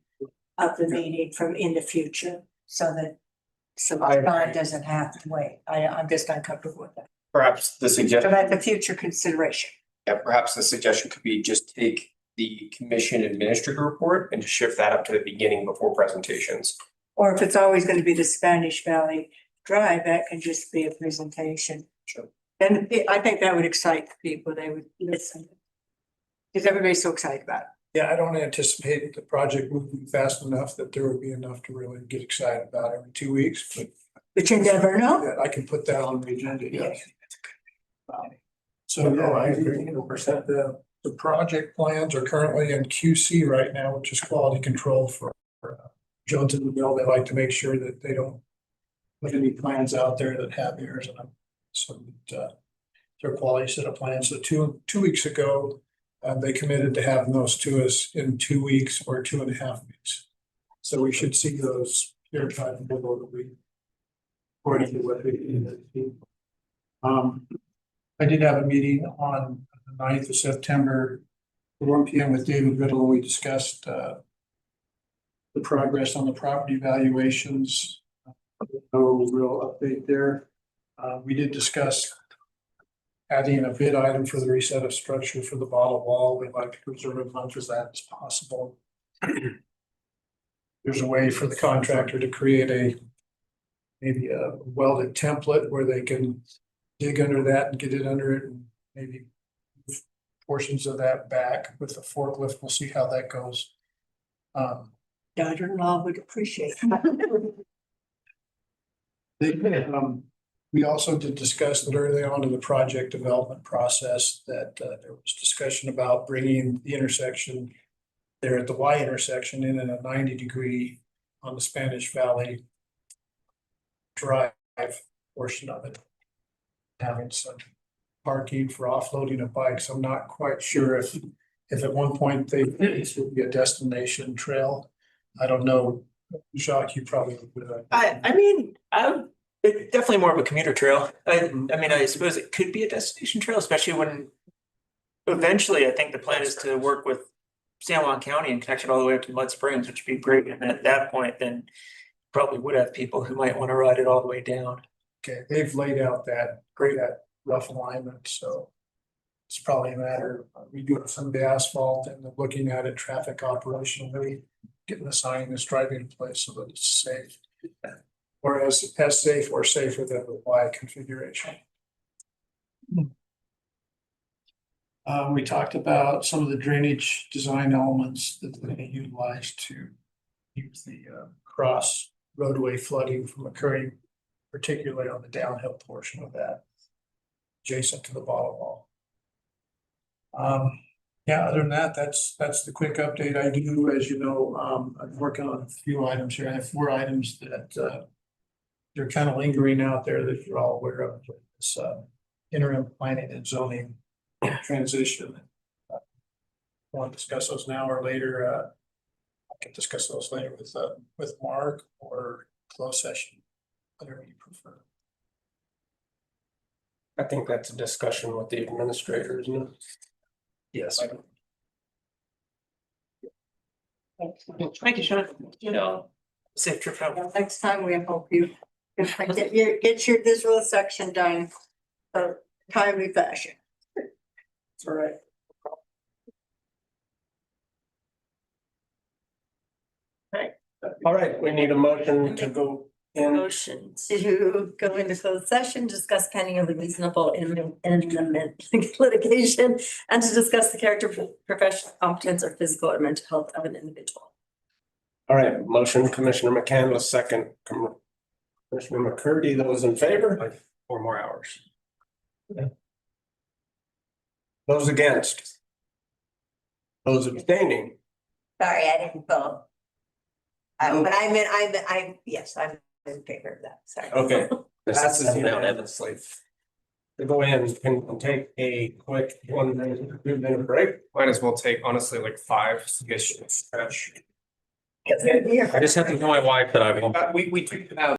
of the meeting from in the future, so Don doesn't have to wait. I'm just uncomfortable with that. Perhaps the suggestion. So that's a future consideration. Yeah, perhaps the suggestion could be just take the commission administrator report and just shift that up to the beginning before presentations. Or if it's always gonna be the Spanish Valley Drive, that can just be a presentation. Sure. And I think that would excite people, they would listen. Because everybody's so excited about it. Yeah, I don't anticipate the project moving fast enough that there would be enough to really get excited about every 2 weeks, But you never know. yeah, I can put that on the agenda, yes. So, No, I yeah, agree 100%. the project plans are currently in QC right now, which is quality control for Jones and the Mill. They like to make sure that they don't put any plans out there that have errors in them. So that, their quality set of plans. So two weeks ago, they committed to having those to us in 2 weeks or 2.5 weeks. So we should see those here by the middle of the week. According to what we. I did have a meeting on the 9th of September, 1 p.m. with David Riddle. We discussed the progress on the property valuations. No real update there. We did discuss adding a bid item for the reset of structure for the bottom wall. We'd like to preserve as much of that as possible. There's a way for the contractor to create maybe a welded template where they can dig under that and get it under it and maybe move portions of that back with the forklift. We'll see how that goes. Daughter-in-law would appreciate. We also did discuss that early on in the project development process that there was discussion about bringing the intersection there at the Y intersection in at a 90-degree on the Spanish Valley Drive portion of it. Having some parking for offloading of bikes. I'm not quite sure if at one point this would be a destination trail. I don't know. Jacques, you probably would. I mean, it's definitely more of a commuter trail. I mean, I suppose it could be a destination trail, especially when eventually I think the plan is to work with San Juan County and connect it all the way up to Mud Springs, which would be great. And at that point, then probably would have people who might want to ride it all the way down. Okay, they've laid out that rough alignment, so it's probably a matter of redoing some of the asphalt and looking at it traffic operationally, getting the sign that's driving in place so that it's safe. Or as safe or safer than the Y configuration. We talked about some of the drainage design elements that they utilize to keep the cross roadway flooding from occurring, particularly on the downhill portion of that, adjacent to the bottom wall. Yeah, other than that, that's the quick update I do. As you know, I'm working on a few items here. I have 4 items that they're kind of lingering out there that you're all aware of. This interim planning and zoning transition. Want to discuss those now or later? I can discuss those later with Mark or closed session, whatever you prefer. I think that's a discussion with the administrator, isn't it? Yes. Thank you, Sean. You know, safe trip home. Next time we hope you get your visual section done in timely fashion. It's all right. All right, we need a motion to go in. Motion to go into closed session, discuss pending or reasonable imminent litigation, and to discuss the character, professional competence, or physical or mental health of an individual. All right, motion, Commissioner McCandless, second, Commissioner McCurdy, those in favor? 4 more hours. Those against? Those abstaining? Sorry, I didn't vote. But yes, I'm in favor of that, sorry. Okay. Passes unanimously. To go in, can take a quick 1 minute, 2 minute break. Might as well take honestly like 5, so you guys should stretch. I just have to tell my wife that I've. We do have